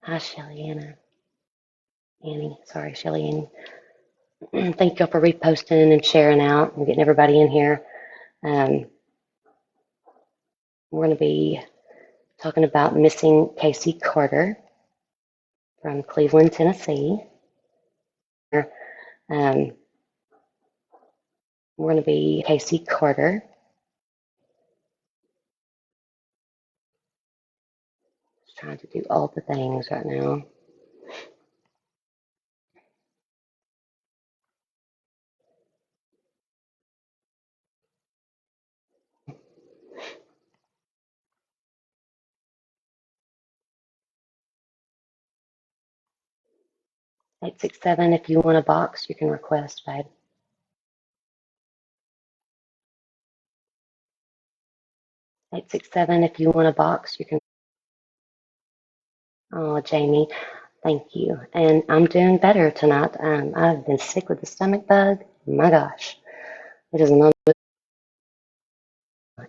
Hi, Shelly, Annie. Sorry, Shelly, Annie. Thank y'all for reposting and sharing out and getting everybody in here. Um, we're going to be talking about missing Casey Carter from Cleveland, Tennessee. Um, we're going to be Casey Carter. Just trying to do all the things right now. Eight six seven. If you want a box, you can request, babe. 867. If you want a box, you can. Oh, Jamie, thank you. And I'm doing better tonight. I've been sick with the stomach bug. My gosh, it is another.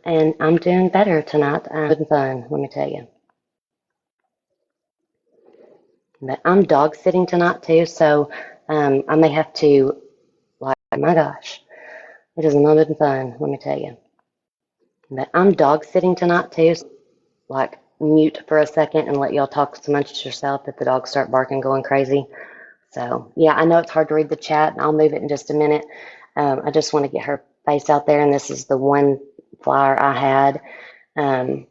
And I'm doing better tonight. Good fun, let me tell you. But I'm dog sitting tonight too, so I may have to, like, my gosh, it is not been fun, let me tell you. But I'm dog sitting tonight too, so, like, mute for a second and let y'all talk amongst yourself if the dogs start barking, going crazy. So, yeah, I know it's hard to read the chat, and I'll move it in just a minute. I just want to get her face out there, and this is the one flyer I had. And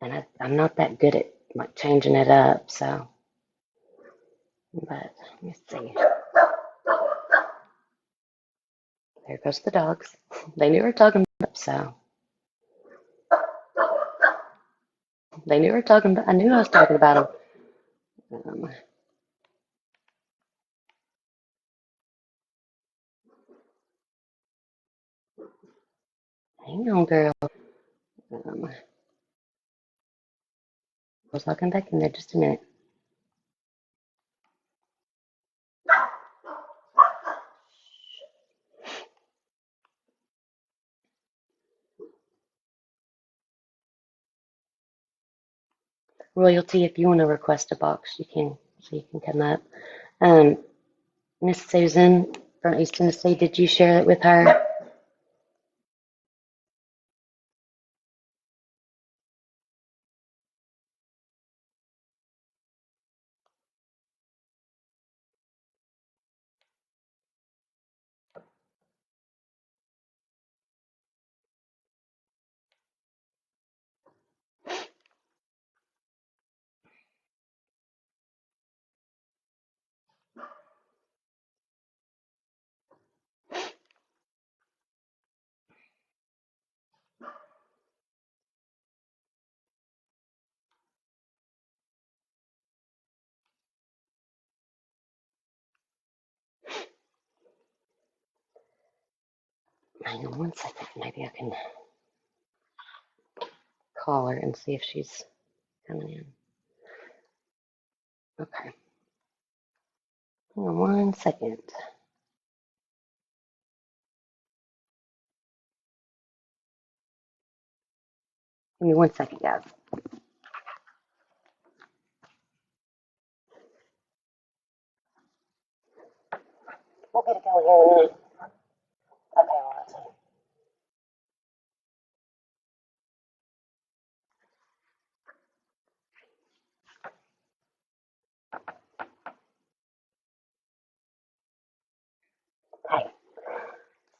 I'm not that good at, like, changing it up, so. But let me see. There goes the dogs. They knew we were talking about, so. They knew we were talking about, I knew I was talking about them. Hang on, girl. I'll come back in there just a minute. Royalty, if you want to request a box, you can, so you can come up. Miss Susan from East Tennessee, did you share it with her? Hang on one second. Maybe I can call her and see if she's coming in. Okay. Hang on one second. Give me 1 second, guys. We'll get it going here in a minute. Okay, well, let's see. Hey,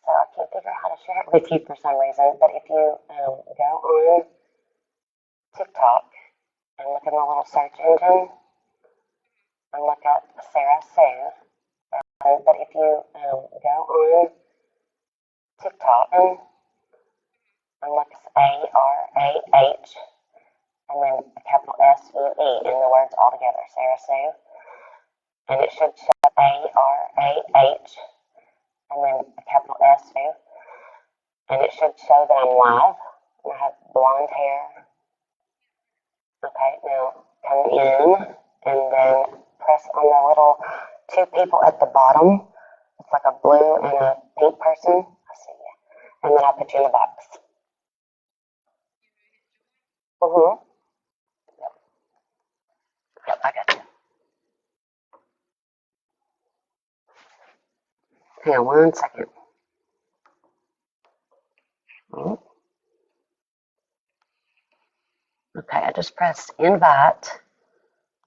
so I can't figure out how to share it with you for some reason, but if you go on TikTok and look in the little search engine and look up Sarah Sue, but if you go on TikTok and look ARAH and then a capital SUE and the words all together, Sarah Sue, and it should show ARAH and then a capital SU, and it should show that I'm live and I have blonde hair. Okay, now come in and then press on the little two people at the bottom. It's like a blue and a pink person. I see you. And then I'll put you in the box. Mm-hmm. Yep, I got you. Hang on 1 second. Oh. Okay, I just pressed invite.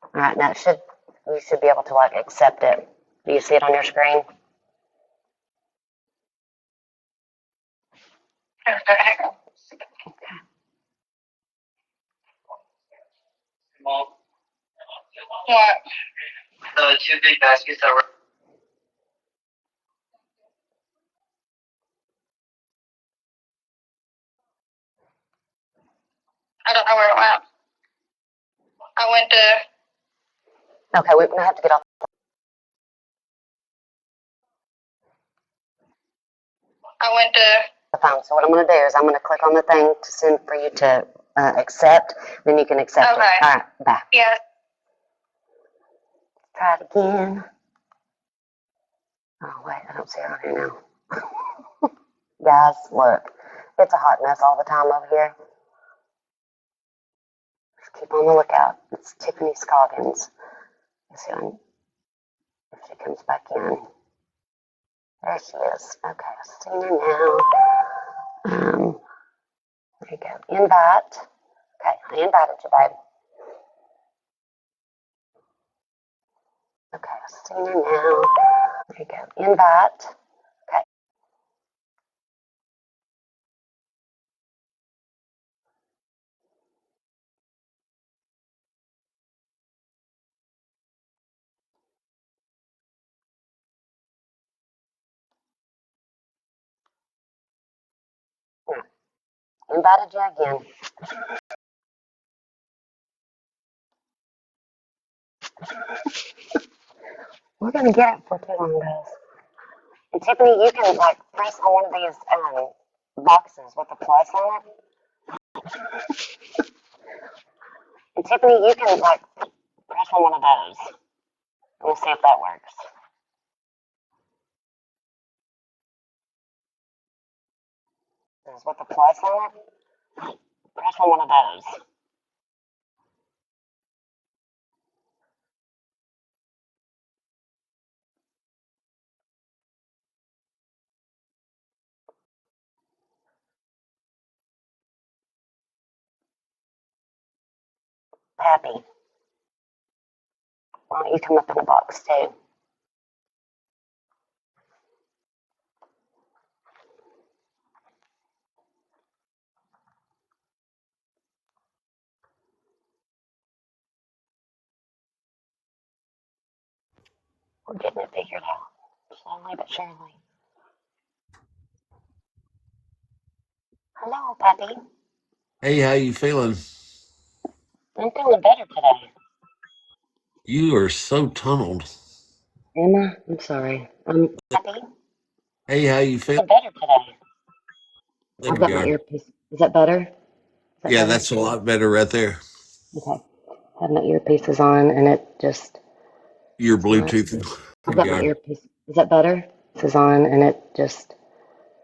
All right, now you should be able to like accept it. Do you see it on your screen? What? The two big baskets that were. I don't know where it went. I went to. Okay, we're gonna have to get off I went to. the phone. So what I'm gonna do is I'm gonna click on the thing to send for you to accept. Then you can accept it. All right, bye. Yeah. Try it again. Oh wait, I don't see it on here now. Guys, look, it's a hot mess all the time over here. Just keep on the lookout. It's Tiffany Scoggins. Let's see if she comes back in. There she is. Okay, I've seen her now. There you go. Invite. Okay, I invited you, babe. Okay, I've seen her now. There you go. Invite. Okay. Now, invited you again. We're gonna get it for too long, guys. And Tiffany, you can like press on one of these boxes with the plus on it. And Tiffany, you can like press on one of those. We'll see if that works. With the plus on it, press on one of those. Happy. Why don't you come up in the box too? We're getting it figured out. Slowly but surely. Hello, Pappy. Hey, how you feeling? I'm feeling better today. You are so tunneled. Emma, I'm sorry. Pappy. Hey, how you feeling? Feeling better today. There I've we got my go. earpiece. Is that better? Is that Yeah, better? that's a lot better right there. Okay. I have my earpieces on and it just, Your it's not. Bluetooth. I've There we got my go. earpiece. Is that better? This is on and it just,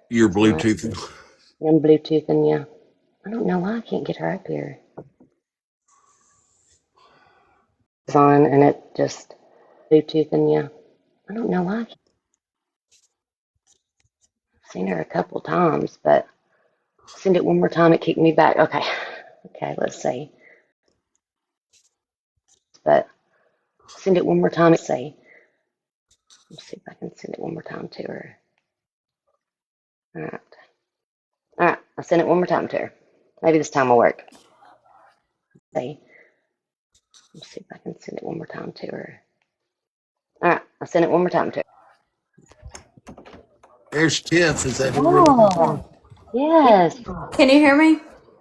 Your it's not. Bluetooth. I'm Bluetoothing you. I don't know why I can't get her up here. It's on and it just, Bluetoothing you. I don't know why. I've seen her a couple times, but send it one more time. It kicked me back. Okay. Okay, let's see. But send it one more time. Let's see. Let's see if I can send it one more time to her. All right. All right. I'll send it one more time to her. Maybe this time will work. Let's see. Let's see if I can send it one more time to her. All right. I'll send it one more time to her. There's Tiff. Is that who we're looking Oh, for? yes. Can you hear me?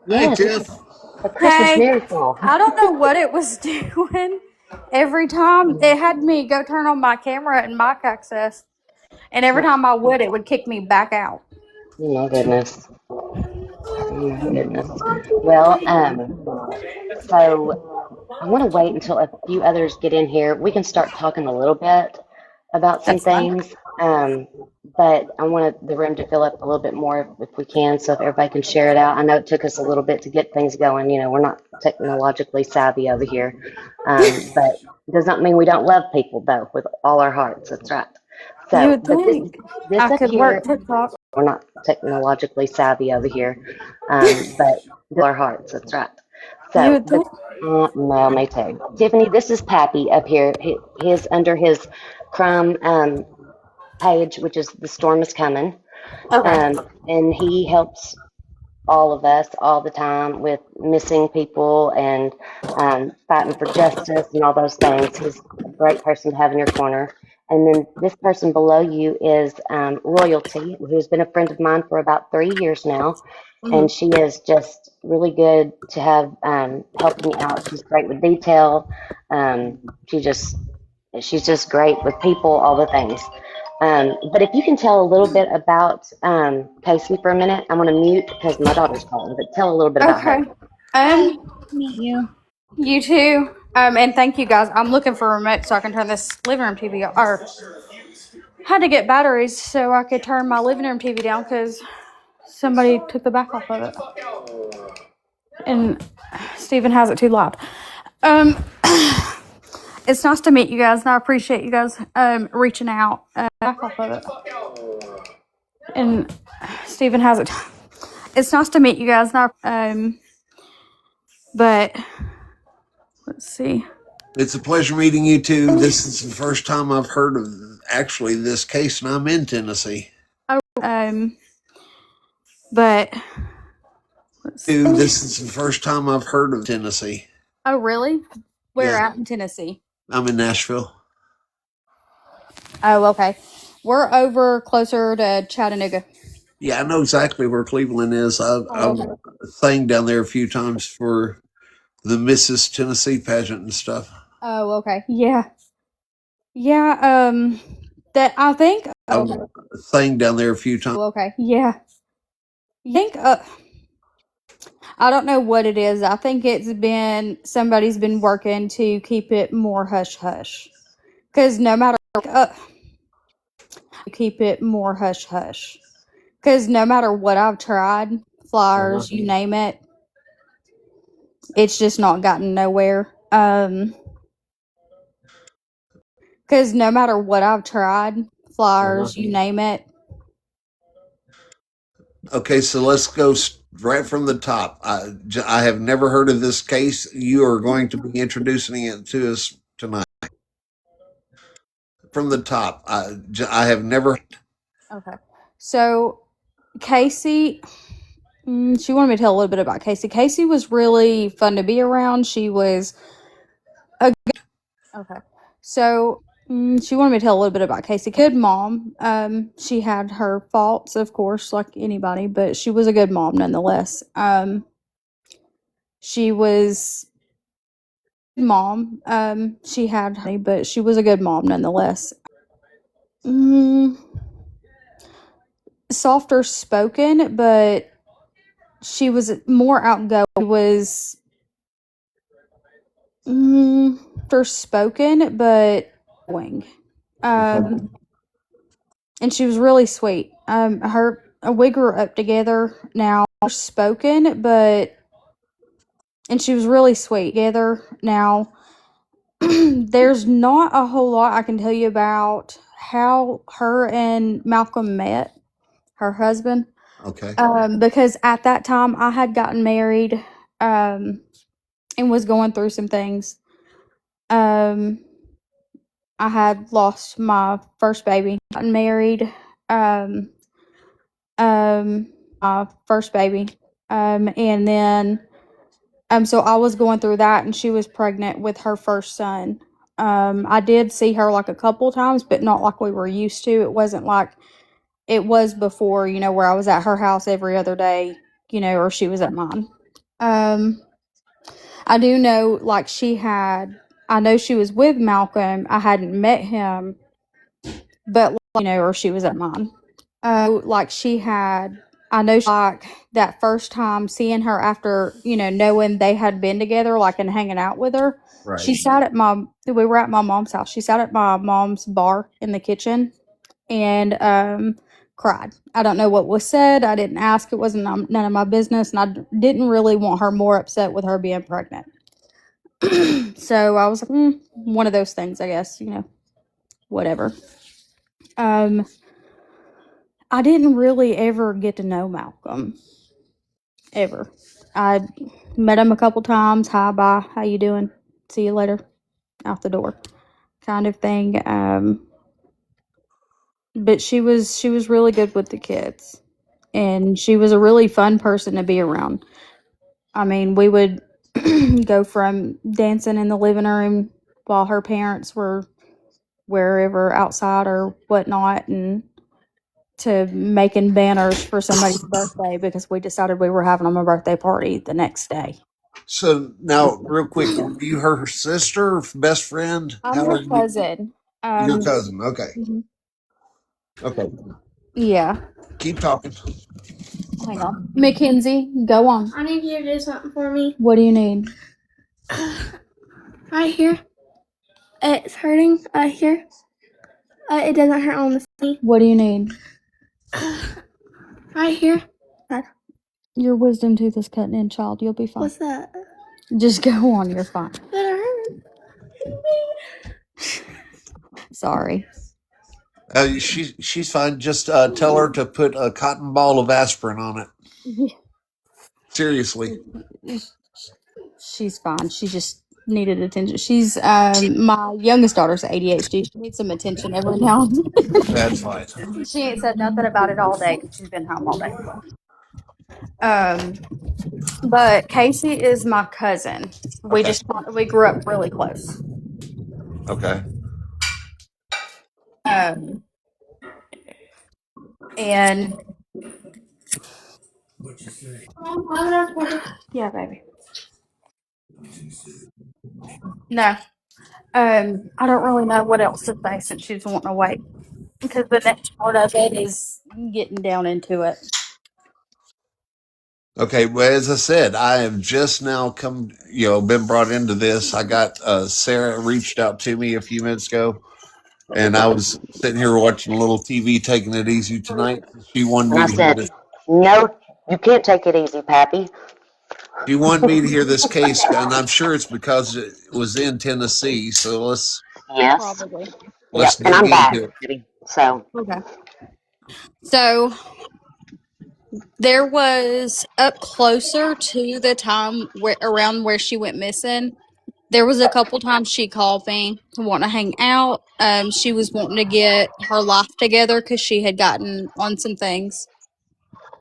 Hey, Yes. It's Tiff. a Christmas Hey, miracle. I don't know what it was doing. Every time it had me go turn on my camera and mic access, and every Oh, time I would, it would kick me back out. my goodness. Oh, my goodness. Well, so I want to wait until a few others get in here. We can start talking a little bit about some That's fine. things, but I want the room to fill up a little bit more if we can, so if everybody can share it out. I know it took us a little bit to get things going. You know, we're not technologically savvy over here, but it does not mean we don't love people, though, with all our hearts. That's right. You So, would but think this I up could work here, TikTok. we're not technologically savvy over here, but our hearts. That's right. You So, would but think. well, me too. Tiffany, this is Pappy up here. His under his crime page, which is the storm is coming, Okay. and he helps all of us all the time with missing people and fighting for justice and all those things. He's a great person to have in your corner. And then this person below you is Royalty, who's been a friend of mine for about 3 years now. Mm-hmm. And she is just really good to have helping me out. She's great with detail. She just she's just great with people, all the things. But if you can tell a little bit about Casey for a minute, I'm going to mute because my daughter's calling, but tell a little bit about Okay. her. Hi. Meet you. You too. And thank you guys. I'm looking for a remote so I can turn this living room TV on. Or had to get batteries so I could turn my living room TV down because somebody took the back off of it. And Steven has it too loud. Um, it's nice to meet you guys, and I appreciate you guys reaching out. Back off of it. And Steven has it. It's nice to meet you guys, and but let's see. It's a pleasure meeting you too. This is the first time I've heard of actually this case, and I'm in Tennessee. Oh, but This is the first time I've heard of Tennessee. oh, really? Where Yeah, at in Tennessee? I'm in Nashville. Oh, okay. We're over closer to Chattanooga. Yeah, I know exactly where Cleveland is. Oh, I've okay. sang down there a few times for the Mrs. Tennessee pageant and stuff. Oh, okay. Yeah. Yeah. That I think. I've sang down there a few times. Oh, okay. Yeah. I think. I don't know what it is. I think it's been somebody's been working to keep it more hush hush. Because no matter keep it more hush hush. Because no matter what I've tried, flyers, you name it, it's just not gotten nowhere. Because no matter what I've tried, flyers, you name it. Okay, so let's go right from the top. I have never heard of this case. You are going to be introducing it to us tonight. From the top, I have never. Okay. So Casey, she wanted me to tell a little bit about Casey. Casey was really fun to be around. She was a okay. So she wanted me to tell a little bit about Casey. Good mom. She had her faults, of course, like anybody, but she was a good mom nonetheless. She was mom. She had, but she was a good mom nonetheless. Softer spoken, but she was more outgoing. She was softer spoken, but wing. And she was really sweet. We grew up together now. Spoken, but and she was really sweet. Together now. There's not a whole lot I can tell you about how her and Malcolm met, her husband. Okay. Because at that time I had gotten married, and was going through some things. I had lost my first baby, gotten married, my first baby, and then, so I was going through that, and she was pregnant with her first son. I did see her like a couple times, but not like we were used to. It wasn't like it was before, where I was at her house every other day, or she was at mine. I do know, like, I know she was with Malcolm. I hadn't met him, but, or she was at mine. I know, like, that first time seeing her after, knowing they had been together, like, and hanging out with her. Right. We were at my mom's house. She sat at my mom's bar in the kitchen and, cried. I don't know what was said. I didn't ask. It wasn't none of my business. And I didn't really want her more upset with her being pregnant. So I was like, one of those things, I guess, whatever. I didn't really ever get to know Malcolm. Ever. I met him a couple times. Hi, bye. How you doing? See you later. Out the door. Kind of thing. But she was really good with the kids. And she was a really fun person to be around. I mean, we would go from dancing in the living room while her parents were wherever outside or whatnot, and to making banners for somebody's birthday because we decided we were having them a birthday party the next day. So now, real quick, are you her sister, best friend? I'm How her are you? cousin. Your cousin. Okay. Mhm. Okay. Yeah. Keep talking. Hang on. Mackenzie, go on. I need you to do something for me. What do you need? Right here. It's hurting. Here. It doesn't hurt on the knee. What do you need? Right here. Your wisdom tooth is cutting in, child. You'll be fine. What's that? Just go on. You're fine. That hurt. Sorry. She's fine. Just tell her to put a cotton ball of aspirin on it. Seriously. She's fine. She just needed attention. She's my youngest daughter's ADHD. She needs some attention every now and then. That's fine. She ain't said nothing about it all day because she's been home all day. But Casey is my cousin. We Okay. we grew up really close. Okay. And yeah, baby. No. I don't really know what else to say since she's wanting to wait. Because the next part of it is getting down into it. Okay. Well, as I said, I have just now been brought into this. I got Sarah reached out to me a few minutes ago, and I was sitting here watching a little TV, taking it easy tonight. She wanted And me I to hear said, this. no, you can't take it easy, Pappy. She wanted me to hear this case, and I'm sure it's because it was in Tennessee. So Yes. Probably. let's Yep. And dig I'm back. into it. So, Okay. So there was up closer to the time around where she went missing. There was a couple times she called me to want to hang out. She was wanting to get her life together because she had gotten on some things.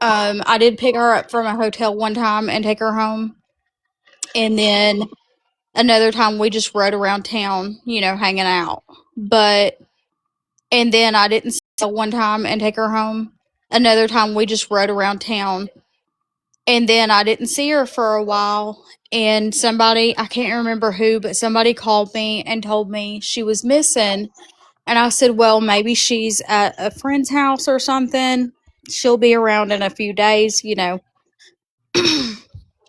I did pick her up from a hotel one time and take her home. And then another time we just rode around town, hanging out. And then I didn't see her one time and take her home. Another time we just rode around town. And then I didn't see her for a while. And somebody, I can't remember who, but somebody called me and told me she was missing. And I said, well, maybe she's at a friend's house or something. She'll be around in a few days,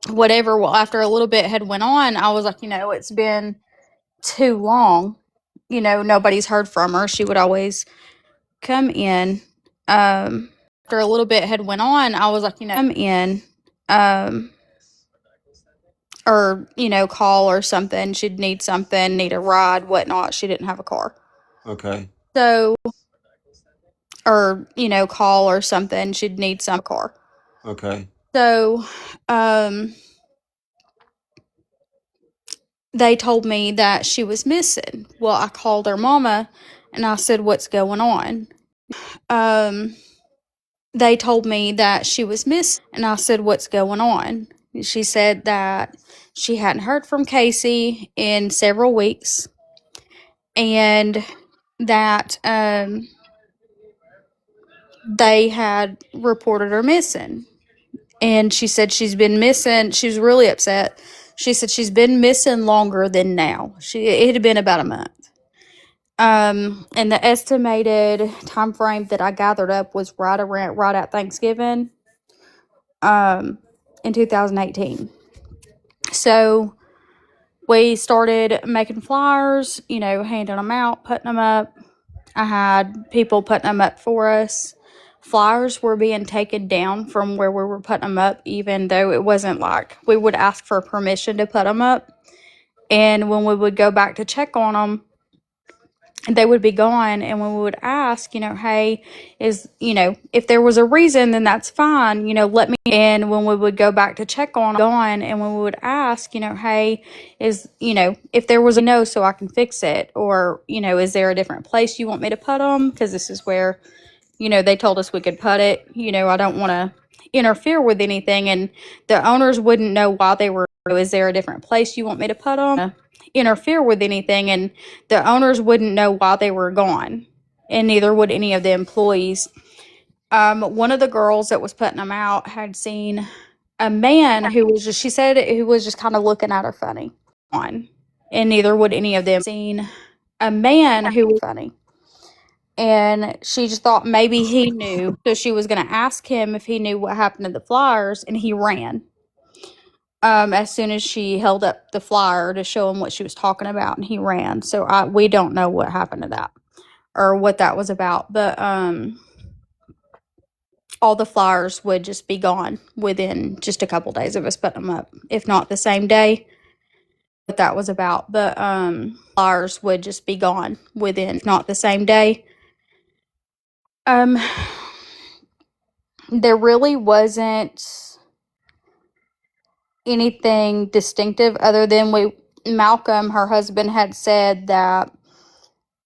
whatever. Well, after a little bit had went on, I was like, it's been too long. Nobody's heard from her. She would always come in. After a little bit had went on, I was like, come in. Or call or something. She'd need something, need a ride, whatnot. She didn't have a car. Okay. So, or call or something. She'd need some car. Okay. So, they told me that she was missing. Well, I called her mama and I said, what's going on? They told me that she was missing and I said, what's going on? She said that she hadn't heard from Casey in several weeks and that they had reported her missing. And she said she's been missing. She was really upset. She said she's been missing longer than now. It had been about a month. And the estimated time frame that I gathered up was right at Thanksgiving, in 2018. So we started making flyers, handing them out, putting them up. I had people putting them up for us. Flyers were being taken down from where we were putting them up, even though it wasn't like we would ask for permission to put them up. And when we would go back to check on them, they would be gone, and when we would ask, hey, if there was a reason, then that's fine, let me. And when we would go back to check on gone, and when we would ask, hey, if there was a no, so I can fix it, or is there a different place you want me to put them, because this is where they told us we could put it. I don't want to interfere with anything, and the owners wouldn't know why they were. Is there a different place you want me to put them? Interfere with anything, and the owners wouldn't know why they were gone, and neither would any of the employees. One of the girls that was putting them out had seen a man who was just, she said, who was just kind of looking at her funny. On, and neither would any of them. Seen a man who was funny, and she just thought maybe he knew, so she was going to ask him if he knew what happened to the flyers, and he ran. As soon as she held up the flyer to show him what she was talking about, and he ran. So we don't know what happened to that or what that was about, but all the flyers would just be gone within just a couple days of us putting them up, if not the same day. What that was about, but flyers would just be gone within, if not the same day. There really wasn't anything distinctive other than Malcolm, her husband, had said that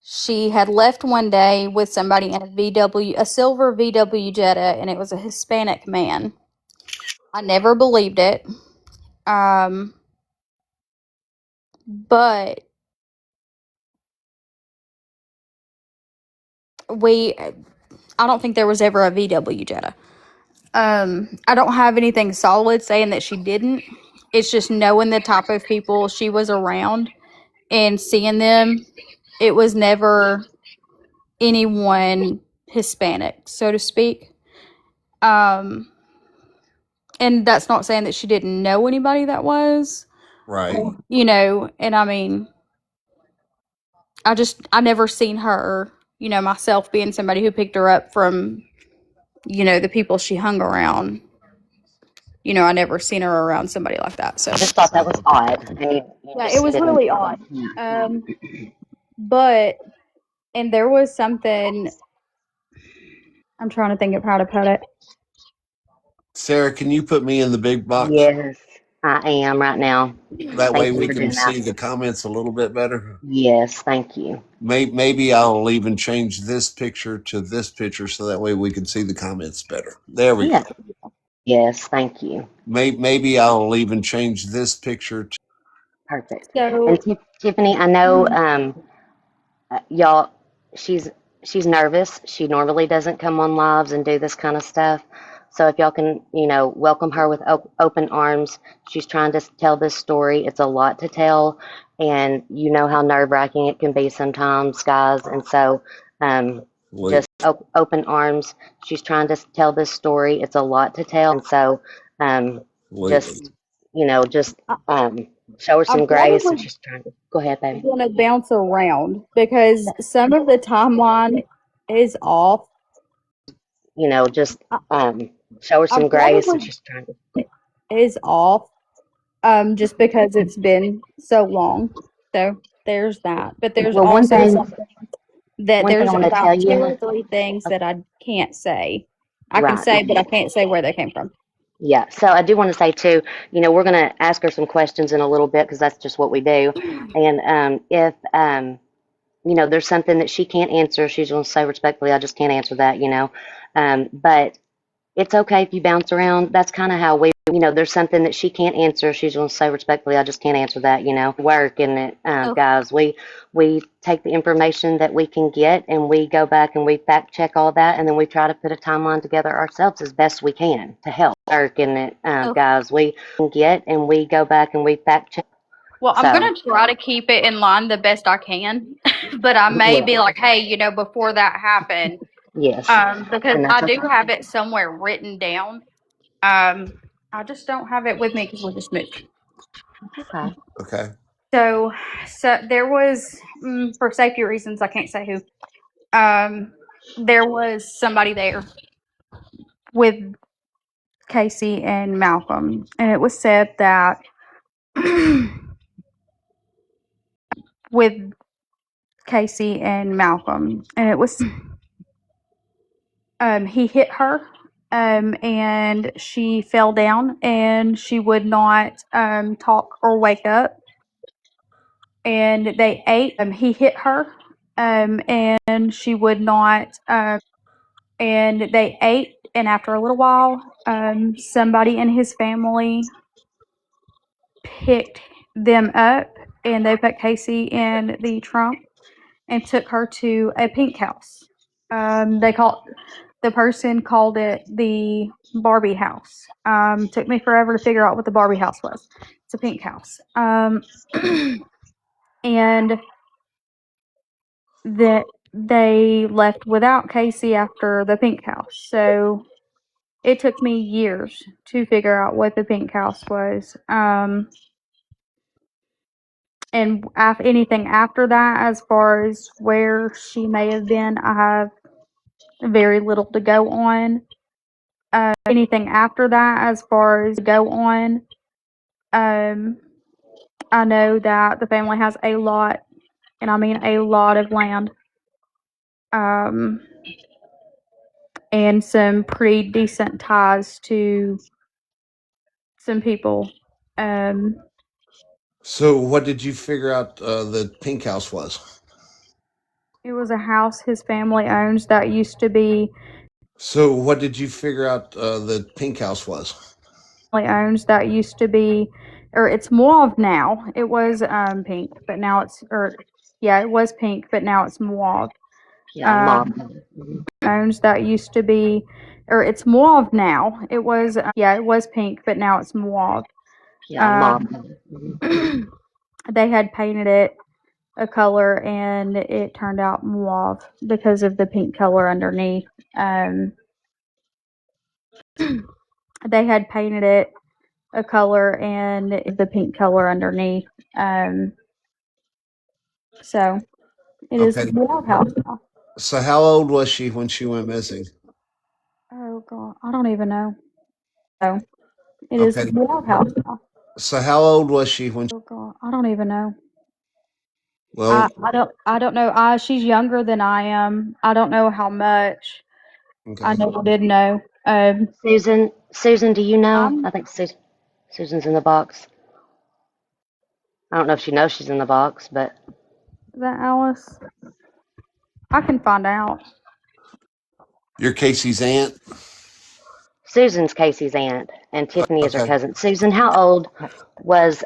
she had left one day with somebody in a silver VW Jetta, and it was a Hispanic man. I never believed it. But I don't think there was ever a VW Jetta. I don't have anything solid saying that she didn't. It's just knowing the type of people she was around and seeing them. It was never anyone Hispanic, so to speak. And that's not saying that she didn't know anybody that was. Right. And I mean, I never seen her, myself being somebody who picked her up from, the people she hung around. I never seen her around somebody like that. So I just thought that was odd, and you yeah, it just was didn't. really odd. Yeah. But and there was something, I'm trying to think of how to put it. Sarah, can you put me in the big box? Yes, I am right now. That way Thank you we for can doing that. see the comments a little bit better. Yes, thank you. Maybe I'll even change this picture to this picture so that way we can see the comments better. There we Yeah. go. Yes, thank you. Maybe I'll even change this picture to. Perfect. And So Tiffany, I know y'all, she's she's nervous. She normally doesn't come on lives and do this kind of stuff. So if y'all can, welcome her with open arms. She's trying to tell this story. It's a lot to tell, and you know how nerve-wracking it can be sometimes, guys. And so, Wait, just open arms. She's trying to tell this story. It's a lot to tell, and so, wait. just just show her I some grace. And probably she's trying to go ahead, baby. want to bounce around because some of the timeline is off. Just I, show her I some grace. And probably she's trying to. is off. Just because it's been so long. So there's that. But there's Well, also something that one thing I there's want to tell about two you. or three things that I can't say. I can Right. say, but I can't say where they came from. Yeah. So I do want to say too, we're going to ask her some questions in a little bit because that's just what we do. And if there's something that she can't answer, she's going to say respectfully, I just can't answer that. But it's okay if you bounce around. That's kind of how there's something that she can't answer. She's going to say respectfully, I just can't answer that. Work and it, Okay. guys, we take the information that we can get and we go back and we fact check all that. And then we try to put a timeline together ourselves as best we can to help. Work and it, Okay. guys, we get and we go back and we fact check. Well, I'm So, gonna try to keep it in line the best I can, but I may be yeah, like, hey, before that happened, yes. because And I that's do okay. have it somewhere written down. I just don't have it with me because we just moved. Okay. Okay. So, there was, for safety reasons, I can't say who. There was somebody there with Casey and Malcolm, and it was said that with Casey and Malcolm, and it was he hit her, and she fell down, and she would not talk or wake up. And they ate. He hit her, and she would not. And they ate, and after a little while, somebody in his family picked them up, and they put Casey in the trunk and took her to a pink house. They called the person called it the Barbie house. Took me forever to figure out what the Barbie house was. It's a pink house. And that they left without Casey after the pink house. So it took me years to figure out what the pink house was. And anything after that, as far as where she may have been, I have very little to go on. Anything after that, as far as go on, I know that the family has a lot, and I mean a lot of land, um, and some pretty decent ties to some people. Um, So, what did you figure out the pink house was? it was a house his family owns that used to be So, what did you figure out the pink house was? owns that used to be, or it's mauve now. It was pink, but now it's, or yeah, it was pink, but now it's mauve. Yeah, mom. Owns that used to be, or it's mauve now. It was yeah, it was pink, but now it's mauve. Yeah, mom. They had painted it a color, and it turned out mauve because of the pink color underneath. They had painted it a color, and the pink color underneath. So it is Okay. mauve house now. So, how old was she when she went missing? Oh god, I don't even know. So it is Okay. mauve house now. So, how old was she when? Oh god, I don't even know. Well, I don't know. She's younger than I am. I don't know how much. I okay. never did know. Susan, do you know? I'm I think Susan's in the box. I don't know if she knows she's in the box, but Is that Alice? I can find out. You're Casey's aunt. Susan's Casey's aunt, and Tiffany is her Okay. cousin. Susan, how old was she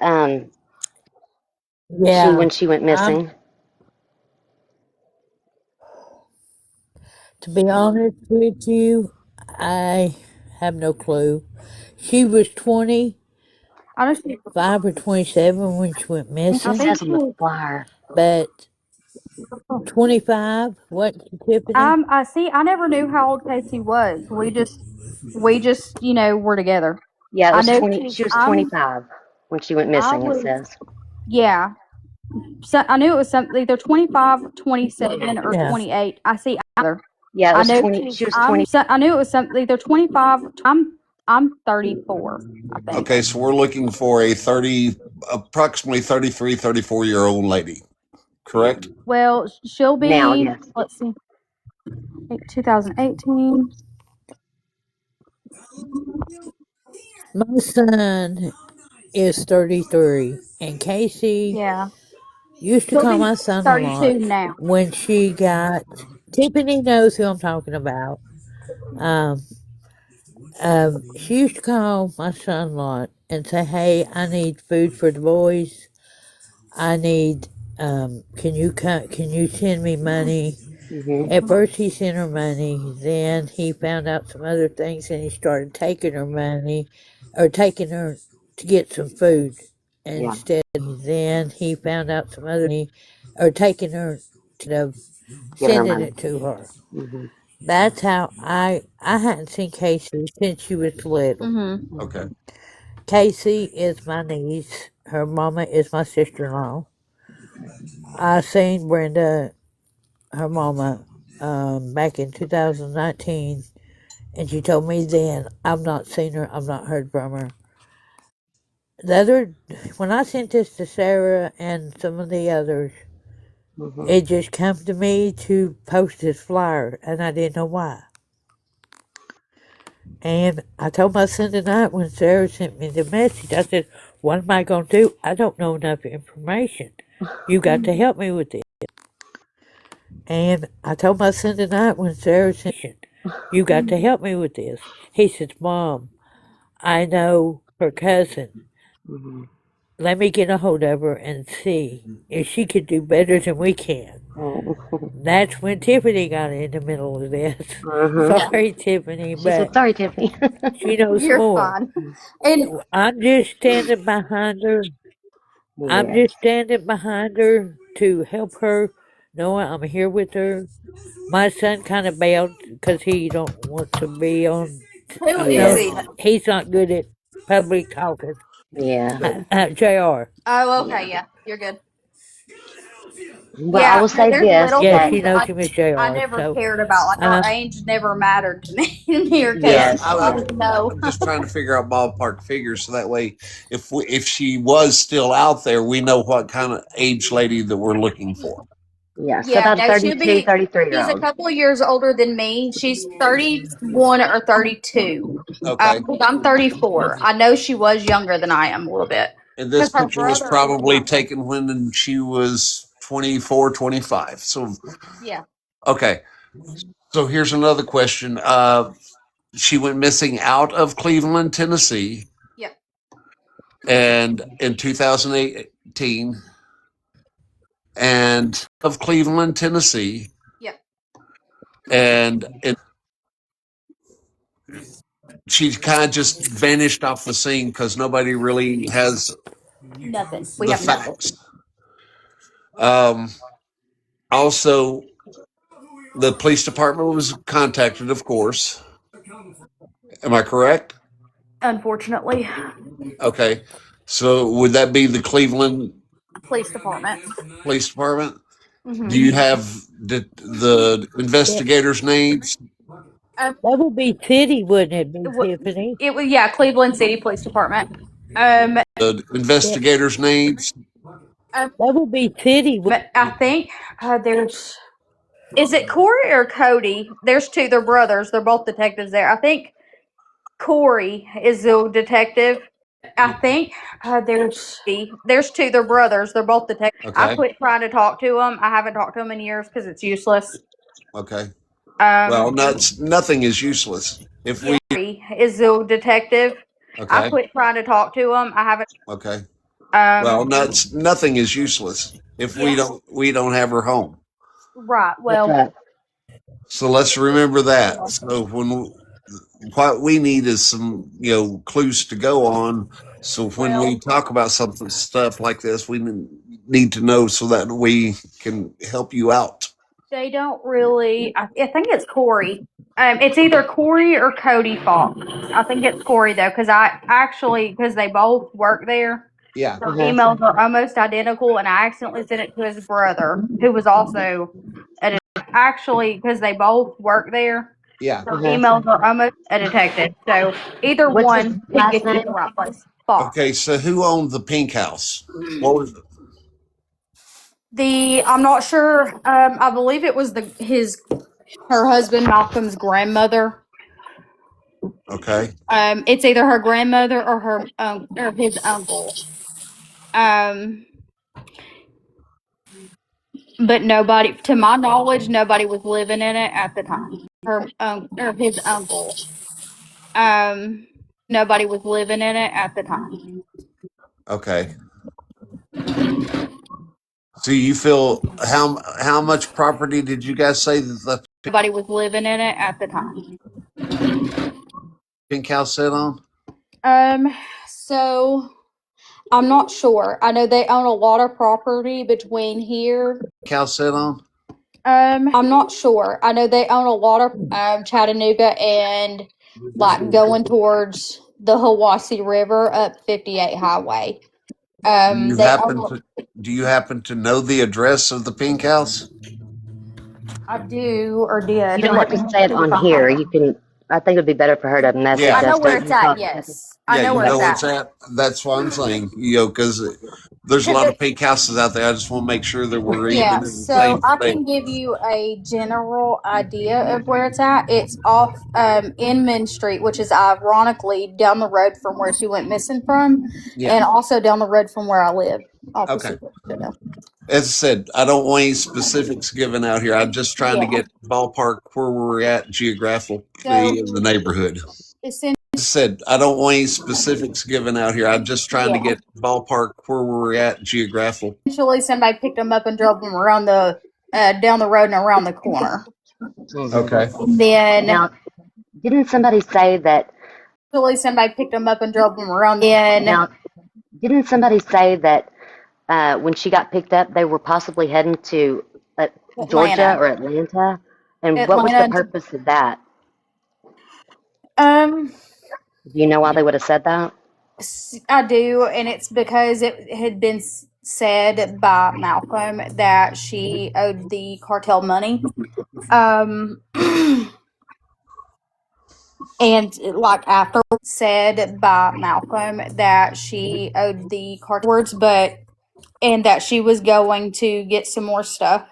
Yeah, when she went I'm missing? to be honest with you, I have no clue. She was 25 I know she. or 27 when she went I think I it missing, think says on the she. flyer. but 25, what, Tiffany? I see. I never knew how old Casey was. We just were together. Yeah, it I was know 20. she. She was 25 when she went I missing. It was. says. Yeah. So I knew it was something either 25, 27, or Yeah, 28. I see either. Yeah, it I was know 20. she's. She was 20. I knew it was something either 25. I'm 34. I think. Okay. So, we're looking for a 30, approximately 33, 34-year-old lady, correct? Well, she'll Now, be. yes. Let's see. 2018. my son is 33, and Casey Yeah. used to She'll call be my son a 32 lot now. when she got. Tiffany knows who I'm talking about. Um, she used to call my son a lot and say, "Hey, I need food for the boys. I need. Can you Can you send me money?" Hmm. At first, he sent her money. Then he found out some other things, and he started taking her money, or taking her to get some food Yeah, instead. Then he found out some other money, or taking her of giving her sending money. it to her. Hmm. That's how I hadn't seen Casey since she was little. Mm-hmm. Okay. Casey is my niece. Her mama is my sister-in-law. I seen Brenda, her mama, back in 2019, and she told me then, I've not seen her, I've not heard from her. The other, when I sent this to Sarah and some of the others, Mhm. It just come to me to post this flyer, and I didn't know why. And I told my son tonight when Sarah sent me the message, I said, what am I going to do? I don't know enough information. You got to help me with this. And I told my son tonight when Sarah sent you got to help me with this. He says, Mom, I know her cousin. Mhm. Let me get a hold of her and see if she could do better than we can. Mhm. That's when Tiffany got in the middle of this. Sorry, Tiffany, She said, but "Sorry, Tiffany." she knows You're more. fine. And I'm just standing behind her. I'm Yeah. just standing behind her to help her, knowing I'm here with her. My son kind of bailed because he don't want to be on. who is Yeah. he? He's not good at public talking. Yeah. Jr. Oh, okay, Yeah. yeah, you're good. Well, I Yeah, will say there's this little Yeah, that she things that knows him as I Jr. never So, cared about. Like our age never mattered to me here because Yeah, yes, I yes, didn't know. I'm just trying to figure out ballpark figures so that way, if she was still out there, we know what kind of age lady that we're looking for. yeah. So Yeah, about a no, she'll 32, be. 33 year She's a old. couple of years older than me. She's 31 or 32. Okay, 'Cause I'm 34. I know she was younger than I am a little bit. and this Because her picture was brother is probably younger. taken when she was 24, 25. So Yeah, okay, so here's another question. She went missing out of Cleveland, Tennessee, yeah, and in 2018, and of Cleveland, Tennessee, yeah. and she kind of just vanished off the scene because nobody really has Nothing. We the have nothing. facts. Um, Also, the police department was contacted, of course. Am I correct? Unfortunately, Okay. So would that be the Cleveland police department. Police Department? Do Mm-hmm. you have the that, investigators' names? that would be Titty, wouldn't it be, It, Tiffany? it was yeah, Cleveland City Police Department. Um, The That, investigators' names? that would be Titty. I think there's. Is it Corey or Cody? There's two. They're brothers. They're both detectives there. I think Corey is the detective. I think there's two. They're brothers. They're both detectives. I Okay. quit trying to talk to them. I haven't talked to them in years because it's useless. Okay. Well, Um, nothing is useless. If yeah, we Corey is the detective. I okay. quit trying to talk to them. I haven't. Okay. Well, Um, nothing is useless if yeah, we don't have her home. right. That's Well, right. So let's remember that. So what we need is some clues to go on. So when we well, talk about something stuff like this, we need to know so that we can help you out. they don't really. I think it's Corey. It's either Corey or Cody Fox. I think it's Corey though, because they both work there. Yeah. Their emails are almost identical, and I accidentally sent it to his brother, who was also because they both work there. Yeah. Their emails are almost a detective, so either What's his one could last get you to the name? right place. Fox. Okay. So who owned the pink house? What was I'm not sure. I believe it was her husband Malcolm's grandmother. okay? It's either her grandmother or or his uncle. Um, but nobody, to my knowledge, nobody was living in it at the time. Her or his uncle. Um, nobody was living in it at the time. Okay. So you feel how much property did you guys say that the Nobody was living in it at the time. pink house set on? Um, so I'm not sure. I know they own a lot of property between here. House set on? I'm not sure. I know they own a lot of Chattanooga and like going towards the Hiwassee River up 58 Highway. You They happen own. to do you happen to know the address of the pink house? I do or You did. don't have Let to me say it see if on I have here. it. You can. I think it'd be better for her to message Yeah. I know us. where Don't it's you at. talk to us? Yes, I Yeah, know you where Okay. know it's where at. it's at. That's what I'm saying. Because there's a lot of pink houses out there. I just want to make sure that we're Yeah, even in the so same I thing. can give you a general idea of where it's at. It's off Inman Street, which is ironically down the road from where she went missing from, Yeah. and also down the road from where I live, Okay. opposite. As I said, I don't want any specifics given out here. I'm just trying to Yeah. get ballpark where we're at geographically So in the neighborhood. essentially, As I said, I don't want any specifics given out here. I'm just trying to yeah. get ballpark where we're at geographically. Eventually, somebody picked them up and drove them around the down the road and around the corner. Okay. Then Now, didn't somebody say that? eventually, somebody picked them up and drove them around. Now, didn't somebody say that when she got picked up, they were possibly heading to Georgia Atlanta. or Atlanta? And what was the Atlanta. purpose of that? Um, Do you know why they would have said that? I do, and it's because it had been said by Malcolm that she owed the cartel money. Um, and like after said by Malcolm that she owed the cartel, but and that she was going to get some more stuff.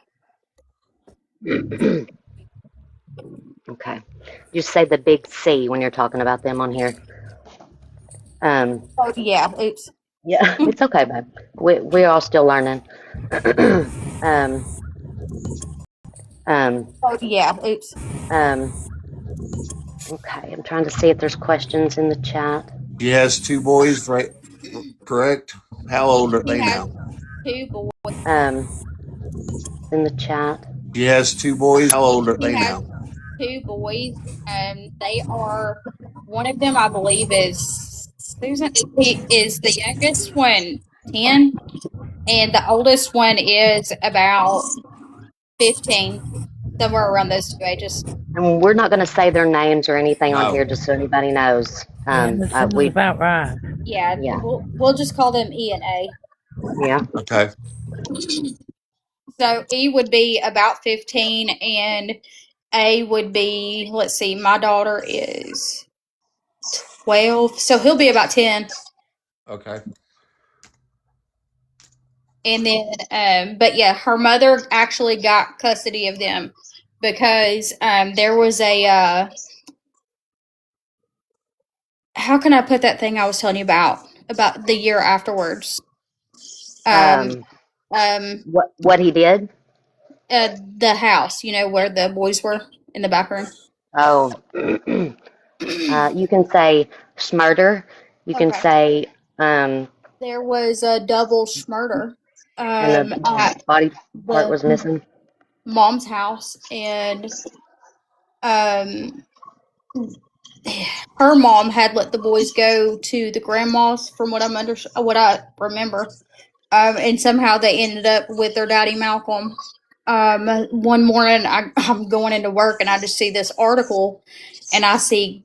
Okay. You say the big C when you're talking about them on here. Oh yeah, oops. Yeah, it's okay, babe. We're all still learning. um, um, Oh yeah, oops. um, okay, I'm trying to see if there's questions in the chat. She has two boys, right? Correct. How old are She they has now? two boys. Um, in the chat. She has two boys. How old are She they has now? two boys. They are one of them, I believe, is Susan. He is the youngest one, 10, and the oldest one is about 15, somewhere around those two ages. And we're not going to say their names or anything on here, No. just so anybody knows. Yeah, that sounds We, about right. Yeah, yeah, we'll just call them E and A. yeah. Okay. So E would be about 15, and A would be, let's see, my daughter is 12, so he'll be about 10. Okay. And then, but yeah, her mother actually got custody of them because there was a, how can I put that thing I was telling you about the year afterwards? Um, Um, um, what he did? the house, where the boys were in the back room. Oh, you can say smurder. You can Okay. say, There was a double murder and the at body part the was missing. mom's house, and um, her mom had let the boys go to the grandma's, from what I remember, and somehow they ended up with their daddy Malcolm. One morning, I'm going into work and I just see this article, and I see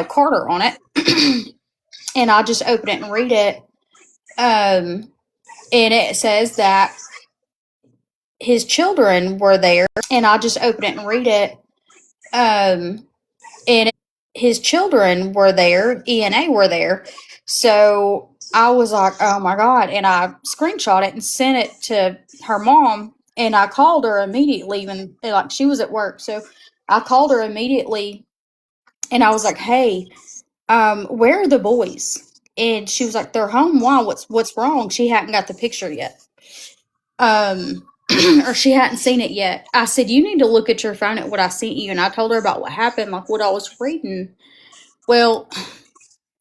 Carter on it, and I just open it and read it, and it says that his children were there, and I just open it and read it, and his children were there, E and A were there. So I was like, oh my God. And I screenshot it and sent it to her mom. And I called her immediately, even like she was at work. So I called her immediately and I was like, hey, where are the boys? And she was like, they're home. Why? What's wrong? She hadn't got the picture yet. Um, or she hadn't seen it yet. I said, you need to look at your phone at what I sent you. And I told her about what happened, like what I was reading. Well,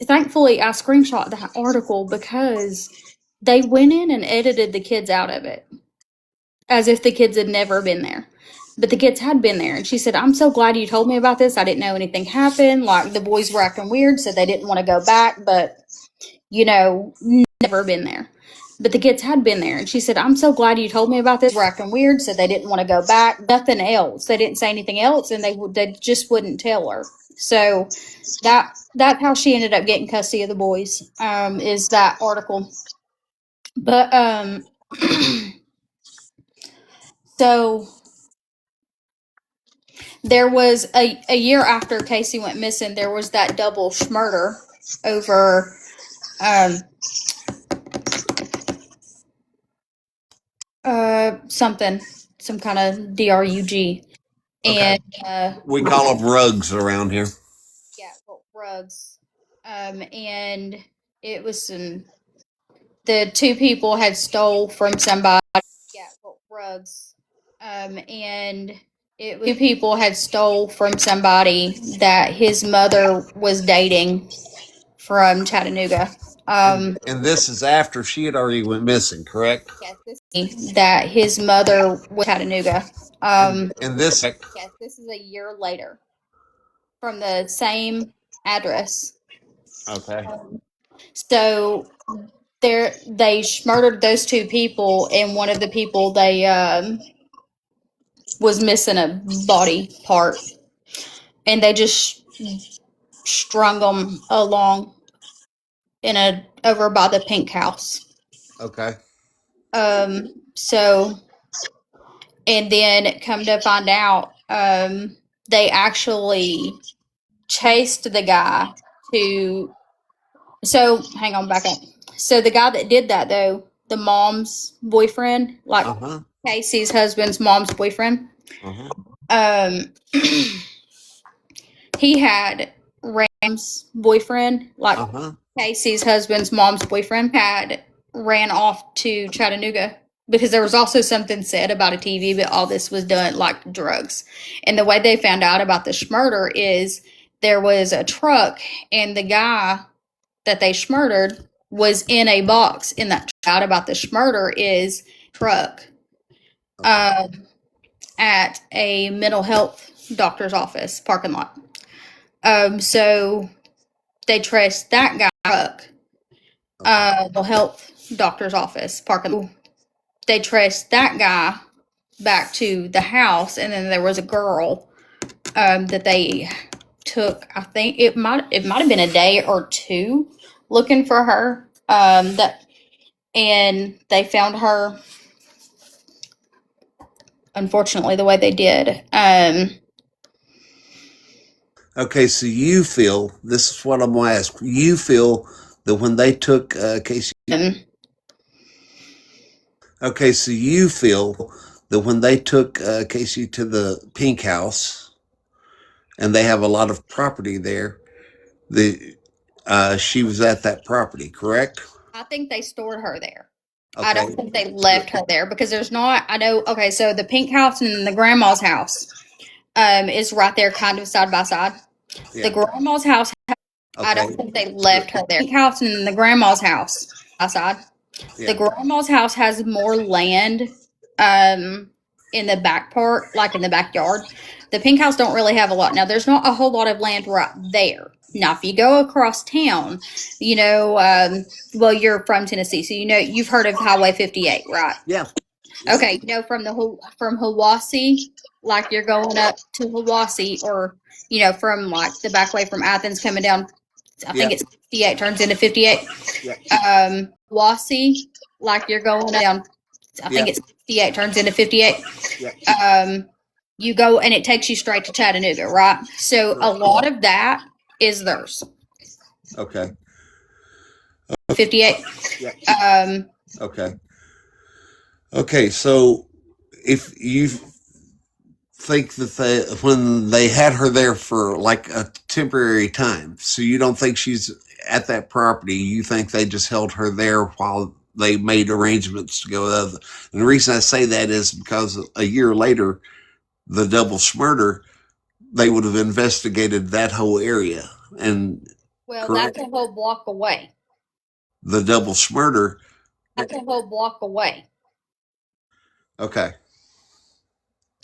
thankfully, I screenshot that article because they went in and edited the kids out of it as if the kids had never been there. But the kids had been there. And she said, I'm so glad you told me about this. I didn't know anything happened. Like the boys were acting weird, said they didn't want to go back, but, never been there. But the kids had been there. And she said, I'm so glad you told me about this. Were acting weird, said they didn't want to go back. Nothing else. They didn't say anything else, and they just wouldn't tell her. So that's how she ended up getting custody of the boys. Is that article. But so there was a year after Casey went missing, there was that double murder over something, some kind of drug, Okay. and We call them rugs around here. yeah, well, rugs, and it was the two people had stole from somebody. Yeah, well, rugs, and it was two people had stole from somebody that his mother was dating from Chattanooga. And this is after she had already went missing, correct? Yes, that his mother was Chattanooga. And this, Yes, this is a year later from the same address. okay. So they murdered those two people, and one of the people they was missing a body part, and they just strung them along in a over by the pink house. Okay. So and then come to find out, they actually chased the guy to. So hang on, back up. So the guy that did that, though, the mom's boyfriend, like Uh-huh. Casey's husband's mom's boyfriend, Uh-huh. um, he had Ram's boyfriend, like Uh-huh. Casey's husband's mom's boyfriend, had ran off to Chattanooga because there was also something said about a TV, but all this was done like drugs. And the way they found out about the murder is there was a truck, and the guy that they murdered was in a box in that out about the murder is truck at a mental health doctor's office parking lot. So they traced that guy truck, mental health doctor's office parking. They traced that guy back to the house, and then there was a girl that they took. I think it might have been a day or two looking for her. That and they found her. Unfortunately, the way they did. Okay, so you feel, this is what I'm going to ask. You feel that when they took Casey. Okay, so you feel that when they took Casey to the pink house, and they have a lot of property there, the she was at that property, correct? I think they stored her there. Okay. I don't think they left her there because there's not. I know. Okay, so the pink house and the grandma's house is right there, kind of side by side. Yeah. The grandma's house. I don't think they left her there. Pink house and the grandma's house outside. Yeah. The grandma's house has more land in the back part, like in the backyard. The pink house don't really have a lot. Now, there's not a whole lot of land right there. Now, if you go across town, well, you're from Tennessee, so you've heard of Highway 58, right? Yeah. Okay, from Hiwassee, like you're going up to Hiwassee, or from like the back way from Athens coming down. I think it's 68 turns into 58. Yeah. Hiwassee, like you're going down. I think it's 68 turns into 58. Yeah. You go and it takes you straight to Chattanooga, right? So a lot of that is theirs. Okay. 58. Yeah. Okay. Okay, so if you think that when they had her there for like a temporary time, so you don't think she's at that property, you think they just held her there while they made arrangements to go other. And the reason I say that is because a year later, the double murder, they would have investigated that whole area. And Well, correct? that's a whole block away. The double murder. That's a whole block away. Okay.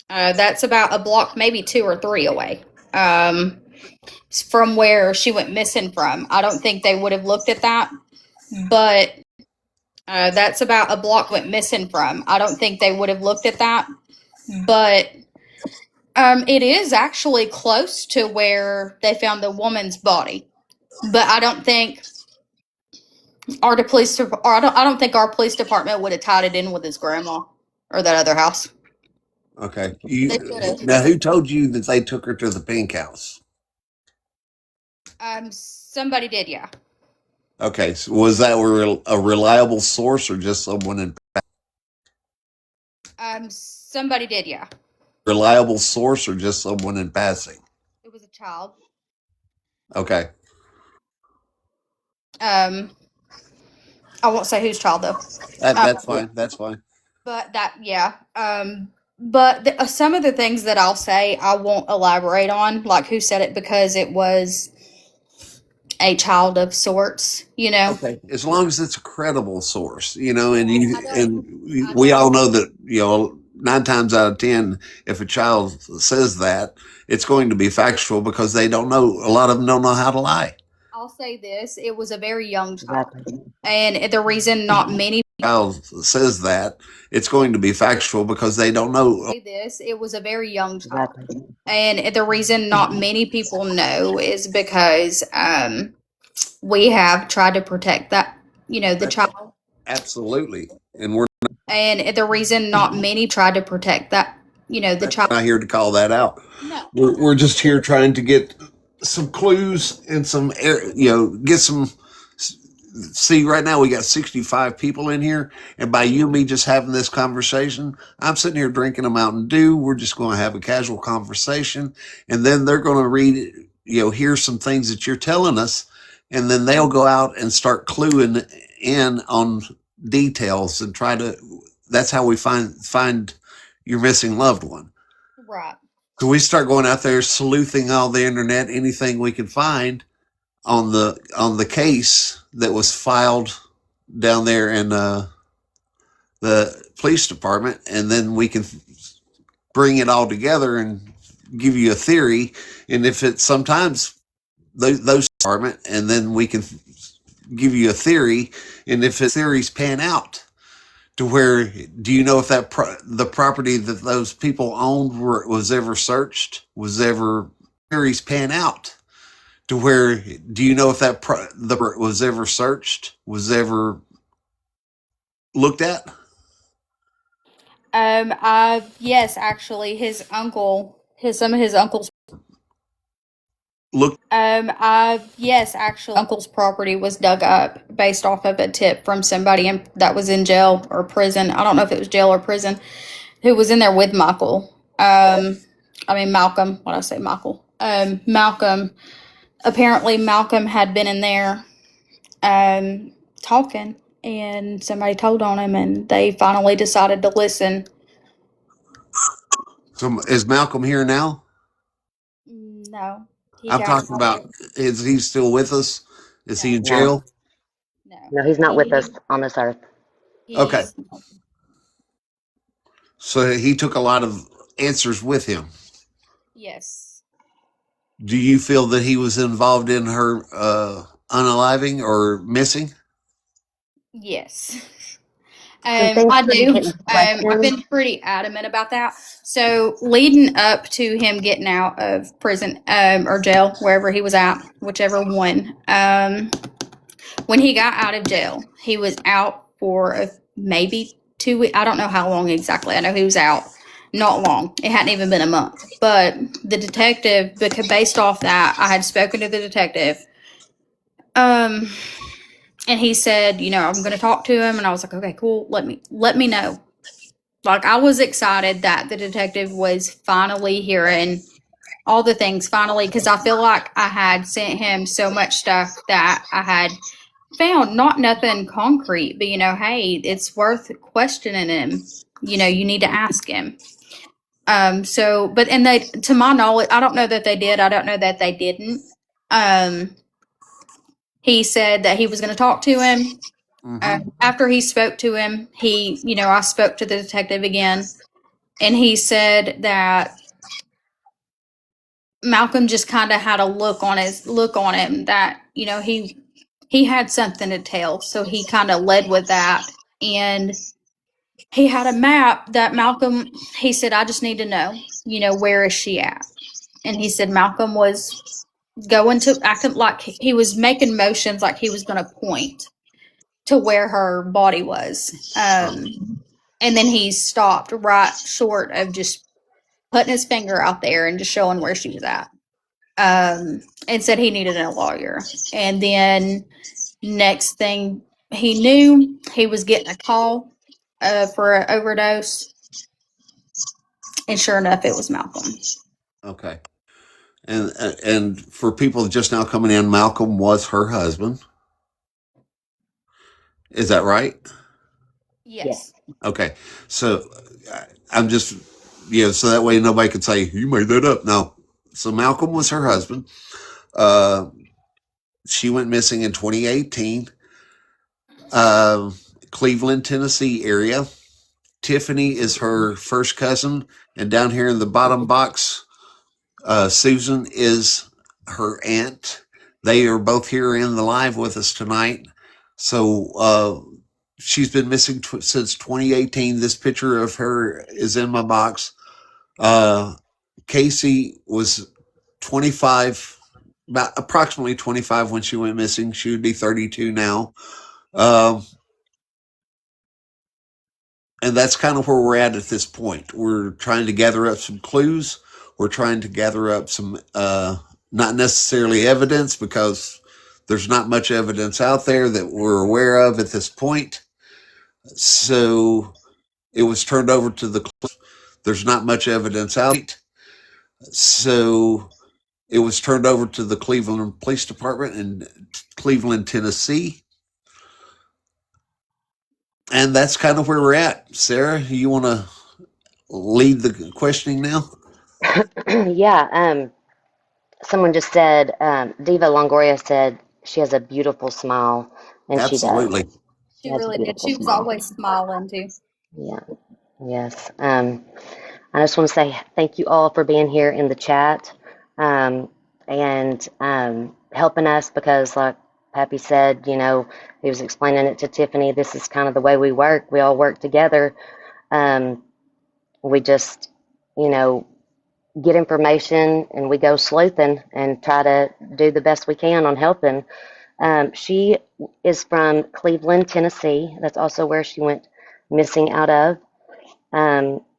That's about a block, maybe 2 or 3 away. From where she went missing from. I don't think they would have looked at that, but that's about a block went missing from. I don't think they would have looked at that, but it is actually close to where they found the woman's body. But I don't think I don't think our police department would have tied it in with his grandma or that other house. Okay. They should have. Now, who told you that they took her to the pink house? Somebody did, yeah. Okay. So was that a reliable source or just someone in Somebody did, yeah. reliable source or just someone in passing? It was a child. Okay. Um, I won't say whose child though. That's fine. That's fine. But that, yeah. But some of the things that I'll say, I won't elaborate on, like who said it, because it was a child of sorts, you know. Okay. As long as it's a credible source, I we don't. all know that, 9 times out of 10, if a child says that, it's going to be factual because they don't know. A lot of them don't know how to lie. I'll say this: it was a very young child, Exactly. and the reason not many Child says that, it's going to be factual because they don't know. say this, it was a very young child, Exactly. and the reason not many people know is because we have tried to protect that, the child. Absolutely. And we're And the reason not many tried to protect that, the child. not here to call that out. No. We're just here trying to get some clues and some get some. See, right now we got 65 people in here, and by you and me just having this conversation, I'm sitting here drinking a Mountain Dew. We're just going to have a casual conversation, and then they're going to read, hear some things that you're telling us, and then they'll go out and start cluing in on details and try to. That's how we find your missing loved one. Right. So we start going out there sleuthing all the internet, anything we can find on the case that was filed down there in the police department, and then we can bring it all together and give you a theory. And if it's sometimes those department, and then we can give you a theory. And if the theories pan out, to where, do you know if the property that those people owned was ever searched, was ever theories pan out? To where, do you know if the was ever searched, was ever looked at? Yes, actually, some of his uncle's. Look, Yes, actually, uncle's property was dug up based off of a tip from somebody that was in jail or prison. I don't know if it was jail or prison, who was in there with Michael. Malcolm. What did I say, Michael? Malcolm. Apparently, Malcolm had been in there, talking, and somebody told on him, and they finally decided to listen. so is Malcolm here now? No, he I'm got talking about, is he still with us? Is he in No, jail? no. no, he's not with us on this earth. Okay. He's So he took a lot of answers with him. yes. Do you feel that he was involved in her unaliving or missing? Yes. And thanks I for do. getting I've questions. been pretty adamant about that. So leading up to him getting out of prison, or jail, wherever he was at, whichever one, when he got out of jail, he was out for maybe 2 weeks. I don't know how long exactly. I know he was out not long. It hadn't even been a month. But the detective, because based off that, I had spoken to the detective. And he said, I'm going to talk to him. And I was like, okay, cool. Let me know. Like, I was excited that the detective was finally hearing all the things finally, because I feel like I had sent him so much stuff that I had found, not nothing concrete, but hey, it's worth questioning him. You need to ask him. And they, to my knowledge, I don't know that they did. I don't know that they didn't. He said that he was going to talk to him. After he spoke to him, I spoke to the detective again, and he said that Malcolm just kind of had a look on him that he had something to tell, so he kind of led with that, and he had a map that Malcolm. He said, "I just need to know, where is she at?" And he said Malcolm was going to acting like he was making motions, like he was going to point to where her body was. And then he stopped right short of just putting his finger out there and just showing where she was at. And said he needed a lawyer. And then next thing he knew, he was getting a call for an overdose. And sure enough, it was Malcolm. Okay. And for people just now coming in, Malcolm was her husband. Is that right? Yes. Okay. So I'm just, so that way nobody could say, you made that up. No. So Malcolm was her husband. Uh, she went missing in 2018, uh, Cleveland, Tennessee area. Tiffany is her first cousin. And down here in the bottom box, Susan is her aunt. They are both here in the live with us tonight. So she's been missing since 2018. This picture of her is in my box. Casey was 25, about approximately 25 when she went missing. She would be 32 now. And that's kind of where we're at this point. We're trying to gather up some clues. We're trying to gather up some, not necessarily evidence, because there's not much evidence out there that we're aware of at this point. So it was turned over to the. There's not much evidence out. So it was turned over to the Cleveland Police Department in Cleveland, Tennessee. And that's kind of where we're at. Sarah, you want to lead the questioning now? Yeah. Someone just said, Diva Longoria said she has a beautiful smile, and she does. Absolutely. She She has a really did. beautiful She was smile. always smiling too. Yeah. Yes. I just want to say thank you all for being here in the chat, and helping us, because, like Pappy said, he was explaining it to Tiffany. This is kind of the way we work. We all work together. We just, you know, get information and we go sleuthing and try to do the best we can on helping. She is from Cleveland, Tennessee. That's also where she went missing out of,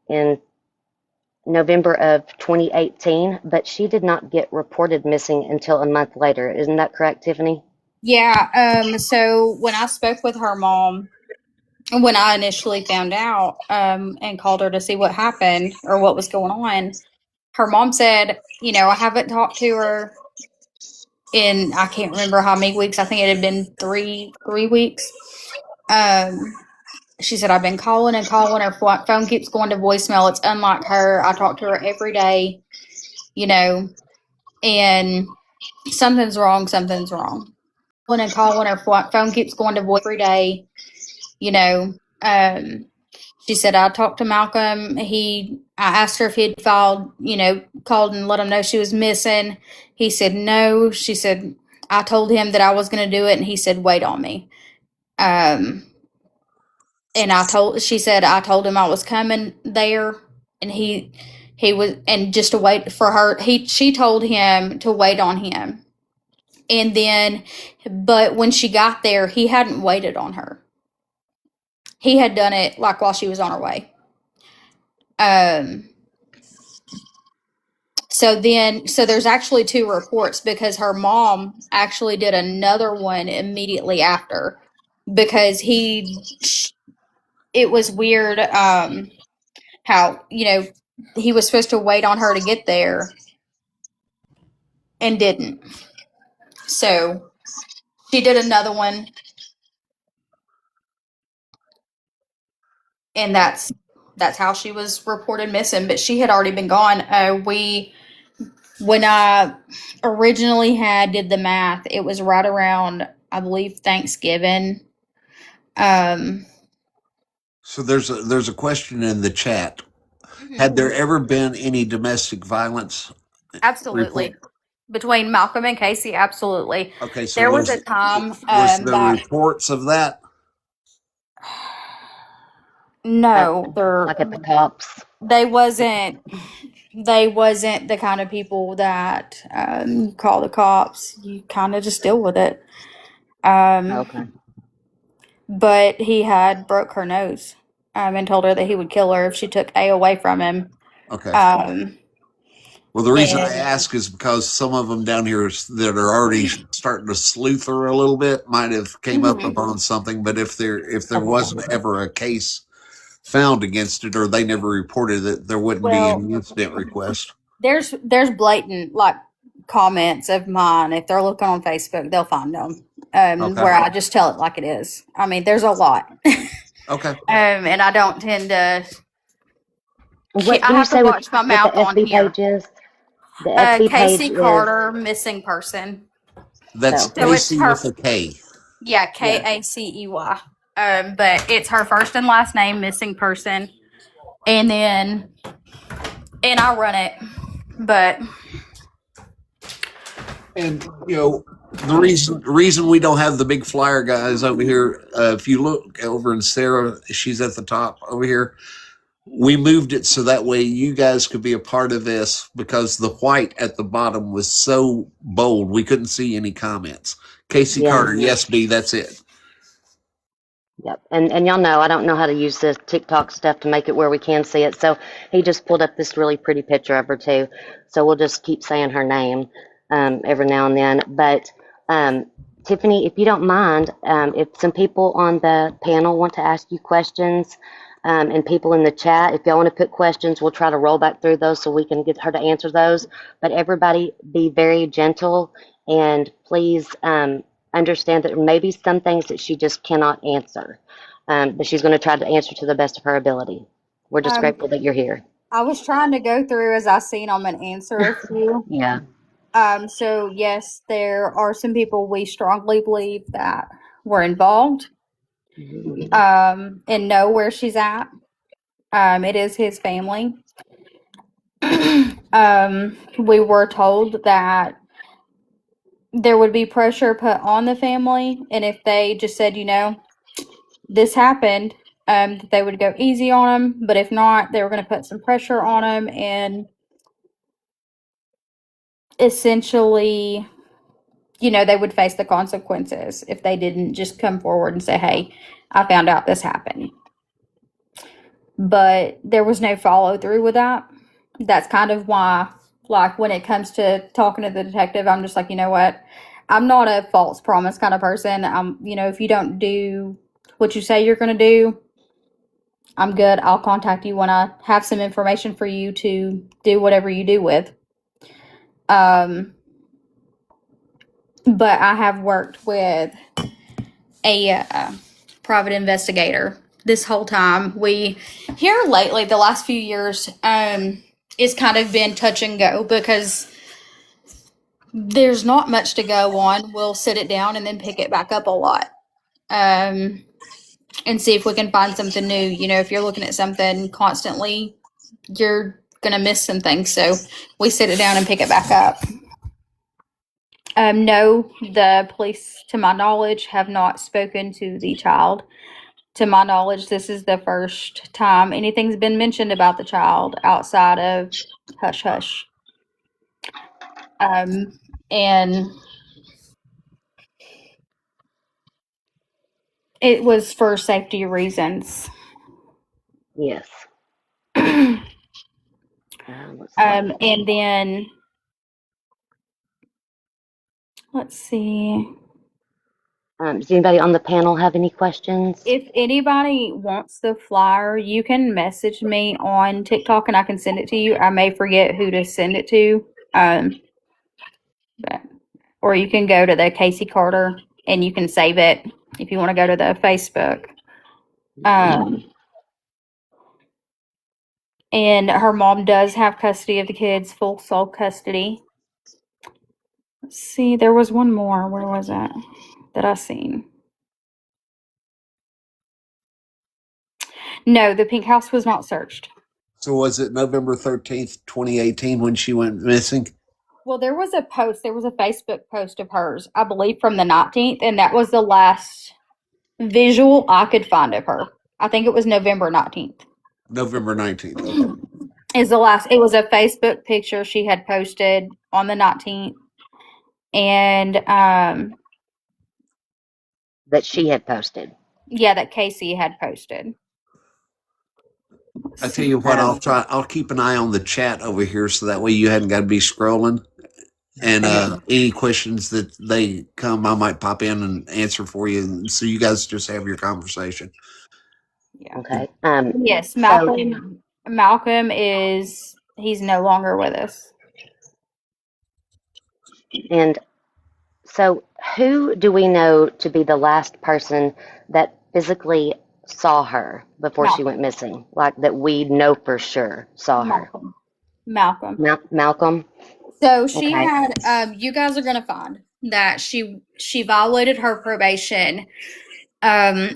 in November of 2018, but she did not get reported missing until a month later. Isn't that correct, Tiffany? Yeah. So when I spoke with her mom, when I initially found out, and called her to see what happened or what was going on, her mom said, I haven't talked to her in, I can't remember how many weeks. I think it had been three weeks. Um, she said, I've been calling and calling. Her phone keeps going to voicemail. It's unlike her. I talk to her every day, you know, and something's wrong. Something's wrong. Calling and calling. Her phone keeps going to voice every day, you know. She said, I talked to Malcolm. I asked her if he'd filed, called and let him know she was missing. He said no. She said, I told him that I was going to do it, and he said, wait on me. Um, and she said, I told him I was coming there, and he was, and just to wait for her, she told him to wait on him. And then, but when she got there, he hadn't waited on her. He had done it like while she was on her way. Um, so there's actually two reports, because her mom actually did another one immediately after, because it was weird, how, he was supposed to wait on her to get there and didn't. So she did another one, and that's how she was reported missing, but she had already been gone. When I originally did the math, it was right around, I believe, Thanksgiving. Um, So there's a question in the chat. Had there ever been any domestic violence report? Absolutely. Between Malcolm and Casey, absolutely. Okay, so There was a time, was there that reports of that? Like, no, like at the cops? they wasn't they wasn't the kind of people that, you call the cops. You kind of just deal with it. Okay. But he had broke her nose, and told her that he would kill her if she took A away from him. Okay. Um, Well, the reason I and ask is because some of them down here that are already starting to sleuth her a little bit might have came up Mhm. upon something. But if there Okay. wasn't ever a case found against it, or they never reported it, there wouldn't be well, any incident request. there's blatant like comments of mine. If they're looking on Facebook, they'll find them. Okay. Where I just tell it like it is. I mean, there's a lot. Okay. And I don't tend to. What I can you have to say watch my what the mouth on FB here. page is? The FB page Casey is Carter, missing person. That's so So it's Casey her. with a K. Yeah, yeah. Kacey. But it's her first and last name, missing person, and then I run it. But And the reason we don't have the big flyer guys over here, if you look over in Sarah, she's at the top over here. We moved it so that way you guys could be a part of this because the white at the bottom was so bold we couldn't see any comments. Casey Yeah. Carter, yes, B, that's it. Yep. And y'all know I don't know how to use the TikTok stuff to make it where we can see it. So he just pulled up this really pretty picture of her too. So we'll just keep saying her name every now and then. But Tiffany, if you don't mind, if some people on the panel want to ask you questions, and people in the chat, if y'all want to put questions, we'll try to roll back through those so we can get her to answer those. But everybody be very gentle and please understand that there may be some things that she just cannot answer, but she's going to try to answer to the best of her ability. We're just um, grateful that you're here. I was trying to go through as I seen them and answer a few. Yeah. So yes, there are some people we strongly believe that were involved. And know where she's at. It is his family. We were told that there would be pressure put on the family, and if they just said, this happened, that they would go easy on him. But if not, they were going to put some pressure on him and essentially, they would face the consequences if they didn't just come forward and say, hey, I found out this happened. But there was no follow through with that. That's kind of why, like, when it comes to talking to the detective, I'm just like, you know what? I'm not a false promise kind of person. If you don't do what you say you're going to do, I'm good. I'll contact you when I have some information for you to do whatever you do with. But I have worked with a private investigator this whole time. We here lately, the last few years, it's kind of been touch and go because there's not much to go on. We'll sit it down and then pick it back up a lot, and see if we can find something new. If you're looking at something constantly, you're gonna miss some things. So we sit it down and pick it back up. No, the police, to my knowledge, have not spoken to the child. To my knowledge, this is the first time anything's been mentioned about the child outside of hush hush. And it was for safety reasons. Yes. Let's see. And then let's see. Does anybody on the panel have any questions? If anybody wants the flyer, you can message me on TikTok and I can send it to you. I may forget who to send it to. Or you can go to the Casey Carter and you can save it if you want to go to the Facebook. And her mom does have custody of the kids, full sole custody. Let's see, there was one more. Where was that I seen? No, the pink house was not searched. So was it November 13th, 2018 when she went missing? Well, there was a post. There was a Facebook post of hers, I believe, from the 19th, and that was the last visual I could find of her. I think it was November 19th. November 19th. Okay. Is the last. It was a Facebook picture she had posted on the 19th, and That she had posted. yeah, that Casey had posted. I tell you what, I'll try. I'll keep an eye on the chat over here, so that way you hadn't got to be scrolling. And any questions that they come, I might pop in and answer for you. And so you guys just have your conversation. Yeah. Okay. Yes, So, Malcolm is he's no longer with us. and so who do we know to be the last person that physically saw her before she Malcolm. went missing? Like that we know for sure saw her? Malcolm. Malcolm. Malcolm? So she Okay. had you guys are gonna find that she violated her probation.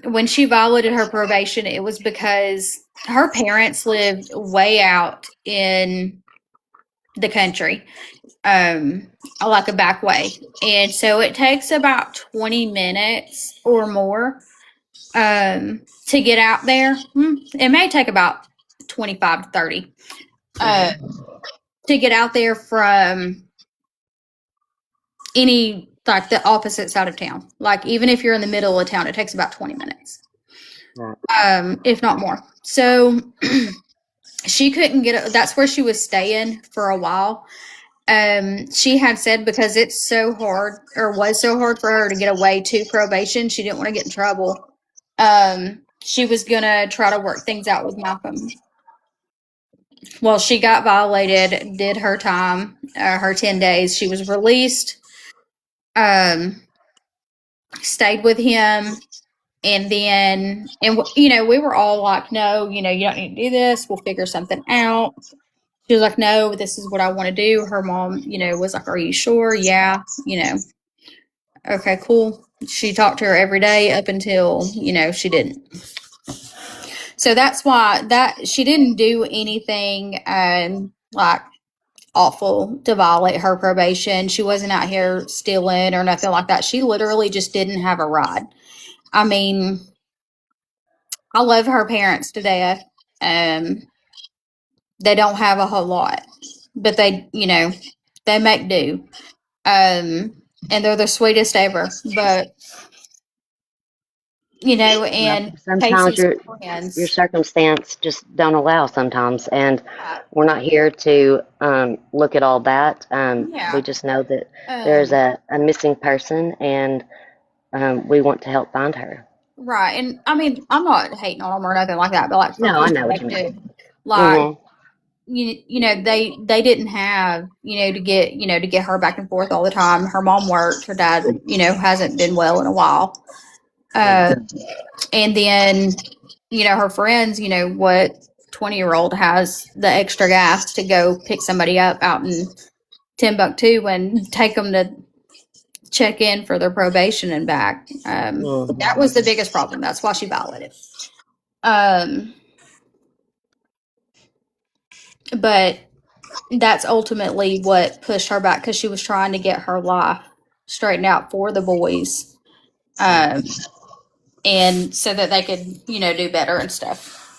When she violated her probation, it was because her parents lived way out in the country, like a back way. And so it takes about 20 minutes or more to get out there. It may take about 25 to 30 uh, to get out there from any, like the opposite side of town. Like even if you're in the middle of town, it takes about 20 minutes, Right. if not more. So she couldn't get it. That's where she was staying for a while. She had said because it's so hard or was so hard for her to get away to probation, she didn't want to get in trouble. She was gonna try to work things out with Malcolm. Well, she got violated, did her time, her 10 days. She was released, um, stayed with him, and then, we were all like, no, you don't need to do this. We'll figure something out. She was like, no, this is what I want to do. Her mom, was like, are you sure? Yeah, okay, cool. She talked to her every day up until, she didn't. So that's why that she didn't do anything like awful to violate her probation. She wasn't out here stealing or nothing like that. She literally just didn't have a ride. I mean, I love her parents to death. They don't have a whole lot, but they make do. And they're the sweetest ever. But Well, and sometimes Casey's your friends. circumstance just don't allow sometimes, and Uh, we're not here to look at all that. We yeah. just know that there's Um, a missing person, and we want to help find her. right. And I mean, I'm not hating on them or nothing like that, but like for No, I push know what back you mean. to like Hmm. they didn't have to get her back and forth all the time. Her mom worked. Her dad hasn't been well in a while. Uh, and then her friends. What 20-year-old has the extra gas to go pick somebody up out in Timbuktu and take them to check in for their probation and back. That Hmm. was the biggest problem. That's why she violated. Um, but that's ultimately what pushed her back because she was trying to get her life straightened out for the boys, um, and so that they could, do better and stuff.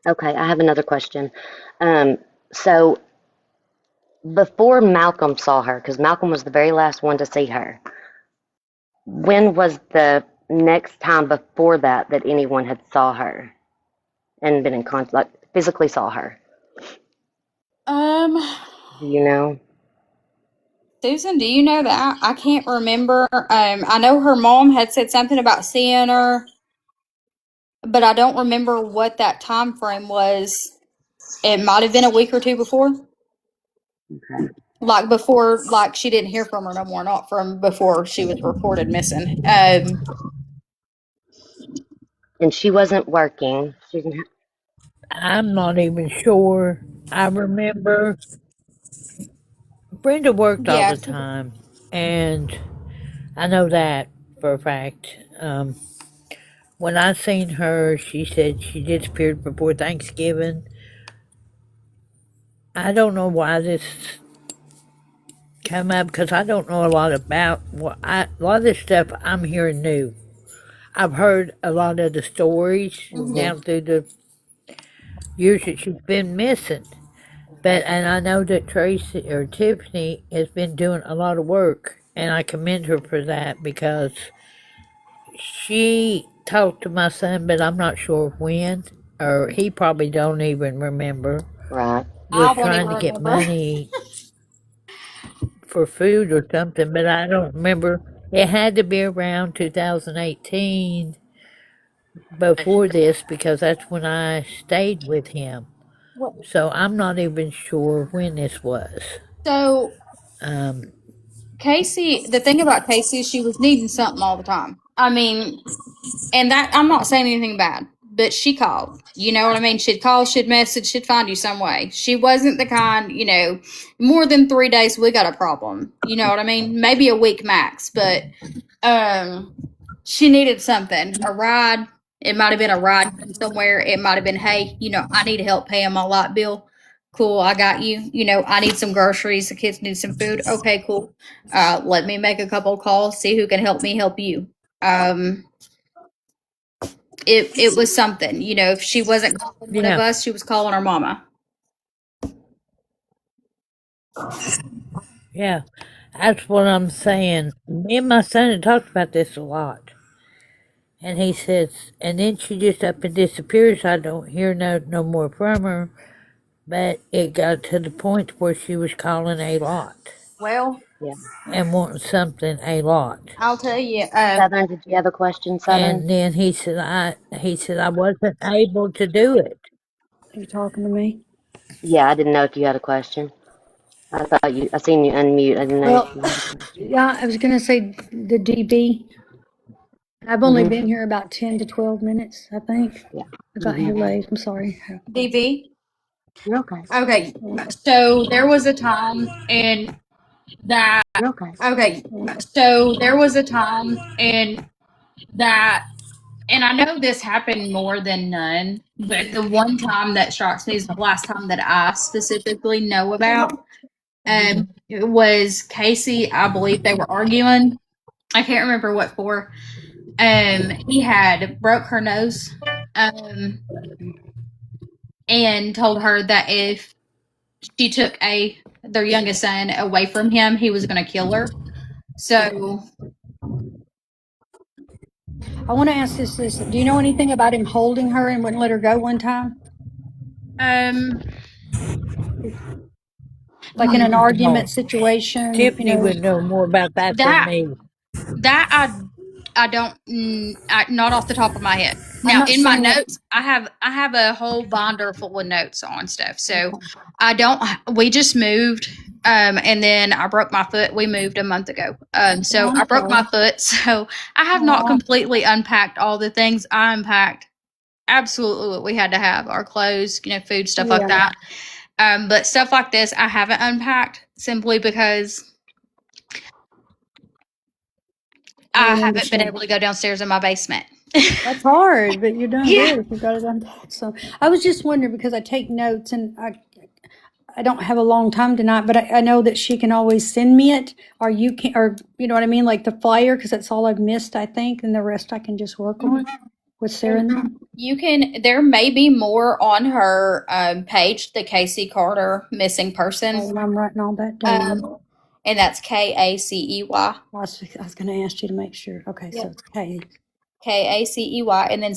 Okay, I have another question. So before Malcolm saw her, because Malcolm was the very last one to see her, when was the next time before that that anyone had saw her and been in contact, like physically saw her? Um, Do you know? Susan, do you know that? I can't remember. I know her mom had said something about seeing her, but I don't remember what that time frame was. It might have been a week or two before. Okay. Like before, like she didn't hear from her no more, not from before she was reported missing. And she wasn't working. She didn't I'm not even sure. I remember Brenda worked all Yeah, the time, and I know that for a fact. When I seen her, she said she disappeared before Thanksgiving. I don't know why this come up because I don't know a lot about a lot of this stuff I'm hearing new. I've heard a lot of the stories hmm. down through the years that she's been missing. But and I know that Tracy or Tiffany has been doing a lot of work, and I commend her for that because she talked to my son, but I'm not sure when. or he probably don't even remember, Right. was I won't trying even to get remember. money for food or something, but I don't remember. It had to be around 2018 before this because that's when I stayed with him. What? So I'm not even sure when this was. So Um, Casey, the thing about Casey is she was needing something all the time. I mean, and that I'm not saying anything bad, but she called. You know what I mean? She'd call, she'd message, she'd find you some way. She wasn't the kind, more than 3 days we got a problem. You know what I mean? Maybe a week max, but um she needed something. A ride. It might have been a ride somewhere. It might have been, hey, I need help paying my light bill. Cool, I got you. I need some groceries. The kids need some food. Okay, cool. Let me make a couple calls, see who can help me help you. Um, it was something. If she wasn't calling one of yeah, us, she was calling her mama. yeah. That's what I'm saying. Me and my son had talked about this a lot. And he says, and then she just up and disappears. I don't hear no more from her. But it got to the point where she was calling a lot Well, Yeah. and wanting something a lot. I'll tell you. Southern, did you have a question, Southern? And then he said I wasn't able to do it. Are you talking to me? Yeah, I didn't know if you had a question. I seen you unmute. I didn't know if Well, you had a question. yeah, I was gonna say the DB. I've only Mm-hmm. been here about 10 to 12 minutes, I think. Yeah. I got Mm-hmm. here late. I'm sorry. DV. You're okay. Okay, so there was a time in that. You're okay. Okay, so there was a time in that, and I know this happened more than none, but the one time that strikes me is the last time that I specifically know about. It was Casey. I believe they were arguing. I can't remember what for. He had broke her nose, um, and told her that if she took their youngest son away from him, he was going to kill her. So, I want to ask this. Do you know anything about him holding her and wouldn't let her go one time? um, Like in an argument Oh, situation, Tiffany would know more about that than that me. that I don't not off the top of my head. I'm Now not in my saying that. notes, I have a whole binder full of notes on stuff. So Okay. I don't. We just moved, and then I broke my foot. We moved a month ago. So Oh, I I'm broke my sorry. foot. So I have not Oh, completely unpacked all the things. I unpacked absolutely what we had to have, our clothes, food, stuff like yeah. that. But stuff like this, I haven't unpacked simply because I I didn't haven't been understand. able to go downstairs in my basement. That's hard, but you're doing Yeah. good if you got it unpacked. So I was just wondering because I take notes and I don't have a long time tonight, but I know that she can always send me it, or you can, or you know what I mean, like the flyer, because that's all I've missed, I think, and the rest I can just work on with Sarah. You can. There may be more on her page. The Casey Carter missing person, And I'm writing all that down. and that's Kacey. I was going to ask you to make sure. Okay, so it's K. Kacey, and then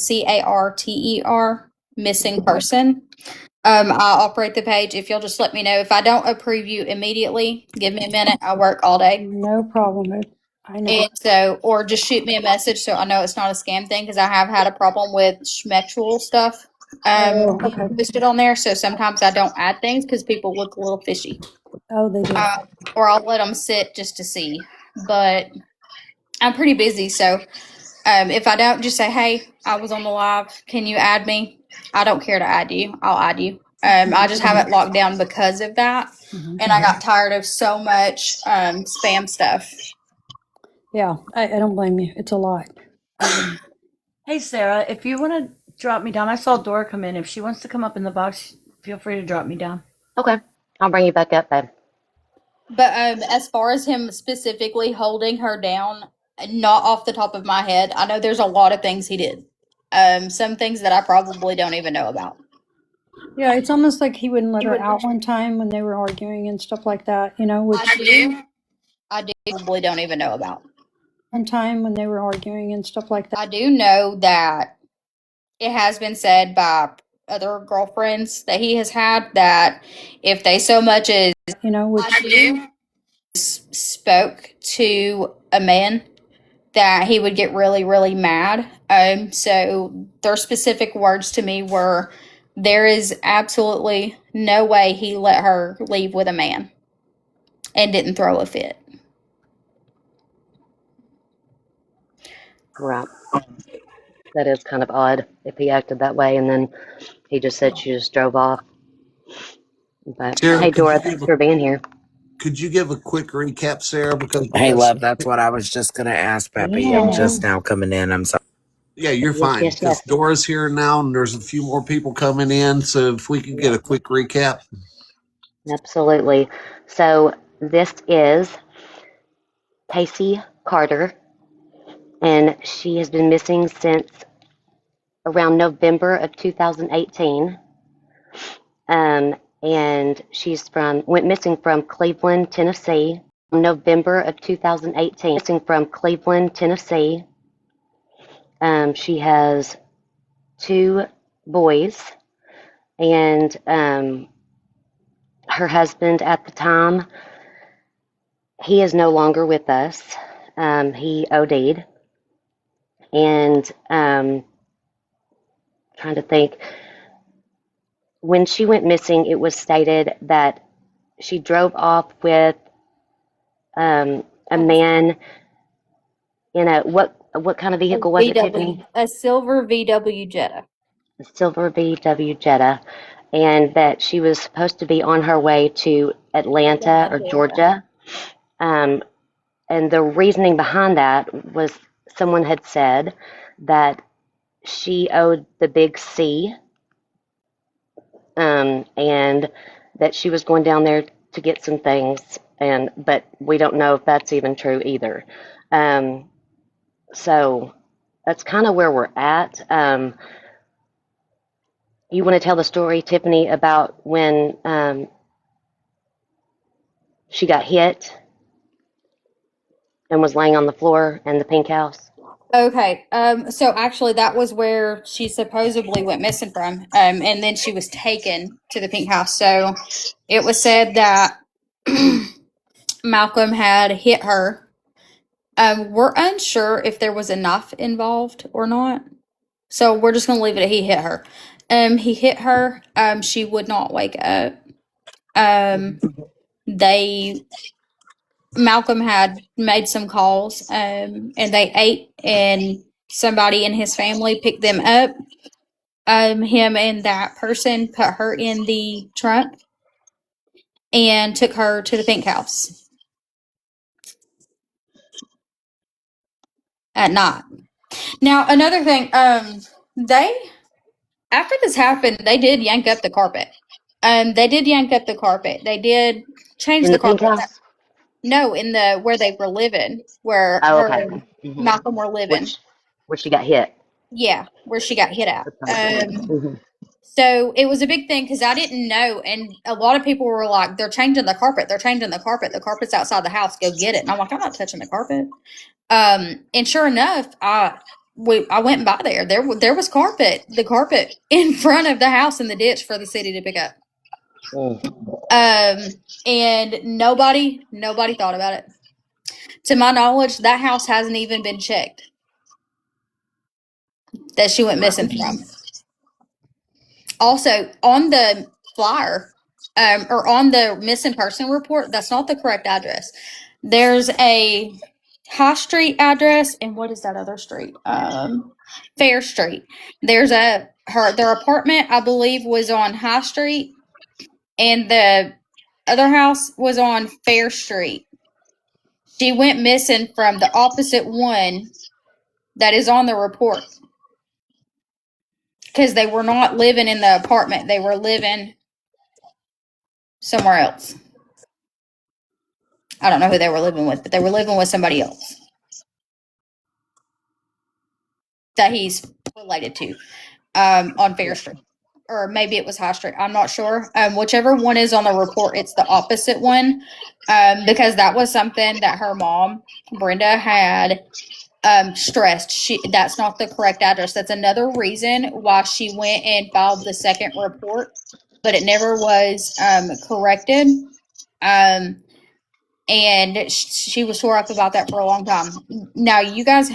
Carter missing person. I'll operate the page. If you'll just let me know. If I don't approve you immediately, give me a minute. I work all day. No problem. I know. And so, or just shoot me a message so I know it's not a scam thing because I have had a problem with schmetual stuff Okay. posted on there. So sometimes I don't add things because people look a little fishy. Oh, they do. Or I'll let them sit just to see. But I'm pretty busy, so if I don't, just say, "Hey, I was on the live. Can you add me?" I don't care to add you. I'll add you. I just have it locked down because of that, and I got tired of so much spam stuff. Yeah, I don't blame you. It's a lot. Hey, Sarah, if you want to drop me down, I saw Dora come in. If she wants to come up in the box, feel free to drop me down. Okay. I'll bring you back up, babe. But as far as him specifically holding her down, not off the top of my head, I know there's a lot of things he did. Some things that I probably don't even know about. Yeah, it's almost like he wouldn't let her out one time when they were arguing and stuff like that, which I do probably don't even know about. one time when they were arguing and stuff like that. I do know that it has been said by other girlfriends that he has had that if they so much as Which spoke to a man that he would get really, really mad. So their specific words to me were, there is absolutely no way he let her leave with a man and didn't throw a fit. Right. That is kind of odd if he acted that way and then he just said she just drove off. But Sarah, hey, Dora, thanks for being here. could you give a quick recap, Sarah? Because we Hey, got love, some. that's what I was just going to ask, Peppy. I'm Yeah. just now coming in. I'm sorry. Yeah, you're Yes, fine yes, because yes. Dora's here now, and there's a few more people coming in. So if we could get Yep, a quick recap. absolutely. So this is Casey Carter, and she has been missing since around November of 2018. And went missing from Cleveland, Tennessee, November of 2018. Missing from Cleveland, Tennessee. She has 2 boys, and her husband at the time, he is no longer with us. He OD'd, and trying to think. When she went missing, it was stated that she drove off with a man in what kind of vehicle was it, Tiffany? A silver VW Jetta. A silver VW Jetta, and that she was supposed to be on her way to Atlanta or Georgia. Um, and the reasoning behind that was someone had said that she owed the big C, and that she was going down there to get some things, but we don't know if that's even true either. So that's kind of where we're at. You want to tell the story, Tiffany, about when she got hit and was laying on the floor in the pink house? Okay. So actually that was where she supposedly went missing from. And then she was taken to the pink house. So it was said that Malcolm had hit her. We're unsure if there was a knife involved or not. So we're just gonna leave it at he hit her. He hit her. She would not wake up. They Malcolm had made some calls, and they ate, and somebody in his family picked them up. Him and that person put her in the trunk and took her to the pink house at night. Now, another thing, they after this happened, they did yank up the carpet. They did yank up the carpet. They did change In the the pink carpet. house? No, in the where they were living, where Oh, her okay. and Malcolm were living. Where she got hit. Yeah, where she got hit at. Mm-hmm. So it was a big thing because I didn't know, and a lot of people were like, "They're changing the carpet. They're changing the carpet. The carpet's outside the house. Go get it." And I'm like, "I'm not touching the carpet." And sure enough, I went by there. There was carpet, the carpet in front of the house in the ditch for the city to pick up. And nobody thought about it. To my knowledge, that house hasn't even been checked that she went missing from. Also, on the flyer, or on the missing person report, that's not the correct address. There's a High Street address, and what is that other street? Fair Street. Their apartment, I believe, was on High Street, and the other house was on Fair Street. She went missing from the opposite one that is on the report because they were not living in the apartment. They were living somewhere else. I don't know who they were living with, but they were living with somebody else that he's related to, on Fair Street. Or maybe it was High Street. I'm not sure. Whichever one is on the report, it's the opposite one. Because that was something that her mom, Brenda, had stressed that's not the correct address. That's another reason why she went and filed the second report, but it never was corrected. And she was tore up about that for a long time. Now, you guys,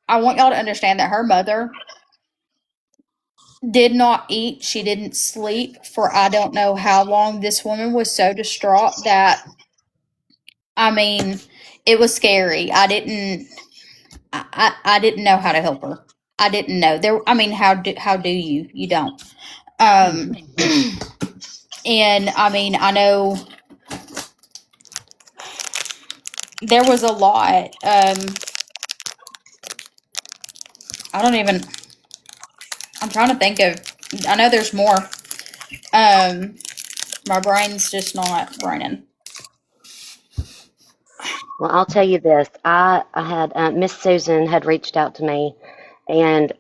I want y'all to understand that her mother did not eat. She didn't sleep for I don't know how long. This woman was so distraught that, I mean, it was scary. I didn't know how to help her. I didn't know there. I mean, how do you? You don't. And I mean, I know there was a lot. I don't even. I'm trying to think of. I know there's more. My brain's just not running. Well, I'll tell you this. I had Miss Susan had reached out to me, and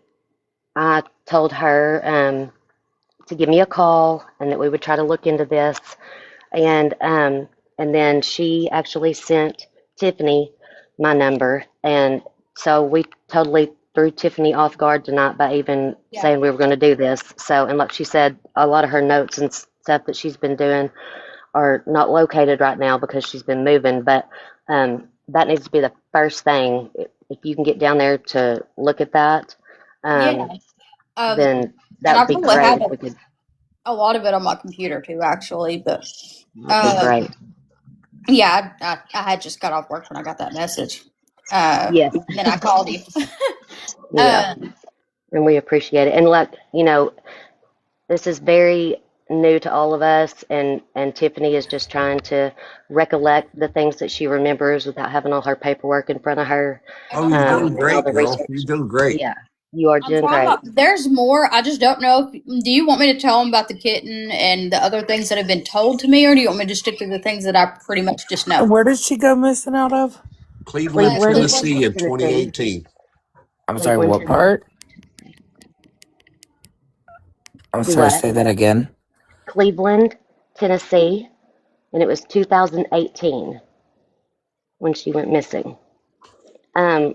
I told her to give me a call and that we would try to look into this. And then she actually sent Tiffany my number, and so we totally threw Tiffany off guard tonight by even saying we were going to do this. So, and like she said, a lot of her notes and stuff that she's been doing are not located right now because she's been moving, but that needs to be the first thing. If you can get down there to look at that, then And that I would be probably great have if we could. a lot of it on my computer too, actually. But That'd be great. yeah, I had just got off work when I got that message. Yes. Then I called you. Yeah. And we appreciate it. And like, this is very new to all of us, and Tiffany is just trying to recollect the things that she remembers without having all her paperwork in front of her. Oh, you're doing And all great, the girl. research. You're doing great. Yeah, you are I'm doing trying great. there's more. I just don't know. Do you want me to tell them about the kitten and the other things that have been told to me, or do you want me to stick to the things that I pretty much just know? Where did she go missing out of? Cleveland, Where did Tennessee in Tennessee. 2018. I'm sorry, Cleveland, what Tennessee. part? I'm Do sorry, what? say that again. Cleveland, Tennessee, and it was 2018 when she went missing. Um,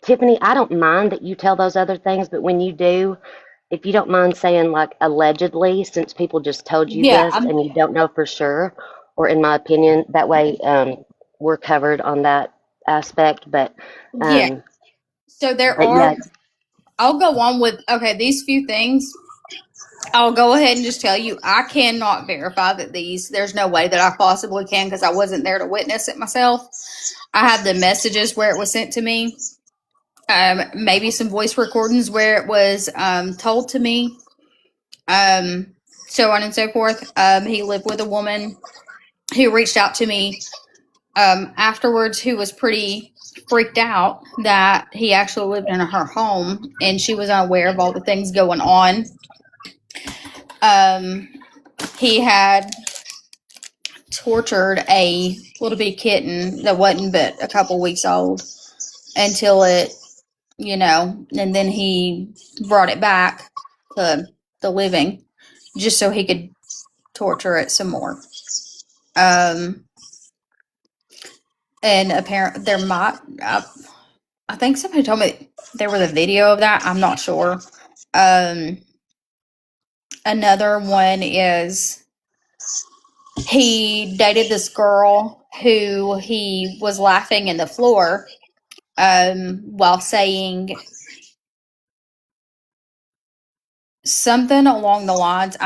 Tiffany, I don't mind that you tell those other things, but when you do, if you don't mind saying like allegedly, since people just told you Yeah, this and you don't know for sure, or in my opinion, that way we're covered on that aspect. yeah. So there But are. yeah, I'll go on with these few things. I'll go ahead and just tell you, I cannot verify that there's no way that I possibly can because I wasn't there to witness it myself. I have the messages where it was sent to me, maybe some voice recordings where it was told to me, so on and so forth. He lived with a woman who reached out to me afterwards who was pretty freaked out that he actually lived in her home and she was unaware of all the things going on. He had tortured a little bitty kitten that wasn't but a couple weeks old until it, and then he brought it back to the living just so he could torture it some more. And apparently there might, I think somebody told me there was a video of that. I'm not sure. Another one is he dated this girl who he was laughing in the floor while saying something along the lines.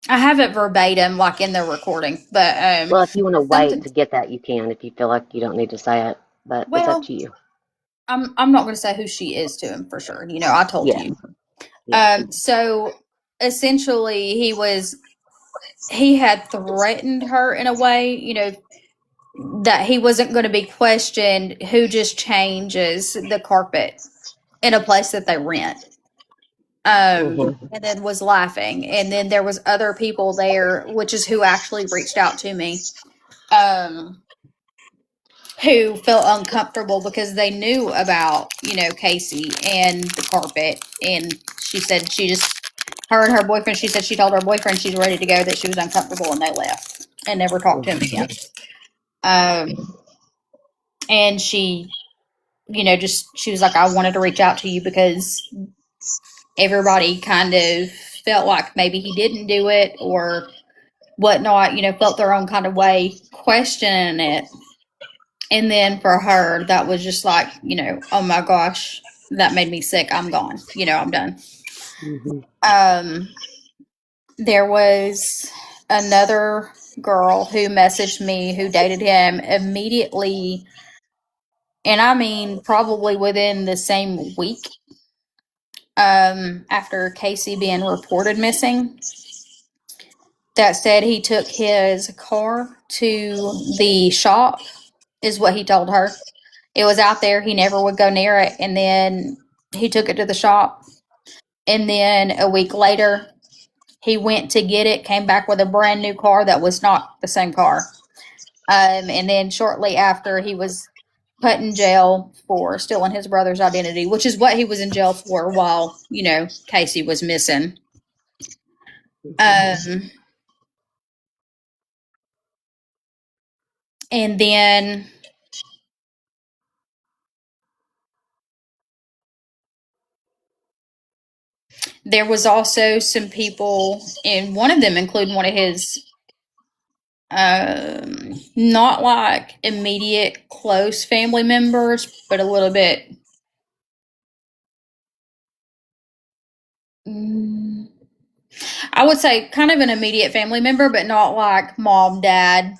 I have it verbatim, like in the recording, but well, if you want to wait something. to get that, you can. If you feel like you don't need to say it, but it's up Well, to you. I'm not going to say who she is to him for sure. I told Yeah, you. yeah. So essentially, he had threatened her in a way, that he wasn't going to be questioned. Who just changes the carpet in a place that they rent? Mm-hmm. And then was laughing, and then there was other people there, which is who actually reached out to me, who felt uncomfortable because they knew about Casey and the carpet, and she said her and her boyfriend. She said she told her boyfriend she's ready to go, that she was uncomfortable, and they left and never talked to him again. and she, she was like, I wanted to reach out to you because everybody kind of felt like maybe he didn't do it or whatnot, felt their own kind of way questioning it. And then for her, that was just like, oh my gosh, that made me sick. I'm gone. I'm done. There was another girl who messaged me who dated him immediately, and I mean probably within the same week after Casey being reported missing, that said he took his car to the shop, is what he told her. It was out there. He never would go near it. And then he took it to the shop. And then a week later, he went to get it, came back with a brand new car that was not the same car. And then shortly after, he was put in jail for stealing his brother's identity, which is what he was in jail for while, Casey was missing. And then there was also some people, and one of them including one of his not like immediate close family members, but a little bit. I would say kind of an immediate family member, but not like mom, dad,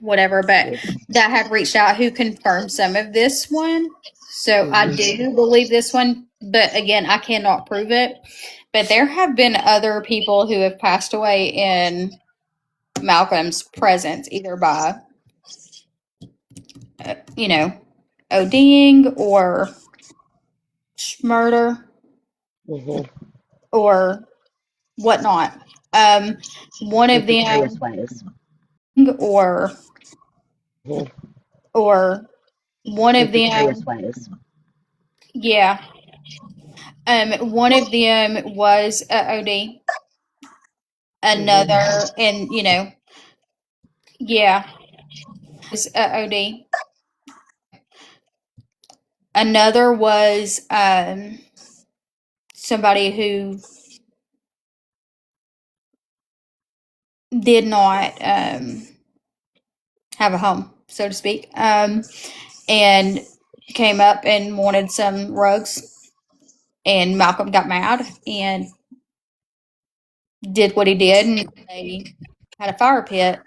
whatever. But that had reached out who confirmed some of this one. So I do believe this one, but again, I cannot prove it. But there have been other people who have passed away in Malcolm's presence, either by, ODing or murder or whatnot. One of them, or or one of them, yeah. One of them was a OD. Another, and yeah, was a OD. Another was somebody who did not have a home, so to speak, and came up and wanted some rugs, and Malcolm got mad and did what he did, and they had a fire pit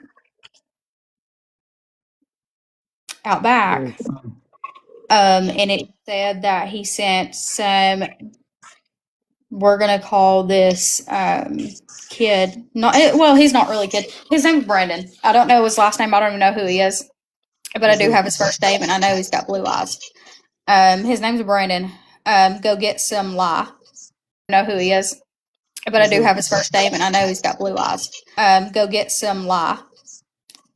out back. And it said that he sent some, we're gonna call this kid, not well, he's not really a kid. His name's Brandon. I don't know his last name. I don't even know who he is, but I do have his first name, and I know he's got blue eyes. His name's Brandon. Go get some lie. I know who he is, but I do have his first name, and I know he's got blue eyes. Go get some lie,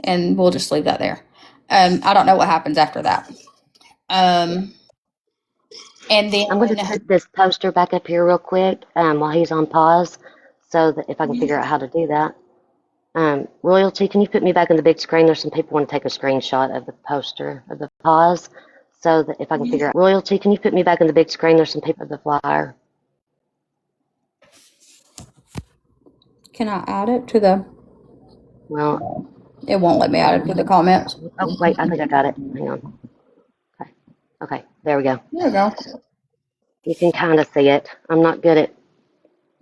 and we'll just leave that there. I don't know what happens after that. And then I'm going to put this poster back up here real quick while he's on pause, so that if I can figure out how to do that. Royalty, can you put me back on the big screen? There's some people want to take a screenshot of the poster of the pause, so that if I can figure out. Royalty, can you put me back on the big screen? There's some people of the flyer. can I add it to the? Well, It won't let me add it to the comments. oh wait, I think I got it. Hang on. Okay, there we go. There we go. You can kind of see it. I'm not good at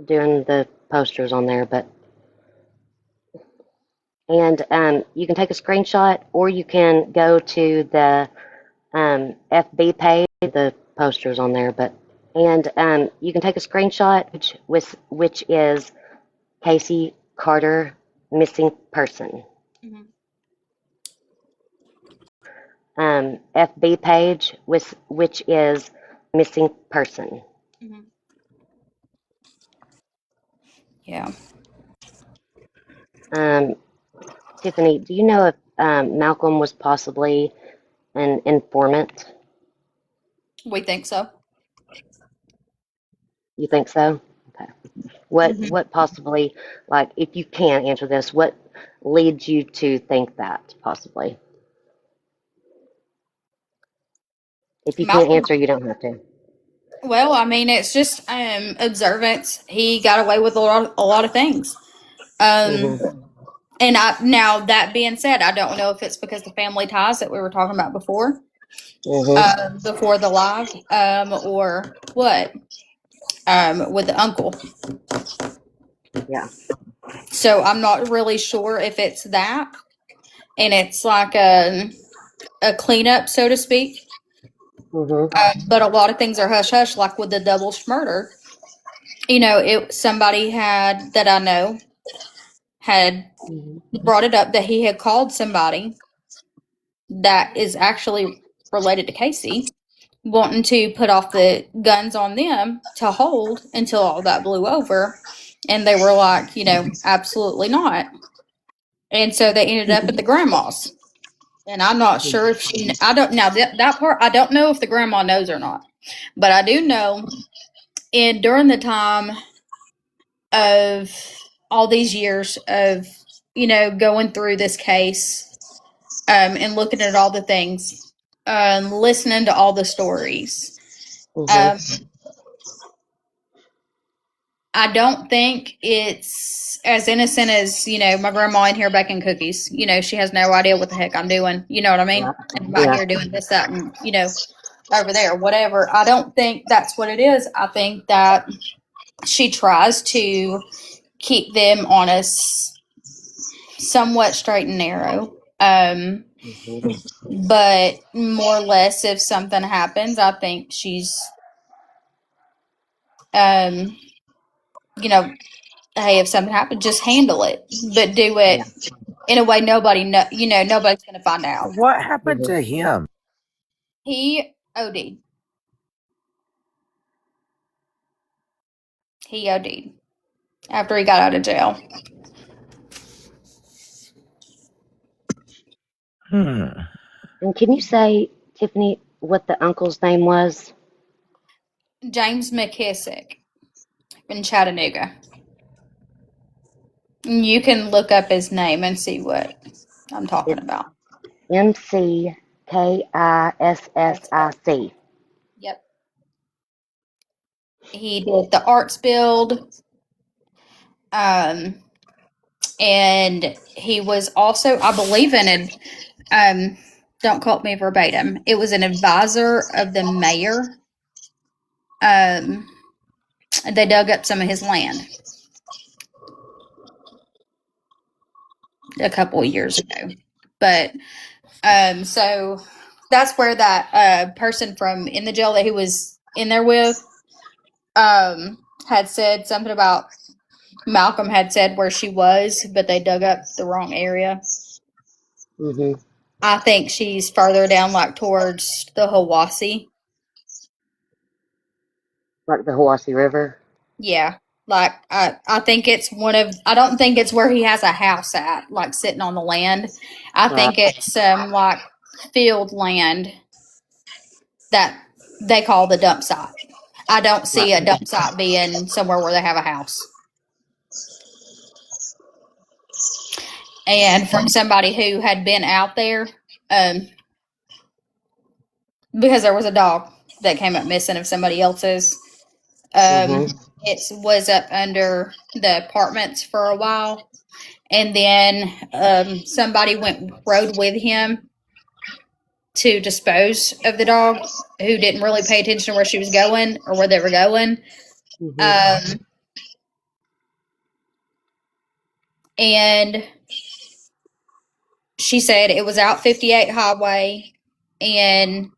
doing the posters on there, but. And you can take a screenshot, or you can go to the FB page. The posters on there, but and you can take a screenshot, which is Casey Carter missing person. FB page which is missing person. Yeah. Tiffany, do you know if Malcolm was possibly an informant? We think so. You think so? Okay. What possibly, like, if you can answer this, what leads you to think that possibly? If you can't Malcolm, answer, you don't have to. well, I mean, it's just observance. He got away with a lot of things. Um, Mhm. and now that being said, I don't know if it's because the family ties that we were talking about Mhm. before the live, or what, with the uncle. Yeah. So I'm not really sure if it's that, and it's like a cleanup, so to speak. Mhm. But a lot of things are hush hush, like with the double murder. It somebody had that I know had Mhm. brought it up that he had called somebody that is actually related to Casey, wanting to put off the guns on them to hold until all that blew over. And they were like, absolutely not. And so they ended up at the grandma's. And I'm not sure if I don't, now that part, I don't know if the grandma knows or not. But I do know, and during the time of all these years of, going through this case, and looking at all the things, listening to all the stories, Mhm. um, I don't think it's as innocent as, my grandma in here baking cookies. She has no idea what the heck I'm doing. You know what I mean? Yeah. And I'm out Yeah. here doing this, that, and, over there, whatever. I don't think that's what it is. I think that she tries to keep them on a somewhat straight and narrow. Mhm. But more or less, if something happens, I think she's, um, you know, hey, if something happens, just handle it, but do Yeah. it in a way nobody's gonna find out. What happened Mhm. to him? He OD'd. He OD'd after he got out of jail. Hmm. And can you say, Tiffany, what the uncle's name was? James McKissick in Chattanooga. You can look up his name and see what I'm talking It's about. McKissic. Yep. He did the arts build, um, and he was also, I believe, um, don't quote me verbatim. It was an advisor of the mayor. Um, they dug up some of his land a couple of years ago, but so that's where that person from in the jail that he was in there with had said something about Malcolm had said where she was, but they dug up the wrong area. Mhm. I think she's further down, like towards the Hiwassee. Like the Hiwassee River. Yeah, like I think it's one of. I don't think it's where he has a house at, like sitting on the land. I Right. think it's like field land that they call the dump site. I don't Right. see a dump site being somewhere where they have a house. And from somebody who had been out there, um, because there was a dog that came up missing of somebody else's. Um, Mhm. it was up under the apartments for a while, and then somebody rode with him to dispose of the dog, who didn't really pay attention to where she was going or where they were going. Mhm. Um, and she said it was out 58 highway, and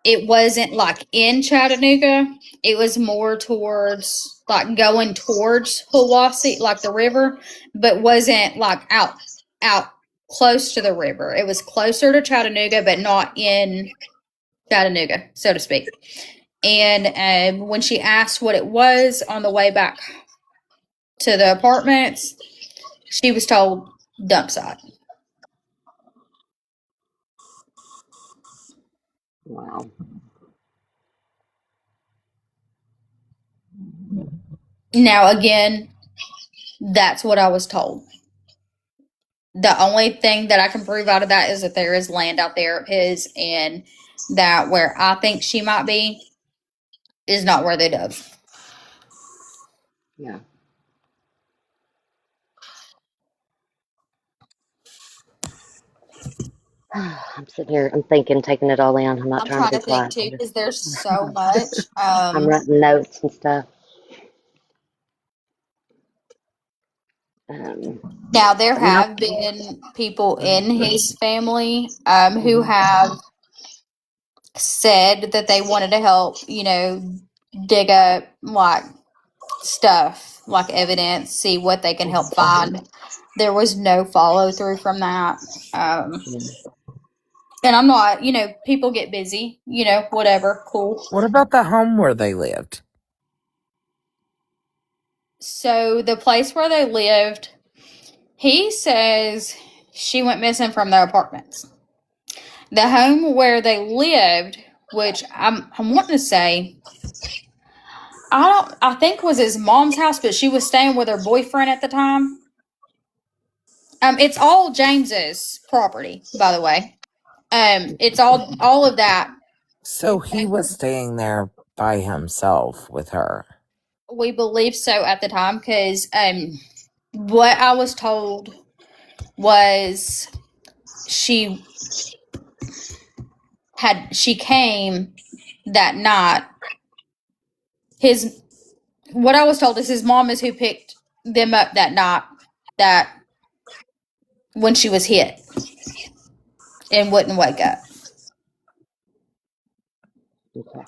it wasn't like in Chattanooga. It was more towards like going towards Hiwassee, like the river, but wasn't like out close to the river. It was closer to Chattanooga, but not in Chattanooga, so to speak. And when she asked what it was on the way back to the apartments, she was told dump site. Wow. Now again, that's what I was told. The only thing that I can prove out of that is that there is land out there of his, and that where I think she might be is not where they live. Yeah. I'm sitting here, I'm thinking, taking it all in. I'm not I'm trying to trying be to think quiet. too, because there's so much. I'm writing notes and stuff. Now there Now, have been people in his family who mhm, have said that they wanted to help, dig up like stuff, like evidence, see what they can help find. There was no follow through from that. yeah. And I'm not, people get busy, whatever, cool. What about the home where they lived? So the place where they lived, he says she went missing from the apartments. The home where they lived, which I'm wanting to say, I think was his mom's house, but she was staying with her boyfriend at the time. It's all James's property, by the way. It's all of that. So he was staying there by himself with her. We believe so at the time, because what I was told was she she came that night. What I was told is his mom is who picked them up that night, that when she was hit and wouldn't wake up. Okay.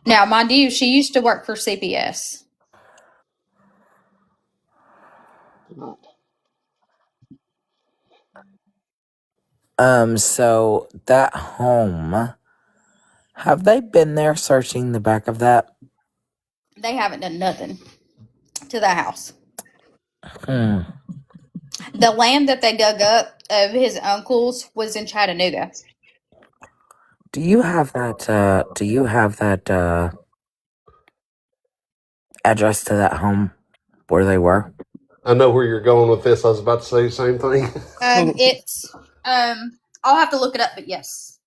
Now, mind you, she used to work for CPS. Right. So that home, have they been there searching the back of that? They haven't done nothing to the house. Hmm. The land that they dug up of his uncle's was in Chattanooga. Do you have that, address to that home where they were? I know where you're going with this. I was about to say the same thing. It's I'll have to look it up, but yes,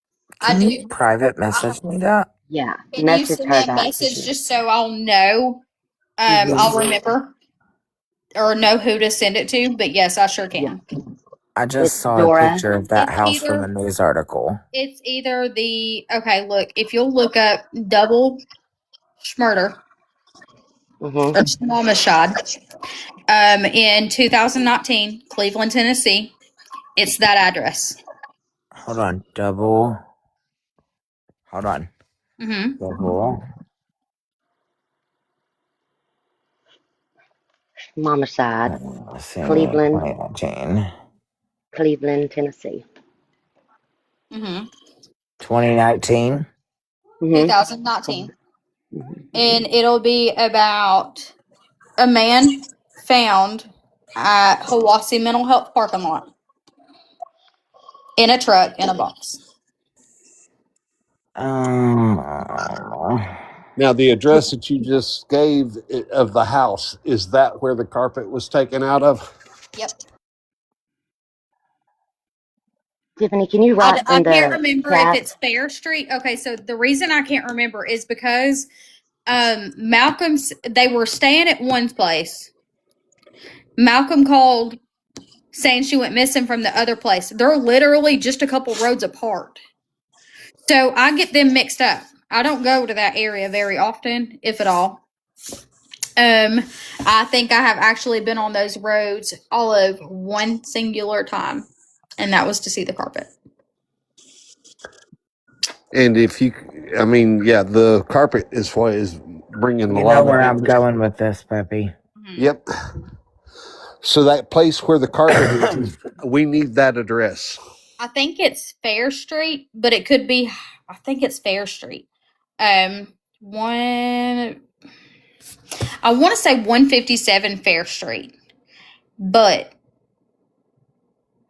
I Can you do. private message me that? Yeah. Can you Message send me her a that. message just so I'll know? I'll Mhm. remember or know who to send it to. But yes, I sure Yeah. can. I just It's saw a Dora. picture of that It's house from a either news article. it's either the okay. Look, if you'll look up double murder Mm-hmm. or Schmalmashad, in 2019, Cleveland, Tennessee, it's that address. Hold on, double. Hold on, Mm-hmm. double. Mama side. Let's see, Cleveland, 2019. Cleveland, Tennessee. Mm-hmm. 2019. Mm-hmm. 2019, Mm-hmm. and it'll be about a man found at Hiwassee Mental Health parking lot in a truck in a box. Now, the address that you just gave of the house, is that where the carpet was taken out of? Yep. Tiffany, can you write I in can't the remember if chat? it's Fair Street. Okay, so the reason I can't remember is because Malcolm's they were staying at one place. Malcolm called saying she went missing from the other place. They're literally just a couple roads apart. So I get them mixed up. I don't go to that area very often, if at all. I think I have actually been on those roads all of one singular time, and that was to see the carpet. And if you, I mean, yeah, the carpet is what is bringing a You know lot where of I'm interest. going with this, Peppy. Mm-hmm. Yep. So that place where the carpet is, we need that address. I think it's Fair Street, but it could be. I think it's Fair Street. One. I want to say 157 Fair Street, but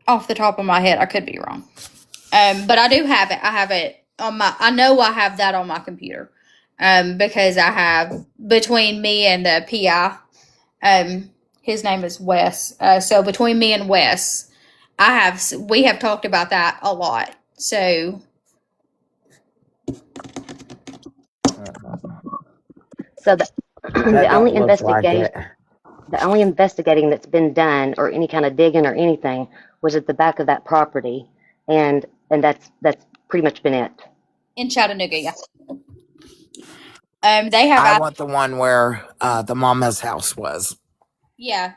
off the top of my head, I could be wrong. But I do have it. I have it on my. I know I have that on my computer. Because I have between me and the PI. His name is Wes. So between me and Wes, We have talked about that a lot. So So the the That only don't look like it. the only investigating that's been done, or any kind of digging or anything, was at the back of that property, and that's pretty much been it. in Chattanooga, yeah. They have I asked, want the one where the mama's house was. yeah.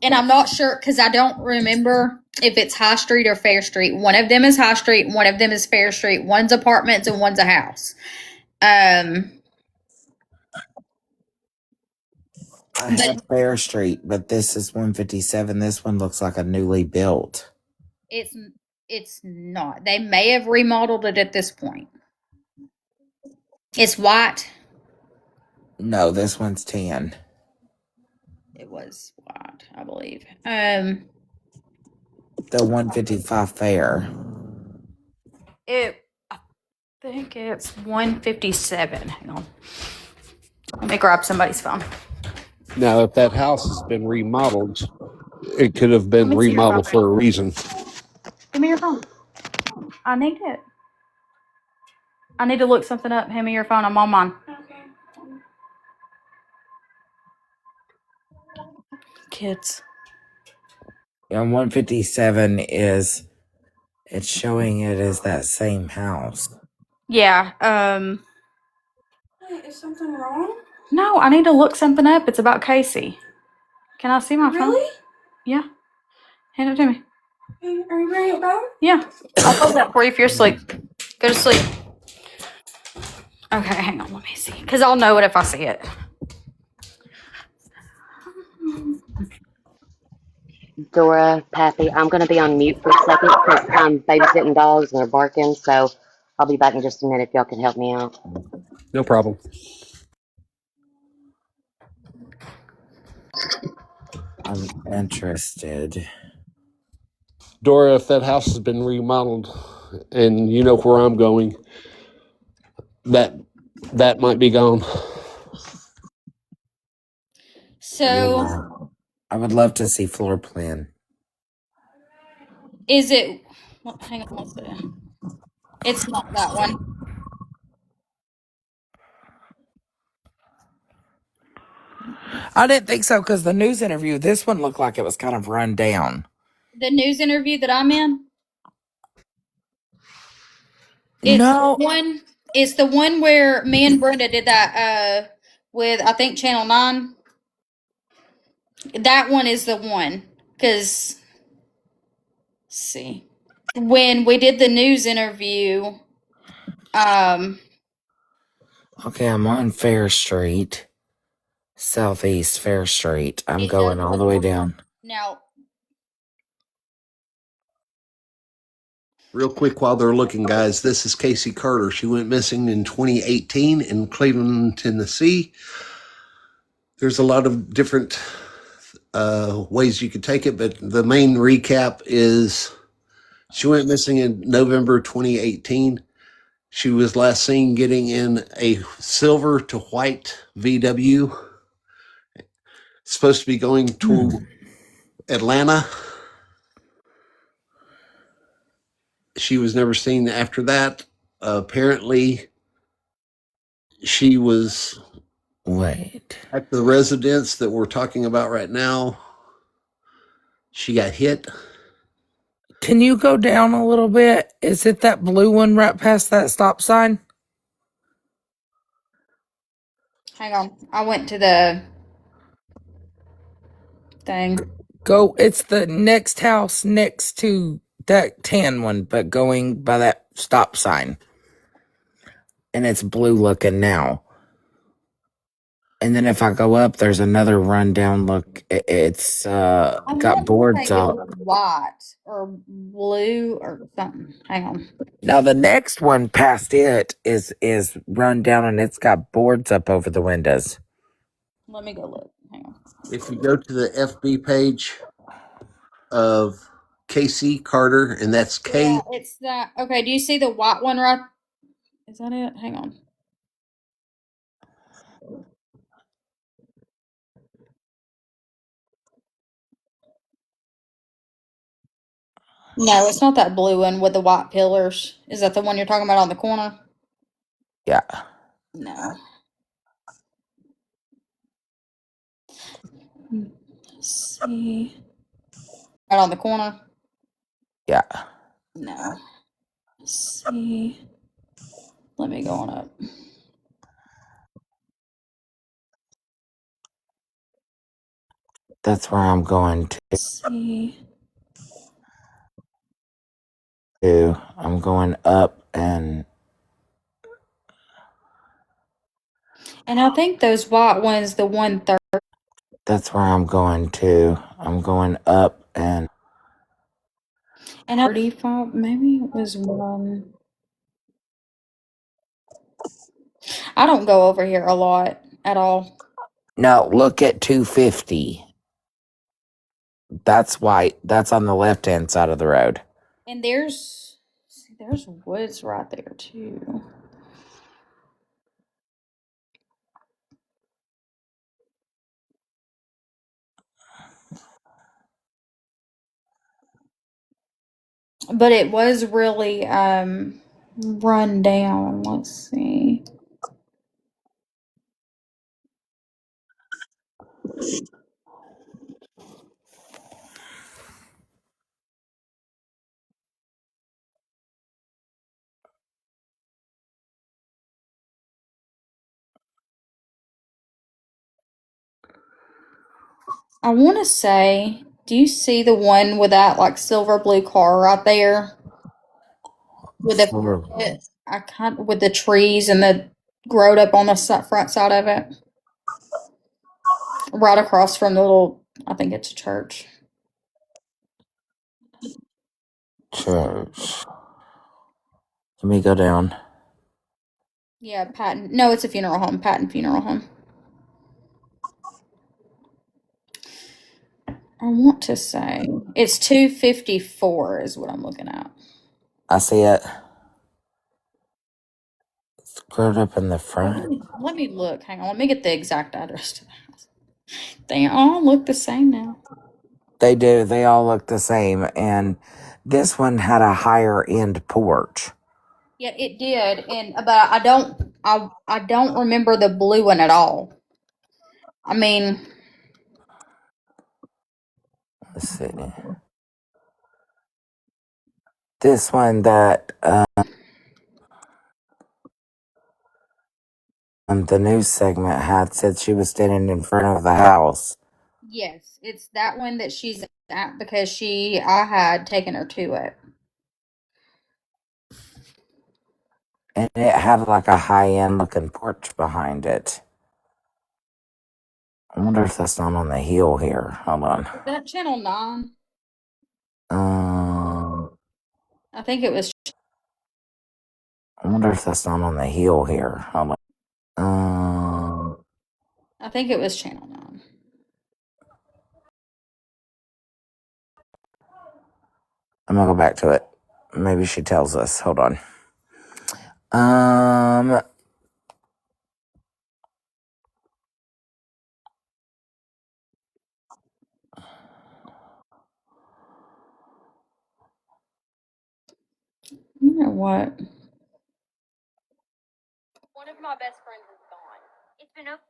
And I'm not sure because I don't remember if it's High Street or Fair Street. One of them is High Street, one of them is Fair Street. One's apartments and one's a house. I But have Fair Street, but this is 157. This one looks like a newly built. it's it's not. They may have remodeled it at this point. It's white. No, this one's tan. It was white, I believe. The 155 Fair. I think it's 157. Hang on. Let me grab somebody's phone. Now, if that house has been remodeled, it could have Let been me see your remodeled phone. for a reason. Give me your phone. I need it. I need to look something up. Hand me your phone. I'm on mine. Kids. And 157 is, it's showing it as that same house. Yeah. Wait, is something wrong? No, I need to look something up. It's about Casey. Can I see my phone? Really? Yeah. Hand it to me. Are you bringing it back? Yeah. I'll hold that for you if you're asleep. Go to sleep. Okay, hang on. Let me see. Because I'll know it if I see it. Dora, Pappy, I'm going to be on mute for a second because I'm babysitting dogs and they're barking. So I'll be back in just a minute if y'all can help me out. No problem. I'm interested. Dora, if that house has been remodeled and you know where I'm going, that might be gone. So, Yeah. I would love to see floor plan. is it? Well, hang on one second. It's not that one. I didn't think so because the news interview, this one looked like it was kind of run down. The news interview that I'm in. It's No. one. It's the one where me and Brenda did that. With I think Channel 9. That one is the one. Cause see, when we did the news interview, Okay, I'm on Fair Street. Southeast Fair Street. I'm it does going all look the way like down. now. Real quick while they're looking, guys, this is Casey Carter. She went missing in 2018 in Cleveland, Tennessee. There's a lot of different ways you could take it, but the main recap is she went missing in November 2018. She was last seen getting in a silver to white VW, supposed to be going to Atlanta. She was never seen after that. Apparently, she was Wait. at the residence that we're talking about right now. She got hit. Can you go down a little bit? Is it that blue one right past that stop sign? Hang on, I went to the thing. Go, it's the next house next to that tan one, but going by that stop sign. And it's blue looking now. And then if I go up, there's another rundown look. It's I got want to boards say it up. was white or blue or something. Hang on. Now the next one past it is run down and it's got boards up over the windows. Let me go look. Hang on. If you go to the FB page of Casey Carter, and that's Yeah, K. it's that. Okay, do you see the white one right? Is that it? Hang on. No, it's not that blue one with the white pillars. Is that the one you're talking about on the corner? Yeah. No. Let's see. Right on the corner? Yeah. No. Let's see. Let me go on up. That's where I'm going to. Let's see. I'm going up and I think those white ones, the 130. that's where I'm going to. I'm going up and 35, maybe it was one. I don't go over here a lot at all. no, look at 250. That's white. That's on the left-hand side of the road. And there's woods right there too. But it was really run down. Let's see. I want to say, do you see the one with that like silver blue car right there with the I can't with the trees and the growed up on the front side of it, right across from the little. I think it's a church. Church. Let me go down. Yeah, Patton. No, it's a funeral home. Patton Funeral Home. I want to say it's 254 is what I'm looking at. I see it. It's grown up in the front. Let me look. Hang on. Let me get the exact address to the house. They all look the same now. They do. They all look the same. And this one had a higher end porch. Yeah, it did, and but I don't remember the blue one at all. I mean, Let's see. This one that the news segment had said she was standing in front of the house. yes, it's that one that she's at because I had taken her to it. And it had like a high end looking porch behind it. I wonder if that's not on the hill here. Hold on. Is that Channel 9? I think it was. I wonder if that's not on the hill here. Hold on. I think it was Channel 9. I'm gonna go back to it. Maybe she tells us. Hold on. You know what? One of my best friends is gone. It's been over.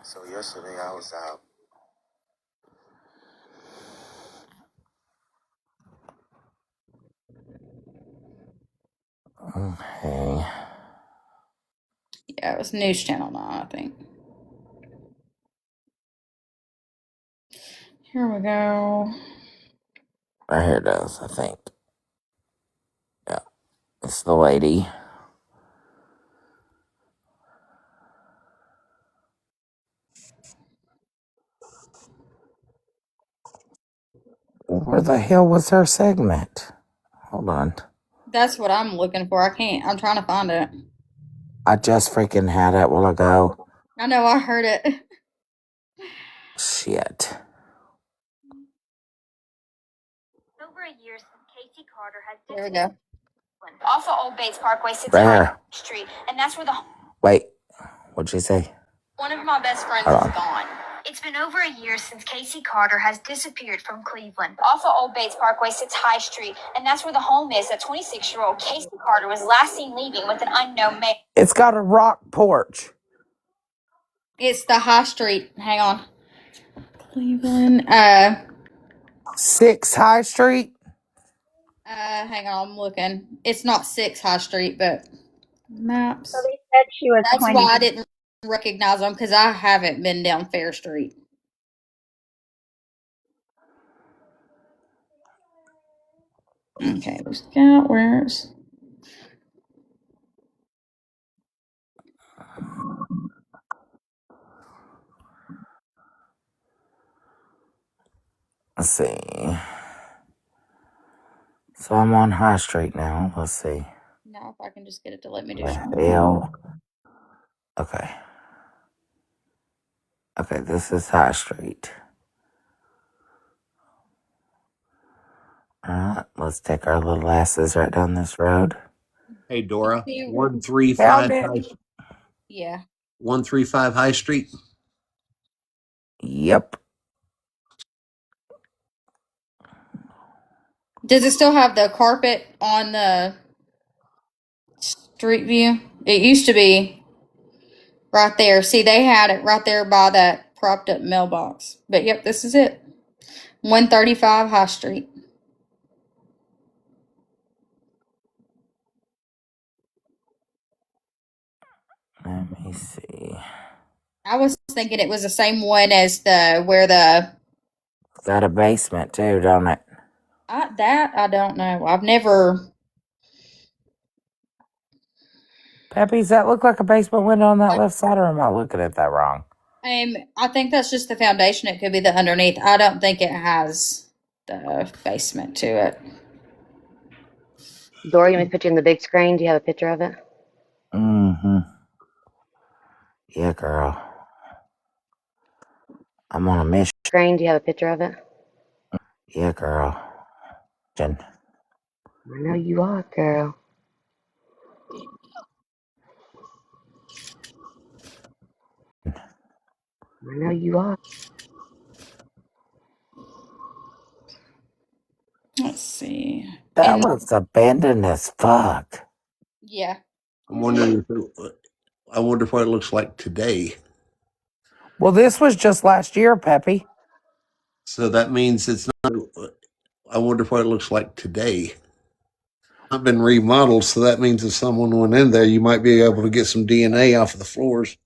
So yesterday I was out. Okay. Yeah, it was News Channel 9, I think. Here we go. Right here it is, I think. Yeah. It's the lady. Where the hell was her segment? Hold on. That's what I'm looking for. I'm trying to find it. I just freaking had it a while ago. I know, I heard it. Shit. Over a year since Casey Carter has There we go. off of Old Bates Parkway, There. Street, and that's where the Wait. What'd she say? one of my best friends Hold is on. gone. It's been over a year since Casey Carter has disappeared from Cleveland. Off of Old Bates Parkway sits High Street, and that's where the home is that 26-year-old Casey Carter was last seen leaving with an unknown man. It's got a rock porch. It's the High Street. Hang on. Cleveland. 6 High Street. Hang on, I'm looking. It's not 6 High Street, but maps. So they said she was That's 20. why I didn't recognize them, because I haven't been down Fair Street. Okay, Scout, where's... Let's see. So I'm on High Street now. Let's see. Now if I can just get it to let me do L. Okay. Okay, this is High Street. Alright, let's take our little asses right down this road. Hey, Dora. You- 135 Yeah. 135 High Street. Yep. Does it still have the carpet on the street view? It used to be right there. See, they had it right there by that propped up mailbox. But yep, this is it. 135 High Street. Let me see. I was thinking it was the same one as the where the Got a basement too, don't it? that I don't know. I've never. Peppy, does that look like a basement window on that left side, or am I looking at that wrong? I think that's just the foundation. It could be the underneath. I don't think it has the basement to it. Dora, you want me to put you in the big screen? Do you have a picture of it? Mm-hmm. Yeah, girl. I'm on a mission. Screen, do you have a picture of it? Yeah, girl. I know you are, girl. I know you are. Let's see. That looks abandoned as fuck. Yeah. I'm wondering I wonder what it looks like today. Well, this was just last year, Peppy. So that means it's not. I wonder what it looks like today. Not been remodeled, so that means if someone went in there, you might be able to get some DNA off of the floors.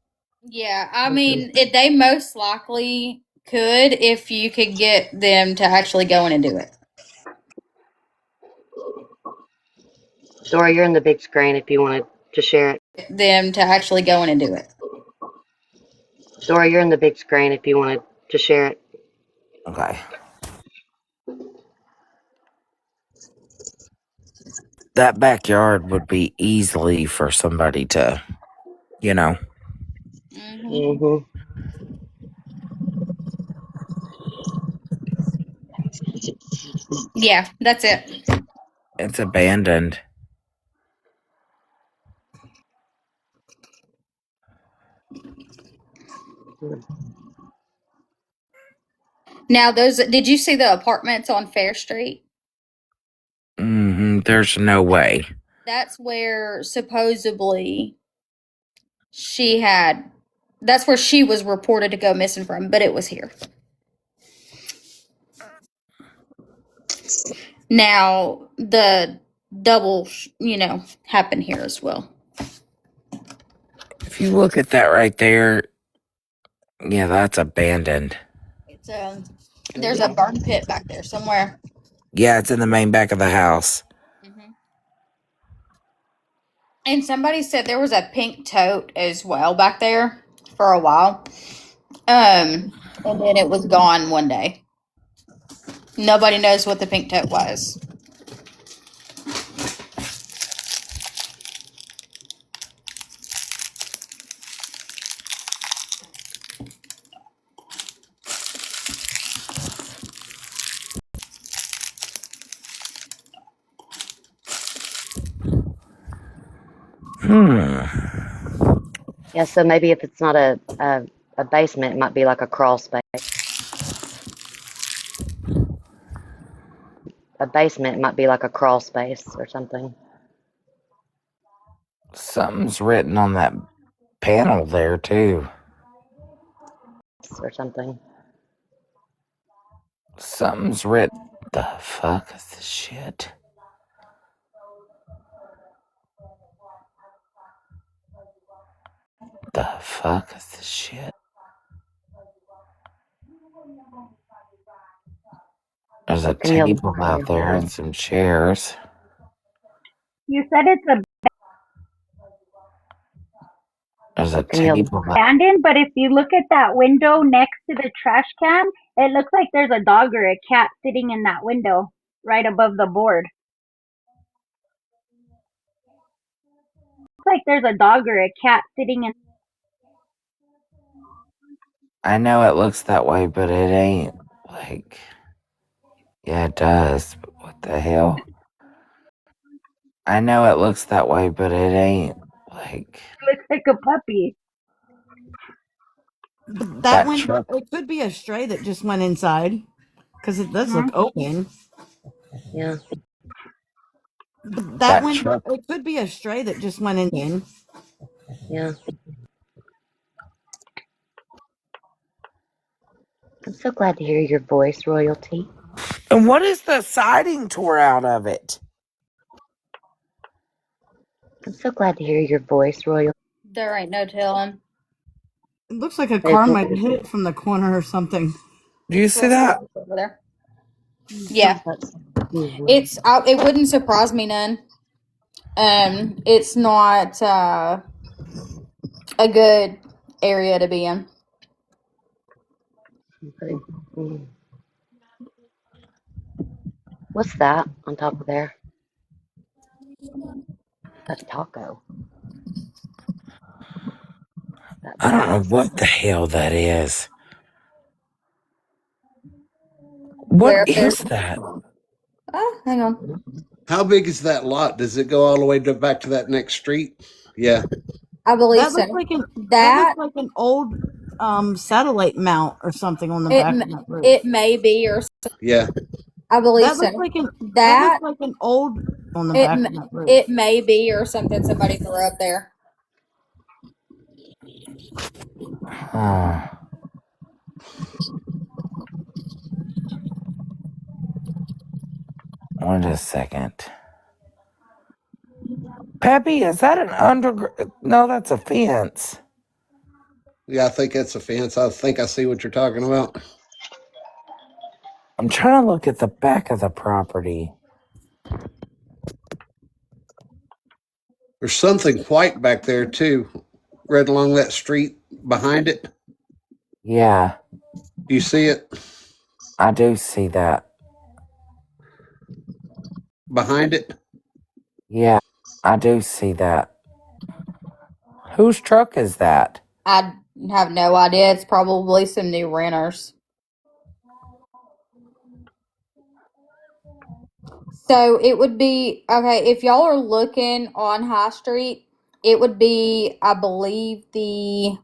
Yeah, I mean, they most likely could if you could get them to actually go in and do it. Dora, you're in the big screen if you wanted to share it. Them to actually go in and do it. Dora, you're in the big screen if you wanted to share it. Okay. That backyard would be easily for somebody to, you know. Mm-hmm. Yeah, that's it. It's abandoned. Now, did you see the apartments on Fair Street? Mm-hmm. There's no way. That's where supposedly that's where she was reported to go missing from, but it was here. Now, the double, happened here as well. If you look at that right there, yeah, that's abandoned. It's there's a burn pit back there somewhere. Yeah, it's in the main back of the house. Mm-hmm. And somebody said there was a pink tote as well back there for a while. And then it was gone one day. Nobody knows what the pink tote was. Yeah, so maybe if it's not a A basement might be like a crawl space. A basement might be like a crawl space or something. Something's written on that panel there, too. Or something. Something's written. The fuck is this shit? The fuck is this shit? There's a table out there and some chairs. You said it's There's a table. abandoned, but if you look at that window next to the trash can, it looks like there's a dog or a cat sitting in that window right above the board. Looks like there's a dog or a cat sitting in. I know it looks that way, but it ain't. Like, yeah, it does. But what the hell? I know it looks that way, but it ain't. Like, It looks like a puppy. That window, it could be a stray that just went inside because it does look open. Yeah. That window, it could be a stray that just went in. Yeah. I'm so glad to hear your voice, Royalty. And what is the siding tore out of it? I'm so glad to hear your voice, Royalty. There ain't no telling. It looks like a car might hit it from the corner or something. Do you see that? Over there. Yeah. It wouldn't surprise me none. It's not a good area to be in. What's that on top of there? That's taco. I don't know what the hell that is. What is that? Oh, hang on. How big is that lot? Does it go all the way back to that next street? Yeah. I believe That so. looks like that looks like an old satellite mount or something on the back of that roof. It may be, or Yeah. I believe that so. Looks like that looks like an old on the back of that roof. It may be, or something somebody threw up there. Wait a second. Peppy, is that an underground? No, that's a fence. Yeah, I think that's a fence. I think I see what you're talking about. I'm trying to look at the back of the property. There's something white back there too, right along that street behind it. Yeah. Do you see it? I do see that. Behind it? Yeah, I do see that. Whose truck is that? I have no idea. It's probably some new renters. So it would be, okay, if y'all are looking on High Street, it would be, I believe, the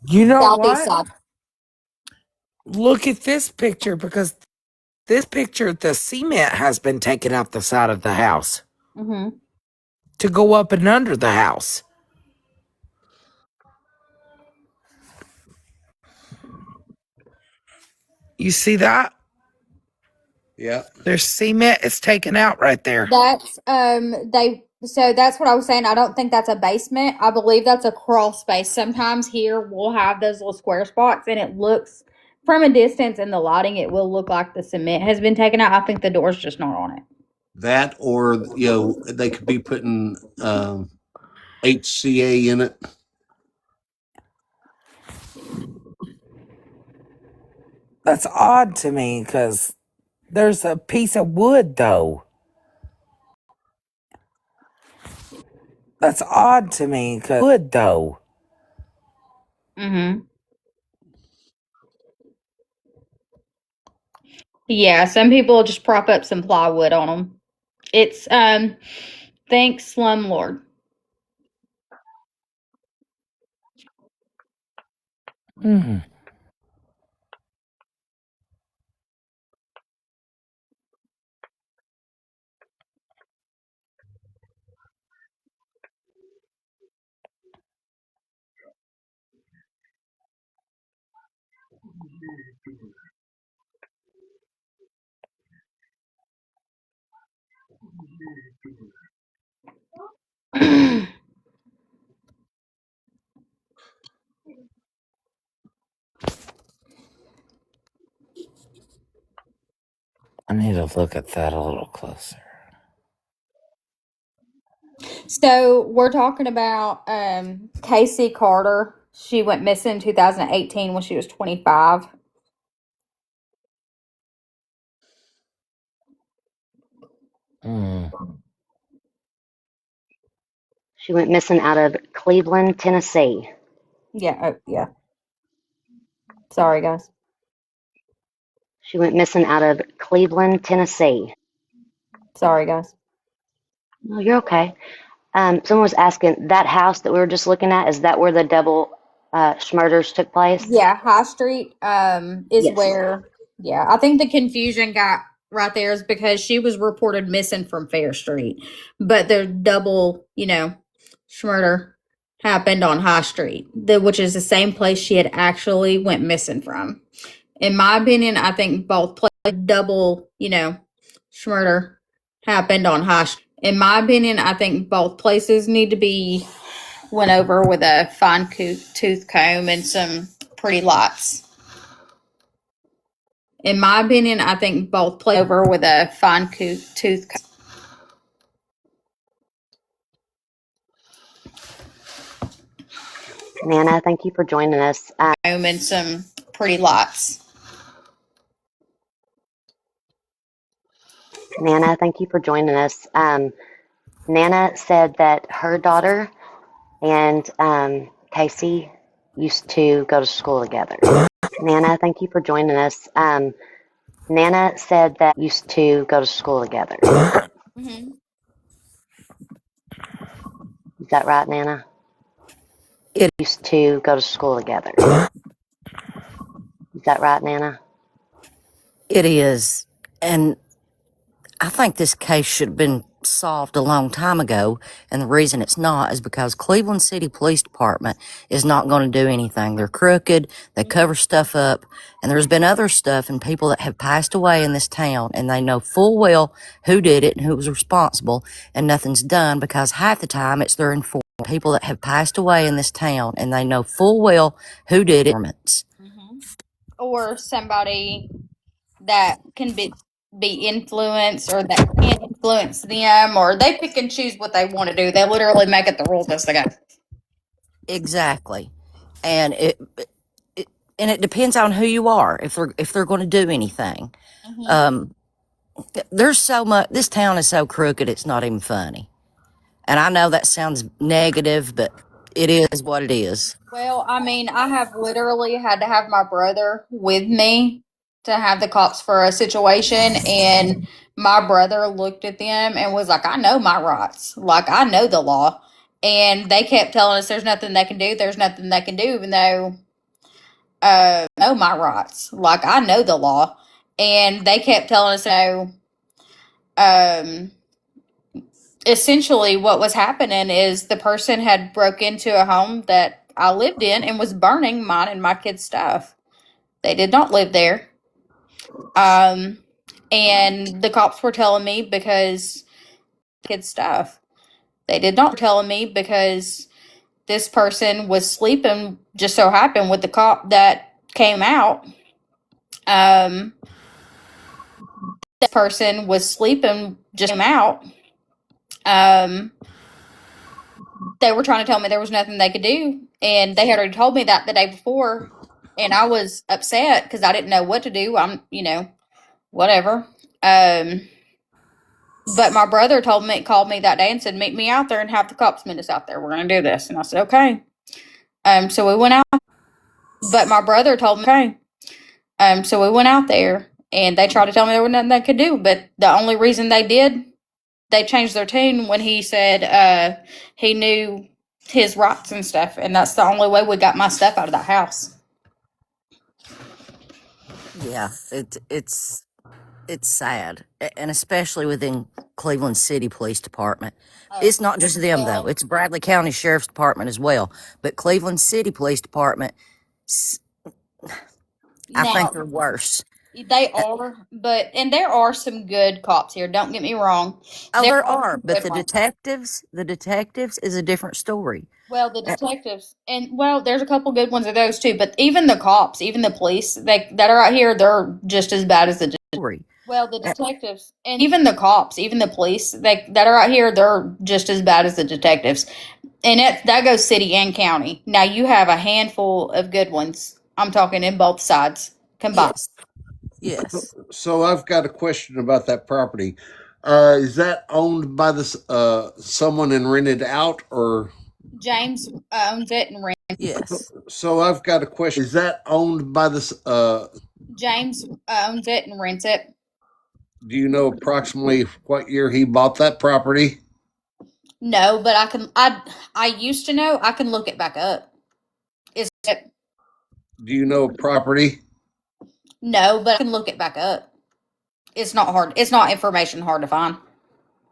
southeast side. Look at this picture, because this picture, the cement has been taken out the side of the house to go up and under the house. You see that? Yeah. There's cement is taken out right there. That's so that's what I was saying. I don't think that's a basement. I believe that's a crawl space. Sometimes here we'll have those little square spots, and it looks from a distance in the lighting, it will look like the cement has been taken out. I think the door's just not on it. That, or they could be putting HCA in it. That's odd to me, because there's a piece of wood, though. That's odd to me, because wood, though. Yeah, some people just prop up some plywood on them. It's thanks slumlord. Hmm. I need to look at that a little closer. So we're talking about Casey Carter. She went missing in 2018 when she was 25. Hmm. She went missing out of Cleveland, Tennessee. Yeah, yeah. Sorry, guys. She went missing out of Cleveland, Tennessee. Sorry, guys. No, you're okay. Someone was asking, that house that we were just looking at, is that where the double murders took place? Yeah, High Street is Yes. where. Yeah, I think the confusion got right there is because she was reported missing from Fair Street, but the double, murder happened on High Street, which is the same place she had actually went missing from. In my opinion, I think both double, murder happened on High Street. In my opinion, I think both places need to be went over with a fine tooth comb and some pretty lights. In my opinion, I think both places over with a fine tooth comb. Nana, thank you for joining us. And some pretty lights. Nana, thank you for joining us. Nana said that her daughter and Casey used to go to school together. Nana, thank you for joining us. Nana said that used to go to school together. Mm-hmm. Is that right, Nana? It used to go to school together. Is that right, Nana? It is. And I think this case should have been solved a long time ago. And the reason it's not is because Cleveland City Police Department is not going to do anything. They're crooked. They cover stuff up. And there's been other stuff and people that have passed away in this town, and they know full well who did it and who was responsible, and nothing's done because half the time it's their informed people that have passed away in this town, and they know full well who did it. Mm-hmm. Or somebody that can be influenced or that can influence them, or they pick and choose what they want to do. They literally make it the rules as they go. Exactly. And it depends on who you are if they're going to do anything. Mm-hmm. There's so much. This town is so crooked. It's not even funny. And I know that sounds negative, but it is what it is. Well, I mean, I have literally had to have my brother with me to have the cops for a situation, and my brother looked at them and was like, I know my rights. Like, I know the law. And they kept telling us there's nothing they can do. There's nothing they can do, even though know my rights. Like, I know the law. And they kept telling us, um, essentially what was happening is the person had broke into a home that I lived in and was burning mine and my kids' stuff. They did not live there. And the cops were telling me because kids' stuff. They did not telling me because this person was sleeping just so happened with the cop that came out. That person was sleeping just came out. Um, they were trying to tell me there was nothing they could do, and they had already told me that the day before, and I was upset because I didn't know what to do. I'm, whatever. But my brother called me that day and said, meet me out there and have the cops meet us out there. We're going to do this. And I said, okay. So we went out, but my brother told me, okay. So we went out there and they tried to tell me there was nothing they could do. But the only reason they changed their tune when he said he knew his rights and stuff. And that's the only way we got my stuff out of that house. Yeah, it's sad, and especially within Cleveland City Police Department. It's not just them though; it's Bradley County Sheriff's Department as well. But Cleveland City Police Department, s- I think Now they're worse. they are, but and there are some good cops here. Don't get me wrong. Oh, There there are are, some but good ones. the detectives is a different story. Well, the Uh, detectives, and well, there's a couple good ones of those too. But even the cops, even the police, that are out here, they're just as bad as the. Story. Well, the Uh, detectives, and even the cops, even the police, that are out here, they're just as bad as the detectives, and that goes city and county. Now you have a handful of good ones. I'm talking in both sides combined. yes, yes, So I've got a question about that property. Is that owned by this someone and rented out, or James owns it and rents. yes. so I've got a question. Is that owned by this? James owns it and rents it. Do you know approximately what year he bought that property? No, but I can. I used to know. I can look it back up. Is it? Do you know property? No, but I can look it back up. It's not hard. It's not information hard to find.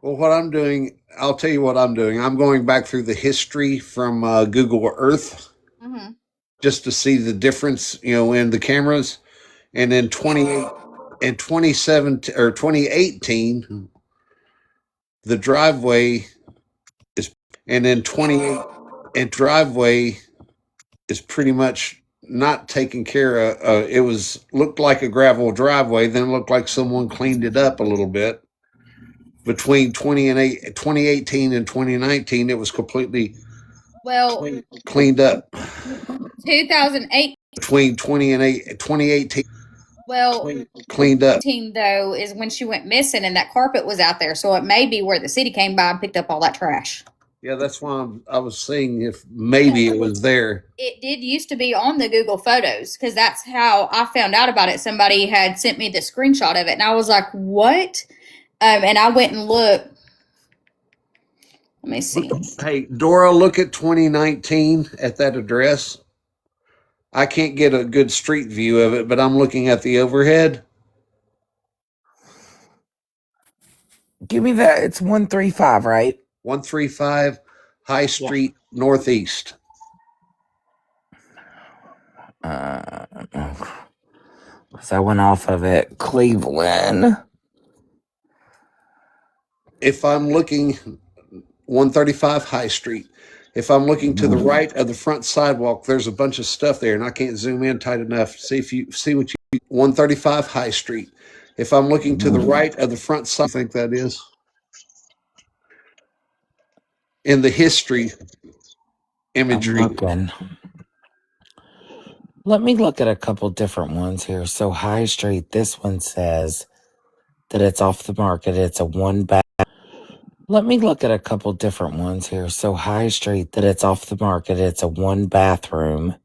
Well, what I'm doing, I'll tell you what I'm doing. I'm going back through the history from Google Earth Hmm. just to see the difference, in the cameras. And in 28 and 2017 or 2018, the driveway is, and in 28 and driveway is pretty much not taken care of. It was looked like a gravel driveway, then looked like someone cleaned it up a little bit. Between 2018 and 2019, it was completely Well, cleaned up. 2008. Between 2018, Well, cleaned up. 18 though is when she went missing, and that carpet was out there. So it may be where the city came by and picked up all that trash. Yeah, that's why I was saying if maybe it was there. It did used to be on the Google Photos because that's how I found out about it. Somebody had sent me the screenshot of it, and I was like, "What?" And I went and looked. Let me see. Hey, Dora, look at 2019 at that address. I can't get a good street view of it, but I'm looking at the overhead. Give me that. It's 135, right? 135 High Yeah. Street Northeast. Because I went off of it. Cleveland. If I'm looking 135 High Street, if I'm looking to the right of the front sidewalk, there's a bunch of stuff there, and I can't zoom in tight enough. See if you see what you 135 High Street. If I'm looking to the right of the front side, I think that is in the history I'm imagery. looking. Let me look at a couple different ones here. So High Street, this one says that it's off the market. It's a one bath. Let me look at a couple different ones here. So High Street, that it's off the market. It's a one bathroom.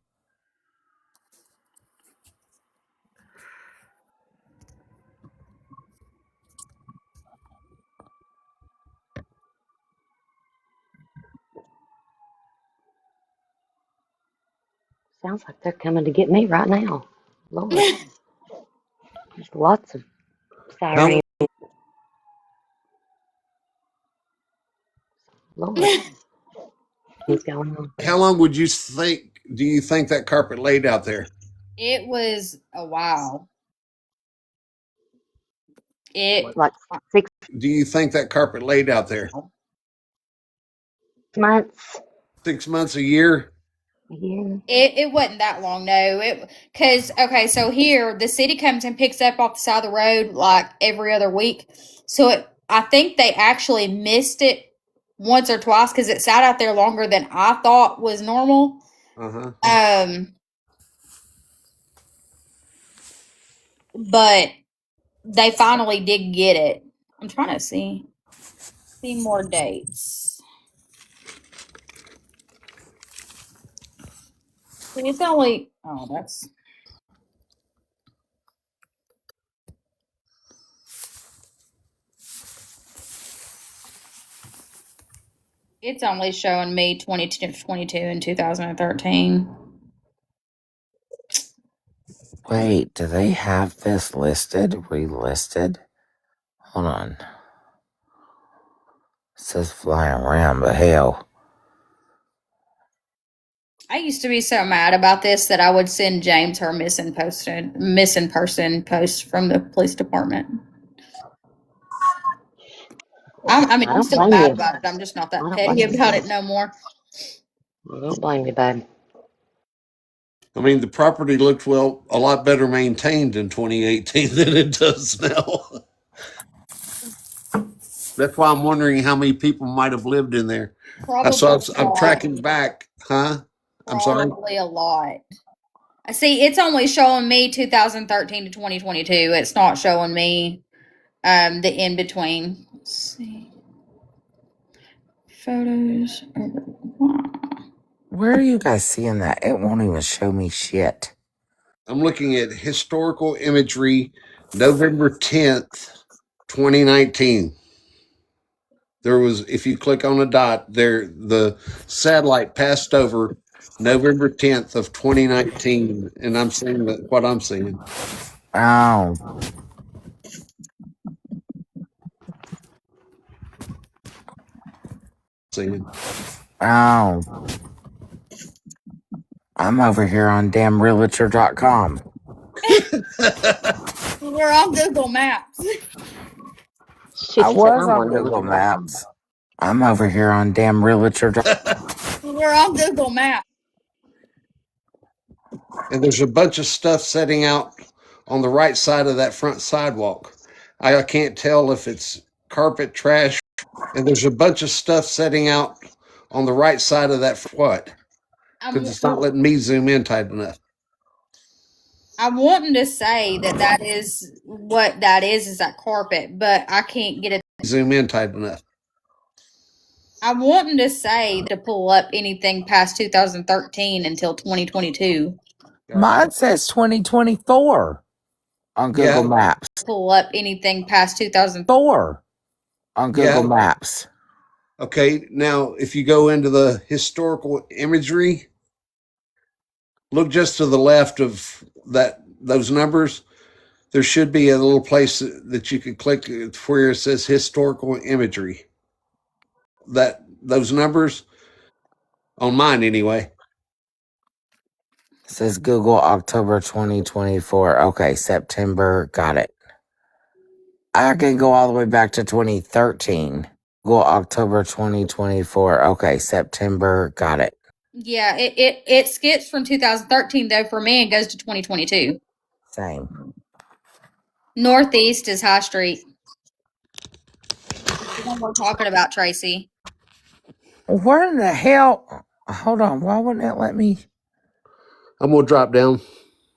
Sounds like they're coming to get me right now. Lord, there's lots of How sirens. Lord, what's going on? how long would you think? Do you think that carpet laid out there? It was a while. It Like 6 Do you think that carpet laid out there? months, 6 months, a year? a year. it wasn't that long, no. It because okay, so here the city comes and picks up off the side of the road like every other week. So I think they actually missed it once or twice because it sat out there longer than I thought was normal. Uh huh. Um, but they finally did get it. I'm trying to see more dates. See, it's only that's it's only showing me 22 and 2013. Wait, do they have this listed? Relisted? Hold on. It says fly around, but hell. I used to be so mad about this that I would send James her missing person post from the police department. I mean, I I'm don't still blame mad you. about it. I'm just not I that don't petty blame about it no more. you. I don't blame you, babe. I mean, the property looked a lot better maintained in 2018 than it does now. That's why I'm wondering how many people might have lived in there. Probably a I'm lot. tracking back, huh? I'm sorry. Probably a lot. I see. It's only showing me 2013 to 2022. It's not showing me the in between. Let's see. Photos. Where are you guys seeing that? It won't even show me shit. I'm looking at historical imagery, November 10th, 2019. There was, if you click on a dot there, the satellite passed over November 10th of 2019, and I'm seeing what I'm seeing. Oh, Seeing. oh. I'm over here on damnrealtor.com. We're on Google Maps. She I said, was I'm on on Google realtor.com. Maps. I'm over here on damnrealtor.com. We're on Google Maps. And there's a bunch of stuff setting out on the right side of that front sidewalk. I can't tell if it's carpet, trash, and there's a bunch of stuff setting out on the right side of that what? Because I'm it's not letting me zoom in tight enough. I'm wanting to say that is what that is that carpet, but I can't get it. Zoom in tight enough. I'm wanting to say to pull up anything past 2013 until 2022. Mine says 2024 on Google Yeah, Maps. Pull up anything past 2000. 4 on Google yeah. Maps. Okay, now if you go into the historical imagery, look just to the left of those numbers. There should be a little place that you can click where it says historical imagery. Those numbers on mine anyway. It says Google October 2024. Okay, September. Got it. I can go all the way back to 2013. Google October 2024. Okay, September. Got it. Yeah, it skips from 2013 though for me and goes to 2022. Same. Northeast is High Street. The one we're talking about, Tracy. Where in the hell? Hold on. Why wouldn't it let me? I'm gonna drop down.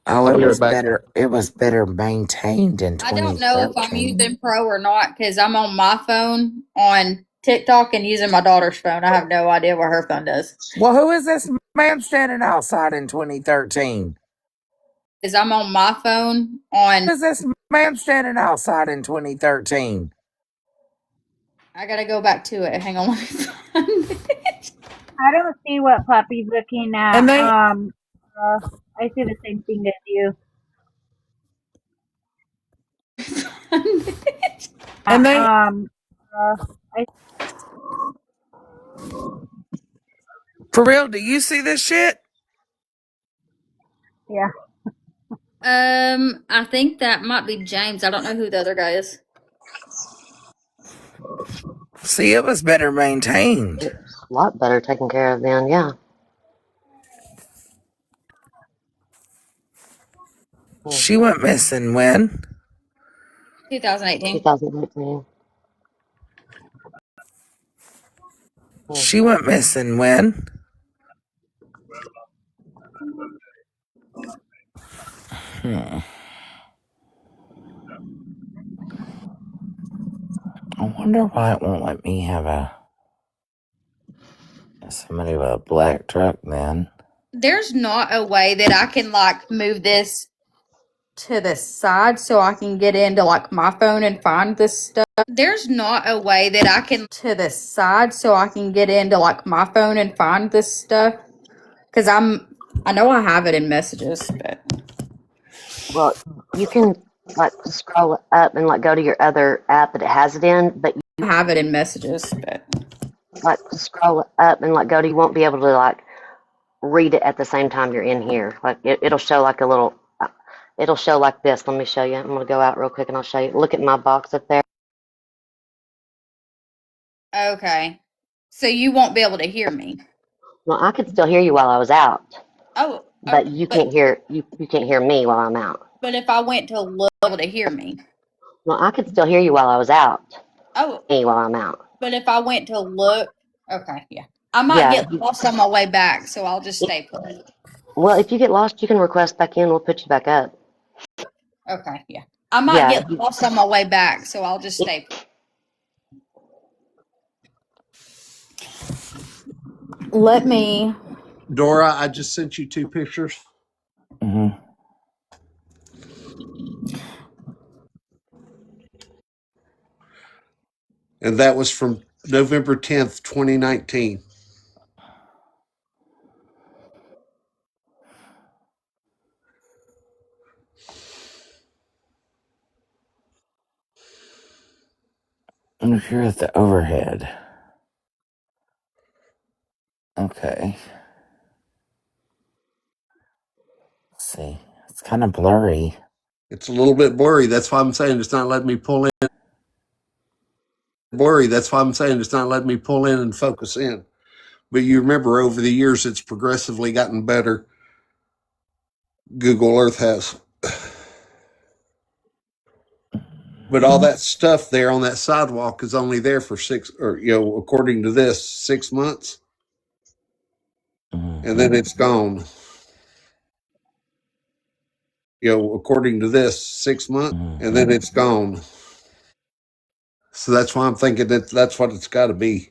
Oh, I'll it be right was back. better. It was better maintained in I don't know if I'm 2013. using Pro or not because I'm on my phone on TikTok and using my daughter's phone. I have no idea what her phone does. Well, who is this man standing outside in 2013? Because I'm on my phone on. Who is this man standing outside in 2013? I gotta go back to it. Hang on. Let me find it. I don't see what Puppy's looking at. And they I see the same thing as you. and they I for real, do you see this shit? yeah. I think that might be James. I don't know who the other guy is. See, it was better maintained. It's a lot better taken care of then, yeah. She went missing when? 2018. 2018. She went missing when? I wonder why it won't let me have somebody with a black truck then. There's not a way that I can like move this to the side so I can get into like my phone and find this stuff. There's not a way that I can to the side so I can get into like my phone and find this stuff because I know I have it in messages, but Well, you can like scroll up and like go to your other app that it has it in, but I have it in messages, but like scroll up and like go to, you won't be able to like read it at the same time you're in here. Like it'll show like a little, it'll show like this. Let me show you. I'm gonna go out real quick and I'll show you. Look at my box up there. okay. So you won't be able to hear me. Well, I could still hear you while I was out, Oh, but okay. you can't hear you can't hear me while I'm out. But if I went to look able to hear me. Well, I could still hear you while I was out. Oh, Me while I'm out. but if I went to look, okay, yeah. I might Yeah. get lost on my way back, so I'll just stay put. Well, if you get lost, you can request back in. We'll put you back up. Okay, yeah. I might Yeah. get lost on my way back, so I'll just stay put. Let me. Dora, I just sent you 2 pictures. Mm-hmm. And that was from November 10th, 2019. And if you're at the overhead. Okay. Let's see. It's kind of blurry. It's a little bit blurry. That's why I'm saying it's not letting me pull in. Blurry. That's why I'm saying it's not letting me pull in and focus in. But you remember over the years, it's progressively gotten better. Google Earth has. But all that stuff there on that sidewalk is only there for 6, or, according to this, 6 months. And then it's gone. According to this, 6 months. And then it's gone. So that's why I'm thinking that's what it's got to be.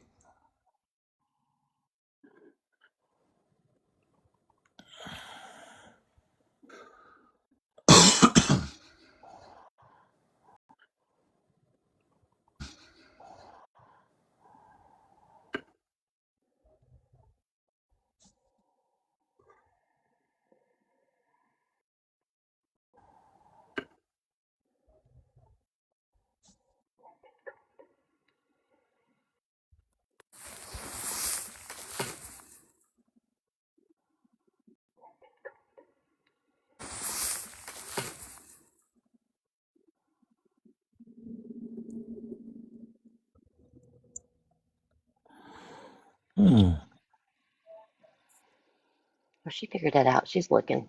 Well, she figured that out. She's looking.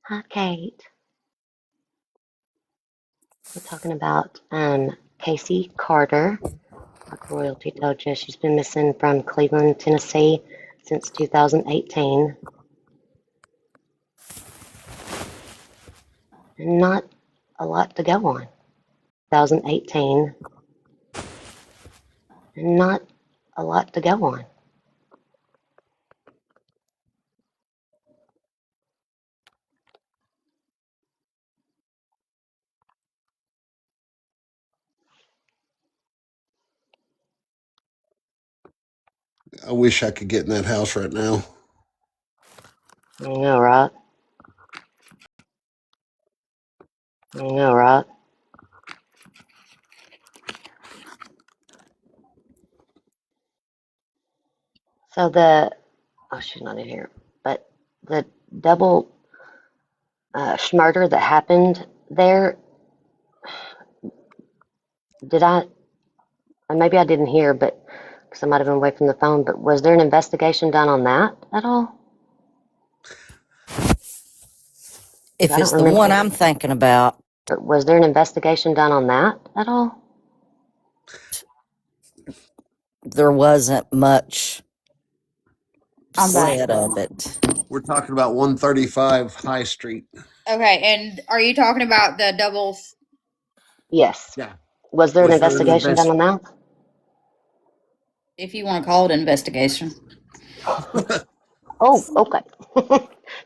Hi, Kate. We're talking about Casey Carter. Like Royalty told you, she's been missing from Cleveland, Tennessee since 2018. And not a lot to go on. 2018. And not a lot to go on. I wish I could get in that house right now. I know, right? I know, right? So she's not in here, but the double murder that happened there, did I, and maybe I didn't hear, but because I might have been away from the phone, but was there an investigation done on that at all? If I don't it's the one remember. I'm thinking about, Was there an investigation done on that at all? there wasn't much I'm back. said of it. We're talking about 135 High Street. Okay, and are you talking about the double? Yes. Yeah. Was there an Was there an investigation done on that? If you want to call it investigation. Oh, okay.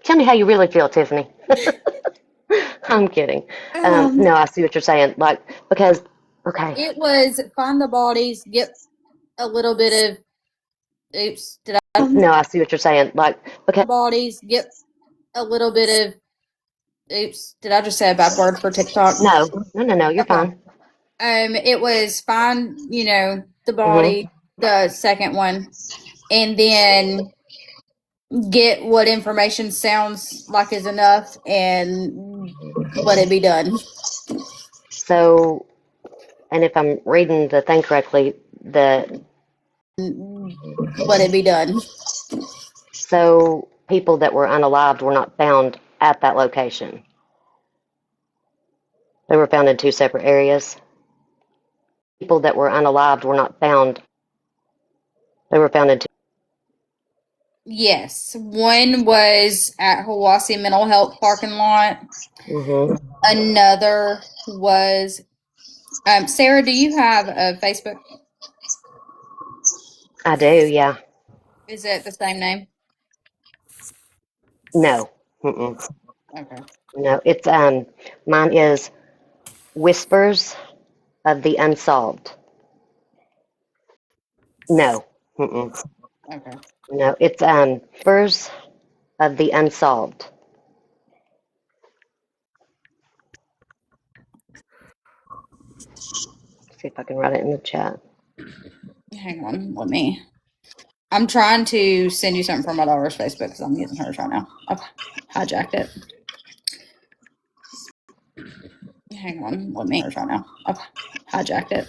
Tell me how you really feel, Tiffany. I'm kidding. No, I see what you're saying. Like, because Okay. It was find the bodies, get a little bit of. Oops, did I? No, I see what you're saying. Like, okay. Bodies, get a little bit of. Oops, did I just say a bad word for TikTok? No. You're Okay. fine. It was find, the Mhm. body, the second one, and then get what information sounds like is enough and let it be done. So, and if I'm reading the thing correctly, Let it be done. so people that were unalived were not found at that location. They were found in two separate areas. People that were unalived were not found. They were found in two. Yes. One was at Hiwassee Mental Health parking lot. Mhm. Another was Sarah, do you have a Facebook? I do. Yeah. Is it the same name? No. Mm-mm. Okay. No. It's Mine is Whispers of the Unsolved. No. Mm-mm. Okay. No. It's Whispers of the Unsolved. See if I can write it in the chat. Hang on, let me. I'm trying to send you something from my daughter's Facebook because I'm using hers right now. I've hijacked it. Hang on, let me. Hers right now. I've hijacked it.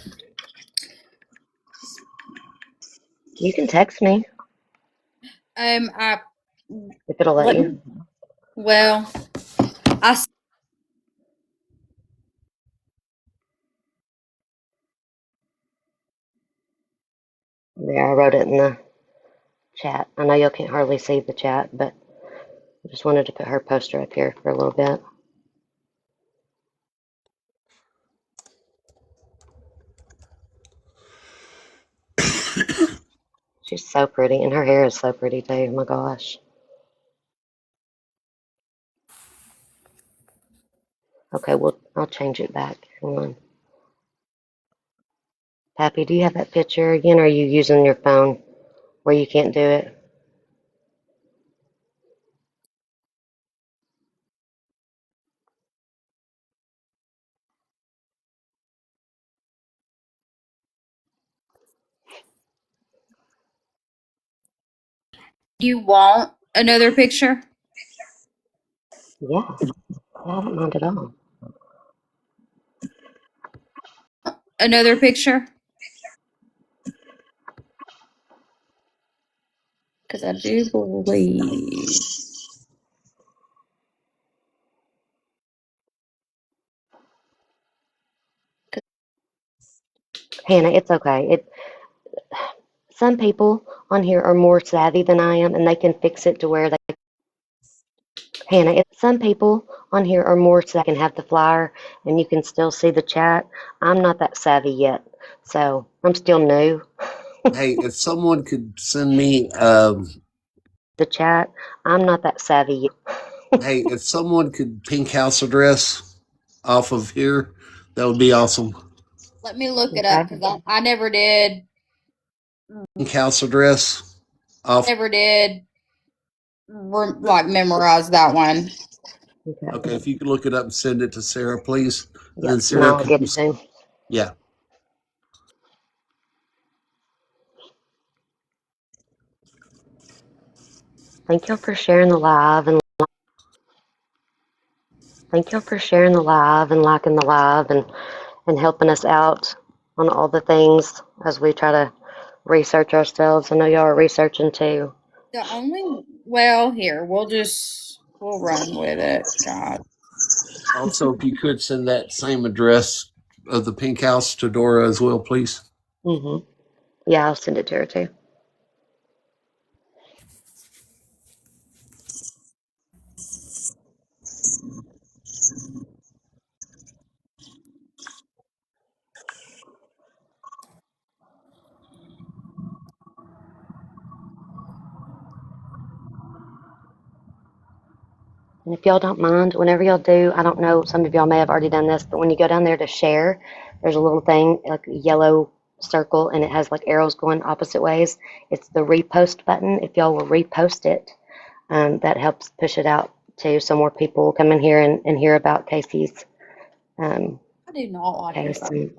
You can text me I if it'll let let you. well, I There, I wrote it in the chat. I know y'all can't hardly see the chat, but I just wanted to put her poster up here for a little bit. She's so pretty, and her hair is so pretty too. Oh my gosh. Okay, well, I'll change it back. Hang on. Pappy, do you have that picture again, or are you using your phone where you can't do it? you want another picture? Yeah, I don't mind at all. Another picture? Because I do believe. Hannah, it's okay. Some people on here are more savvy than I am, and they can fix it to where they. Hannah, some people on here are more savvy, can have the flyer, and you can still see the chat. I'm not that savvy yet, so I'm still new. Hey, if someone could send me, The chat, I'm not that savvy yet. hey, if someone could pink house address off of here, that would be awesome. Let me look it up Okay. because I never did. Pink house address off. Never did like memorize that one. Okay, Okay. if you could look it up and send it to Sarah, please, and Yep. then And Sarah I'll can get it just, to him. yeah. Thank y'all for sharing the live and thank y'all for sharing the live and liking the live and helping us out on all the things as we try to research ourselves. I know y'all are researching too. The only well here we'll run with it. God, Also, if you could send that same address of the pink house to Dora as well, please. Mhm. Yeah, I'll send it to her too. And if y'all don't mind, whenever y'all do, I don't know, some of y'all may have already done this, but when you go down there to share, there's a little thing, like a yellow circle, and it has like arrows going opposite ways. It's the repost button. If y'all will repost it, that helps push it out too, so more people will come in here and hear about Casey's I do not like case. this.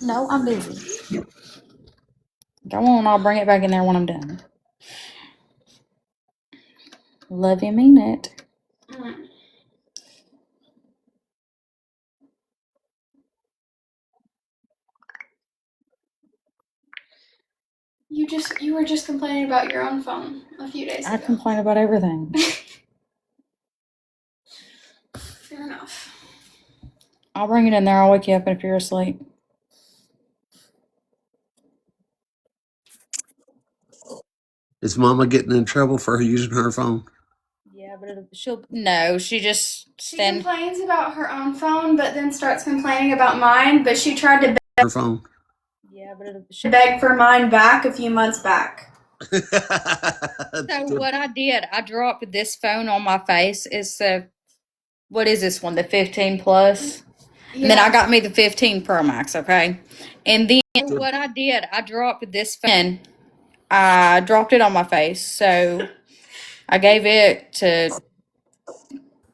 No, I'm busy. Go on, I'll bring it back in there when I'm done. Love you, mean it. You were just complaining about your own phone a few days ago. I complain about everything. Fair enough. I'll bring it in there. I'll wake you up if you're asleep. Is Mama getting in trouble for using her phone? Yeah, but she just complains about her own phone, but then starts complaining about mine. But she tried to Her phone. yeah, but she begged for mine back a few months back. So Good. what I did, I dropped this phone on my face. It's what is this one? The 15 plus. Yeah. And then I got me the 15 Pro Max. Okay, and then what I did, I dropped this phone. I dropped it on my face, so I gave it to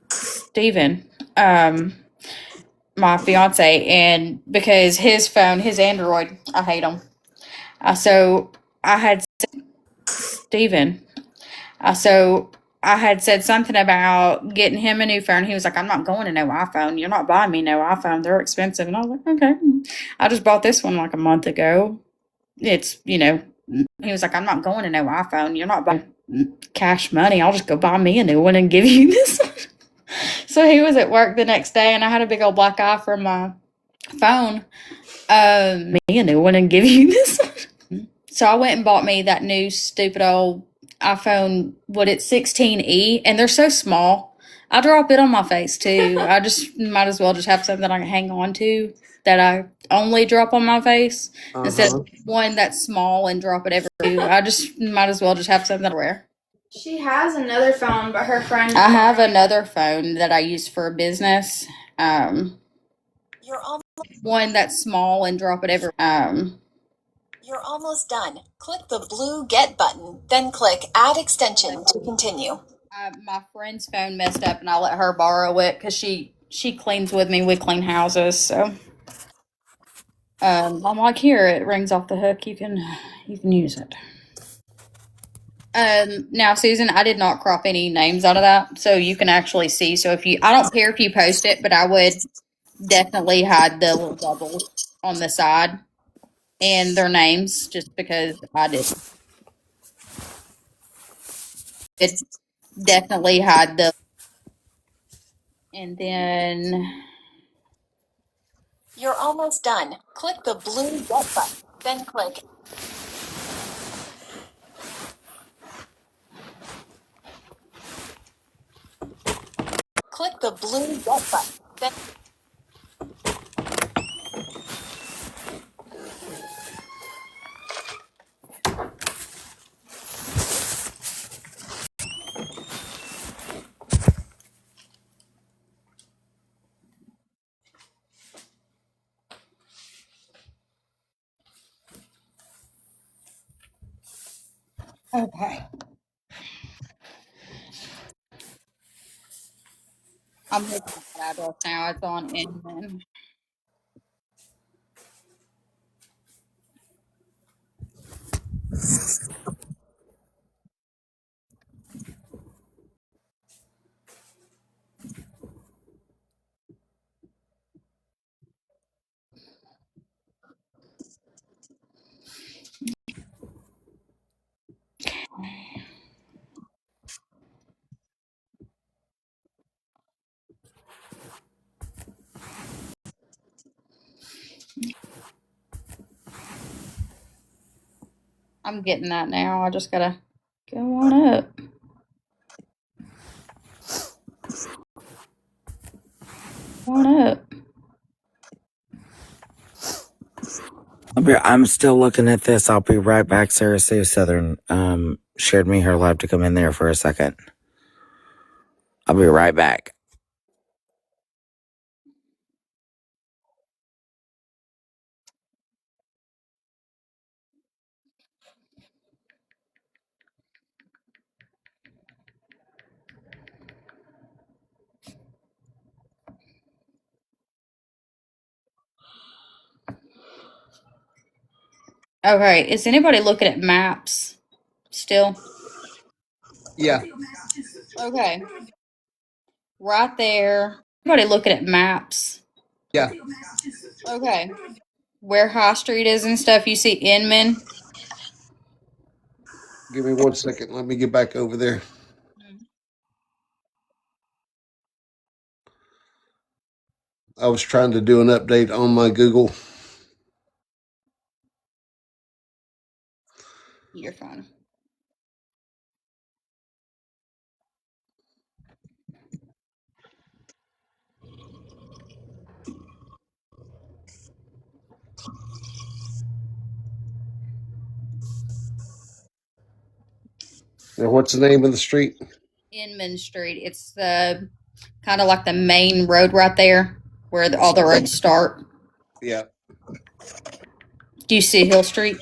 Steven, my fiance, and because his phone, his Android, I hate him. So I had Steven. So I had said something about getting him a new phone. He was like, I'm not going to no iPhone. You're not buying me no iPhone. They're expensive. And I was like, okay. I just bought this one like a month ago. It's, he was like, I'm not going to no iPhone. You're not buying cash money. I'll just go buy me a new one and give you this one. So he was at work the next day, and I had a big old black eye from my phone. Me a new one and give you this one. So I went and bought me that new stupid old iPhone. It's 16e, and they're so small. I drop it on my face too. I just might as well just have something I can hang on to that I only drop on my face instead of one that's small and drop it everywhere. I just might as well just have something to wear. She has another phone, but her friend. I have another phone that I use for business. You're almost One that's small and drop it everywhere. you're almost done. Click the blue Get button, then click Add Extension to continue. My friend's phone messed up, and I let her borrow it because she cleans with me. We clean houses, so I'm like, here, it rings off the hook. You can use it. Now, Susan, I did not crop any names out of that, so you can actually see. So I don't care if you post it, but I would definitely hide the little doubles on the side and their names, just because I did. It definitely hide the, and then. You're almost done. Click the blue Get button, then click the blue Get button, then Okay. I'm looking at that address now. It's on Inman. I'm getting that now. I just gotta go on up. Go on up. I'm still looking at this. I'll be right back. Sarah Sue Southern shared me her live to come in there for a second. I'll be right back. Okay, is anybody looking at maps still? Yeah. Okay, right there. Everybody looking at maps. Yeah. Okay, where High Street is and stuff, you see Inman. Give me 1 second. Let me get back over there. I was trying to do an update on my Google. You're fine. Now, what's the name of the street? Inman Street. It's the kind of like the main road right there where all the roads start. Yeah. Do you see Hill Street?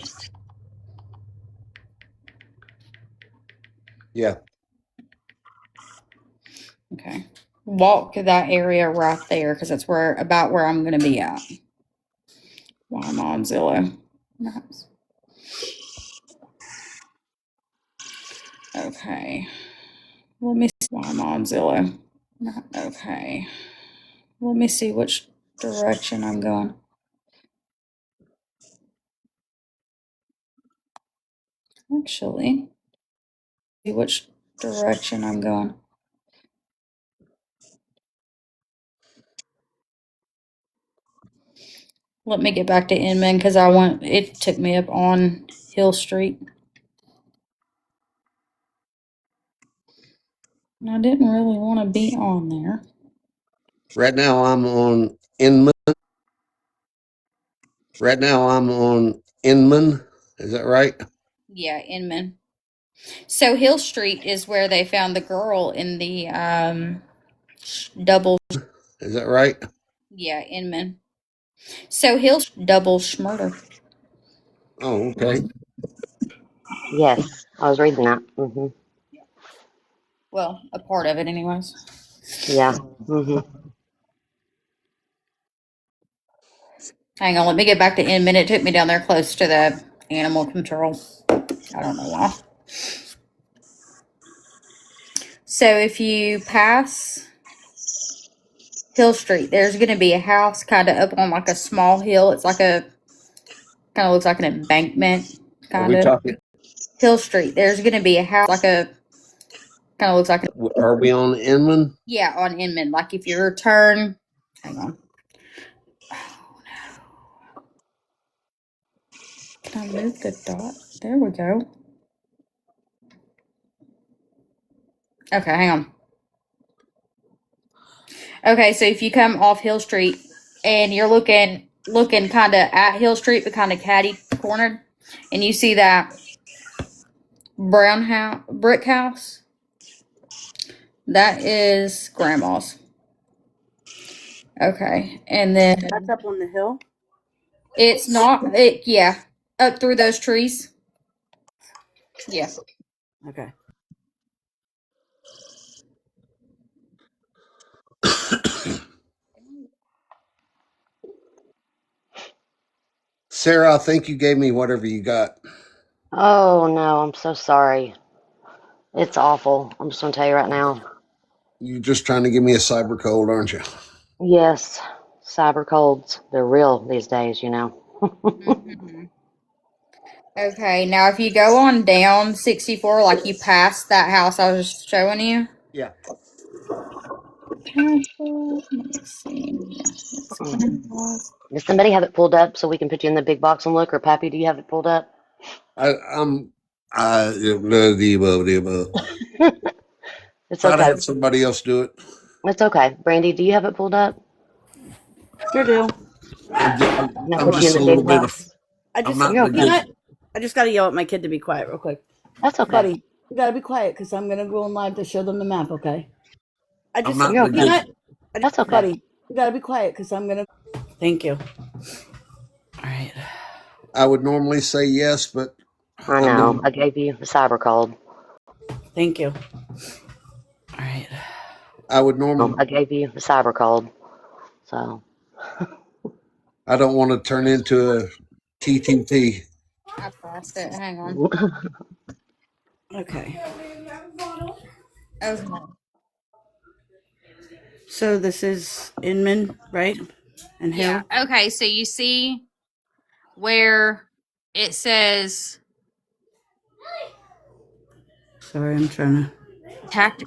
Yeah. Okay. Walk to that area right there because that's about where I'm going to be at. Why am I on Zillow? Maps. Okay. Let me see why I'm on Zillow. Okay. Let me see which direction I'm going. Actually, see which direction I'm going. Let me get back to Inman because it took me up on Hill Street. And I didn't really want to be on there. Right now I'm on Inman. Right now I'm on Inman. Is that right? Yeah, Inman. So Hill Street is where they found the girl in the double. Is that right? Yeah, Inman. So Hill double murder. Oh, okay. Yes, I was reading that. Hmm. Well, a part of it, anyways. Yeah. Hmm. Hang on, let me get back to Inman. It took me down there close to the animal control. I don't know why. So if you pass Hill Street, there's going to be a house kind of up on like a small hill. It's like kind of looks like an embankment, Are kind we of. talking? Hill Street, there's going to be a house kind of looks like Are we on Inman? yeah, on Inman. Like if you turn, hang on. Oh no. Can I move the dot? There we go. Okay, hang on. Okay, so if you come off Hill Street and you're looking kind of at Hill Street, but kind of catty cornered, and you see that brown house, brick house, that is grandma's. Okay, and then That's up on the hill. it's not it. Yeah, up through those trees. Yeah. Okay. Sarah, I think you gave me whatever you got. Oh no, I'm so sorry. It's awful. I'm just gonna tell you right now. You're just trying to give me a cyber cold, aren't you? Yes, cyber colds. They're real these days, you know. Mm-hmm. Okay, now if you go on down 64, like you pass that house I was showing you. Yeah. Let me see. Yeah, it's Does somebody have it pulled up so we can put you in the big box and look? Or Pappy, do you have it pulled up? I'm It's try to okay. have somebody else do it. It's okay. Brandy, do you have it pulled up? Sure do. Can I I'm put you in just a the little big bit of. box? I I'm just, not You're in a you know okay. good. what? I just got to yell at my kid to be quiet real quick. That's okay. Buddy, you got to be quiet because I'm going to go on live to show them the map, okay? I I'm just, not in You're a you know okay. good. what? That's okay. Buddy, you got to be quiet because I'm going to. Thank you. All right. I would normally say yes, but I I'm know. in. I gave you the cyber cold. Thank you. All right. I would Oh, normally. I gave you the cyber cold. So I don't want to turn into a TTT. I passed it. Hang on. Okay. Okay. So this is Inman, right? And Yeah. Hill? Okay. So you see where it says Sorry, I'm trying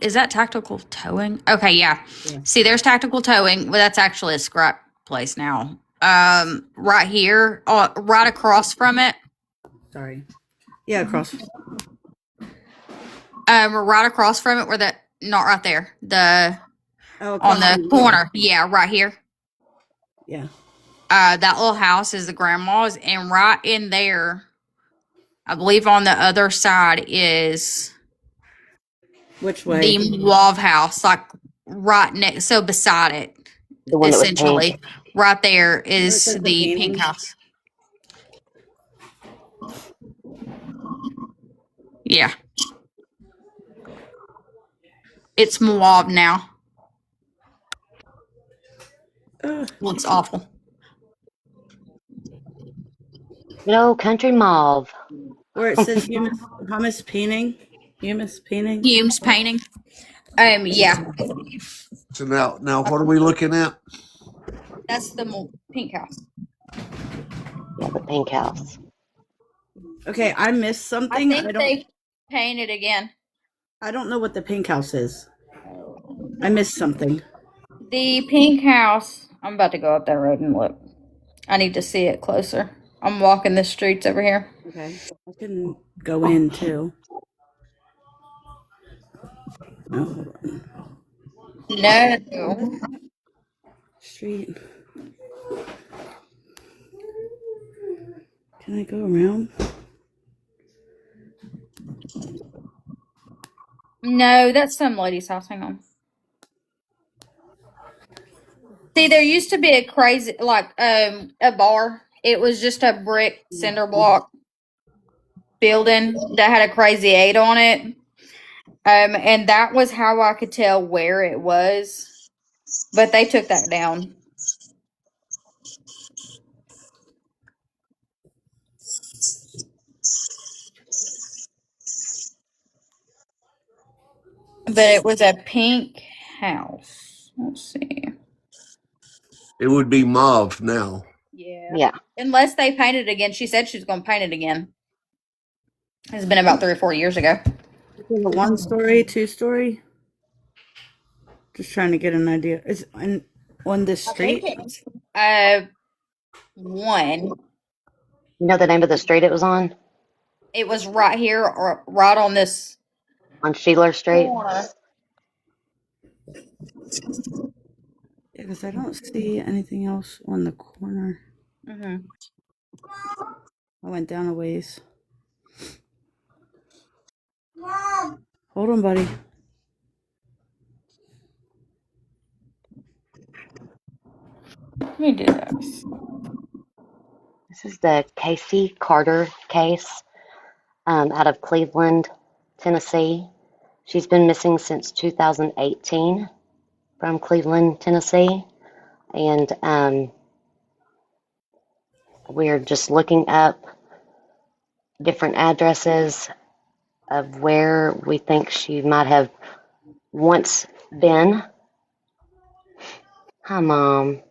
is that tactical towing? Okay, yeah. to. Yeah. See, there's tactical towing. Well, that's actually a scrap place now. Right here, right across from it. Sorry. Yeah, across. Right across from it, where that not right there. The Oh, on across the from the road. corner. Yeah, right here. Yeah. That little house is the grandma's, and right in there, I believe on the other side is Which way? the Wav house, like right next, so beside it, The one that was pink. essentially. Right there Where it is says the the pink paintings? house. Yeah, it's Mauve now. Looks awful. Good old country mauve. Where it says hummus painting? Humus painting? Humes painting. Yeah, So now what are we looking at? that's the pink house. Yeah, the pink house. Okay, I missed I something. think they painted again. I don't know what the pink house is. I missed something. The pink house. I'm about to go up that road and look. I need to see it closer. I'm walking the streets over here. Okay. I can go in too. No, hold on. No. Street. Can I go around? No, that's some lady's house. Hang on. See, there used to be a crazy, like, a bar. It was just a brick cinder block building that had a crazy 8 on it. And that was how I could tell where it was. But they took that down. But it was a pink house. Let's see. It would be mauve now. Yeah. Yeah. Unless they painted it again. She said she was going to paint it again. It's been about 3 or 4 years ago. Is it a 1-story, 2-story? Just trying to get an idea. Is on this street? One. You know the name of the street it was on? It was right here or right on this On Sheeler Street? corner. Yeah, because I don't see anything else on the corner. Mm-hmm. I went down a ways. Hold on, buddy. Let me do this. This is the Casey Carter case out of Cleveland, Tennessee. She's been missing since 2018 from Cleveland, Tennessee. And we're just looking up different addresses of where we think she might have once been. Hi, Mom.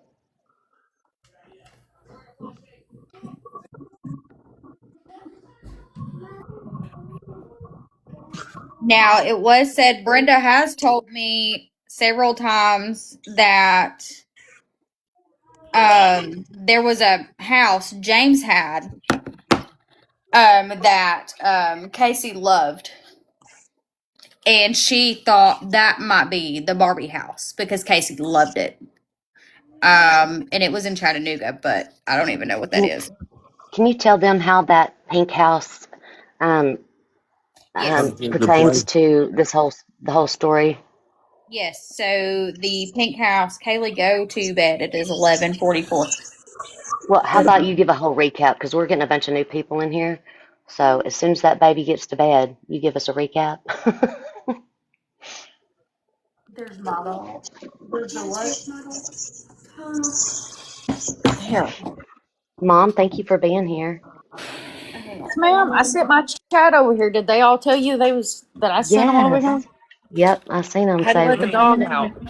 Now, it was said Brenda has told me several times that there was a house James had that Casey loved. And she thought that might be the Barbie house because Casey loved it. And it was in Chattanooga, but I don't even know what that is. Can you tell them how that pink house Yes. Comes into pertains play. to the whole story? Yes. So the pink house, Kaylee, go to bed. It is 11:44. Well, how about you give a whole recap because we're getting a bunch of new people in here. So as soon as that baby gets to bed, you give us a recap. There's my dog. There's the what? Here. Mom, thank you for being here. Hang ma'am. I sent my chat over here. Did they all tell you that I sent them over here? Yes. Yep, I seen them. Had to So let the we're coming dog in out. there.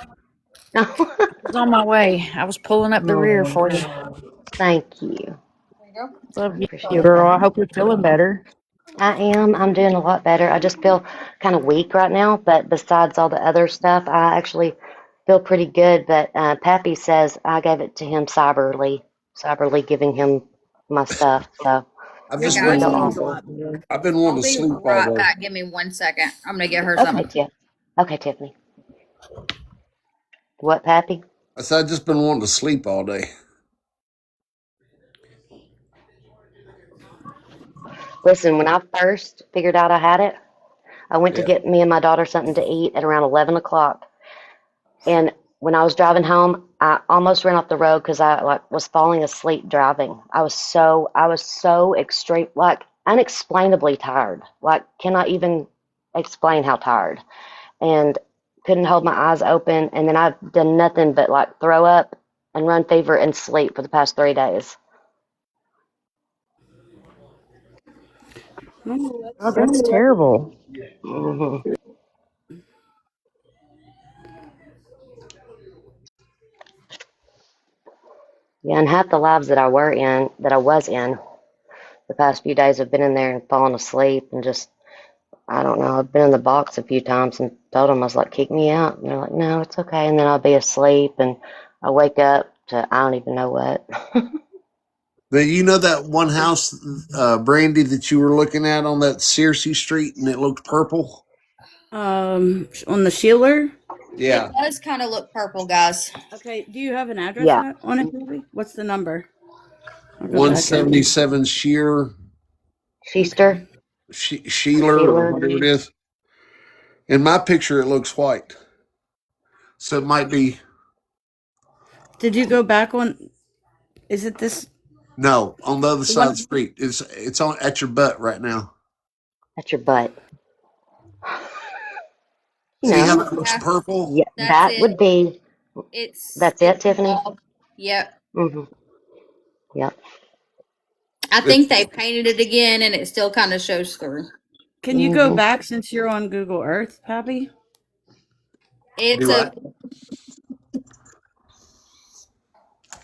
I was on my way. I was pulling up the rear Oh, for you. thank you. There you go. I Love you, appreciate girl. I that. hope you're feeling better. I am. I'm doing a lot better. I just feel kind of weak right now, but besides all the other stuff, I actually feel pretty good. But Pappy says I gave it to him cyberly giving him my stuff. So I've Here, just I been guys, feel I'm gonna wanting. go awful. out there. I've been I'll wanting to be sleep all right day. back. Give me 1 second. I'm gonna get her Okay, something. Tiff. Okay, Tiffany. What, Pappy? I said I've just been wanting to sleep all day. Listen, when I first figured out I had it, I went to Yeah. get me and my daughter something to eat at around 11 o'clock. And when I was driving home, I almost ran off the road because I was falling asleep driving. I was so extreme, unexplainably tired. Cannot even explain how tired. And couldn't hold my eyes open. And then I've done nothing but throw up and run fever and sleep for the past 3 days. Oh, that's terrible. Hmm. Yeah, and half the lives that I was in the past few days, have been in there and fallen asleep and just, I don't know. I've been in the box a few times and told them, I was like, kick me out. And they're like, no, it's okay. And then I'll be asleep and I wake up to I don't even know what. But you know that one house, Brandy, that you were looking at on that Searcy Street, and it looked purple. On the Sheeler. It Yeah, does kind of look purple, guys. Okay, do you have an address Yeah, on it, maybe? What's the number? I'll go back and. 177 Sheer Schuster Okay. or Sheeler or Sheeler. whatever it is. In my picture, it looks white, so it might be. Did you go back on? Is it this? No, on the other The side of the one. street. It's on at your butt right now. That's your butt. You See how know, it looks Yeah, purple? yeah, that's that it. would be, that's It's it, Tiffany? involved. Yep. Hmm. Yep. I It's, think they painted it again, and it still kind of shows through. Can you go Hmm. back since you're on Google Earth, Pappy? It's do a I?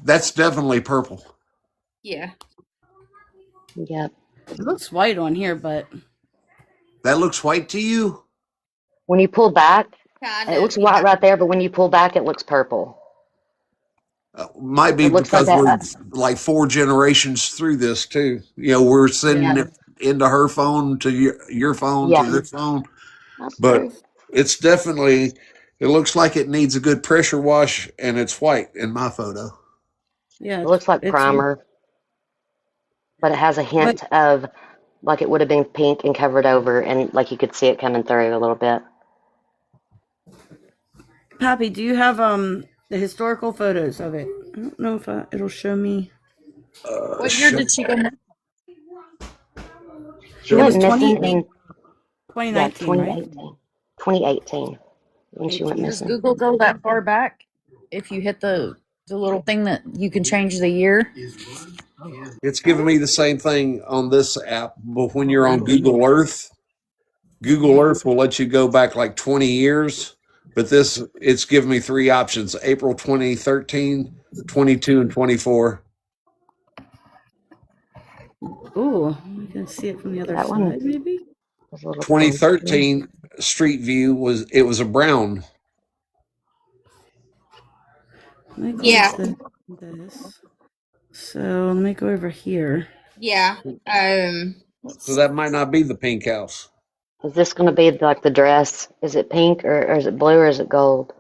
That's definitely purple. yeah, Yep. It looks white on here, but That looks white to you? When you pull back, kind it of looks white yeah. right there, but when you pull back, it looks purple. Might be It looks like because a, we're like four generations through this too. We're sending yeah, it into her phone to your phone to yeah, this phone, that's but true. it's definitely. It looks like it needs a good pressure wash, and it's white in my photo. yeah, It looks like it's. primer, but it has a But hint of like it would have been pink and covered over, and like you could see it coming through a little bit. Pappy, do you have the historical photos of it? I don't know if it'll show me. What year Show, did she go? She It show went was me. missing in, yeah, 2019, right? 2018. 2018 when she went 18. Does missing. Google go that far back? If you hit the little thing that you can change the year. It's giving me the same thing on this app, but when you're on Google Earth, Google Earth will let you go back like 20 years, but this it's giving me three options: April 2013, 22, and 24. Ooh, you can see it from the other That one side, maybe. was a little clunky. 2013 Street View was a brown. Let me close Yeah, this. So let me go over here. yeah. Let's So see. that might not be the pink house. Is this going to be like the dress? Is it pink or is it blue or is it gold?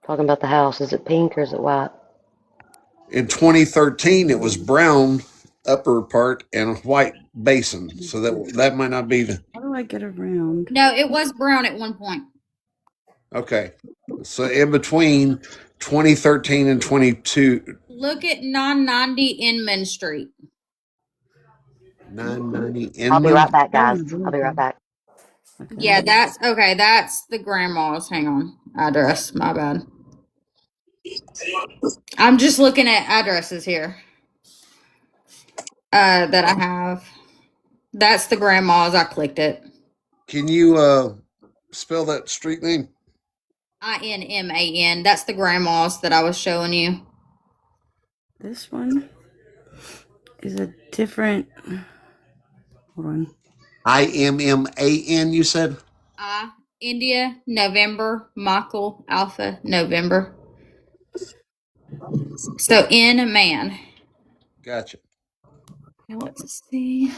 Talking about the house. Is it pink or is it white? In 2013, it was brown upper part and a white basin. So that might not be the How do I get around? No, it was brown at one point. okay. So in between 2013 and 22, Look at 990 Inman Street. 990 I'll be right Inman. back, That guys. one's I'll really be right good. back. Yeah, Okay. that's okay. That's the grandma's. Hang on, address. My bad. I'm just looking at addresses here. That I have. That's the grandma's. I clicked it. Can you spell that street name? INMAN. That's the grandma's that I was showing you. This one is a different. Hold on. IMMAN, you said? India, November, Michael, Alpha, November. So in man. Gotcha. Now let's see.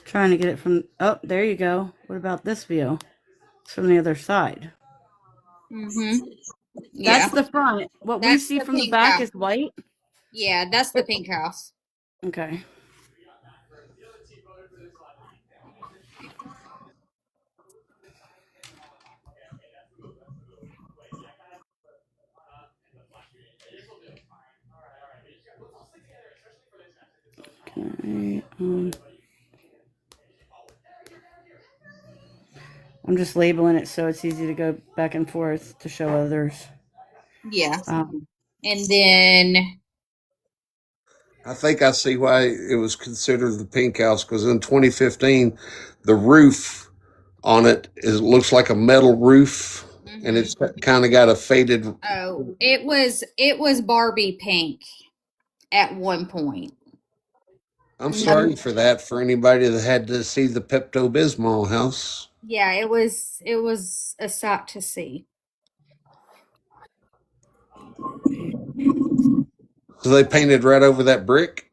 Trying to get it from. Oh, there you go. What about this view? It's from the other side. Mm-hmm. Yeah. That's the front. What we That's see the from the pink back house. is white. Yeah, that's the pink house. Okay. Okay. I'm just labeling it so it's easy to go back and forth to show others. Yeah. And then I think I see why it was considered the pink house, because in 2015, the roof on it looks like a metal roof, and it's kind of got a faded. oh, it was Barbie pink at one point. I'm sorry for that for anybody that had to see the Pepto Bismol house. Yeah, it was a sight to see. So they painted right over that brick.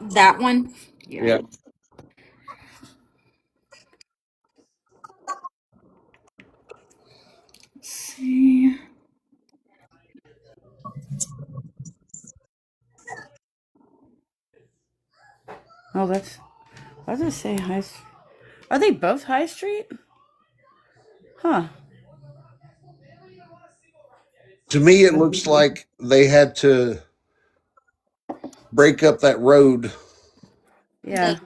That one? Yeah. Let's see. Oh, that's. Why does it say high? Are they both High Street? Huh. To me, it looks like they had to break up that road Yeah.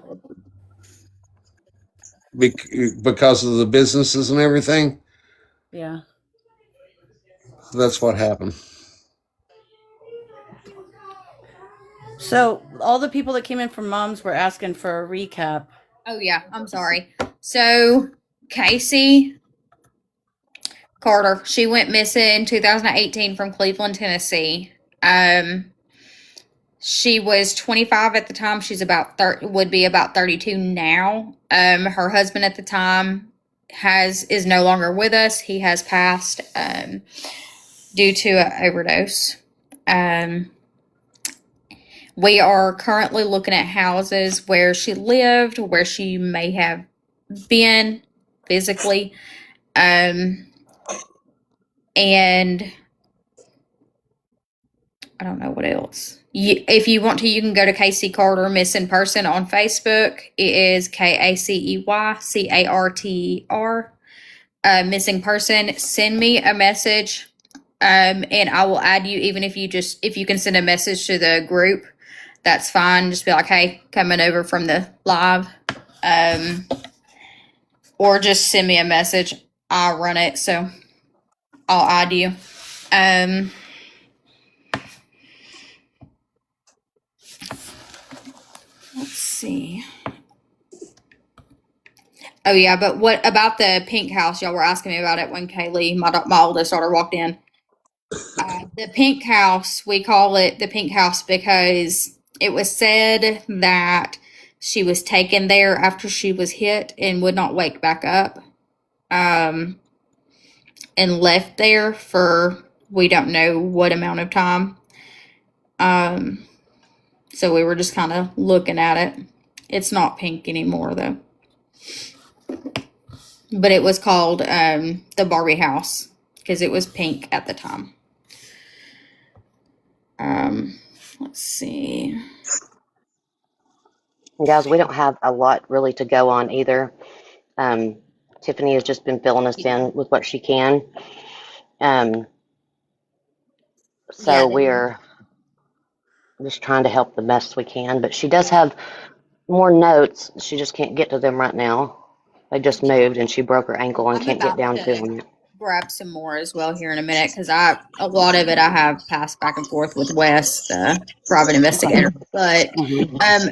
because of the businesses and everything. Yeah. That's what happened. So all the people that came in from Mom's were asking for a recap. Oh yeah, I'm sorry. So Casey Carter, she went missing 2018 from Cleveland, Tennessee. She was 25 at the time. She's about 30, would be about 32 now. Her husband at the time is no longer with us. He has passed due to an overdose. We are currently looking at houses where she lived, where she may have been physically. And I don't know what else. If you want to, you can go to Casey Carter Missing Person on Facebook. It is KACEYCARTER Missing Person. Send me a message, and I will add you. Even if you can send a message to the group, that's fine. Just be like, hey, coming over from the live, or just send me a message. I'll run it, so I'll add you. Let's see. Oh yeah, but what about the pink house? Y'all were asking me about it when Kaylee, my oldest daughter, walked in. The pink house, we call it the pink house because it was said that she was taken there after she was hit and would not wake back up, and left there for we don't know what amount of time. So we were just kind of looking at it. It's not pink anymore though. But it was called the Barbie house because it was pink at the time. Let's see. Guys, we don't have a lot really to go on either. Tiffany has just been filling us in with what she can. So Yeah, we're just trying to help the best we can. But she does have more notes. She just can't get to them right now. They just moved, and she broke her ankle and I'm can't get about down to to them. grab some more as well here in a minute because a lot of it I have passed back and forth with Wes, the private investigator. But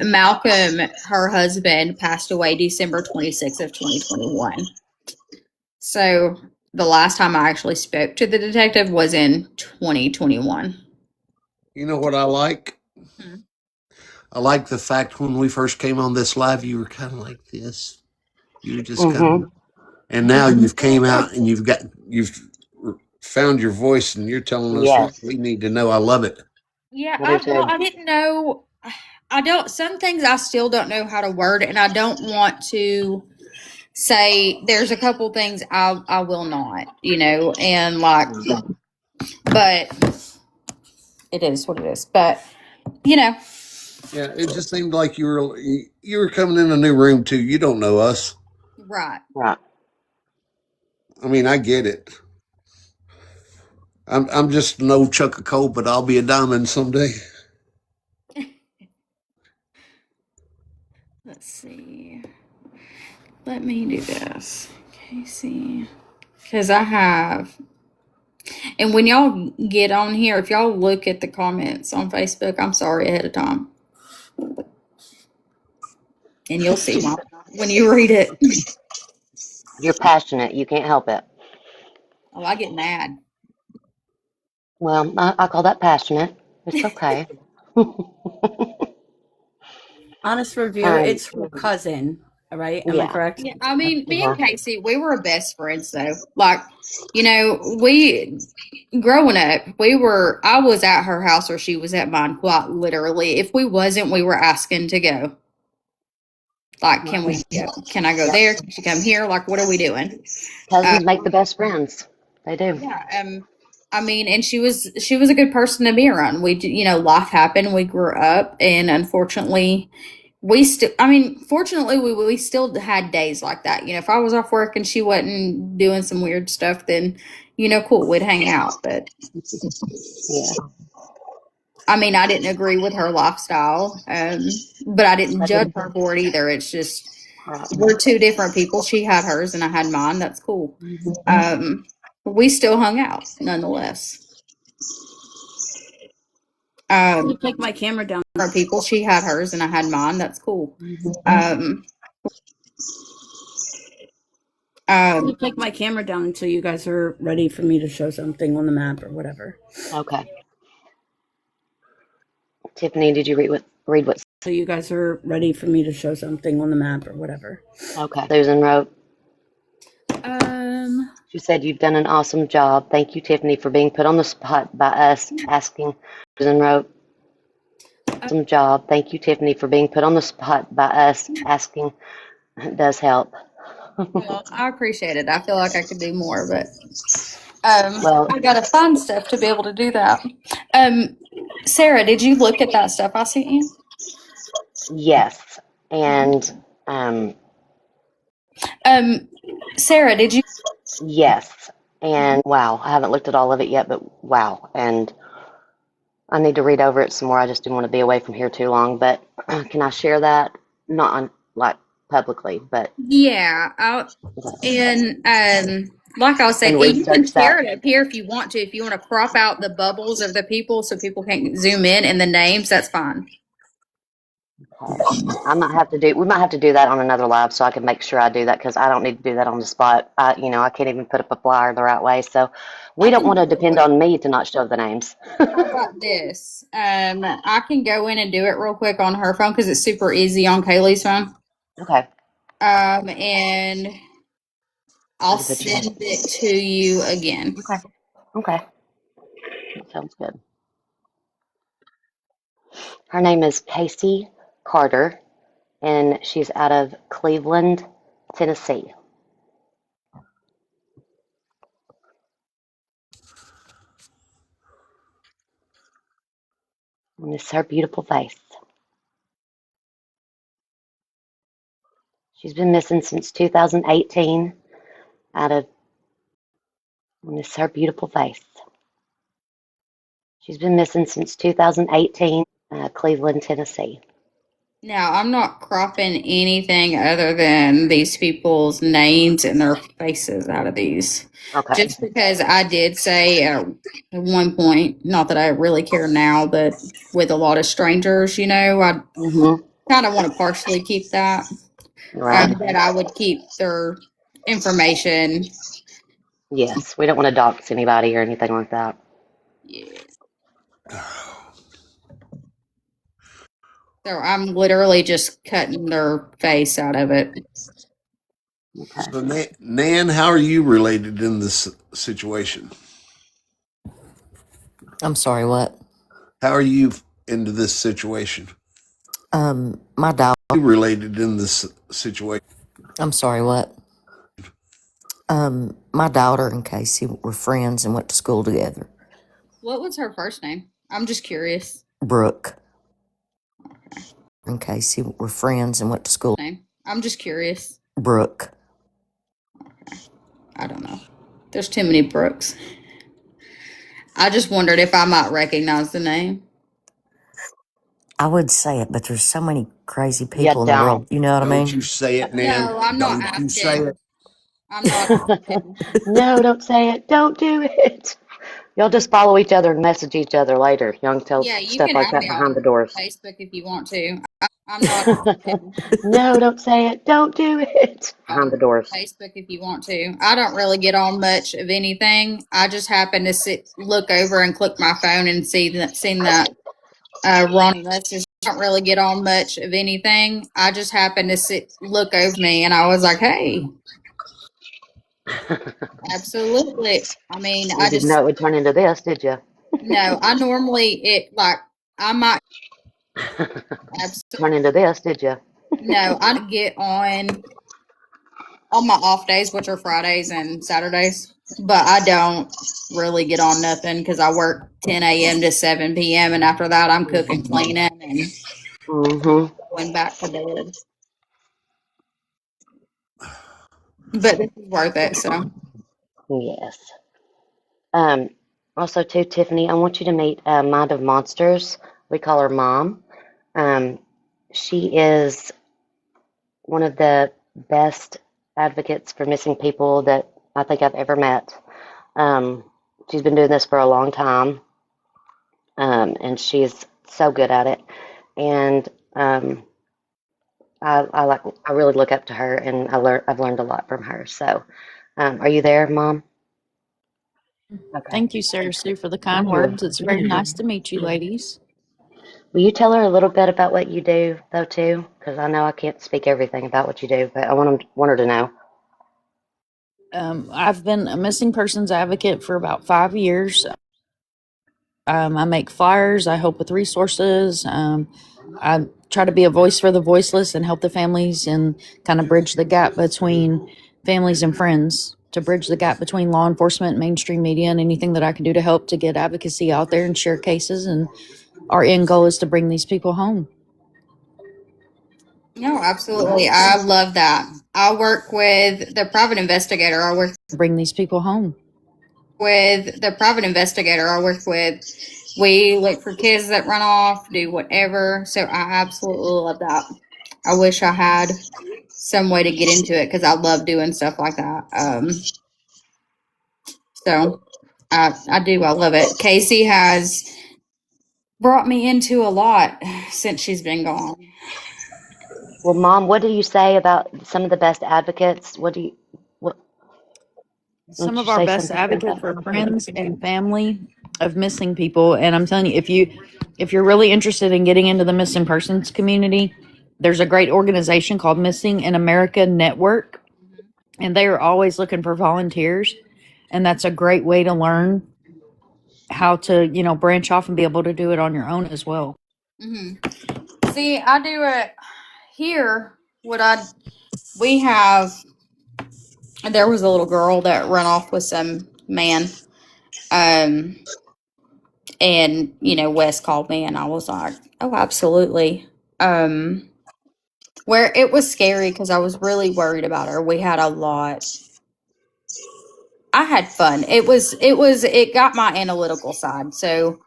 Malcolm, her husband, passed away December 26th of 2021. So the last time I actually spoke to the detective was in 2021. You know what I like? Hmm. I like the fact when we first came on this live, you were kind of like this. You were just kind of, Mm-hmm. and now you've came out and you've found your voice and you're telling us what Yes, we need to know. I love it. Yeah, I do well, too. I didn't know. I don't. Some things I still don't know how to word, and I don't want to say. There's a couple things I will not, and like, but it is what it is. But you know, Yeah, it just seemed like you were coming in a new room too. You don't know us. right? Right. I mean, I get it. I'm just an old chuck of coal, but I'll be a diamond someday. Let's see. Let me do this, Casey, because I have. And when y'all get on here, if y'all look at the comments on Facebook, I'm sorry ahead of time, and you'll see why when you read it. You're passionate. You can't help it. Oh, I get mad. Well, I call that passionate. It's okay. Honest review, um, it's her cousin, right? Am I yeah. correct? Yeah, I mean, me and Uh-huh. Casey, we were best friends though. Like, we growing up, I was at her house or she was at mine, quite literally. If we wasn't, we were asking to go. Like, can we go? Can I go Yep. there? Can she come here? Like, what are we doing? Uh, Cousins make the best friends. They do. yeah. I mean, and she was a good person to be around. Life happened. We grew up, and unfortunately, fortunately, we still had days like that. If I was off work and she wasn't doing some weird stuff, then cool, we'd hang out. But Yeah. I mean, I didn't agree with her lifestyle, but I didn't I judge didn't. her for it either. It's just Right. we're two different people. She had hers, and I had mine. That's cool. Mhm. We still hung out nonetheless. Take my camera down. Different people. She had hers, and I had mine. That's cool. Mhm. Um, um, Take my camera down until you guys are ready for me to show something on the map or whatever. Okay. Tiffany, did you read what So you guys are ready for me to show something on the map or whatever. okay. Susan wrote? um, She said, "You've done an awesome job. Thank you, Tiffany, for being put on the spot by us asking." Susan wrote, "Awesome job. Thank you, Tiffany, for being put on the spot by us asking." It does help. well, I appreciate it. I feel like I could do more, but Well, I gotta find stuff to be able to do that. Um, Sarah, did you look at that stuff I sent you? yes. And Um, Sarah, did you? yes. And wow, I haven't looked at all of it yet, but wow. And I need to read over it some more. I just didn't want to be away from here too long. But can I share that? Not on like publicly, but Yeah, and like I was saying, and you can research share that. it up here if you want to. If you want to crop out the bubbles of the people so people can zoom in and the names, that's fine. I might have to do. We might have to do that on another live, so I can make sure I do that because I don't need to do that on the spot. I can't even put up a flyer the right way. So we I don't can want do to it real depend quick. on me to not show the names. How about this? I can go in and do it real quick on her phone because it's super easy on Kaylee's phone. Okay, And I I'll can put you on. send it to you again. Okay, okay, that sounds good. Her name is Casey Carter, and she's out of Cleveland, Tennessee. And this is her beautiful face. She's been missing since 2018. Out of and this is her beautiful face. She's been missing since 2018, Cleveland, Tennessee. Now, I'm not cropping anything other than these people's names and their faces out of these. Okay. Just because I did say at one point, not that I really care now, but with a lot of strangers, I Mm-hmm. kind of want to partially keep that. Right. That I would keep their information. Yes. We don't want to dox anybody or anything like that. Yeah. So I'm literally just cutting their face out of it. Okay. So, Nan, how are you related in this situation? I'm sorry, what? How are you into this situation? My daughter. You related in this situation? I'm sorry, what? My daughter and Casey were friends and went to school together. What was her first name? I'm just curious. Brooke and Casey were friends and went to school. Name. I'm just curious. Brooke. I don't know. There's too many Brooks. I just wondered if I might recognize the name. I would say it, but there's so many crazy You people in the don't. world. You know what I Don't you mean? say it, Nan. No, I'm not Don't you say asking. it. I'm not asking. No, don't say it. Don't do it. Y'all just follow each other and message each other later. Y'all can tell Yeah, you stuff can like add that me behind the on doors. Facebook if you want to. I'm not asking. No, don't say it. Don't do it. Behind the doors. Facebook if you want to. I don't really get on much of anything. I just happen to look over and click my phone and seen that Ronnie message. I don't really get on much of anything. I just happened to look over me, and I was like, "Hey, absolutely." I mean, You didn't know it would turn into this, did you? no. I normally I might Turn into this, did you? no. I get on my off days, which are Fridays and Saturdays, but I don't really get on nothing because I work 10 a.m. to 7 p.m. and after that, I'm cooking, cleaning, and Mm-hmm. going back to bed. But this is worth it. So Yes. Um, Also, too, Tiffany, I want you to meet Mind of Monsters. We call her Mom. Um, she is one of the best advocates for missing people that I think I've ever met. She's been doing this for a long time, and she's so good at it. And I really look up to her, and I've learned a lot from her. So, are you there, Mom? Okay. Thank you, Sarah Sue, for the kind Mhm. words. It's very nice to meet you, ladies. Will you tell her a little bit about what you do, though, too? Because I know I can't speak everything about what you do, but I want her to know. I've been a missing persons advocate for about 5 years. I make flyers. I help with resources. I try to be a voice for the voiceless and help the families and kind of bridge the gap between families and friends, to bridge the gap between law enforcement, mainstream media, and anything that I can do to help to get advocacy out there and share cases. And our end goal is to bring these people home. no, absolutely, I love that. I work with the private investigator. I work Bring these people home. with the private investigator. I work with. We look for kids that run off, do whatever. So I absolutely love that. I wish I had some way to get into it because I love doing stuff like that. So I do. I love it. Casey has brought me into a lot since she's been gone. Well, Mom, what do you say about some of the best advocates? What, Some won't you of our say best something about advocates are that? friends and family of missing people. And I'm telling you, if you're really interested in getting into the missing persons community, there's a great organization called Missing in America Network, and they are always looking for volunteers. And that's a great way to learn how to, branch off and be able to do it on your own as well. See, I do it here. We have, there was a little girl that ran off with some man. Um, and, Wes called me and I was like, oh, absolutely. Where it was scary because I was really worried about her. We had a lot. I had fun. It got my analytical side. So,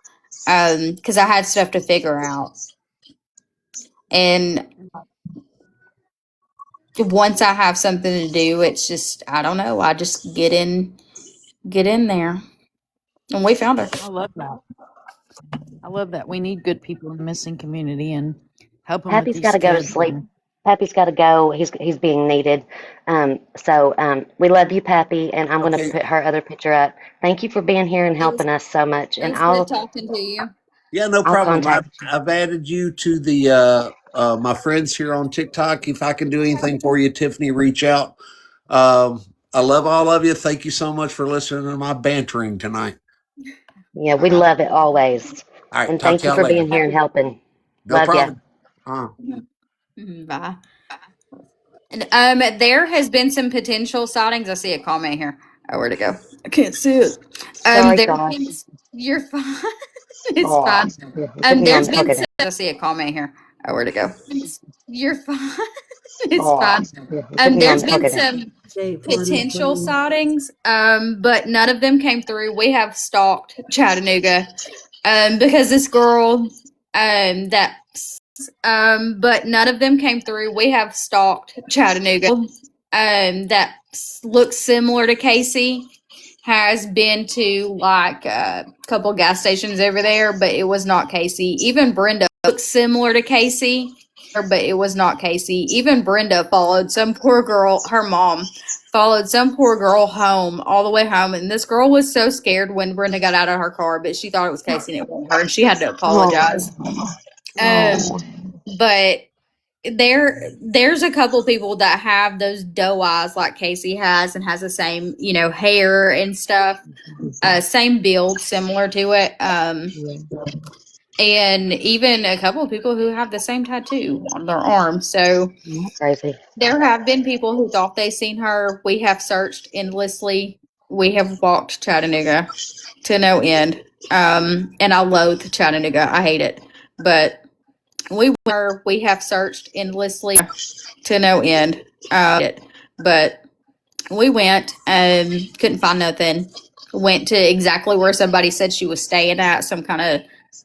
because I had stuff to figure out. And once I have something to do, it's just, I don't know, I just get in there. And we found her. I love that. I love that. We need good people in the missing community and help them with Pappy's got these to go to kids. sleep. Pappy's got to go. He's being needed. We love you, Pappy, and I'm going to Okay. put her other picture up. Thank you for being here and It was helping us so much. And nice good talking to you. Yeah, no I'll problem. contact you. I've added you to the my friends here on TikTok. If I can do anything for you, Tiffany, reach out. I love all of you. Thank you so much for listening to my bantering tonight. Yeah, we love it always. All right, And talk thank to you y'all for later. being here and helping. No Love ya. problem. Uh. Bye. And there has been some potential sightings. I see a comment here. Oh, where'd it go? I can't see it. Sorry, There Josh. been, you're fine. It's Oh, fine. it put me There's on been talking. some. I see a comment here. Oh, where'd it go? You're fine. It's Oh, fine. it put me on There's been talking. some potential sightings, but none of them came through. We have stalked Chattanooga, because this girl, that but none of them came through. We have stalked Chattanooga, that looks similar to Casey. Has been to like a couple gas stations over there, but it was not Casey. Even Brenda looks similar to Casey, but it was not Casey. Even Brenda followed some poor girl, her mom followed some poor girl home, all the way home. And this girl was so scared when Brenda got out of her car, but she thought it was Casey and it wasn't her, and she had to Oh, apologize. oh. But there's a couple people that have those doe eyes like Casey has, and has the same, hair and stuff, same build, similar to it. And even a couple of people who have the same tattoo on their arm. So Crazy. there have been people who thought they seen her. We have searched endlessly. We have walked Chattanooga to no end. And I loathe Chattanooga. I hate it. But we have searched endlessly to no end. But we went and couldn't find nothing. Went to exactly where somebody said she was staying at, some kind of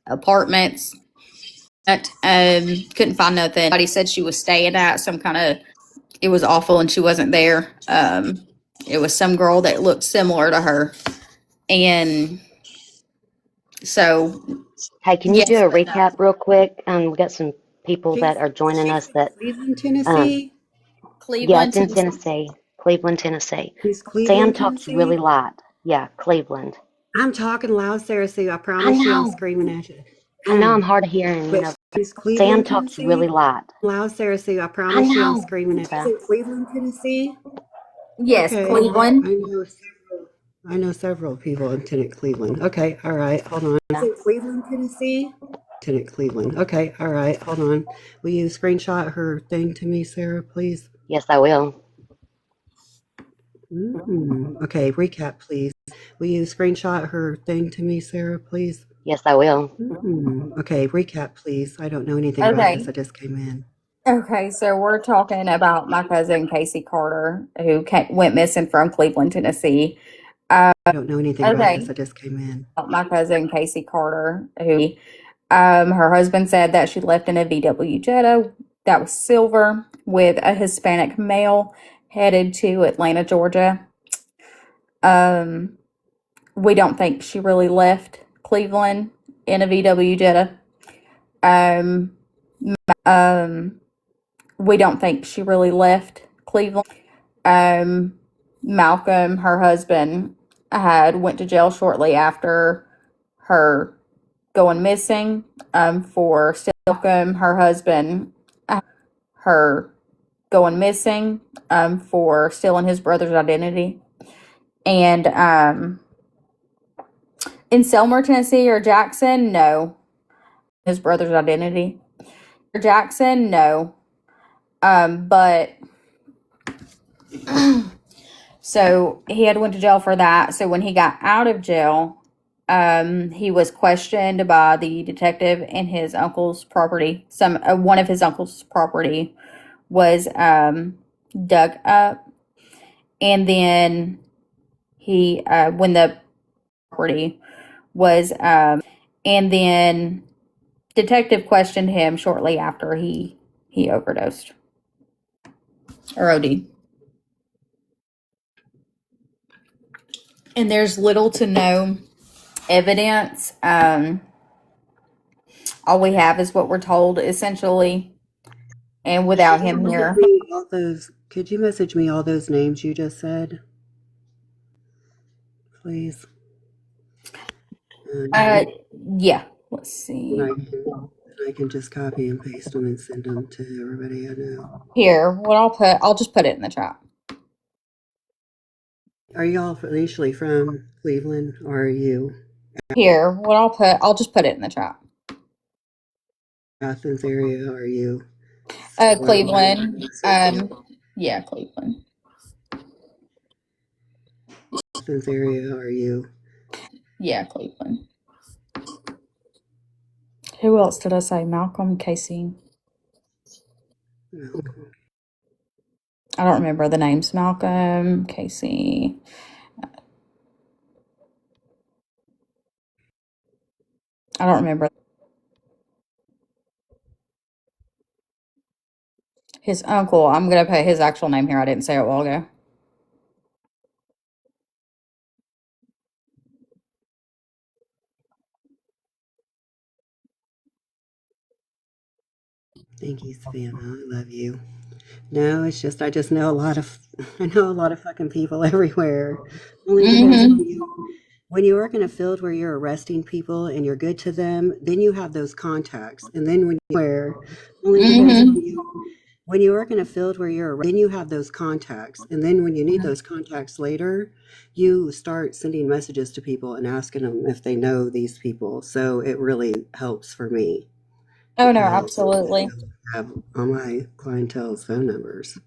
apartments. Couldn't find nothing. Somebody said she was staying at some kind of. It was awful, and she wasn't there. It was some girl that looked similar to her, and so Hey, can you do yes, a but no. recap real quick? We got some people that She's are joining us that, Cleveland, um, Tennessee. yeah, Cleveland, it's in Tennessee. Tennessee, Cleveland, Tennessee. She's Sam Cleveland, talks really Tennessee. light. Yeah, Cleveland. I'm talking loud, Sarah, so I I promise you I'm know. screaming at you. I know I'm hard of hearing, But she's Sam Cleveland, talks really Tennessee. light. Loud, Sarah, so I I promise you I'm know. screaming at you. Is So, it Cleveland, Tennessee? Yes, Okay. Cleveland. I know several people in Tenant Cleveland. Okay, all right, hold on. Is it Cleveland, Tennessee? Tenant Cleveland. Okay, all right, hold on. Will you screenshot her thing to me, Sarah, please? yes, I will. Okay, recap, please. Will you screenshot her thing to me, Sarah, please? Yes, I will. Okay, recap, please. I don't know anything about this. Okay. I just came in. Okay, so we're talking about my cousin Casey Carter, who went missing from Cleveland, Tennessee. I don't know anything about this. Okay, I just came in. my cousin Casey Carter, who her husband said that she left in a VW Jetta that was silver with a Hispanic male headed to Atlanta, Georgia. We don't think she really left Cleveland in a VW Jetta. Um, we don't think she really left Cleveland. Malcolm, her husband, had went to jail shortly after her going missing. For still Malcolm, her husband, her going missing. For stealing his brother's identity, and in Selmer, Tennessee, or Jackson, no, his brother's identity. Jackson, no, but so he had went to jail for that. So when he got out of jail, he was questioned by the detective in his uncle's property. One of his uncle's property was dug up, and then he when the property was and then Detective questioned him shortly after he overdosed or OD'd. And there's little to no evidence. All we have is what we're told, essentially, and without him here. Could you message me all those names you just said, please? Yeah. Let's see. I can just copy and paste them and send them to everybody I know. Here, I'll just put it in the chat. Are y'all initially from Cleveland, or are you Here, I'll just put it in the chat. Athens area? Are you Cleveland. Yeah, Cleveland. Athens area? Are you? Yeah, Cleveland. Who else did I say? Malcolm, Casey. Malcolm. I don't remember the names. Malcolm, Casey. I don't remember his uncle. I'm gonna put his actual name here. I didn't say it a while ago. Thank you, Savannah. I love you. No, it's just I just know a lot of I know a lot of fucking people everywhere. Only because when you work in a field where you're arresting people and you're good to them, then you have those contacts. And then only because when you work in a field where then you have those contacts. And then when you need those contacts later, you start sending messages to people and asking them if they know these people. So it really helps for me. Oh no, absolutely. I have all my clientele's phone numbers.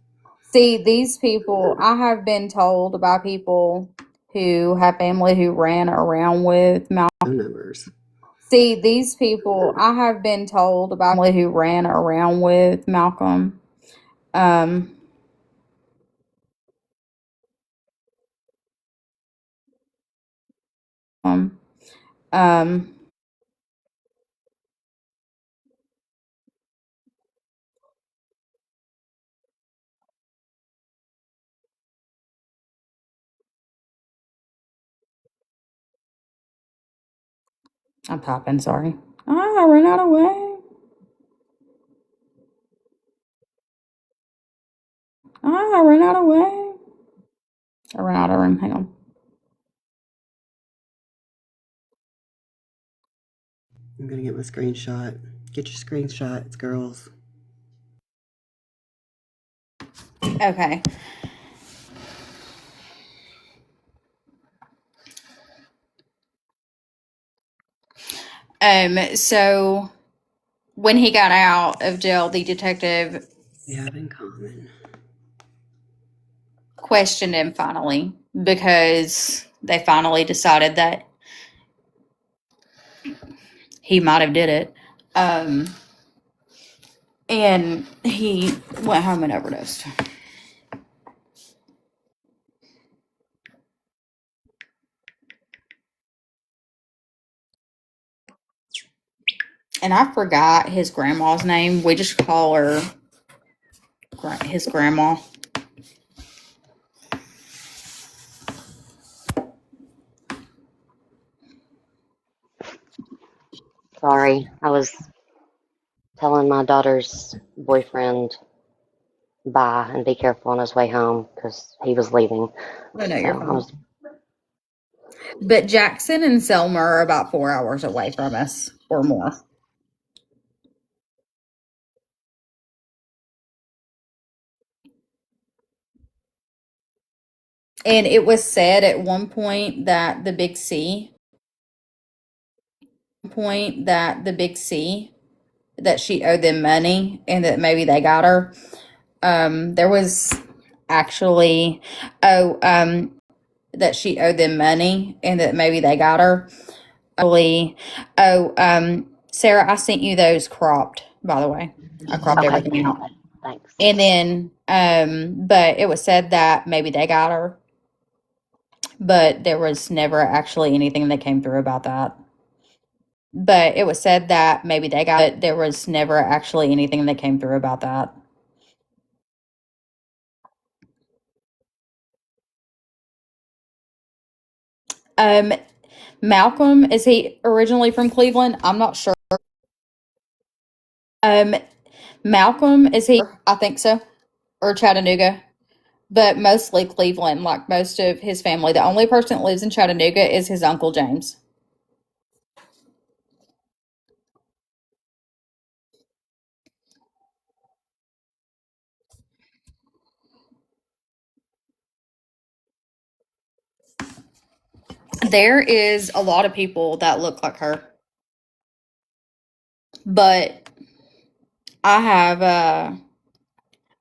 See, these people, I have been told by people who have family who ran around with Malcolm. Phone numbers. See, these people, I have been told about family who ran around with Malcolm. Um, um, I'm popping, sorry. I ran out of way. I ran out of way. I ran out of room. Hang on. I'm gonna get my screenshot. Get your screenshots, girls. Okay. So when he got out of jail, the detective We have in common. questioned him finally because they finally decided that he might have did it. And he went home and overdosed. And I forgot his grandma's name. We just call her his grandma. Sorry, I was telling my daughter's boyfriend bye and be careful on his way home because he was leaving. Oh, no, So you're I fine. was. But Jackson and Selma are about 4 hours away from us or more. And it was said at one point that the Big C, that she owed them money and that maybe they got her. There was actually, that she owed them money and that maybe they got her. Sarah, I sent you those cropped, by the way. I cropped Okay. everything out. Thanks. And then, but it was said that maybe they got her, but there was never actually anything that came through about that. but it was said that maybe they got it. There was never actually anything that came through about that. Um, Malcolm, is he originally from Cleveland? I'm not sure. Um, Malcolm, is he? I think so, or Chattanooga, but mostly Cleveland. Like most of his family, the only person that lives in Chattanooga is his uncle James. There is a lot of people that look like her, but I have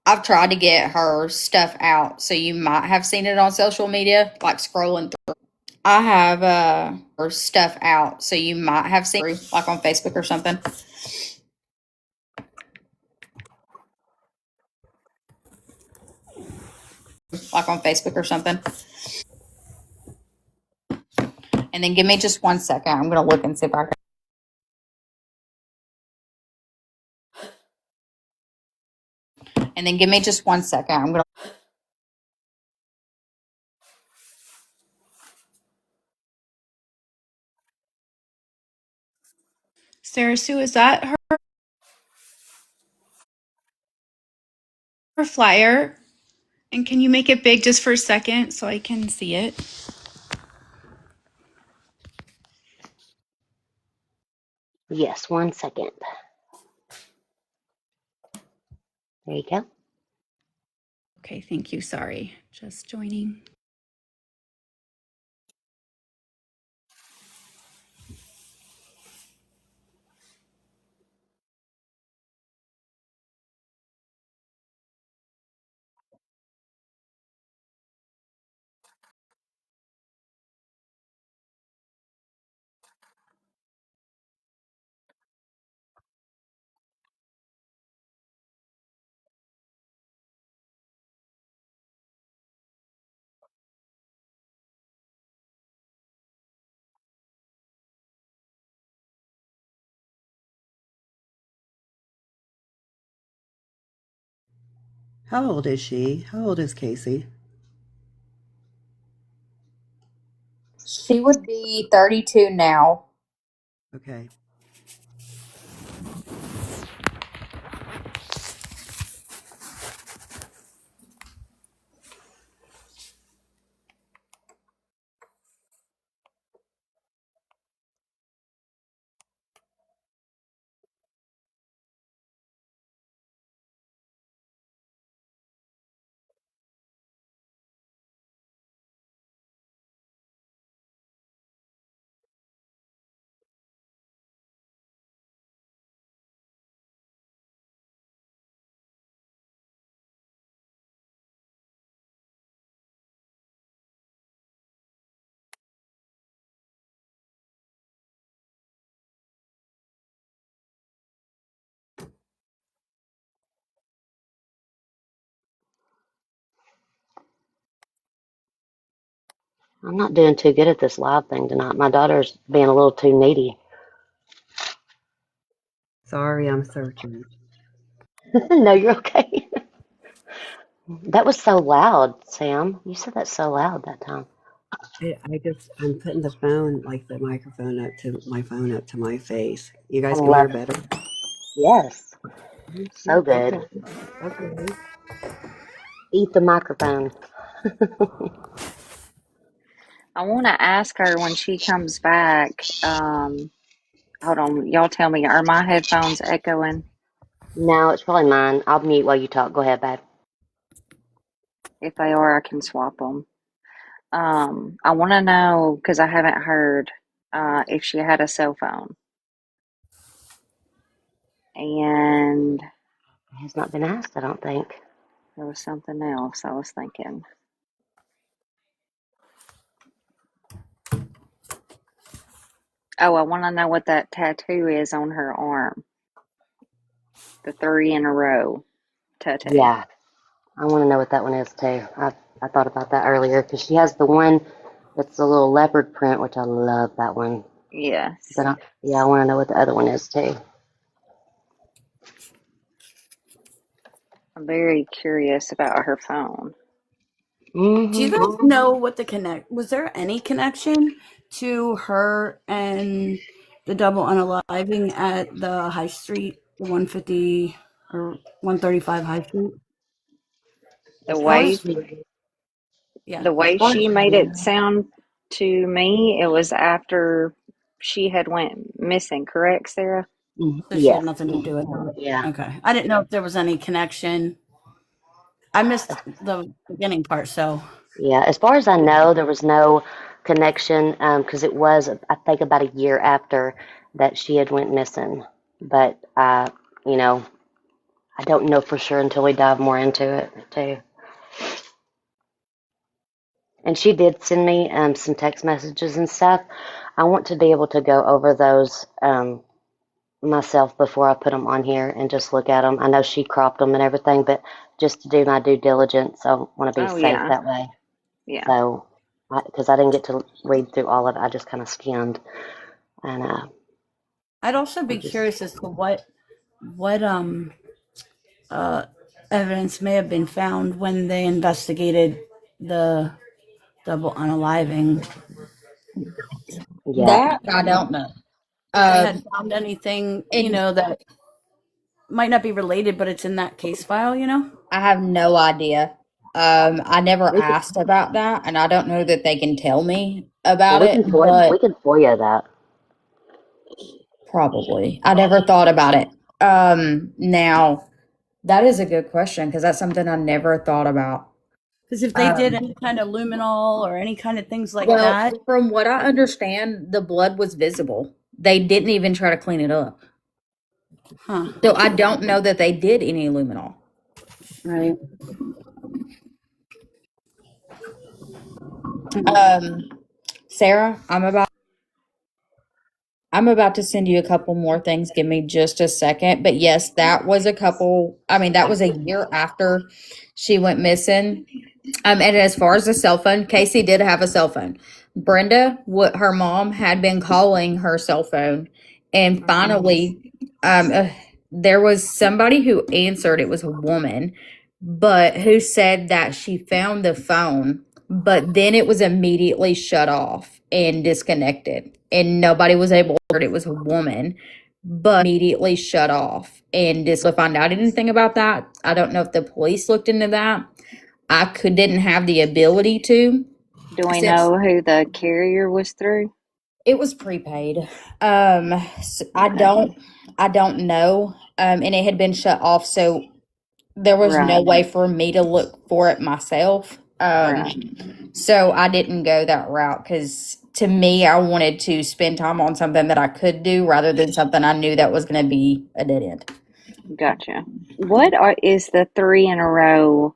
I've tried to get her stuff out, so you might have seen it on social media, like scrolling through. I have her stuff out, so you might have seen it, like on Facebook or something. Like on Facebook or something. And then give me just 1 second. I'm gonna look and see if I can. And then give me just 1 second. I'm gonna. Sarah Sue, is that her flyer? And can you make it big just for a second so I can see it? Yes, 1 second. There you go. Okay, thank you. Sorry. Just joining. How old is she? How old is Casey? She would be 32 now. Okay. I'm not doing too good at this live thing tonight. My daughter's being a little too needy. Sorry, I'm searching. No, you're okay. That was so loud, Sam. You said that so loud that time. I'm putting the phone, like the microphone up to my phone up to my face. You I guys can love hear it. better? Yes, so good. Okay. Okay. Eat the microphone. I want to ask her when she comes back. Hold on, y'all tell me, are my headphones echoing? No, it's probably mine. I'll mute while you talk. Go ahead, babe. If they are, I can swap them. I want to know, because I haven't heard, if she had a cell phone. And It has not been asked, I don't think. there was something else I was thinking. Oh, I want to know what that tattoo is on her arm. The 3 in a row tattoo. Yeah, I want to know what that one is too. I thought about that earlier because she has the one that's a little leopard print, which I love that one. Yes. But yeah, I want to know what the other one is too. I'm very curious about her phone. Do you guys know what the connect? Was there any connection to her and the double unaliving at the High Street, the 150 or 135 High Street? The As far way as Yeah. the as way far she as we made it know, sound to me, it was after she had went missing, correct, Sarah? So she had yes, nothing to do with it. yeah. Okay. I didn't know if there was any connection. I missed the beginning part, so Yeah, as far as I know, there was no connection because it was, I think, about a year after that she had went missing. But you know, I don't know for sure until we dive more into it too. And she did send me some text messages and stuff. I want to be able to go over those myself before I put them on here and just look at them. I know she cropped them and everything, but just to do my due diligence, I want to be Oh safe yeah. that way. Yeah. So, because I didn't get to read through all of it, I just kind of skimmed, and I'd also I be just curious as to what uh evidence may have been found when they investigated the double unaliving. yeah. That I don't know. If they had Um, found anything, and that might not be related, but it's in that case file. I have no idea. I never We could, asked about that, and I don't know that they can tell me well, about it, we but can FOIA that. probably. I never thought about it. Now that is a good question because that's something I never thought about. Because if they did Um, any kind of luminol or any kind of things like well, that, from what I understand, the blood was visible. They didn't even try to clean it up. huh? So I don't know that they did any luminol. Right. Um, Sarah, I'm about to send you a couple more things. Give me just a second. But yes, that was a couple, I mean, that was a year after she went missing. And as far as the cell phone, Casey did have a cell phone. Brenda, what her mom had been calling her cell phone, and finally, there was somebody who answered. It was a woman, but who said that she found the phone, but then it was immediately shut off and disconnected, and nobody was able. It was a woman, but immediately shut off and just to find out anything about that. I don't know if the police looked into that. Didn't have the ability to Do we since know who the carrier was through? it was prepaid. Okay. I don't know. And it had been shut off, so there was no Right. way for me to look for it myself. Right. So I didn't go that route because to me, I wanted to spend time on something that I could do rather than something I knew that was going to be a dead end. Gotcha. Is the three in a row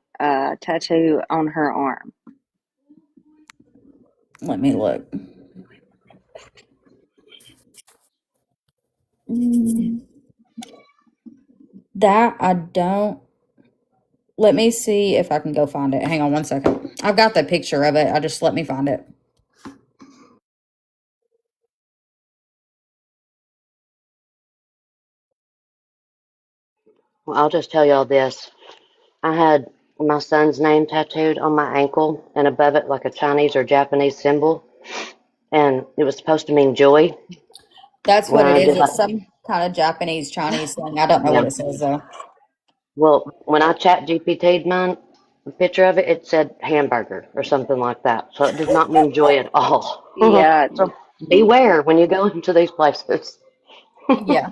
tattoo on her arm? Let me look. Mm, That I don't. Let me see if I can go find it. Hang on one second. I've got the picture of it. I just let me find it. Well, I'll just tell y'all this. I had my son's name tattooed on my ankle, and above it like a Chinese or Japanese symbol, and it was supposed to mean joy. That's When what it I is. did It's like, some kind of Japanese Chinese thing. I don't know what yeah. it says though. Well, when I chat GPT'd mine, the picture of it, it said hamburger or something like that. So it did not mean joy at all. Yeah. So beware when you go into these places. Yeah.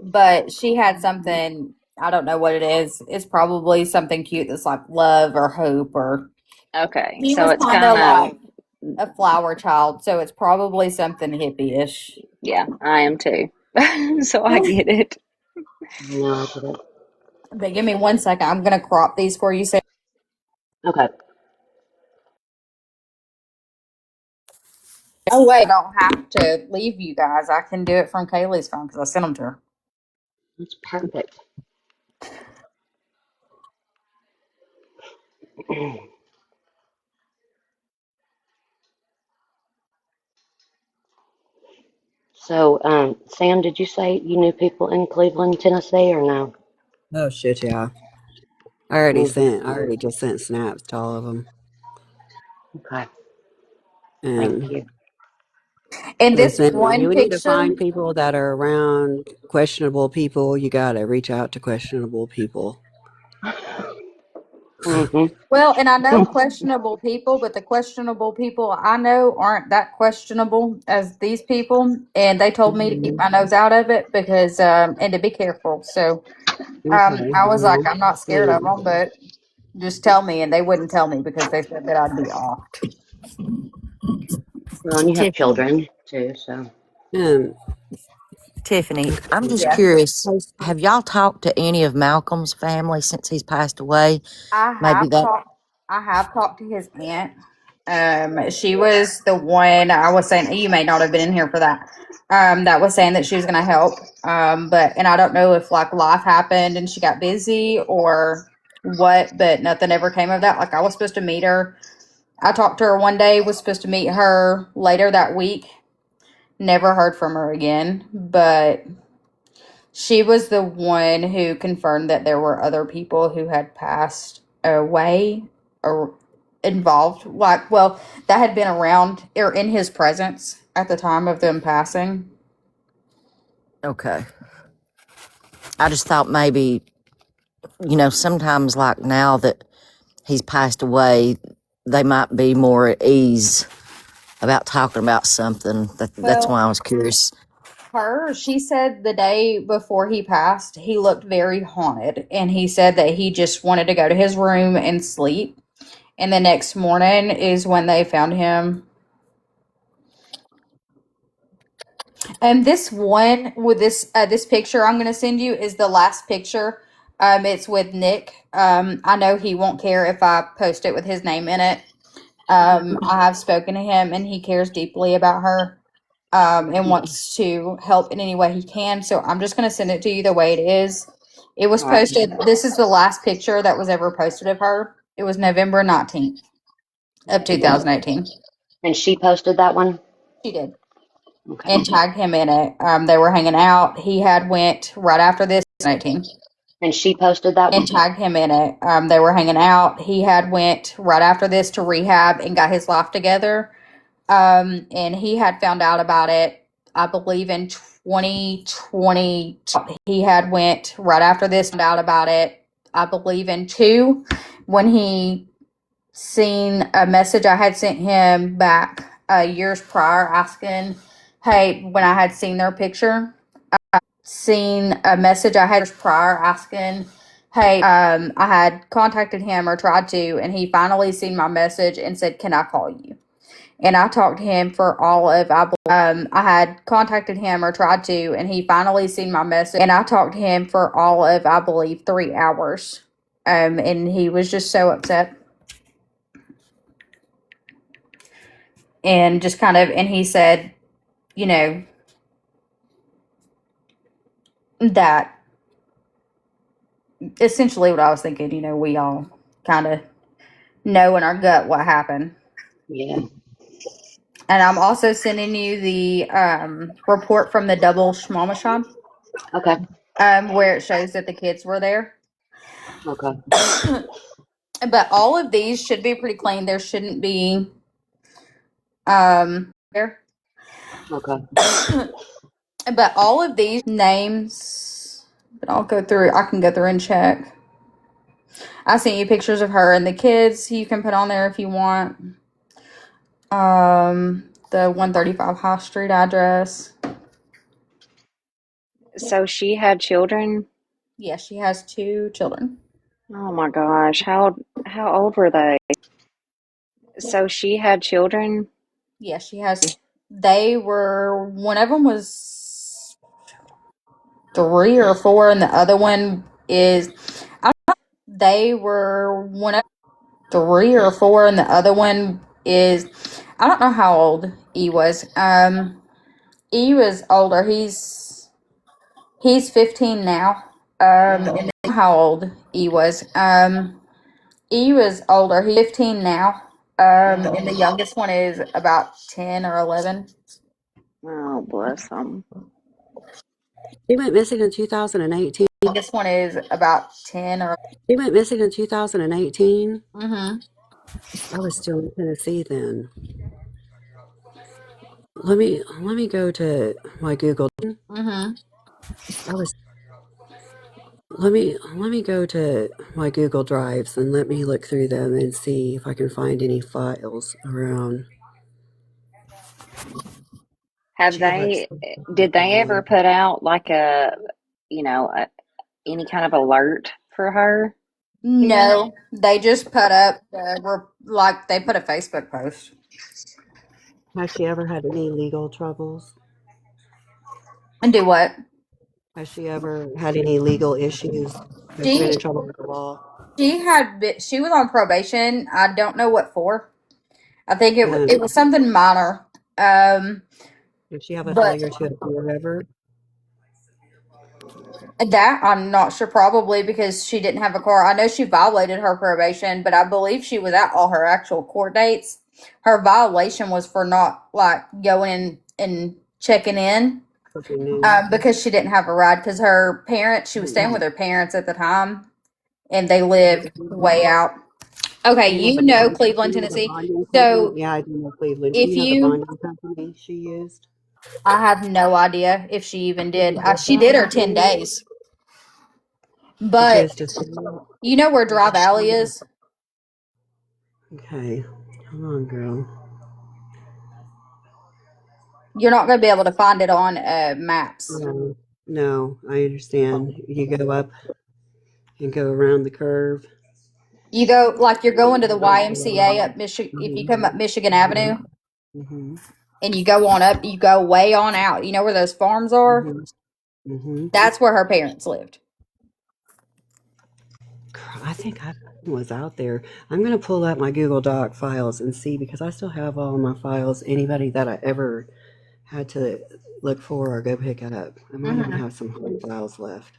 But she had something, I don't know what it is. It's probably something cute that's like love or hope or Okay. she So was it's kind kind of of, like a flower child, so it's probably something hippie-ish. yeah, I am too. So I get it. No, I didn't. But give me one second. I'm gonna crop these for you. So Okay. oh wait, I don't have to leave you guys. I can do it from Kaylee's phone because I sent them to her. That's perfect. So, Sam, did you say you knew people in Cleveland, Tennessee, or no? Oh shit, yeah. Mm-hmm. I already just sent snaps to all of them. Okay, thank And you. In this listen, when one you need to picture, find people that are around questionable people, you gotta reach out to questionable people. Mm-hmm. well, and I know questionable people, but the questionable people I know aren't that questionable as these people. And they told me to keep my nose out of it because, and to be careful. So, Okay, I was like, well, I'm not scared of them, but just tell me. And they wouldn't tell me because they said that I'd be off. Well, and you have Tiffany, children too, so. um, Tiffany, I'm okay. just Yeah. curious. Have y'all talked to any of Malcolm's family since he's passed away? I Maybe have that. talked. I have talked to his aunt. She was the one I was saying. You may not have been in here for that. That was saying that she was going to help. But and I don't know if like life happened and she got busy or what. But nothing ever came of that. Like I was supposed to meet her. I talked to her one day. Was supposed to meet her later that week. Never heard from her again. But she was the one who confirmed that there were other people who had passed away or involved, like, well, that had been around or in his presence at the time of them passing. Okay. I just thought maybe, sometimes like now that he's passed away, they might be more at ease about talking about something. That's Well, why I was curious. she said the day before he passed, he looked very haunted. And he said that he just wanted to go to his room and sleep. And the next morning is when they found him. And this one with this picture I'm going to send you is the last picture. It's with Nick. I know he won't care if I post it with his name in it. I have spoken to him, and he cares deeply about her. And wants to help in any way he can. So I'm just going to send it to you the way it is. It was All right. posted. This is the last picture that was ever posted of her. It was November 19th of And 2018. and she posted that one. She did. Okay. And tagged him in it. They were hanging out. He had went right after this 19 And she posted that and one. tagged him in it. They were hanging out. He had went right after this to rehab and got his life together. And he had found out about it, I believe in 2020. He had went right after this, found out about it, I believe in two, when he seen a message I had sent him back years prior asking, hey, when I had seen their picture, seen a message I had prior asking, hey, I had contacted him or tried to, and he finally seen my message and said, can I call you? And I talked to him for all of I had contacted him or tried to, and he finally seen my message. And I talked to him for all of I believe 3 hours, and he was just so upset and just kind of, and he said, you know, that essentially what I was thinking. We all kind of know in our gut what happened. Yeah. And I'm also sending you the report from the double Shmamasham, Okay. where it shows that the kids were there. Okay. But all of these should be pretty clean. There shouldn't be there. Okay. But all of these names, but I'll go through. I can go through and check. I sent you pictures of her and the kids. You can put on there if you want. The 135 High Street address. So she had children. Yes, she has 2 children. Oh my gosh, how old were they? So she had children. Yes, she has. They were. One of them was 3 or 4, and the other one is. They were 1 of 3 or 4, and the other one is. I don't know how old E was. E was older. He's 15 now. And then how old E was. E was older. He's 15 now. And the youngest one is about 10 or 11. Oh, bless them. She went missing in 2018. This one is about 10 or. She went missing in 2018. Mm-hmm. I was still in Tennessee then. Let me go to my Google. Mm-hmm. I was let me go to my Google Drives and let me look through them and see if I can find any files around. Have She looks they, did they ever familiar. put out like any kind of alert for her here? No, they just put up, like, they put a Facebook post. Has she ever had any legal troubles? And do what? Has she ever had any legal issues? Has she been She in trouble with the law? she was on probation. I don't know what for. I think it Um, was something minor. Um, did she have a but failure to appear ever? that I'm not sure, probably because she didn't have a car. I know she violated her probation, but I believe she was at all her actual court dates. Her violation was for not like going and checking in, Something new. because she didn't have a ride because her parents, she was staying with her parents at the time, and they lived way out. Do Okay, you know you the know bond? Do Cleveland, you know the Tennessee. bonding company? So Yeah, I do know Cleveland. Do if you know the you, bonding company she used? I have no idea if she even Did did. you get She that did her with 10 me? days. But Just to see. you know where Dry Valley is? Okay, come on, girl. You're not going to be able to find it on maps. No, no, I understand. You go up and go around the curve. You go, like, you're going to the YMCA up Michigan. If you come up Michigan Avenue Mm-hmm. and you go on up, you go way on out. You know where those farms are? Mm-hmm. Mm-hmm. That's where her parents lived. I think I was out there. I'm gonna pull out my Google Doc files and see because I still have all my files. Anybody that I ever had to look for or go pick up. I might even Mm-hmm. have some hard files left.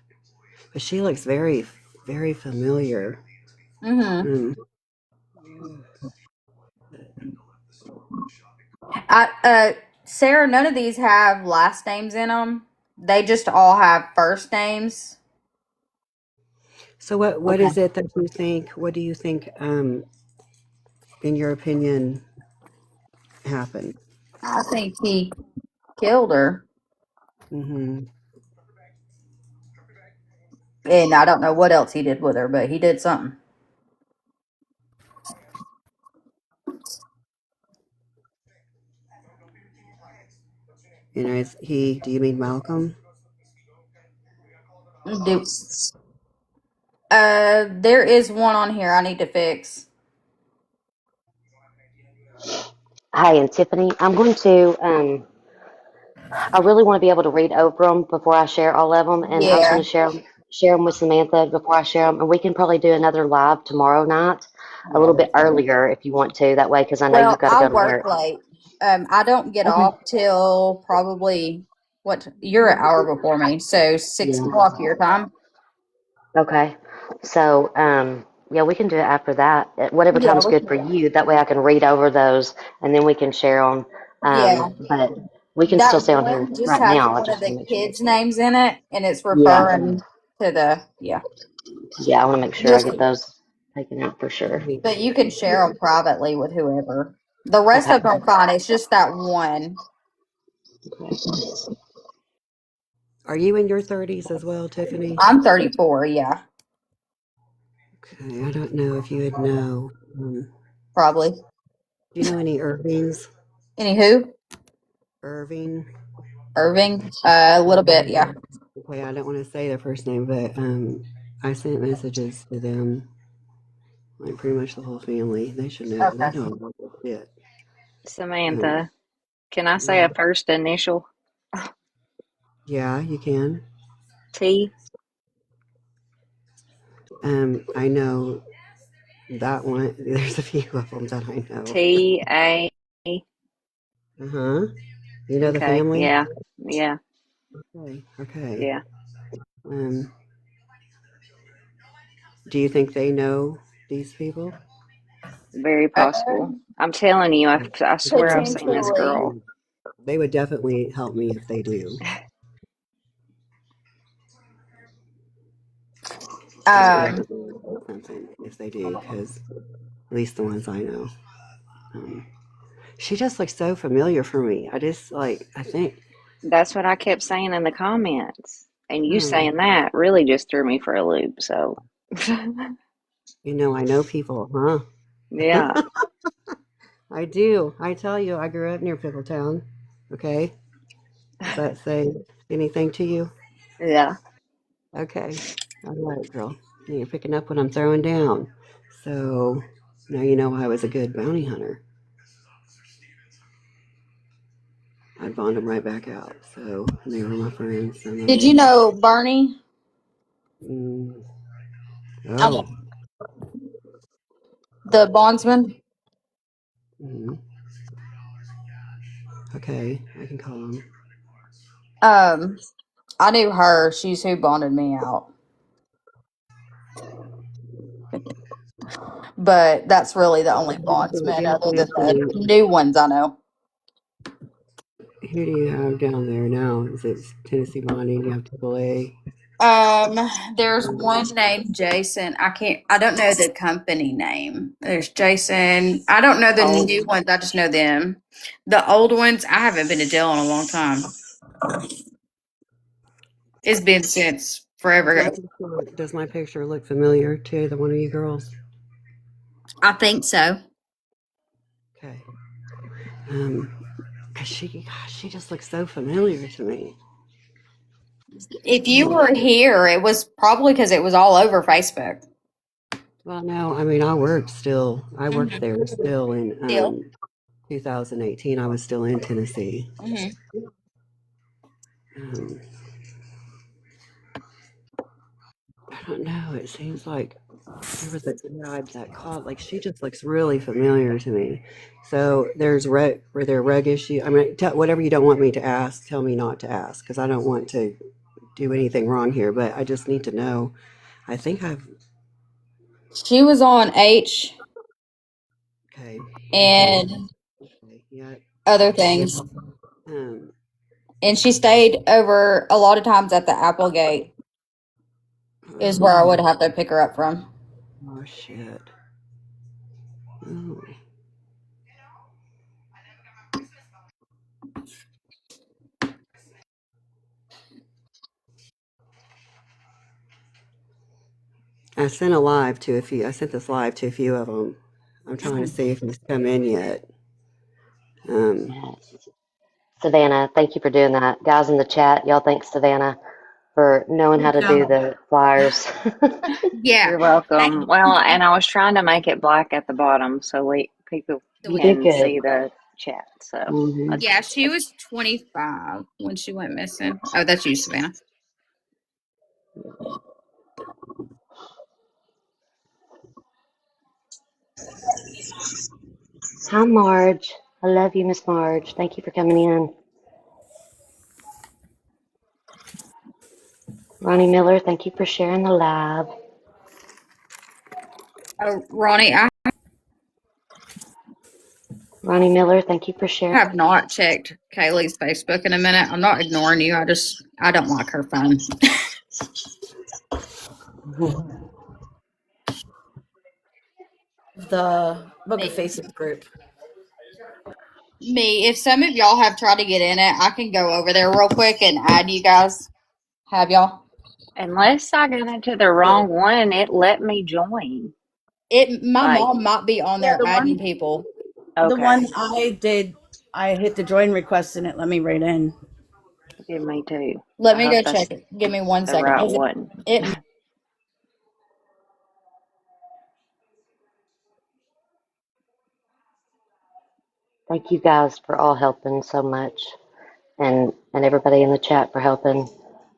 But she looks very, very familiar. Mm-hmm. Mm. Sarah, none of these have last names in them. They just all have first names. So what Okay. is it that you think? What do you think? In your opinion, happened? I think he killed her. Mm-hmm. And I don't know what else he did with her, but he did something. You know, is he? Do you mean Malcolm? Do, there is one on here I need to fix. Hi, and Tiffany. I'm going to. I really want to be able to read over them before I share all of them, and I was going Yeah. to share them with Samantha before I share them, and we can probably do another live tomorrow night, a little bit earlier if you want to. That way, because I know you've Well, got to I go to work work. late. I don't get Okay. off till probably what you're an hour before me, so six Yeah. o'clock your time. Okay. So, yeah, we can do it after that, at whatever Yeah, time's good for you. That way I can read over those and then we can share them. yeah. But we can still That stay on here one just right has now. I one of just the want to make sure. kids' names in it, and it's Yeah. referring to the yeah. Yeah, I want to make sure I Just get those taken out for sure. but you can share them privately with whoever. The rest Okay. of them fine. It's just that one. Okay. Are you in your 30s as well, Tiffany? I'm 34. Yeah, Okay, I don't know if you would know. probably. Do you know any Irvings? Anywho, Irving? Irving, a little bit. Yeah. Okay, I don't want to say their first name, but I sent messages to them, like pretty much the whole family. They should know. They Okay. know about this shit. Um, Samantha, can I say yeah, a first initial? yeah, you can. T? I know that one. There's a few of them that I know. T A. Uh-huh. You know the Okay, family? yeah, yeah, Okay. Okay. yeah. Um, do you think they know these people? Very Uh, possible. I'm telling you, I swear I've seen this Potentially. girl. They would definitely help me if they do. They would Um, definitely say something if they do, because at least the ones I know. Um, she just looks so familiar for me. I just like, I think, That's what I kept saying in the comments. And you um, saying that really just threw me for a loop. So, I know people, huh? yeah, I do. I tell you, I grew up near Pickletown. Okay. Does that say anything to you? yeah. Okay. All right, girl. You're picking up what I'm throwing down. So now you know I was a good bounty hunter. I'd bond them right back out. So they were my friends. And did you know Bernie? mm, Um, oh, the bondsman? mhm. Okay. I can call them. Um, I knew her. She's who bonded me out. But that's really the only So bondsman give other me, than the new ones I know. who do you have down there now? Is it Tennessee Bonding? Do you have AAA? There's one named Jason. I don't know the company name. There's Jason. I don't know the Oh, new ones. I just know them. The old ones, I haven't been to jail in a long time. It's been since forever ago. Does my picture look familiar to the one of you girls? I think so. Okay. Um, cause she just looks so familiar to me. If you were here, it was probably because it was all over Facebook. Well, no, I mean, I worked there still in Still. 2018. I was still in Tennessee. Hmm. Um, I don't know. It seems like there was a guy that called. Like she just looks really familiar to me. So were there reg issue? I mean, whatever you don't want me to ask, tell me not to ask because I don't want to do anything wrong here. But I just need to know. I think I've She was on H okay. and Okay, yeah. other Yeah. things. Um, And she stayed over a lot of times at the Applegate, is where I would have to pick her up from. oh shit. Oh. I sent a live to a few. I sent this live to a few of them. I'm trying to see if it's come in yet. Um, Savannah, thank you for doing that. Guys in the chat, y'all thank Savannah for knowing how Good to do job. the flyers. Yeah. you're welcome. Well, and I was trying to make it black at the bottom so people So You we did can good. see the chat. So Hmm. Yeah, she was 25 when she went missing. Oh, that's you, Savannah. Hi, Marge. I love you, Miss Marge. Thank you for coming in. Ronnie Miller, thank you for sharing the live. Oh, Ronnie, I Ronnie Miller, thank you for sharing. have not checked Kaylee's Facebook in a minute. I'm not ignoring you. I don't like her phone. The Book of Me. Faces group. If some of y'all have tried to get in it, I can go over there real quick and add you guys. Have y'all? unless I got into the wrong one, it let me join. My Like, mom might be on Yeah, there adding people. the one okay, I did, I hit the join request and it let me right in. give me two. Let I me hope go that's check it. Give me 1 second. the right one. It Thank you guys for all helping so much, and everybody in the chat for helping.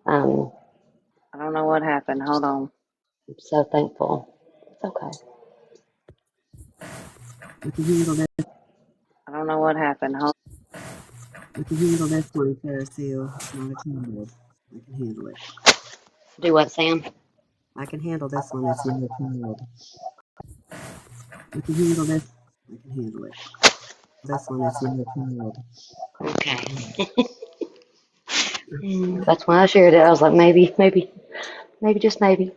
Um, I don't know what happened. Hold on. I'm so thankful. It's okay. I can handle that. I don't know what happened. Hold. I can handle this one, Sarah Sue. It's not a child. I can handle it. Do what, Sam? I can handle this one. It's not a child. I can handle this. I can handle it. This one, it's not a child. Okay. That's why I shared it. I was like, maybe, just maybe.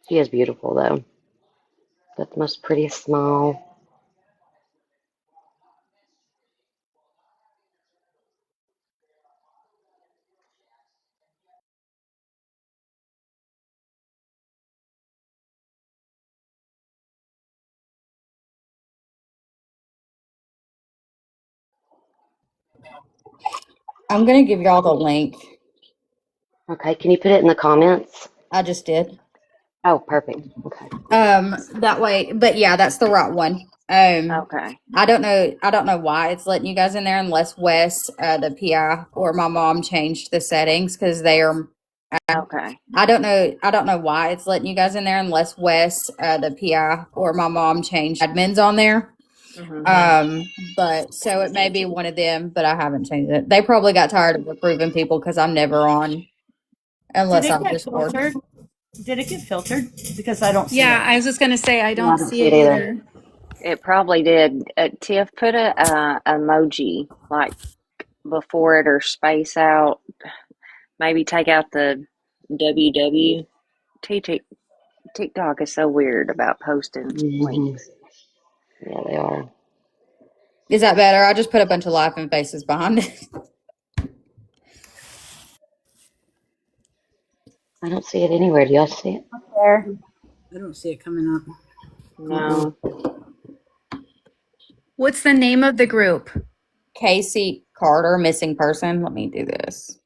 She is beautiful though. Got the most prettiest smile. I'm gonna give y'all the link. Okay, can you put it in the comments? I just did. Oh, perfect. Okay. That way, but yeah, that's the right one. Okay. I don't know why it's letting you guys in there unless Wes, the PI, or my mom changed the settings because they are. Okay. I don't know why it's letting you guys in there unless Wes, the PI, or my mom changed admins on there. Hmm. But so it may be one of them, but I haven't changed it. They probably got tired of approving people because I'm never on Did unless it I'm get just bored. filtered? Did it get filtered? Because I don't see Yeah, it. I was just gonna say I No, I don't don't see see it it either. either. It probably did. Tiff, put a emoji like before it or space out. Maybe take out the WW. TikTok is so weird about posting Hmm. links. Yeah, they are. Is that better? I just put a bunch of laughing faces behind it. I don't see it anywhere. Do y'all see it? There. I don't see it coming up. Mm-mm. No, What's the name of the group? Casey Carter, missing person. Let me do this.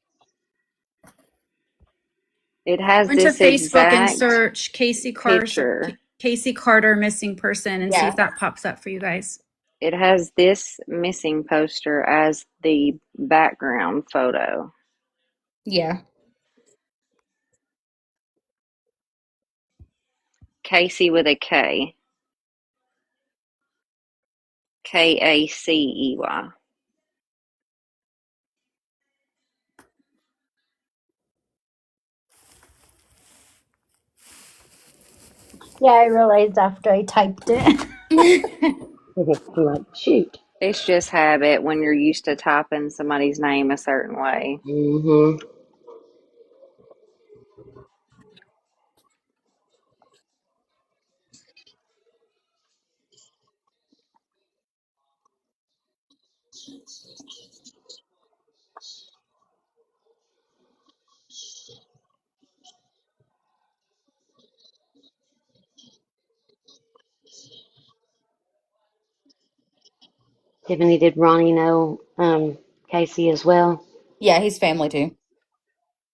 it has Go into this Facebook and exact search picture. Casey Carter missing person and see if Yeah. that pops up for you guys. It has this missing poster as the background photo. Yeah. Casey with a K. Kacey. Yeah, I realized after I typed it. Like, shoot. It's just habit when you're used to typing somebody's name a certain way. Hmm. Tiffany, did Ronnie know Casey as well? Yeah, he's family too.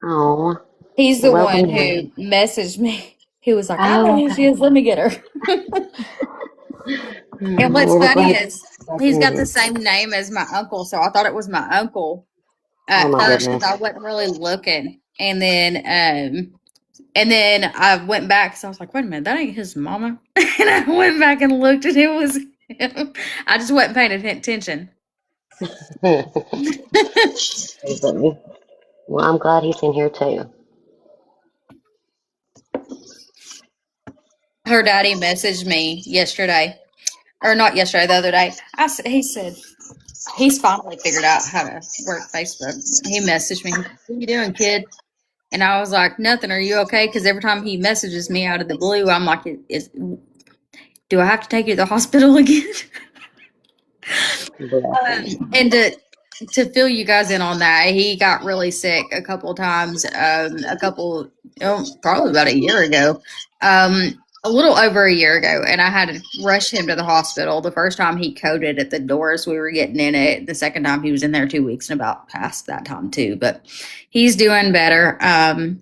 Oh, He's the welcome one him. who messaged me. He was like, I Oh, know who she okay. is. Let me get her. And what's Well, we're funny glad, is glad you he's made got the it. same name as my uncle. So I thought it was my uncle Oh at my first because goodness. I wasn't really looking. And then I went back. So I was like, wait a minute, that ain't his mama. And I went back and looked and it was him. I just wasn't paying attention. Too funny. Well, I'm glad he's in here too. Her daddy messaged me yesterday, or not yesterday, the other day. He said he's finally figured out how to work Facebook. He messaged me, "What you doing, kid?" And I was like, "Nothing. Are you okay?" Because every time he messages me out of the blue, I'm like, "Do I have to take you to the hospital again?" Bless him. And to fill you guys in on that, he got really sick a couple of times. Probably about a year ago. A little over a year ago, and I had to rush him to the hospital. The first time he coded at the doors, we were getting in it. The second time he was in there 2 weeks and about past that time too. But he's doing better. And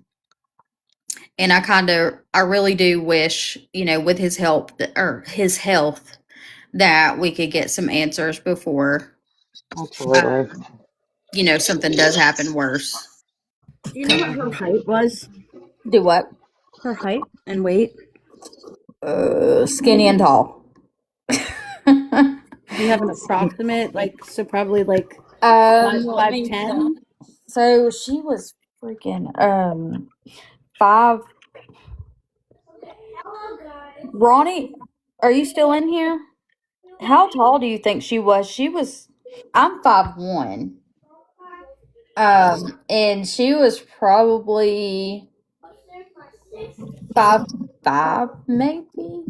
I really do wish, with his help or his health, that we could get some answers before Absolutely. something does happen worse. Do you know what her height was? Do what? Her height and weight? Skinny and tall. Do you have an approximate? Like, so probably like Let five me ten. So she was freaking five. Ronnie. Are you still in here? How tall do you think she was? I'm 5'1". And she was probably 5'5", maybe.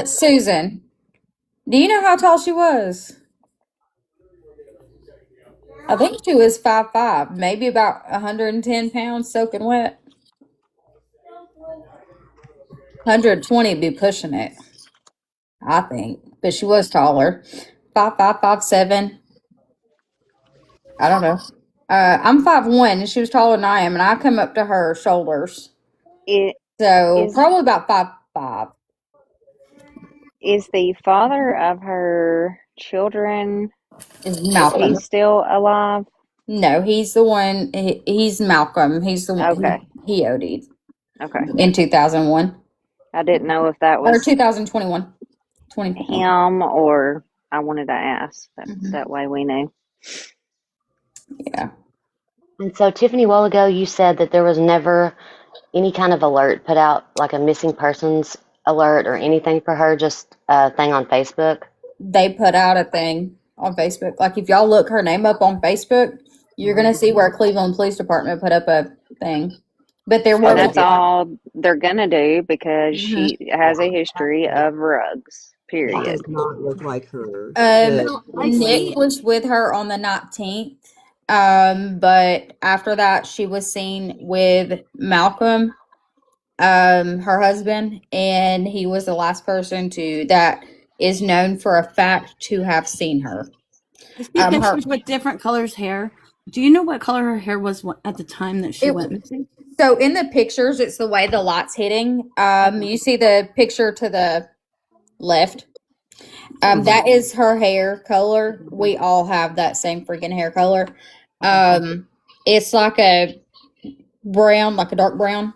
Susan, do you know how tall she was? I think she was 5'5", maybe about 110 pounds soaking wet. 120 be pushing it, I think. But she was taller. 5'5", 5'7". I don't know. I'm 5'1", and she was taller than I am, and I come up to her shoulders. It So is probably about 5'5". is the father of her children, Is is Malcolm? he still alive? No, he's the one. He's Malcolm. He's the one. Okay. He OD'd Okay. in 2001 I didn't know if that or was 2021. 2021. him or I wanted to ask. That Mhm. way we knew. Yeah. And so, Tiffany, a while ago, you said that there was never any kind of alert put out, like a missing persons alert or anything for her, just a thing on Facebook. They put out a thing on Facebook. Like if y'all look her name up on Facebook, you're gonna see where Cleveland Police Department put up a thing. But there And wasn't that's Okay. one. all they're gonna do because Mhm. she has a history of rugs. That Yeah. does Period. not look like her. The Um, No, I Nick see. was with her on the 19th. But after that, she was seen with Malcolm, her husband, and he was the last person that is known for a fact to have seen her. I see Her pictures with different colors hair. Do you know what color her hair was at the time that she it went missing? So in the pictures, it's the way the light's hitting. Okay. You see the picture to the left. Okay. That is her hair color. We all have that same freaking hair color. Okay. It's like a brown, like a dark brown.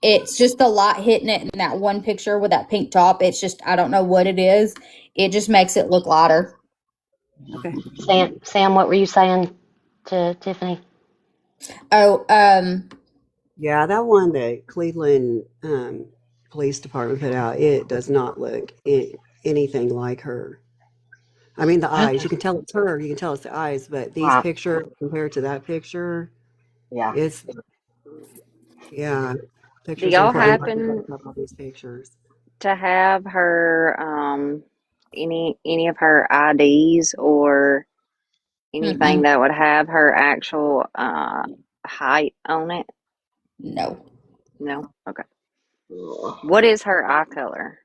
It's just the light hitting it in that one picture with that pink top. It's just I don't know what it is. It just makes it look lighter. Okay. Sam, what were you saying to Tiffany? Oh, Yeah, that one that Cleveland Police Department put out, it does not look anything like her. I mean, the eyes, you Okay. can tell it's her, you can tell it's the eyes, but these Right. pictures compared to that picture, Yeah. it's, yeah, Do pictures are y'all probably And hard to happen look up all these pictures. to have her any of her IDs or anything mm-mm, that would have her actual height on it? no, No? Okay. What is her eye color?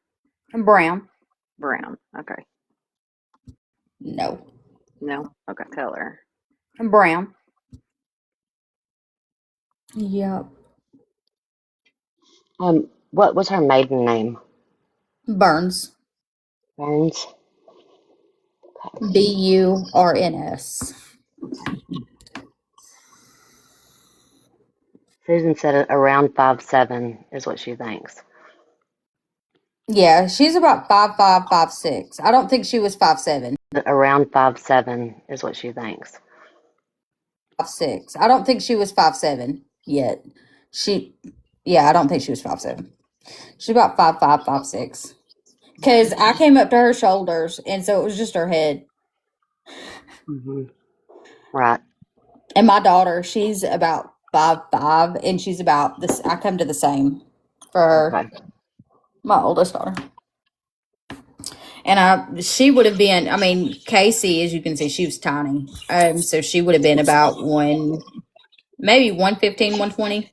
brown, Brown. Okay. no, No? Okay. Color. brown. Yep, what was her maiden name? Burns. Burns. Burns. Susan said around 5'7" is what she thinks. Yeah, she's about 5'5", 5'6". I don't think she was 5'7", Around 5'7" is what she thinks. 5'6". I don't think she was 5'7" yet. She, yeah, I don't think she was 5'7". She's about 5'5", 5'6". Cause I came up to her shoulders, and so it was just her head. Hmm. Right. And my daughter, she's about 5'5", and she's about this. I come to the same for her, Okay. my oldest daughter. And she would have been. I mean, Casey, as you can see, she was tiny. So she would have been about maybe 115, 120.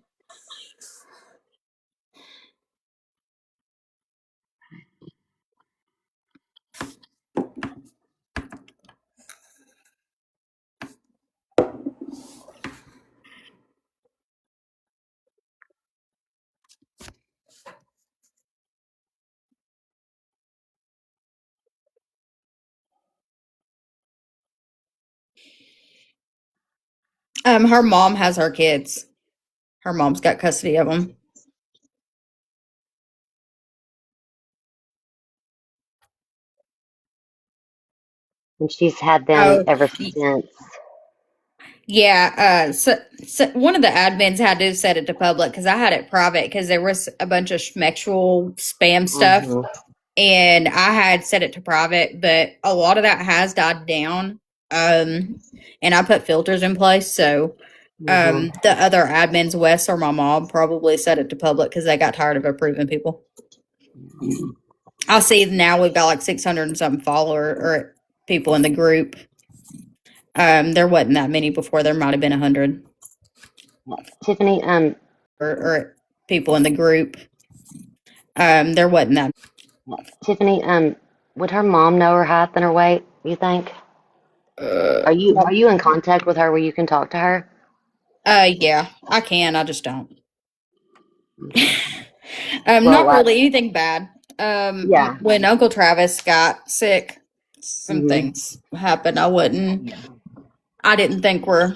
Her mom has her kids. Her mom's got custody of them. And she's had them Oh, ever since. Yeah, so one of the admins had to set it to public because I had it private because there was a bunch of schmexual spam stuff, and I had set it to private, but a lot of that has died down. And I put filters in place, so the other admins, Wes or my mom, probably set it to public because they got tired of approving people. I see now we've got like 600 and something follower or people in the group. There wasn't that many before. There might have been 100 Tiffany, or people in the group. There wasn't that. Tiffany, would her mom know her height and her weight, you think? Are you in contact with her where you can talk to her? Yeah, I can. I just don't. Well, Not like, really anything bad. yeah. When Uncle Travis got sick, some hmm things happened. I didn't think were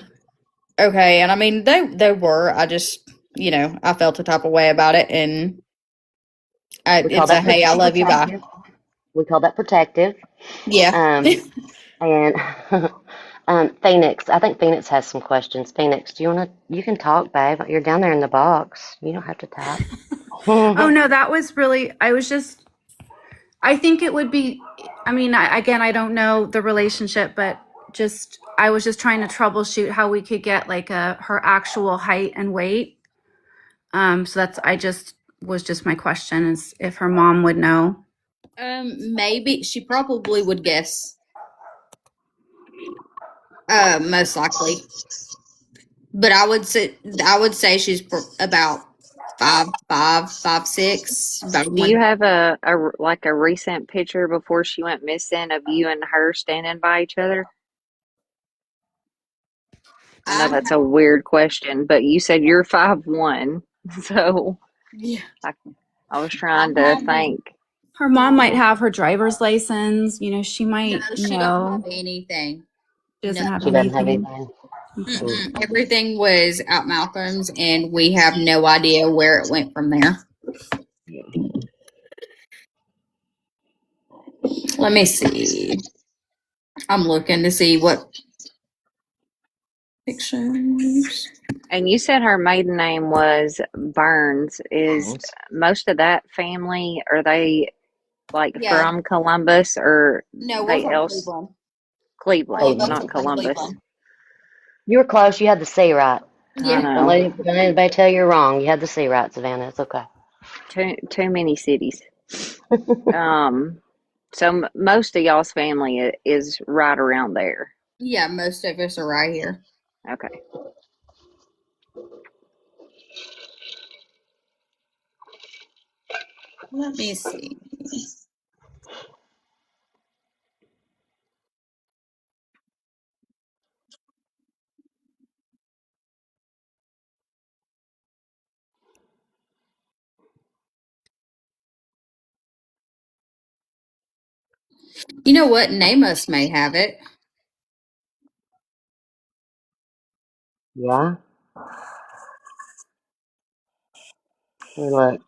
okay, and I mean they were. I just I felt a type of way about it, and We call it's a that hey, I love you, bye. protective. We call that protective. Yeah. And Phoenix, I think Phoenix has some questions. Phoenix, you can talk, babe. You're down there in the box. You don't have to type. Oh no, that was really. I think it would be. I mean, again, I don't know the relationship, but I was just trying to troubleshoot how we could get like her actual height and weight. So that's I just was just my question is if her mom would know. Maybe she probably would guess. Most likely, but I would say she's about 5'5", 5'6", about Do you one. have a recent picture before she went missing of you and her standing by each other? I know I that's a weird question, but you said you're 5'1", so Yeah, I was I trying to have. think. Her mom might have her driver's license. She No, might she don't know. have anything. She doesn't have She doesn't have anything. anything. Okay. Everything was at Malcolm's, and we have no idea where it went from there. Let me see. I'm looking to see what pictures. And you said her maiden name was Burns. Is most of that family, are they like Yeah, from Columbus or no, we're they from else? Cleveland. All Cleveland, of us Cleveland. are not from Columbus. Cleveland. You were close. You had the C right. I Yeah. Don't know. let anybody tell you you're wrong. You had the C right, Savannah. It's okay. Too many cities. Um, so most of y'all's family is right around there. Yeah, most of us are right here. Okay. Let me see. You know what? Namus may have it. Yeah. Hey, look.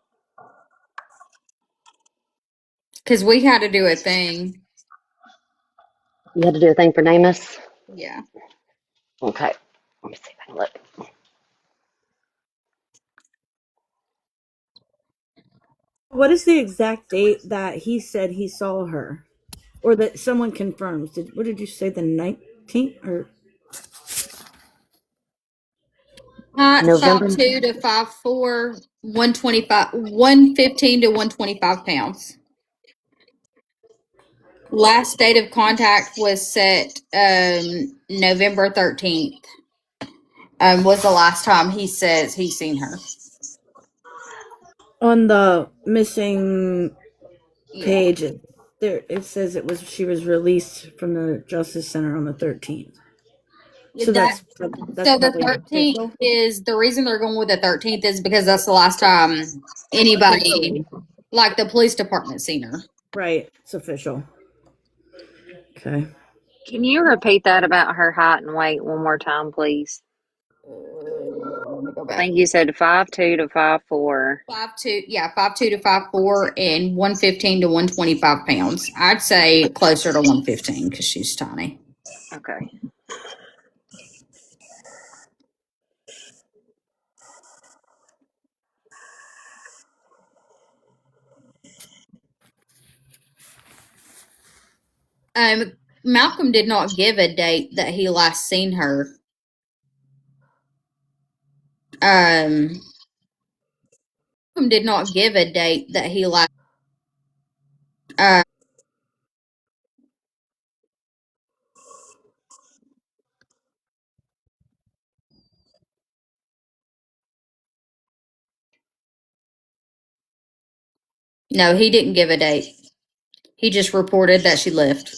Because we had to do a thing. You had to do a thing for Namus? Yeah. Okay. Let me see if I can look. What is the exact date that he said he saw her, or that someone confirms? What did you say? The 19th or Height November. 5'2" to 5'4", 125, 115 to 125 pounds. Last date of contact was set November 13th. Was the last time he says he's seen her. on the missing Yeah. page? There it says she was released from the Justice Center on the 13th. So That that's so the probably 13th official. is the reason they're going with the 13th is because that's the last time anybody like the police department seen her. Right, it's official. Okay. Can you repeat that about her height and weight one more time, please? Let me go I back. think you said 5'2" to 5'4". 5'2", yeah, 5'2" to 5'4", and 115 to 125 pounds. I'd say closer to 115 because she's tiny. Okay. Malcolm did not give a date that he last seen her. Malcolm did not give a date that he last. Uh, no, he didn't give a date. He just reported that she left.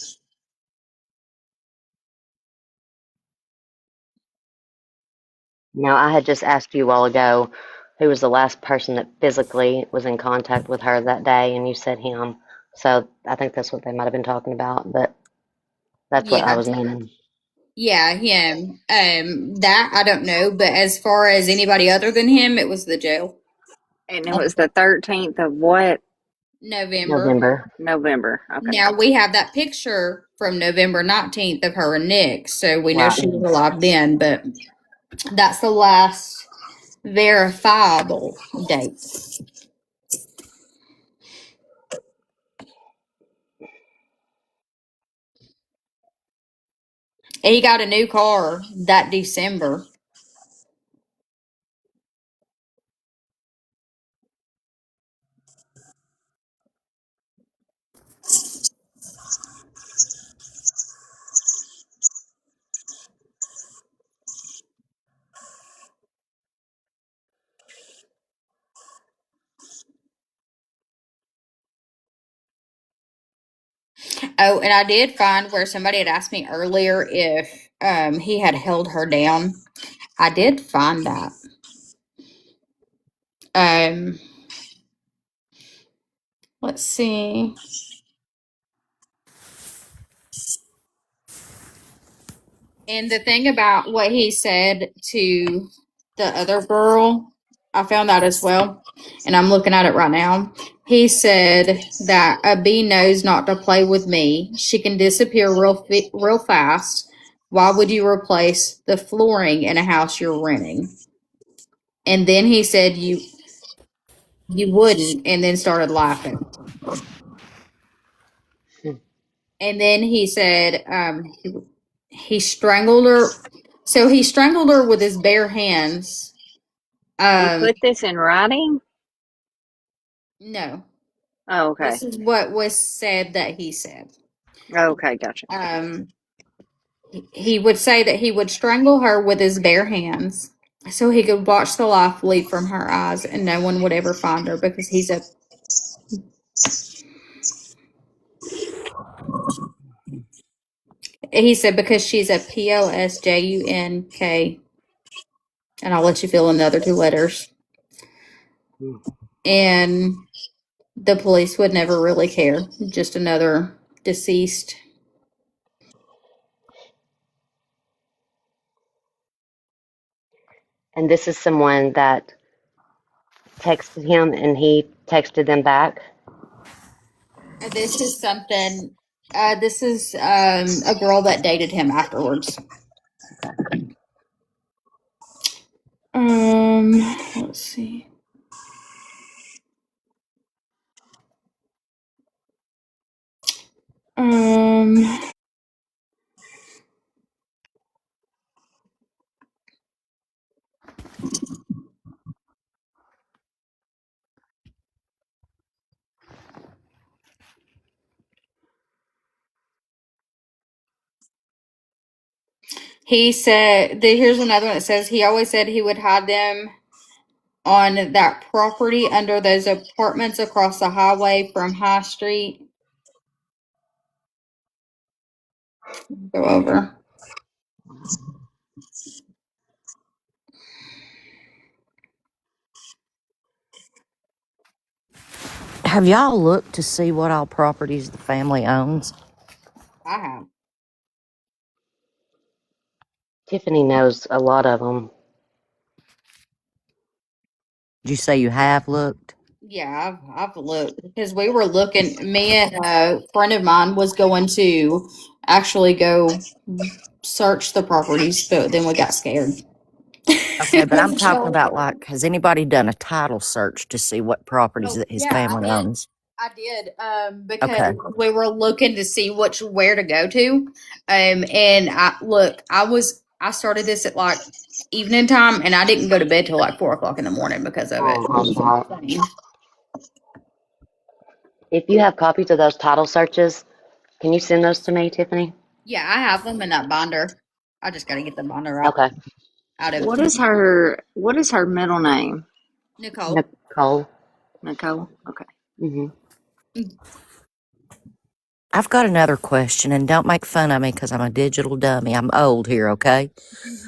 Now, I had just asked you a while ago who was the last person that physically was in contact with her that day, and you said him. So I think that's what they might have been talking about, but that's what I Yeah. was meaning. Yeah, him. That I don't know, but as far as anybody other than him, it was the jail. And it was the 13th of what? November. November. November. Okay. Now we have that picture from November 19th of her and Nick, so we know Right. she was alive then, but that's the last verifiable date. He got a new car that December. Oh, and I did find where somebody had asked me earlier if he had held her down. I did find that. Um, let's see. And the thing about what he said to the other girl, I found that as well. And I'm looking at it right now. He said that a bee knows not to play with me. She can disappear real fast. Why would you replace the flooring in a house you're renting? And then he said you wouldn't, and then started laughing. And then he said he strangled her. So he strangled her with his bare hands. He Um, put this in writing? no, Oh, okay. this is what was said that he said. Okay, gotcha. Um, he would say that he would strangle her with his bare hands so he could watch the life leap from her eyes and no one would ever find her because he said because she's a POSJUNK, and I'll let you fill in the other two letters. And the police would never really care. Just another deceased. And this is someone that texted him and he texted them back. This is something. This is a girl that dated him afterwards. Let's see. Um, he said, here's another one that says he always said he would hide them on that property under those apartments across the highway from High Street. Go over. Have y'all looked to see what all properties the family owns? I have. Tiffany knows a lot of them. Did you say you have looked? Yeah, I've looked because we were looking. Me and a friend of mine was going to actually go search the properties, but then we got scared. Okay, but I'm Wasn't talking sure. about, like, has anybody done a title search to see what properties Oh that his yeah, I family did. owns? I did, Okay. because we were looking to see where to go to, and I started this at like evening time, and I didn't go to bed till like 4 o'clock in the morning because of it. Oh, It bless was your heart. insane. If you have copies of those title searches, can you send those to me, Tiffany? Yeah, I have them in that binder. I just got to get the binder Okay. out of What is her middle name? Nicole. Nicole. Nicole? Okay. Mm-hmm. I've got another question, and don't make fun of me because I'm a digital dummy. I'm old here, okay?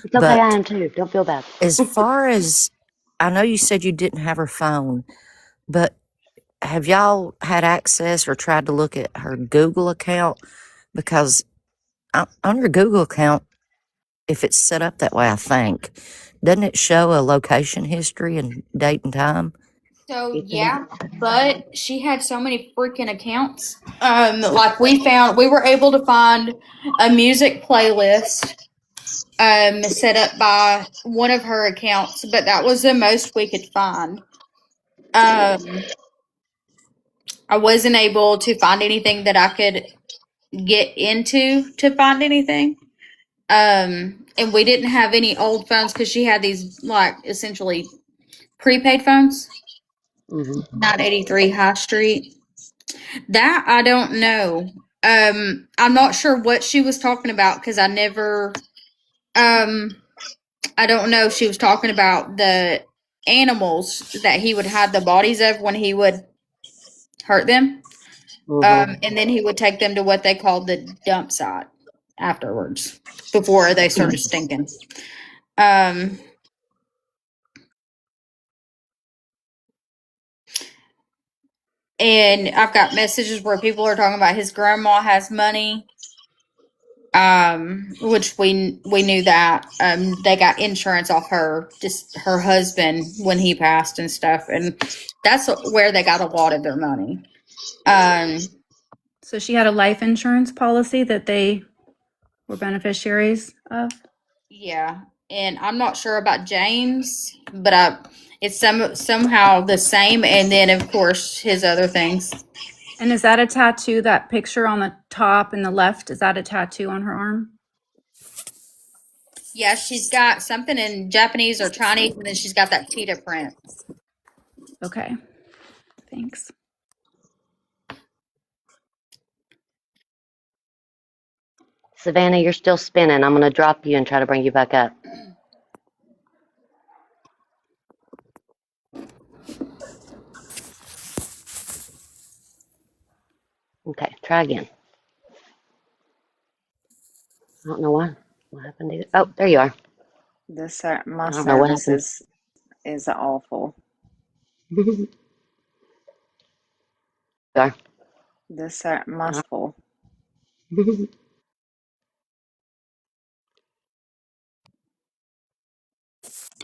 It's okay, I But am too. Don't feel bad. as far as I know, you said you didn't have her phone, but have y'all had access or tried to look at her Google account? Because on your Google account, if it's set up that way, I think, doesn't it show a location history and date and time? So You think? yeah, but she had so many freaking accounts. Like we were able to find a music playlist set up by one of her accounts, but that was the most we could find. Um, I wasn't able to find anything that I could get into to find anything. And we didn't have any old phones because she had these like essentially prepaid phones. Mm-hmm. 983 High Street. That I don't know. I'm not sure what she was talking about because I never. Um, I don't know if she was talking about the animals that he would hide the bodies of when he would hurt them. Mm-hmm. And then he would take them to what they called the dump site afterwards before they started stinking. Um, and I've got messages where people are talking about his grandma has money, which we knew that. They got insurance off her husband when he passed and stuff, and that's where they got a lot of their money. Um, So she had a life insurance policy that they were beneficiaries of. yeah, and I'm not sure about James, but it's somehow the same, and then of course his other things. And is that a tattoo? That picture on the top and the left, is that a tattoo on her arm? Yeah, she's got something in Japanese or Chinese, and then she's got that cheetah print. Okay, thanks. Savannah, you're still spinning. I'm going to drop you and try to bring you back up. Okay, try again. I don't know why. What happened to you? Oh, there you are. My I don't know what service happened. is awful. You are. My awful.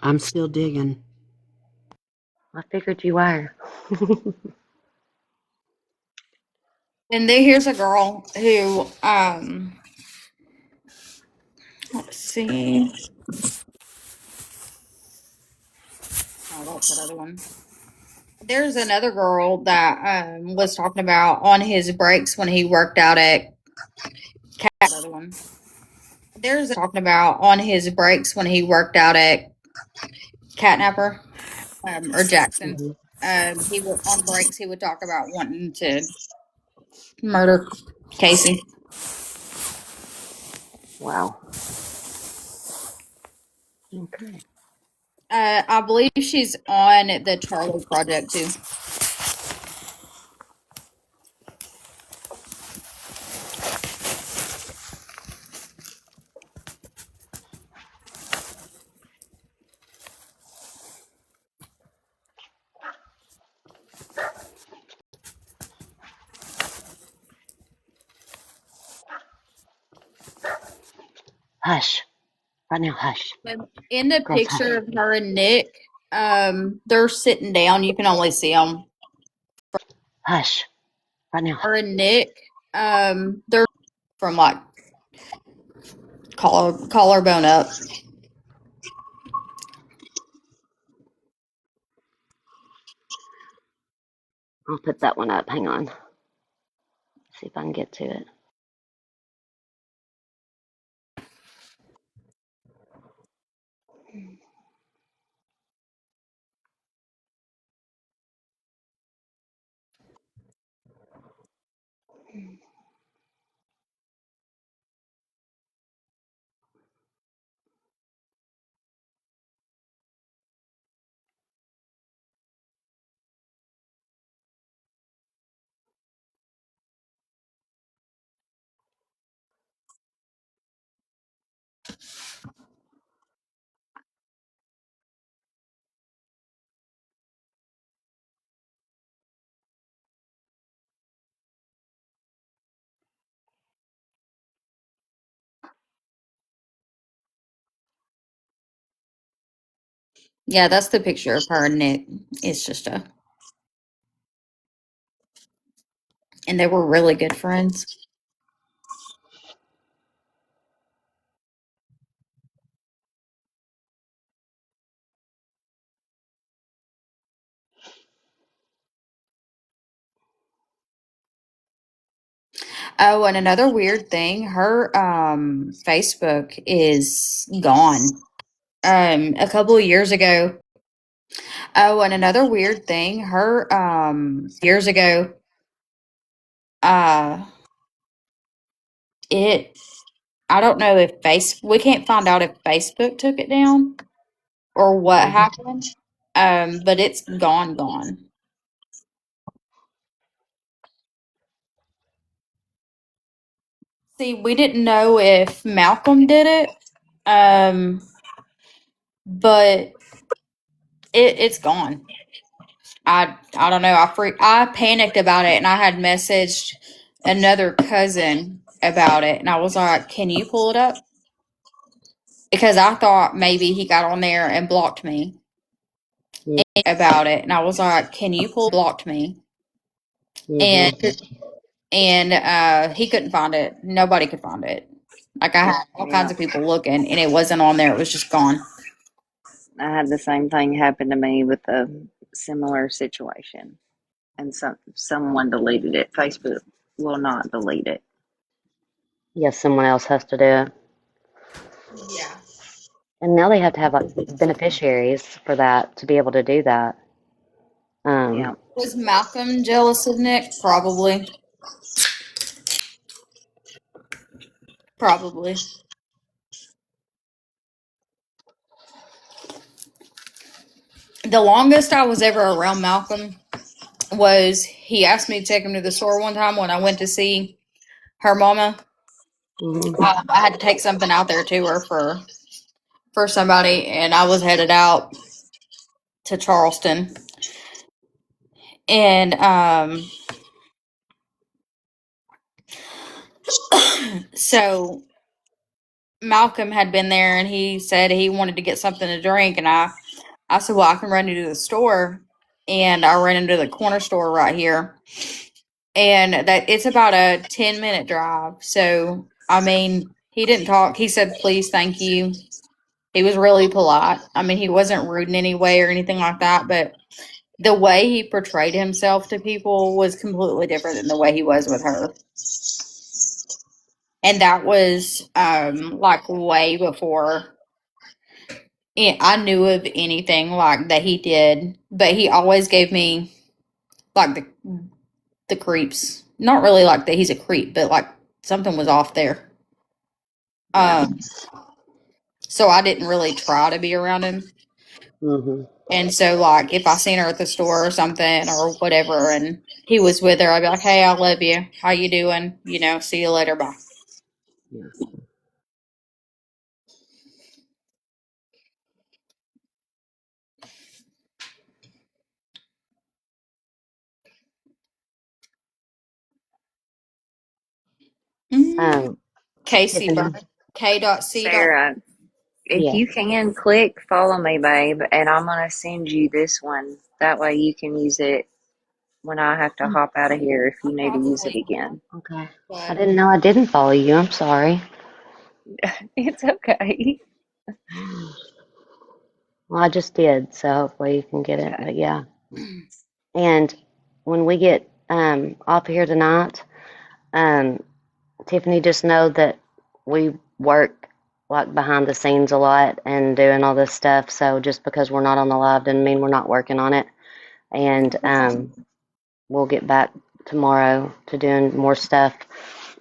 I'm still digging. I figured you were. And then here's a girl who, let's see. Oh, that's that other one. There's another girl that was talking about on his breaks when he worked out at Other one. There's talking about on his breaks when he worked out at Catnapper or Jackson. Mhm. He would on breaks he would talk about wanting to murder Casey. Wow. Okay. I believe she's on the Charlie Project too. Hush. Right now, hush. In the Girls, hush. picture of her and Nick, they're sitting down. You can only see them. Hush. Right now. Her and Nick, they're from like collarbone up. I'll put that one up. Hang on. See if I can get to it. Yeah, that's the picture of her and Nick. It's just and they were really good friends. Oh, and another weird thing, her Facebook is gone. A couple of years ago. Oh, and another weird thing, her years ago, uh it I don't know if we can't find out if Facebook took it down or what happened. But it's gone. See, we didn't know if Malcolm did it. Um, but it's gone. I don't know. I panicked about it, and I had messaged another cousin about it, and I was like, "Can you pull it up?" Because I thought maybe he got on there and blocked me about it, and I was like, "Can you pull blocked me?" Mm-hmm. And he couldn't find it. Nobody could find it. Like I had all kinds Yeah, of people looking, and it wasn't on there. It was just gone. I had the same thing happen to me with a similar situation, and someone deleted it. Facebook will not delete it. Yes, someone else has to do it. Yeah. And now they have to have like beneficiaries for that to be able to do that. Yeah, Was Malcolm jealous of Nick? Probably. Probably. The longest I was ever around Malcolm was he asked me to take him to the store one time when I went to see her mama. Mm-hmm. I had to take something out there to her for somebody, and I was headed out to Charleston, and so Malcolm had been there, and he said he wanted to get something to drink, and I said, well, I can run you to the store, and I ran into the corner store right here, and that it's about a 10-minute drive. So I mean, he didn't talk. He said, please, thank you. He was really polite. I mean, he wasn't rude in any way or anything like that, but the way he portrayed himself to people was completely different than the way he was with her. And that was like way before I knew of anything like that he did. But he always gave me like the creeps. Not really like that he's a creep, but like something was off there. yeah. Um, so I didn't really try to be around him. Mm-hmm. And so, like, if I seen her at the store or something or whatever, and he was with her, I'd be like, "Hey, I love you. How you doing? You know, see you later. Bye." Yeah. Mm. Um, Casey Tiffany. Bird. K.C. Sarah, if Yes. you can click follow me, babe, and I'm gonna send you this one. That way you can use it when I have to hop out of here if you need to use it Probably, again. Okay. I but didn't know I didn't follow you. I'm sorry. It's okay. Well, I just did, so hopefully you can get it. Okay. But yeah. And when we get off here tonight, um, Tiffany, just know that we work like behind the scenes a lot and doing all this stuff. So just because we're not on the live doesn't mean we're not working on it. And we'll get back tomorrow to doing more stuff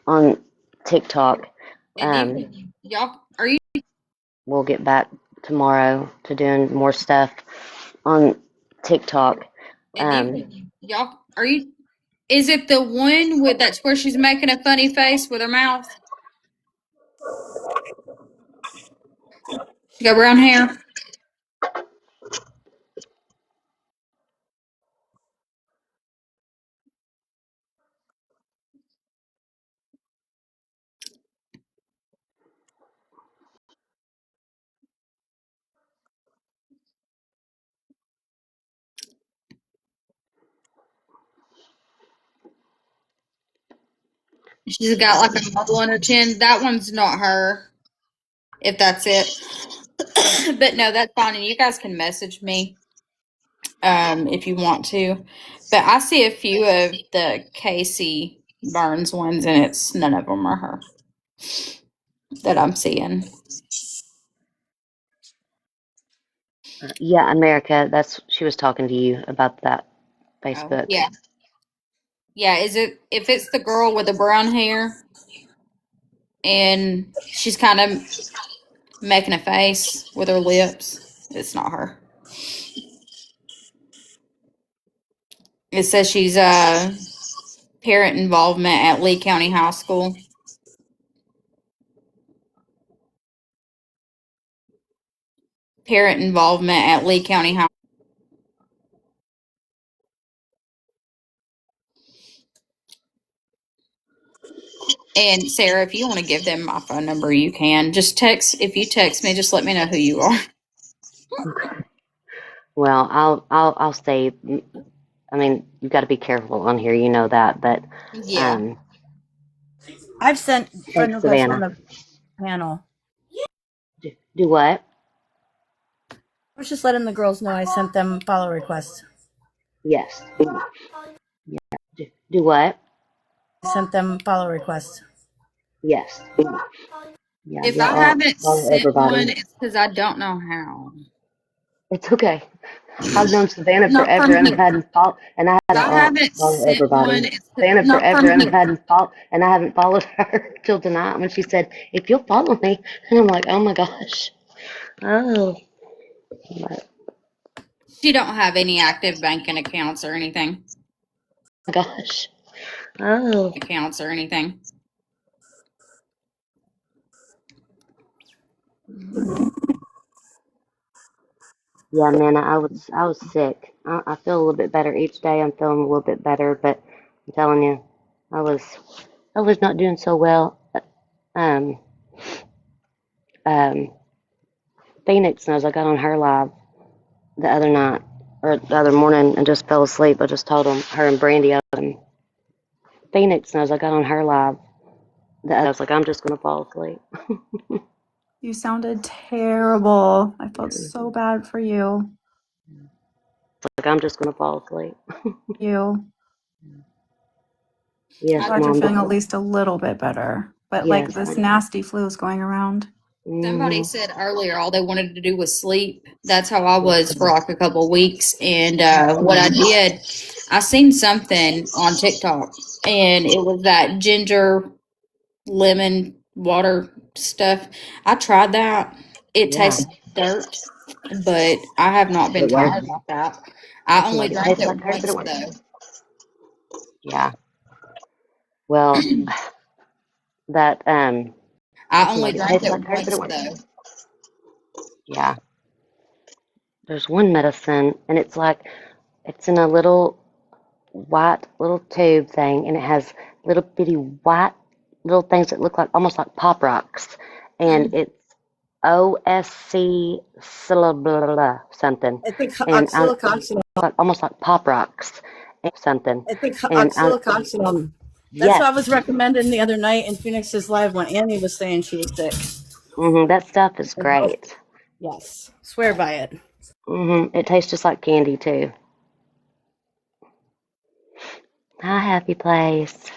on TikTok. Y'all, are you? We'll get back tomorrow to doing more stuff on TikTok. Y'all, are you? Is it the one with that's where she's making a funny face with her mouth? She got brown hair. She's got like a bubble on her chin. That one's not her, if that's it. But no, that's fine. And you guys can message me if you want to. But I see a few of the Casey Burns ones, and it's none of them are her that I'm seeing. Yeah, America, that's she was talking to you about that Facebook. Oh, yeah. Yeah, is it if it's the girl with the brown hair and she's kind of making a face with her lips, it's not her. It says she's parent involvement at Lee County High School. Parent involvement at Lee County High. And Sarah, if you want to give them my phone number, you can. Just text. If you text me, just let me know who you are. Well, I'll stay. I mean, you've got to be careful on here, you know that, but Yeah. I've sent friend thanks, requests on Savannah. the panel. Do what? I was just letting the girls know I sent them follow requests. Yes. Yeah. Do what? I sent them follow requests. Yes. Yeah, If I y'all haven't follow sent one, everybody. it's because I don't know how. It's okay. I've known Savannah Not forever, from and I've here. hadn't followed, and I If hadn't I haven't follow sent one, everybody. it's Savannah not forever, from and I've here. hadn't followed, and I haven't followed her till tonight when she said, "If you'll follow me," and I'm like, "Oh my gosh, oh my She don't have any active banking accounts or anything. gosh, oh." Accounts or anything. Yeah, man, I was sick. I feel a little bit better each day. I'm feeling a little bit better, but I'm telling you, I was I was not doing so well. Um, um, Phoenix knows I got on her live the other night or the other morning and just fell asleep. I just told her and Brandy. Phoenix knows I got on her live. I was like, I'm just gonna fall asleep. You sounded terrible. I felt so bad for you. Like I'm just gonna fall asleep. You. I'm Yes, glad you're mom. feeling at least a little bit better. But like Yes, this thank nasty flu is going around. Somebody you. said earlier all they wanted to do was sleep. That's how I was for like a couple of weeks. And what I did, I seen something on TikTok, and it was that ginger lemon water stuff. I tried that. It Yeah, tastes like dirt, but I have not been it works. tired about that. I It only drank tastes it like dirt, but it once works. though. Yeah. Well, that I only it drank tastes it like dirt, but it once works. though. Yeah. There's one medicine, and it's in a little white little tube thing, and it has little bitty white little things that look like almost like pop rocks, and it's OSC something, I think and oxalicoxone. like almost like pop rocks, something, I think and oxalicoxone. That's what I yes, was recommending the other night in Phoenix's live when Annie was saying she was sick. that stuff is And both, great. yes, swear by it. It tastes just like candy too. Hi, happy place.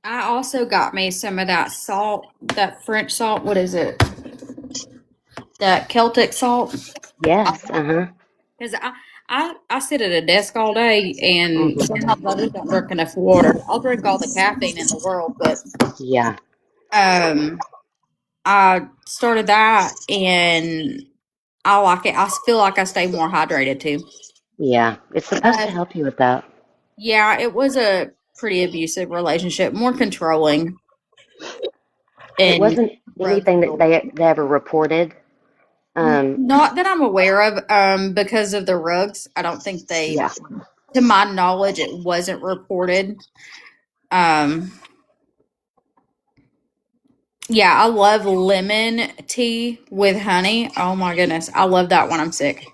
I also got me some of that salt, that French salt. What is it? That Celtic salt. Yes, uh-huh. Because I sit at a desk all day, and Mm-hmm. sometimes I just don't drink enough water. I'll drink all the caffeine in the world, but Yeah, um, I started that, and I like it. I feel like I stay more hydrated too. yeah. It's supposed to Um, help you with that. yeah, it was a pretty abusive relationship, more controlling It and wasn't drug anything that fueled. they ever reported. Um, Not that I'm aware of, because of the rugs. I don't think they, yeah. to my knowledge, it wasn't reported. Um, yeah, I love lemon tea with honey. Oh my goodness, I love that when I'm sick.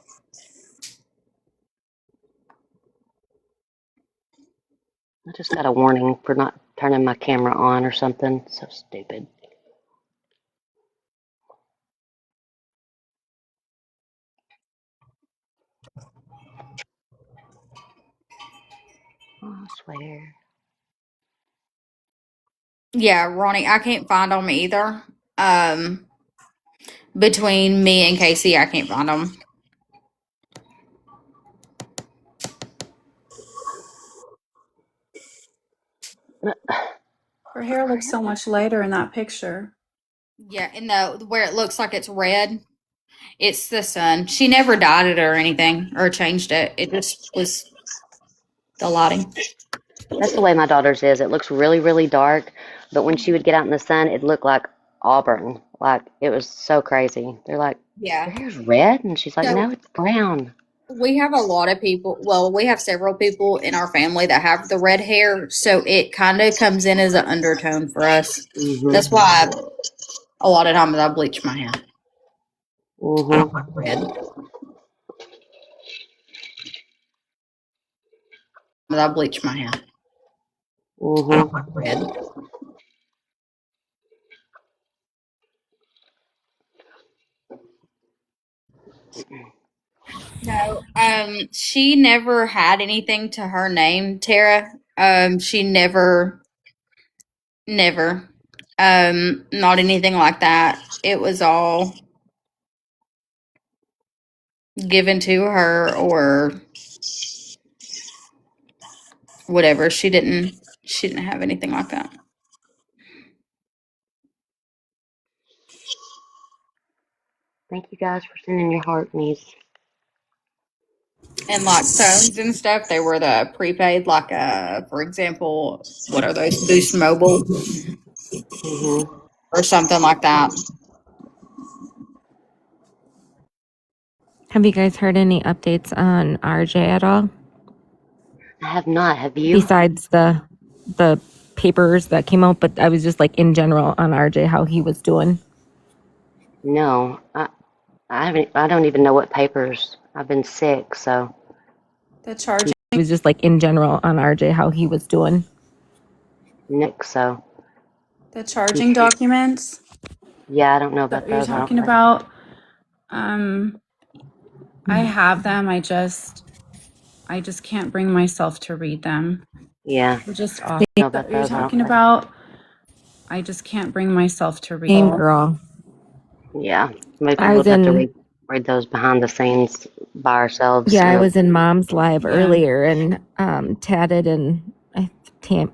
I just got a warning for not turning my camera on or something. So stupid. Oh, I swear. Yeah, Ronnie, I can't find them either. Um, between me and Casey, I can't find them. Her hair looks so much lighter in that picture. Yeah, in the where it looks like it's red, it's the sun. She never dyed it or anything or changed it. It just was the lighting. That's the way my daughter's is. It looks really, really dark, but when she would get out in the sun, it looked like auburn. Like it was so crazy. They're like, Yeah. "Your hair's red," and she's like, "No, So it's brown." we have a lot of people. Well, we have several people in our family that have the red hair, so it kind of comes in as an undertone for us. That's Mhm. why a lot of times I bleach my hair. I don't Mhm. like red. But I bleach my hair. I don't Mhm. like red. No, she never had anything to her name, Tara. She never, not anything like that. It was all given to her or whatever. She didn't have anything like that. Thank you guys for sending your heart me's. And like phones and stuff, they were the prepaid, like for example, what are those? Boost Mobile Mhm. or something like that. Have you guys heard any updates on RJ at all? I have not. Have you? Besides the papers that came out, but I was just like in general on RJ how he was doing. No. I haven't. I don't even know what papers. I've been sick, so. The charging. It was just like in general on RJ how he was doing. Nick, so. The He charging should. documents Yeah, I don't know about that you're those. I don't talking know. about. Um, I have them. I just can't bring myself to read them. Yeah. They're just I don't awful. know about That you're those. I don't talking know. about. I just can't bring myself to read Same them. girl. Yeah. Maybe I we'll was have to in read those behind the scenes by ourselves. I was in Mom's live Yeah. earlier and Tatted and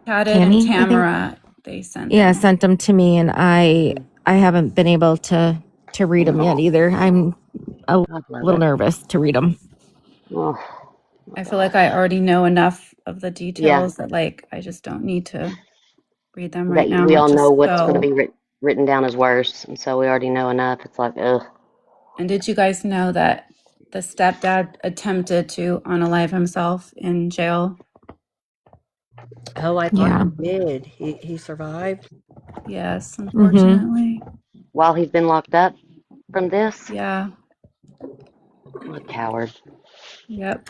Tatted and Tammy, I think. Tamara, they sent Yeah, them. sent them to me and I haven't been able to read them yet either. I'm a God love little it. nervous to read them. Oh my I feel like I gosh. already know enough of the Yeah. details that like I just don't need to read them right That now. we It's all just know what's going to so. be written down as worse, and so we already know enough. It's like, ugh. And did you guys know that the stepdad attempted to unalive himself in jail? Oh, I thought Yeah. he did. He survived. Yes, Mhm. unfortunately. While he's been locked up from this, Yeah. what a coward. Yep.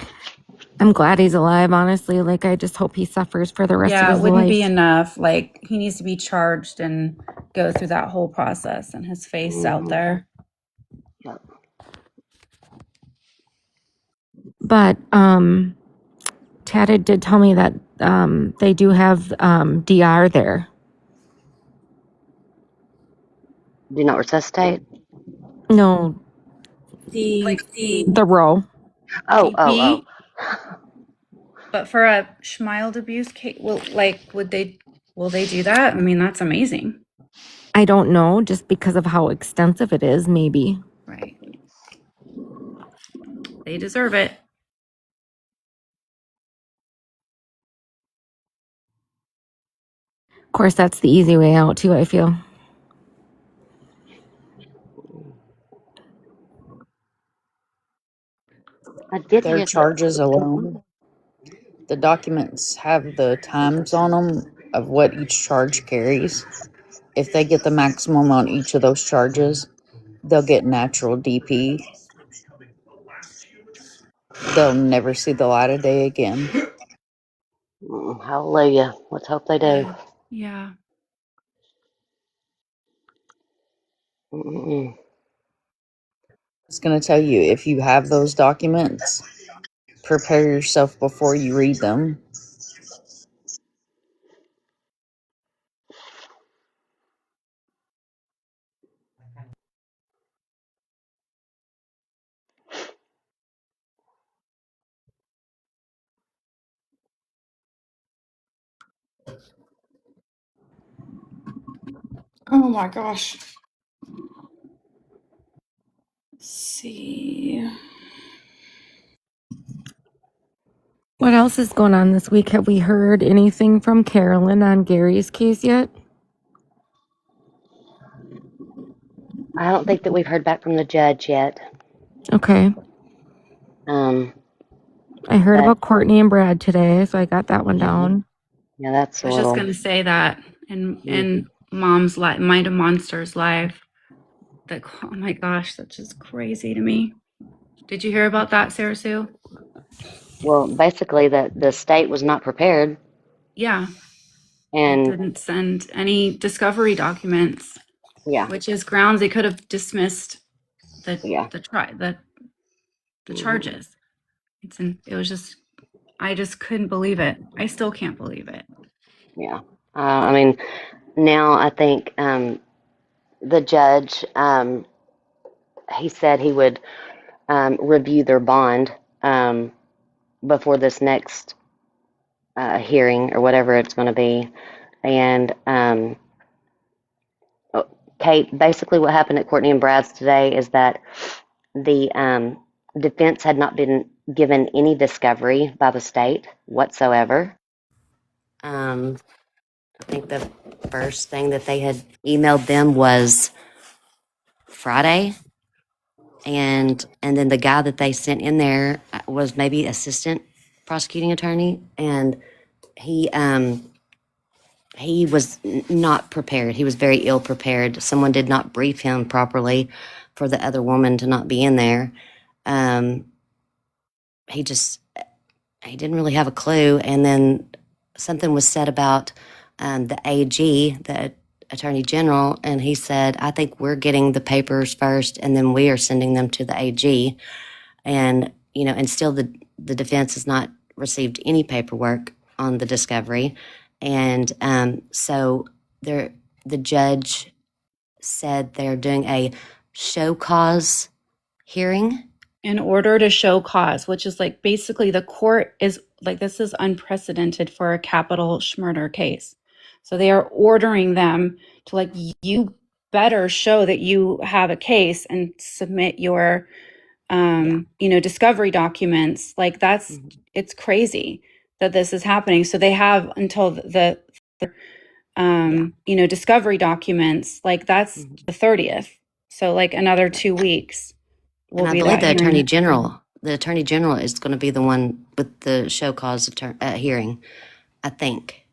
I'm glad he's alive, honestly. Like I just hope he suffers for the rest of Yeah, it his wouldn't be life. enough. Like he needs to be charged and go through that whole process and his face out Hmm. there. Yep. But Tatted did tell me that they do have DR there. Do not resuscitate. No, The the row. Oh, oh, DP, but for a mild abuse case, will they do that? I mean, that's amazing. I don't know, just because of how extensive it is, maybe. Right. They deserve it. Of course, that's the easy way out too, I feel. I did Their hear that. charges alone, the documents have the times on them of what each charge carries. If they get the maximum on each of those charges, they'll get natural DP. They'll never see the light of day again. Hallelujah. Let's hope they do. Yeah. Mm-mm. I was going to tell you, if you have those documents, prepare yourself before you read them. Oh my gosh. Let's see. What else is going on this week? Have we heard anything from Carolyn on Gary's case yet? I don't think that we've heard back from the judge yet. Okay. Um, I heard but about Courtney and Brad today, so I got that one down. yeah, that's I a was just little. gonna say that in Mom's life, Mind of Monsters live. That, oh my gosh, that's just crazy to me. Did you hear about that, Sarah Sue? Well, basically, the state was not prepared, Yeah, they and didn't send any discovery documents, yeah, which is grounds they could have dismissed the yeah, the charges. It was just, I just couldn't believe it. I still can't believe it. yeah. I mean, now I think the judge, he said he would review their bond before this next hearing or whatever it's going to be. And Kate, basically what happened at Courtney and Brad's today is that the defense had not been given any discovery by the state whatsoever. I think the first thing that they had emailed them was Friday, and then the guy that they sent in there was maybe assistant prosecuting attorney, and he he was not prepared. He was very ill prepared. Someone did not brief him properly for the other woman to not be in there. Um, he just he didn't really have a clue. And then something was said about the AG, the Attorney General, and he said, "I think we're getting the papers first, and then we are sending them to the AG." And and still the defense has not received any paperwork on the discovery, and so the judge said they're doing a show cause hearing. In order to show cause, which is like basically the court is like, this is unprecedented for a capital murder case. So they are ordering them to, like, you better show that you have a case and submit your discovery documents. Like, that's, it's crazy that this is happening. So they have until the discovery documents, like, that's the 30th. So like another 2 weeks will And I be believe that hearing. the attorney general is going to be the one with the show cause hearing, I think.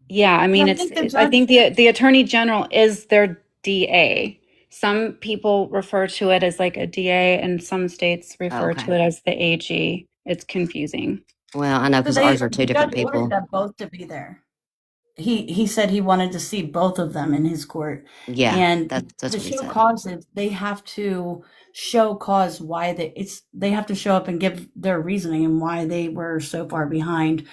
Yeah, I mean, I think the I judge. think the attorney general is their DA. Some people refer to it as like a DA, and some states refer to it as the AG. It's confusing. Well, I know So because ours are two the different judge ordered people. them both to be there. he said he wanted to see both of them in his court. Yeah, And that's to what he show said. causes, they have to show cause why they have to show up and give their reasoning and why they were so far behind.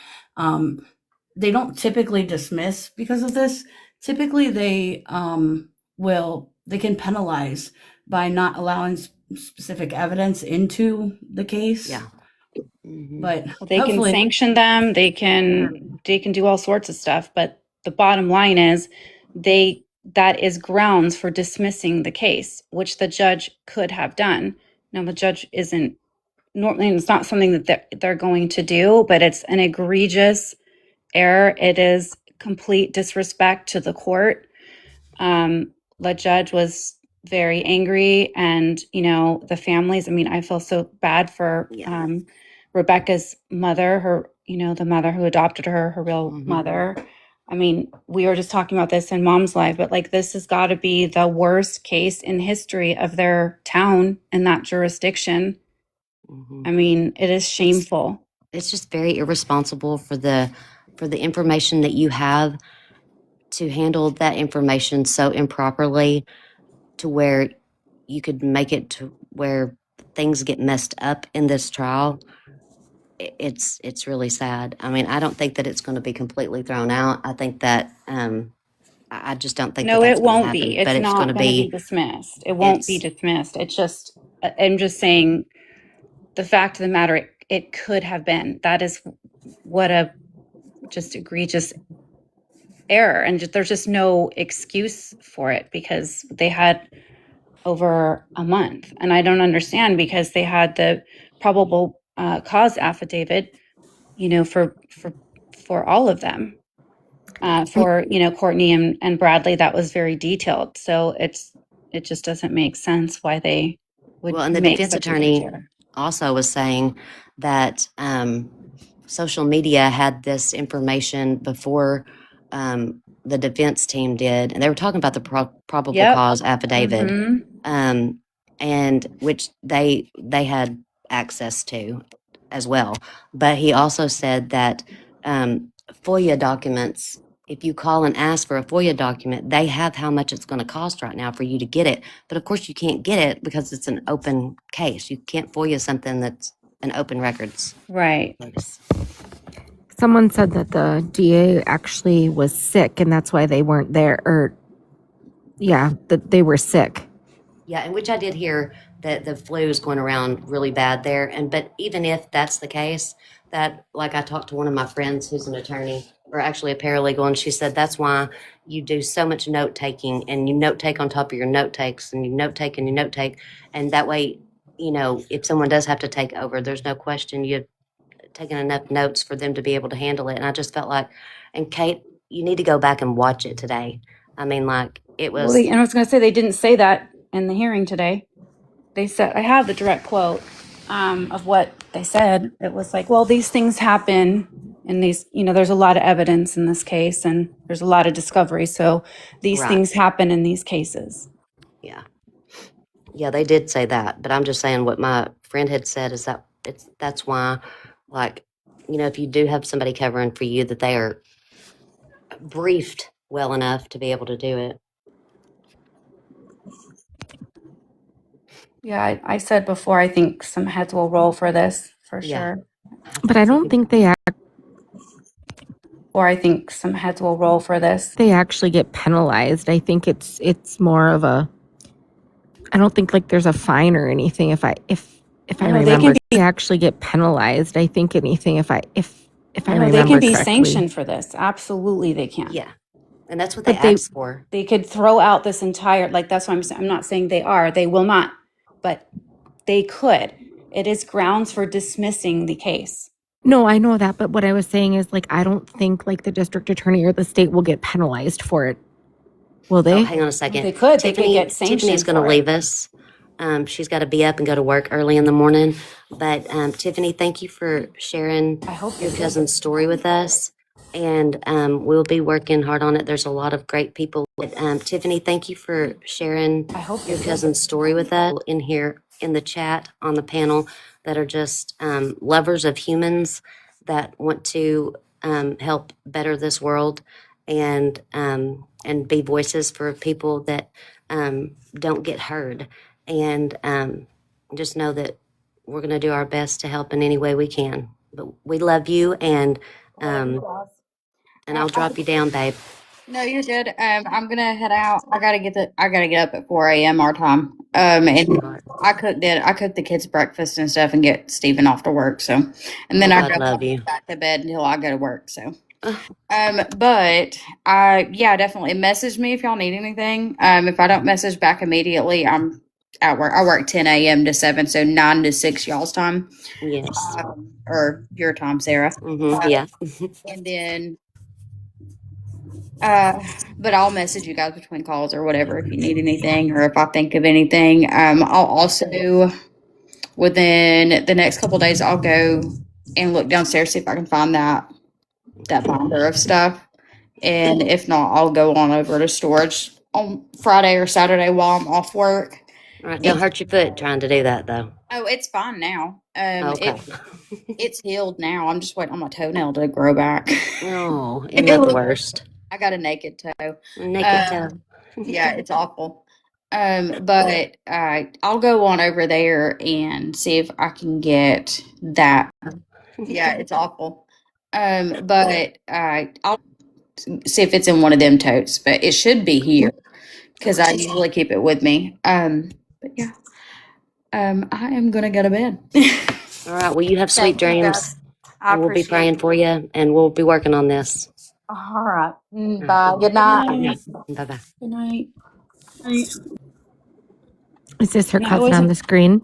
They don't typically dismiss because of this. Typically they can penalize by not allowing specific evidence into the case. Yeah. Mm-hmm. But Well, they can hopefully, sanction them. They can do all sorts of stuff. But the bottom line is, that is grounds for dismissing the case, which the judge could have done. Now, the judge isn't normally, it's not something that they're going to do, but it's an egregious error. It is complete disrespect to the court. The judge was very angry, and the families. I mean, I feel so bad for Rebecca's mother, the mother who adopted her real mother. I mean, we were just talking about this in Mom's Life, but like, this has got to be the worst case in history of their town and that jurisdiction. I mean, it is shameful. It's just very irresponsible for the information that you have to handle that information so improperly, to where you could make it to where things get messed up in this trial. It's really sad. I mean, I don't think that it's going to be completely thrown out. I think that I just don't think that No, that's it going to won't happen. be. It's But it's going not to going to be be. dismissed. It won't be dismissed. It's just, I'm just saying, the fact of the matter, it could have been. That is what a just egregious error. And there's just no excuse for it, because they had over a month. And I don't understand, because they had the probable cause affidavit, for all of them. For Courtney and Bradley, that was very detailed. So it just doesn't make sense why they would. Well, and the make defense such a huge attorney error. also was saying that social media had this information before the defense team did, and they were talking about the probable Yep. cause affidavit, Mhm. and which they had access to as well. But he also said that FOIA documents, if you call and ask for a FOIA document, they have how much it's going to cost right now for you to get it. But of course, you can't get it because it's an open case. You can't FOIA something that's an open records. Right. Someone said that the DA actually was sick and that's why they weren't there. Or, yeah, that they were sick. Yeah, and which I did hear that the flu is going around really bad there. But even if that's the case, that, like, I talked to one of my friends who's an attorney, or actually a paralegal, and she said that's why you do so much note taking, and you note take on top of your note takes, and you note take and you note take, and that way, if someone does have to take over, there's no question you've taken enough notes for them to be able to handle it. And I just felt like, and Kate, you need to go back and watch it today. I mean, like, it was. Well, and I was going to say, they didn't say that in the hearing today. They said, I have the direct quote of what they said. It was like, well, these things happen in these, there's a lot of evidence in this case, and there's a lot of discovery. So these things happen in these cases. Yeah. Yeah, they did say that, but I'm just saying what my friend had said is that that's why, like, if you do have somebody covering for you, that they are briefed well enough to be able to do it. Yeah, I said before, I think some heads will roll for this, for sure. But I don't think they Or I think some heads will roll for this. they actually get penalized. I think it's more of a, I don't think like there's a fine or anything if I remember. They actually get penalized. I think anything if I remember they can be correctly. sanctioned for this. Absolutely, they can. Yeah, and that's what they asked for. They could throw out this entire, like, that's what I'm saying. I'm not saying they are. They will not, but they could. It is grounds for dismissing the case. No, I know that, but what I was saying is, like, I don't think like the district attorney or the state will get penalized for it. Will they? Oh, hang on a second. They could. They could get sanctioned. Tiffany's going to leave us. She's got to be up and go to work early in the morning. But Tiffany, thank you for sharing your cousin's story with us. And we'll be working hard on it. There's a lot of great people. Tiffany, thank you for sharing your cousin's story with us in here in the chat on the panel that are just lovers of humans that want to help better this world. and be voices for people that don't get heard. And just know that we're going to do our best to help in any way we can. But we love you, and I'll drop you down, babe. No, you're good. I'm gonna head out. I gotta get up at 4 a.m. our time. And I cooked the kids breakfast and stuff and get Stephen off to work. So, and then I God go love you. back to bed until I go to work. So, but yeah, definitely message me if y'all need anything. If I don't message back immediately, I'm at work. I work 10 a.m. to 7, so 9 to 6 y'all's time. Yes. Or your time, Sarah. Yeah. And then but I'll message you guys between calls or whatever if you need anything or if I think of anything. I'll also within the next couple of days I'll go and look downstairs see if I can find that binder of stuff. And if not, I'll go on over to storage on Friday or Saturday while I'm off work. All right. Don't hurt your foot trying to do that, though. Oh, it's fine now. Okay. It's healed now. I'm just waiting on my toenail to grow back. Oh, isn't that the worst? I got a naked toe. Naked toe. Yeah, it's awful. But I'll go on over there and see if I can get that. Yeah, it's awful. But I'll see if it's in one of them totes, but it should be here because I usually keep it with me. But yeah, I am gonna go to bed. All right. Well, you have sweet Thank you, dreams. guys. I And we'll be appreciate praying for you, and we'll be working on this. All right. Bye. Good night. Bye bye. Good night. Is this her And cousin on the screen?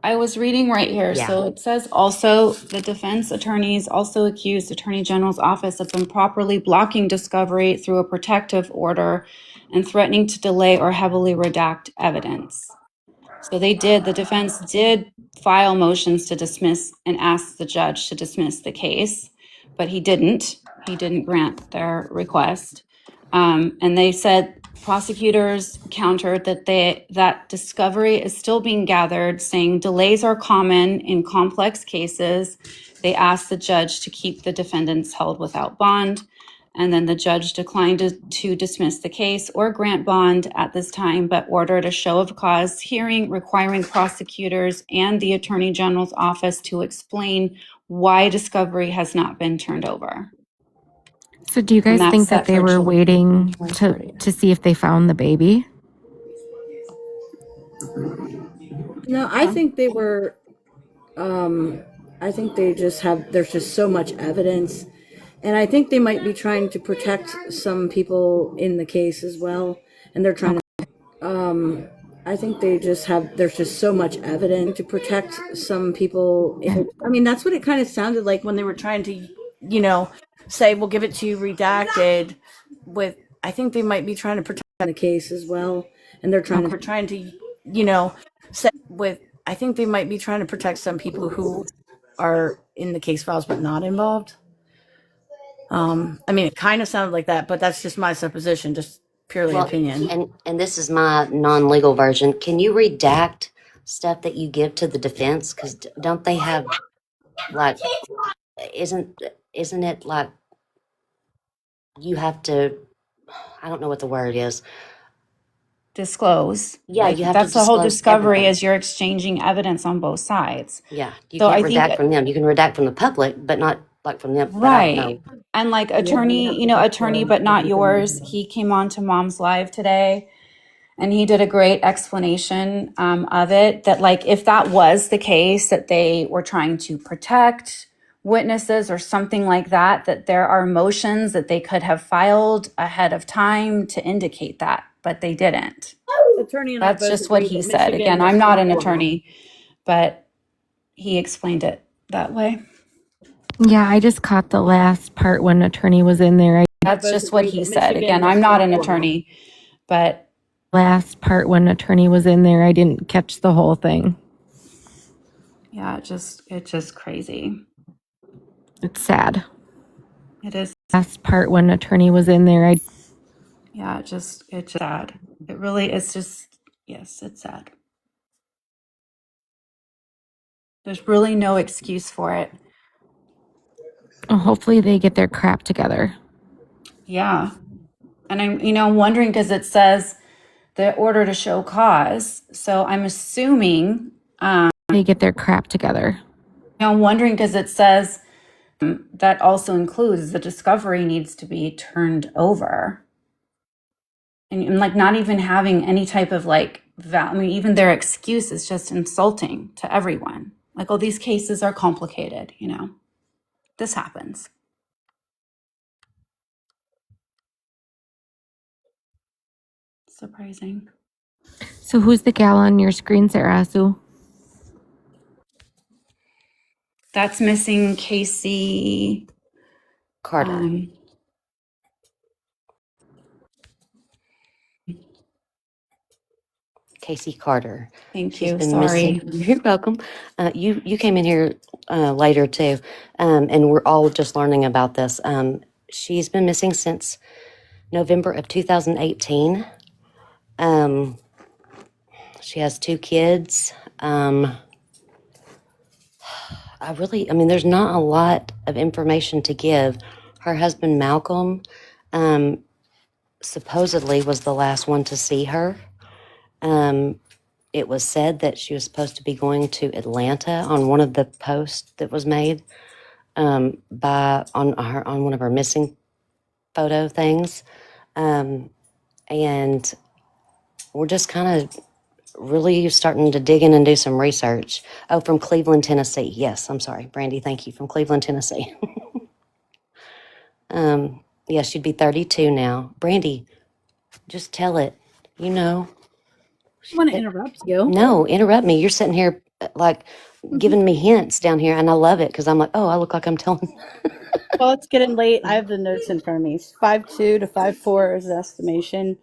I was reading right here. Yeah. So it says also the defense attorneys also accused Attorney General's office of improperly blocking discovery through a protective order and threatening to delay or heavily redact evidence. So the defense did file motions to dismiss and ask the judge to dismiss the case, but he didn't. He didn't grant their request. And they said prosecutors countered that discovery is still being gathered, saying delays are common in complex cases. They asked the judge to keep the defendants held without bond. And then the judge declined to dismiss the case or grant bond at this time, but ordered a show of cause hearing requiring prosecutors and the Attorney General's office to explain why discovery has not been turned over. So do you guys think that they were waiting to see if they found the baby? No, I think they were. I think they just have. There's just so much evidence, and I think they might be trying to protect some people in the case as well. And they're trying to. I think they just have. There's just so much evidence to protect some people. I mean, that's what it kind of sounded like when they were trying to, say we'll give it to you redacted. With I think they might be trying to protect the case as well, and they're trying to, say with. I think they might be trying to protect some people who are in the case files but not involved. I mean, it kind of sounded like that, but that's just my supposition, just purely opinion. And this is my non-legal version. Can you redact stuff that you give to the defense? Because don't they have like isn't it like you have to? I don't know what the word is. Disclose. Yeah, you have that's to the whole disclose discovery everything. is you're exchanging evidence on both sides. Yeah, you So can't I redact think from them. You can redact from the public, but not like from them. right. And like attorney, but not yours. He came on to Mom's Live today and he did a great explanation of it that like if that was the case that they were trying to protect witnesses or something like that, that there are motions that they could have filed ahead of time to indicate that, but they didn't. Attorney and I That's both just what agree he that said. Michigan Again, I'm not an attorney, but he explained it that way. Yeah, I just caught the last part when attorney was in there. That's just what he said. Again, I'm not an attorney, but Last part when attorney was in there, I didn't catch the whole thing. yeah, it's just crazy. It's sad. It is. Last part when attorney was in there, Yeah, it's just sad. It really is just, yes, it's sad. There's really no excuse for it. hopefully they get their crap together. Yeah. And I'm wondering because it says the order to show cause. So I'm assuming They get their crap together. I'm wondering because it says that also includes the discovery needs to be turned over. And like not even having any type of like, even their excuse is just insulting to everyone. Like, oh, these cases are complicated, this happens. Surprising. So who's the gal on your screen, Sarah Sue? That's missing Casey Carter. Casey Carter. Thank She's you. been Sorry. missing. You're welcome. You came in here later too, and we're all just learning about this. She's been missing since November of 2018. She has 2 kids. There's not a lot of information to give. Her husband, Malcolm, supposedly was the last one to see her. It was said that she was supposed to be going to Atlanta on one of the posts that was made on one of her missing photo things. And we're just kind of really starting to dig in and do some research. Oh, from Cleveland, Tennessee. Yes, I'm sorry, Brandy. Thank you. From Cleveland, Tennessee. Yeah, she'd be 32 now. Brandy, just tell it. You know. I want to interrupt you. No, interrupt me. You're sitting here like giving me hints down here, and I love it because I'm like, oh, I look like I'm telling. Well, it's getting late. I have the notes in front of me. 5'2" to 5'4" is the estimation.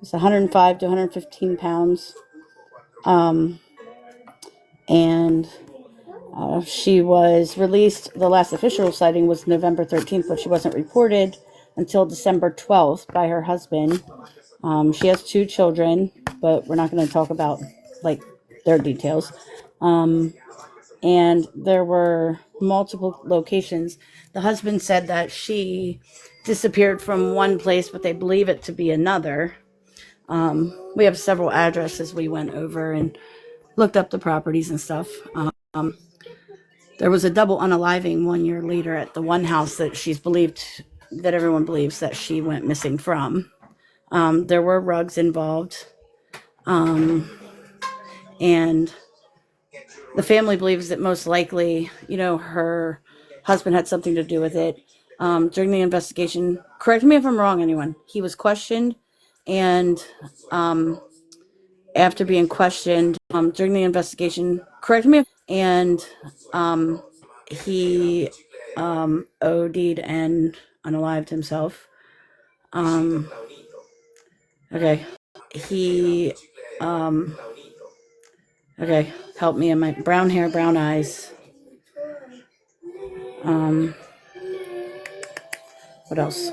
It's 105 to 115 pounds. And she was released. The last official sighting was November 13th, but she wasn't reported until December 12th by her husband. She has 2 children, but we're not going to talk about like their details. And there were multiple locations. The husband said that she disappeared from one place, but they believe it to be another. We have several addresses we went over and looked up the properties and stuff. There was a double unaliving 1 year later at the one house that everyone believes that she went missing from. There were rugs involved. And the family believes that most likely, her husband had something to do with it. During the investigation, correct me if I'm wrong, anyone, he was questioned, and after being questioned during the investigation, and he OD'd and unalived himself. Okay. He, okay, help me in my brown hair, brown eyes. What else?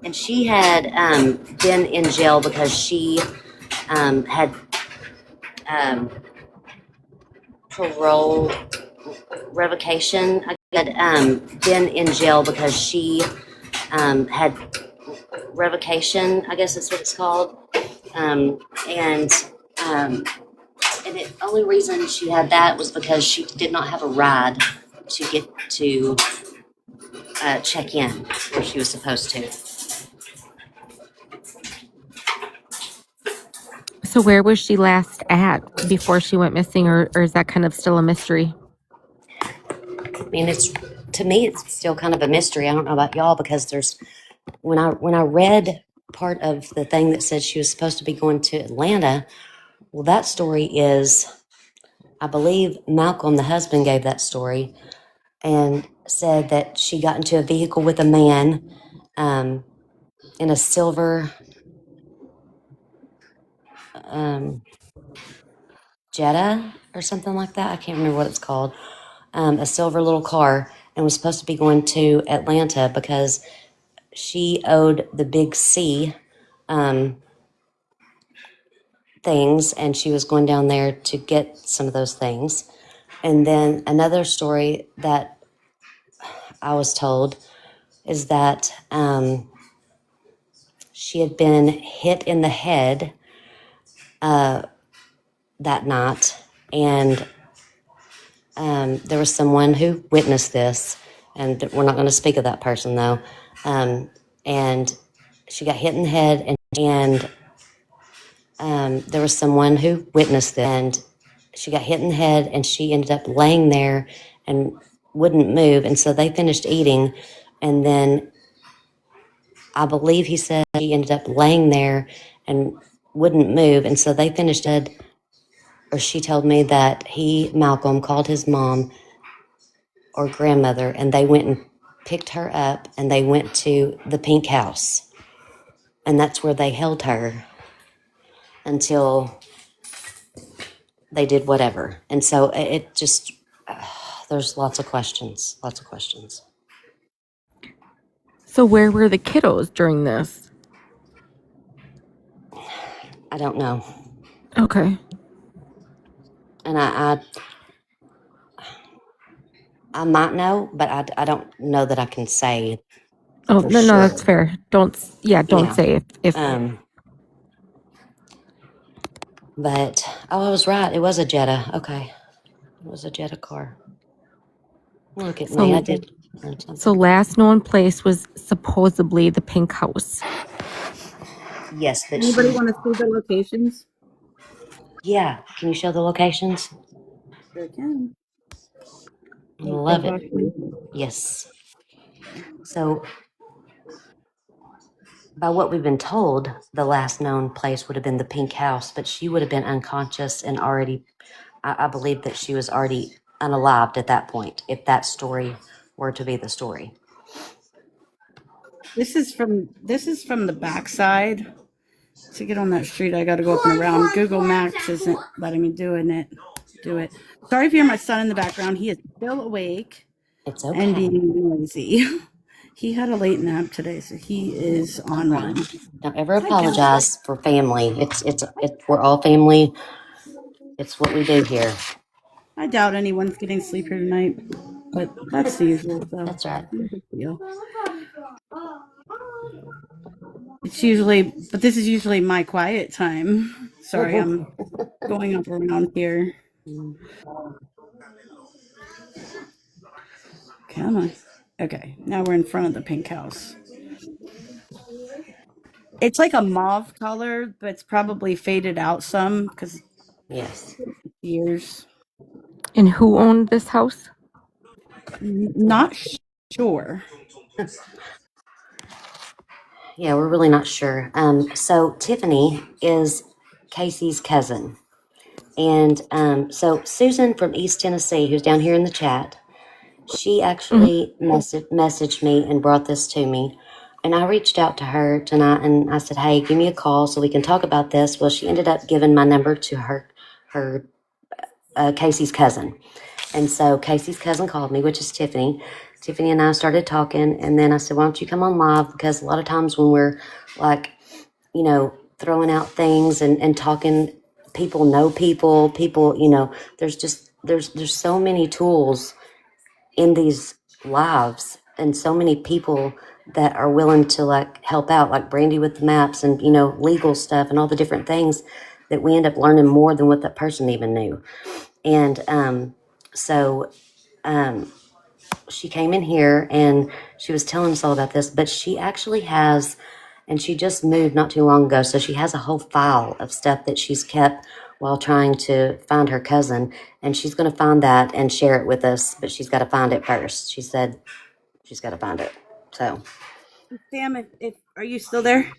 And she had been in jail because she had parole revocation. I had been in jail because she had revocation, I guess that's what it's called. And the only reason she had that was because she did not have a ride to get to check in where she was supposed to. So where was she last at before she went missing, or is that kind of still a mystery? I mean, to me, it's still kind of a mystery. I don't know about y'all because when I read part of the thing that said she was supposed to be going to Atlanta, well, that story is, I believe Malcolm, the husband, gave that story and said that she got into a vehicle with a man in a silver Jetta or something like that. I can't remember what it's called. A silver little car, and was supposed to be going to Atlanta because she owed the Big C things, and she was going down there to get some of those things. And then another story that I was told is that she had been hit in the head that night, and there was someone who witnessed this, and we're not going to speak of that person though. And she got hit in the head, and there was someone who witnessed it, and she got hit in the head, and she ended up laying there and wouldn't move, and so they finished eating, and then I believe he said she ended up laying there and wouldn't move, and so they finished it. Or she told me that Malcolm, called his mom or grandmother, and they went and picked her up, and they went to the pink house, and that's where they held her until they did whatever. And so it just there's lots of questions. So where were the kiddos during this? I don't know, Okay. and I might know, but I don't know that I can say Oh, for no, sure. that's fair. Don't Yeah. say if But I was right. It was a Jetta. Okay, it was a Jetta car. Look at me. I so. did learn So something. last known place was supposedly the pink house. Yes, but Anybody want to see the locations? yeah. Can you show the locations? Sure can. I Like love that it. document. Yes. So, by what we've been told, the last known place would have been the pink house, but she would have been unconscious and already, I believe that she was already unalived at that point, if that story were to be the story. This is from the backside. To get on that street, I got to go up and around. Google Maps isn't letting me do it. Sorry if you hear my son in the background. He is still awake It's and okay. being noisy. He had a late nap today, so he is on Right. one. Don't ever apologize for family. We're all family. It's what we do here. I doubt anyone's getting sleep here tonight, but that's the usual, so That's right. no big deal. But this is usually my quiet time. Sorry, I'm going up around here. Come on. Okay, now we're in front of the pink house. It's like a mauve color, but it's probably faded out some because Yes. years. And who owned this house? Not sure. Yeah, we're really not sure. So Tiffany is Casey's cousin. And so Susan from East Tennessee, who's down here in the chat, she actually messaged me and brought this to me. And I reached out to her tonight and I said, hey, give me a call so we can talk about this. Well, she ended up giving my number to her Casey's cousin. And so Casey's cousin called me, which is Tiffany. Tiffany and I started talking. And then I said, why don't you come on live? Because a lot of times when we're like, throwing out things and talking, people know people, there's so many tools in these lives and so many people that are willing to like help out, like Brandy with the maps and, legal stuff and all the different things that we end up learning more than what that person even knew. And so she came in here and she was telling us all about this, but she actually has, and she just moved not too long ago, so she has a whole file of stuff that she's kept while trying to find her cousin, and she's going to find that and share it with us, but she's got to find it first. She said she's got to find it. So, Sam, if are you still there?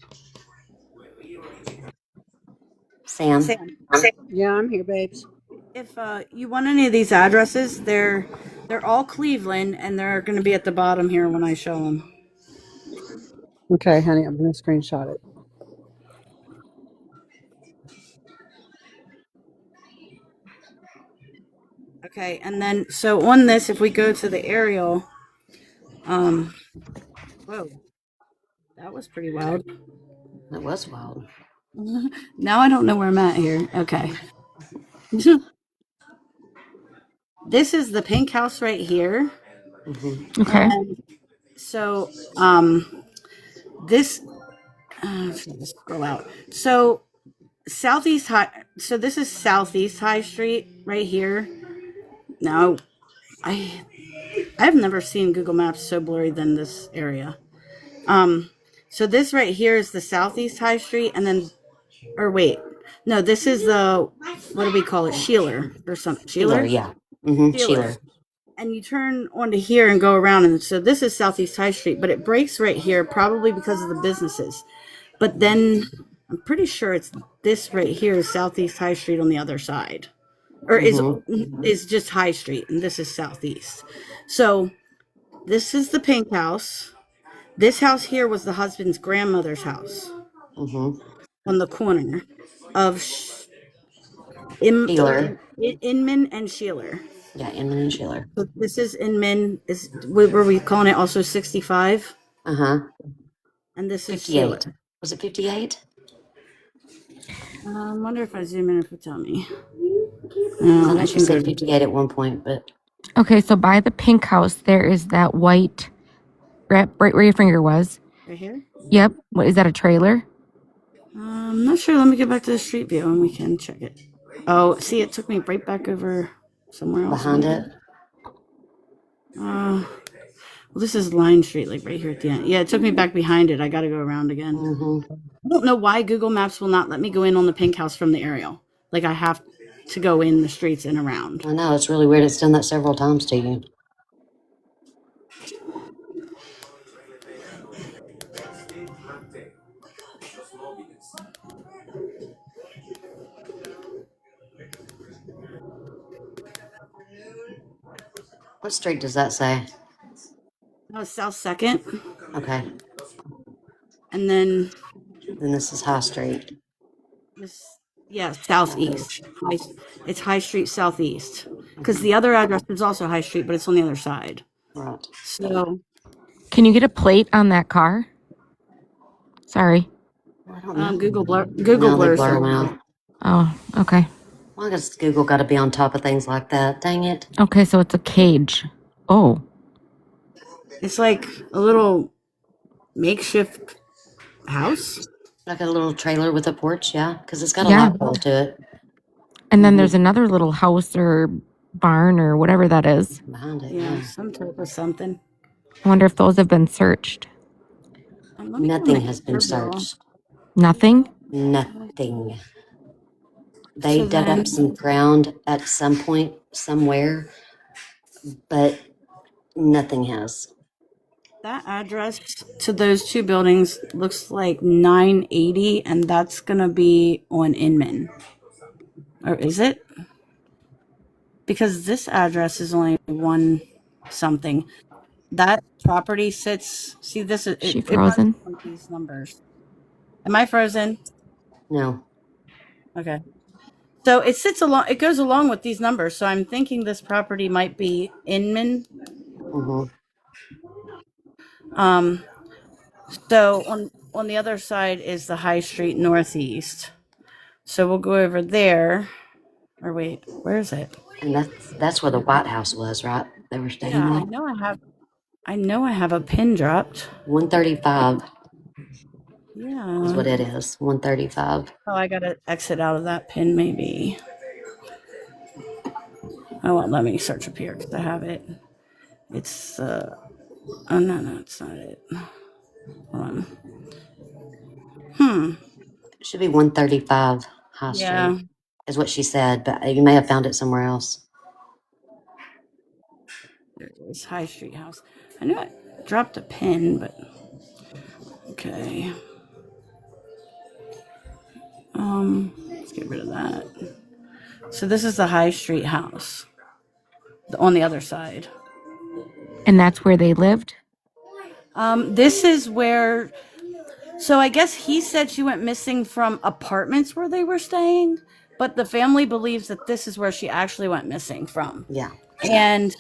Sam, Sam, Yeah, I'm here, babes. if you want any of these addresses, they're all Cleveland, and they're going to be at the bottom here when I show them. Okay, honey, I'm going to screenshot it. Okay, and then so on this, if we go to the aerial, whoa, that was pretty wild. that was wild. Now I don't know where I'm at here. Okay. This is the pink house right here. Mm-hmm. Okay. And so this Just scroll out. So Southeast High. So this is Southeast High Street right here. Now, I I've never seen Google Maps so blurry than this area. Um, so this right here is the Southeast High Street, and then, or wait, no, this is the, what do we call it, Sheeler or something? Sheila, Sheeler, yeah. Sheeler. Sheila. And you turn onto here and go around, and so this is Southeast High Street, but it breaks right here, probably because of the businesses. But then I'm pretty sure it's this right here is Southeast High Street on the other side, or is just High Street, and this is Southeast. So this is the pink house. This house here was the husband's grandmother's house on the corner of Sheila. Inman and Sheeler. Yeah, Inman and Sheila. So this is Inman. Were we calling it also 65? Uh-huh. And this is 58. Sheeler. Was it 58? I wonder if I zoom in, if it tell me. I know I she can go. said 58 at one point, but Okay, so by the pink house, there is that white, right where your finger was. Right here? Yep. What is that? A trailer? I'm not sure. Let me get back to the street view and we can check it. Oh, see, it took me right back over somewhere else. behind it. Well, this is Line Street, like right here at the end. Yeah, it took me back behind it. I got to go around again. I don't know why Google Maps will not let me go in on the pink house from the aerial. Like, I have to go in the streets and around. I know, it's really weird. It's done that several times to you. What street does that say? No, South Second. Okay. And then this is High Street. this, yeah, Southeast. It's High Street Southeast. Because the other address is also High Street, but it's on the other side. Right. So, Can you get a plate on that car? Sorry. I don't know. Google No, they blurs blur them them out. out. Oh, okay. Well, I guess Google got to be on top of things like that. Dang it. Okay, so it's a cage. Oh. It's like a little makeshift house. Like a little trailer with a porch, yeah, because it's got a Yeah. light pole to it And then there's another little house or barn or whatever that is. behind it. Yeah, some type of something. I wonder if those have been searched. Nothing has been searched. Nothing? Nothing. They So dug then- up some ground at some point somewhere, but nothing has. That address to those two buildings looks like 980, and that's gonna be on Inman. Or is it? Because this address is only one something. That property sits. See, this is She frozen? it runs like these numbers. Am I frozen? No. Okay. So it sits along. It goes along with these numbers. So I'm thinking this property might be Inman. So on the other side is the High Street Northeast. So we'll go over there. Or wait, where is it? And that's where the White House was, right? They were staying Yeah, at. I know I have a pin dropped. 135 Yeah. is what it is. 135. Oh, I gotta exit out of that pin maybe. Oh, well, let me search up here because I have it. It's oh no, it's not it. Hold on. It should be 135 High Yeah. Street, is what she said, but you may have found it somewhere else. There it is, High Street House. I knew I dropped a pin, but okay. Let's get rid of that. So this is the High Street House on the other side. And that's where they lived? This is where. So I guess he said she went missing from apartments where they were staying, but the family believes that this is where she actually went missing from. Yeah. And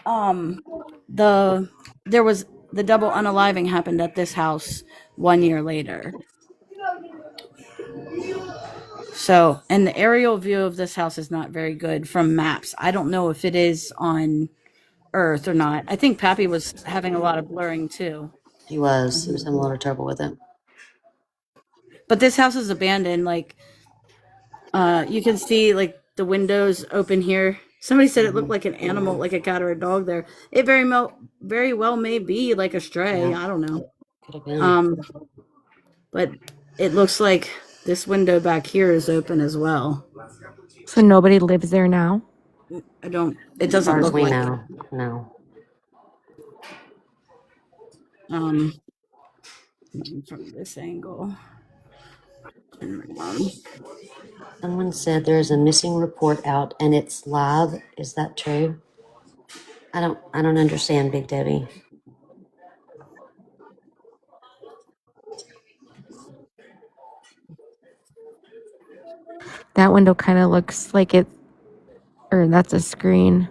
there was the double unaliving happened at this house 1 year later. So, and the aerial view of this house is not very good from maps. I don't know if it is on Earth or not. I think Pappy was having a lot of blurring too. He was having a lot of trouble with it. But this house is abandoned. Like, you can see like the windows open here. Somebody said it looked like an animal, like a cat or a dog there. It very well may be like a stray. Yeah, I don't know. could have been. But it looks like this window back here is open as well. So nobody lives there now? I don't. It As far doesn't as look we like it. know, no. Um, from this angle. Someone said there's a missing report out and it's live. Is that true? I don't understand, Big Debbie. That window kind of looks like it, or that's a screen.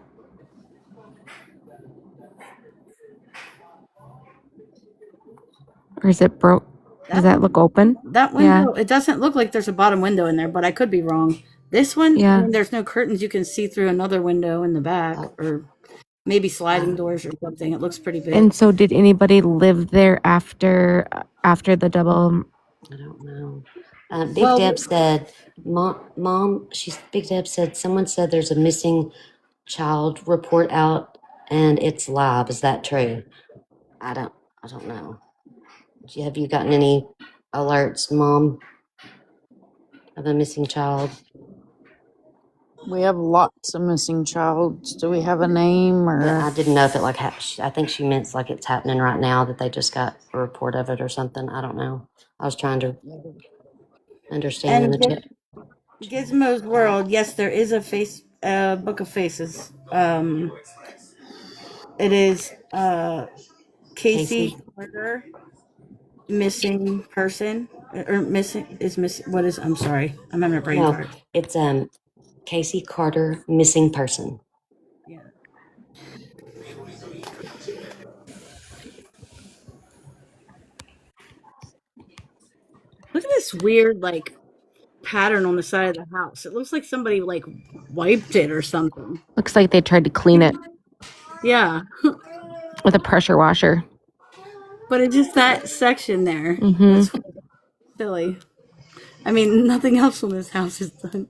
Or is it broke? Does that look open? That Yeah, window, it doesn't look like there's a bottom window in there, but I could be wrong. This one, I yeah. mean, there's no curtains. You can see through another window in the back, or maybe sliding doors or something. It looks pretty big. And so did anybody live there after the double? I don't know. Big Deb said, Big Deb said, someone said there's a missing child report out and it's live. Is that true? I don't know. Have you gotten any alerts, Mom, of a missing child? We have lots of missing childs. Do we have a name or? I didn't know if it I think she meant like it's happening right now, that they just got a report of it or something. I don't know. I was trying to understand in And the chat. Gizmo's World, yes, there is a book of faces. It is Casey Carter, missing person, or missing. What is? I'm sorry, I'm having a brain No, fart. it's Casey Carter, missing person. Yeah. Look at this weird like pattern on the side of the house. It looks like somebody like wiped it or something. Looks like they tried to clean it Yeah. with a pressure washer. But it's just that section there. Mm-hmm. That's silly. I mean, nothing else on this house is done.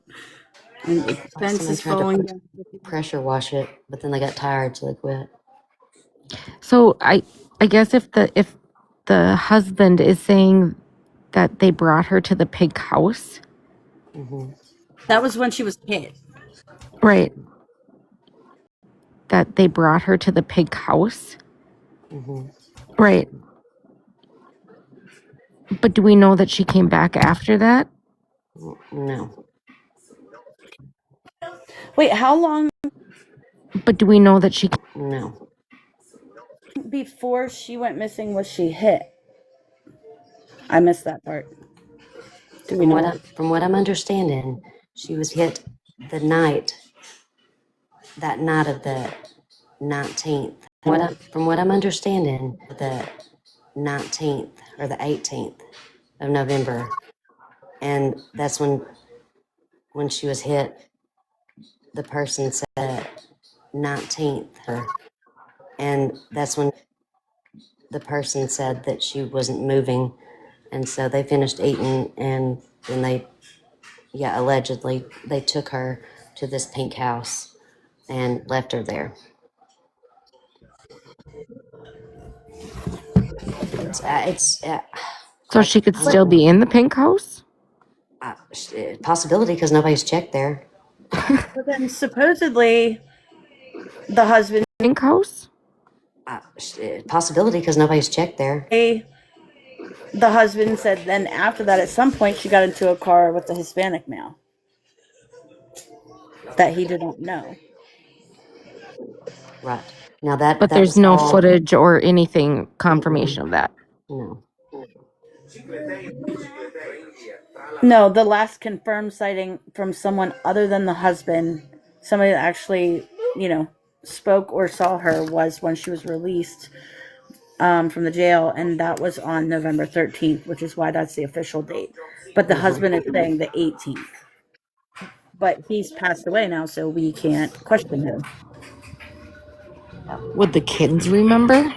And the fence Someone is tried falling to down. pressure wash it, but then they got tired, so they quit. So I guess if the husband is saying that they brought her to the pig house. Mm-hmm. That was when she was hit. Right. That they brought her to the pig house. Mm-hmm. Right. But do we know that she came back after that? No. Wait, how long But do we know that she? No. before she went missing was she hit? I missed that part. Do we know? From what I'm understanding, she was hit that night of the 19th. From what I'm understanding, the 19th or the 18th of November, and that's when she was hit. The person said 19th, and that's when the person said that she wasn't moving, and so they finished eating, and then allegedly they took her to this pink house and left her there. So she could still be in the pink house? Possibility, because nobody's checked there. But then supposedly the husband. Pink house? Possibility, because nobody's checked there. The husband said then after that, at some point, she got into a car with a Hispanic male that he didn't know. Right. Now that. But there's no footage or anything confirmation of that. No. No, the last confirmed sighting from someone other than the husband, somebody that actually, spoke or saw her, was when she was released from the jail, and that was on November 13th, which is why that's the official date. But the husband is saying the 18th. But he's passed away now, so we can't question him. Would the kids remember?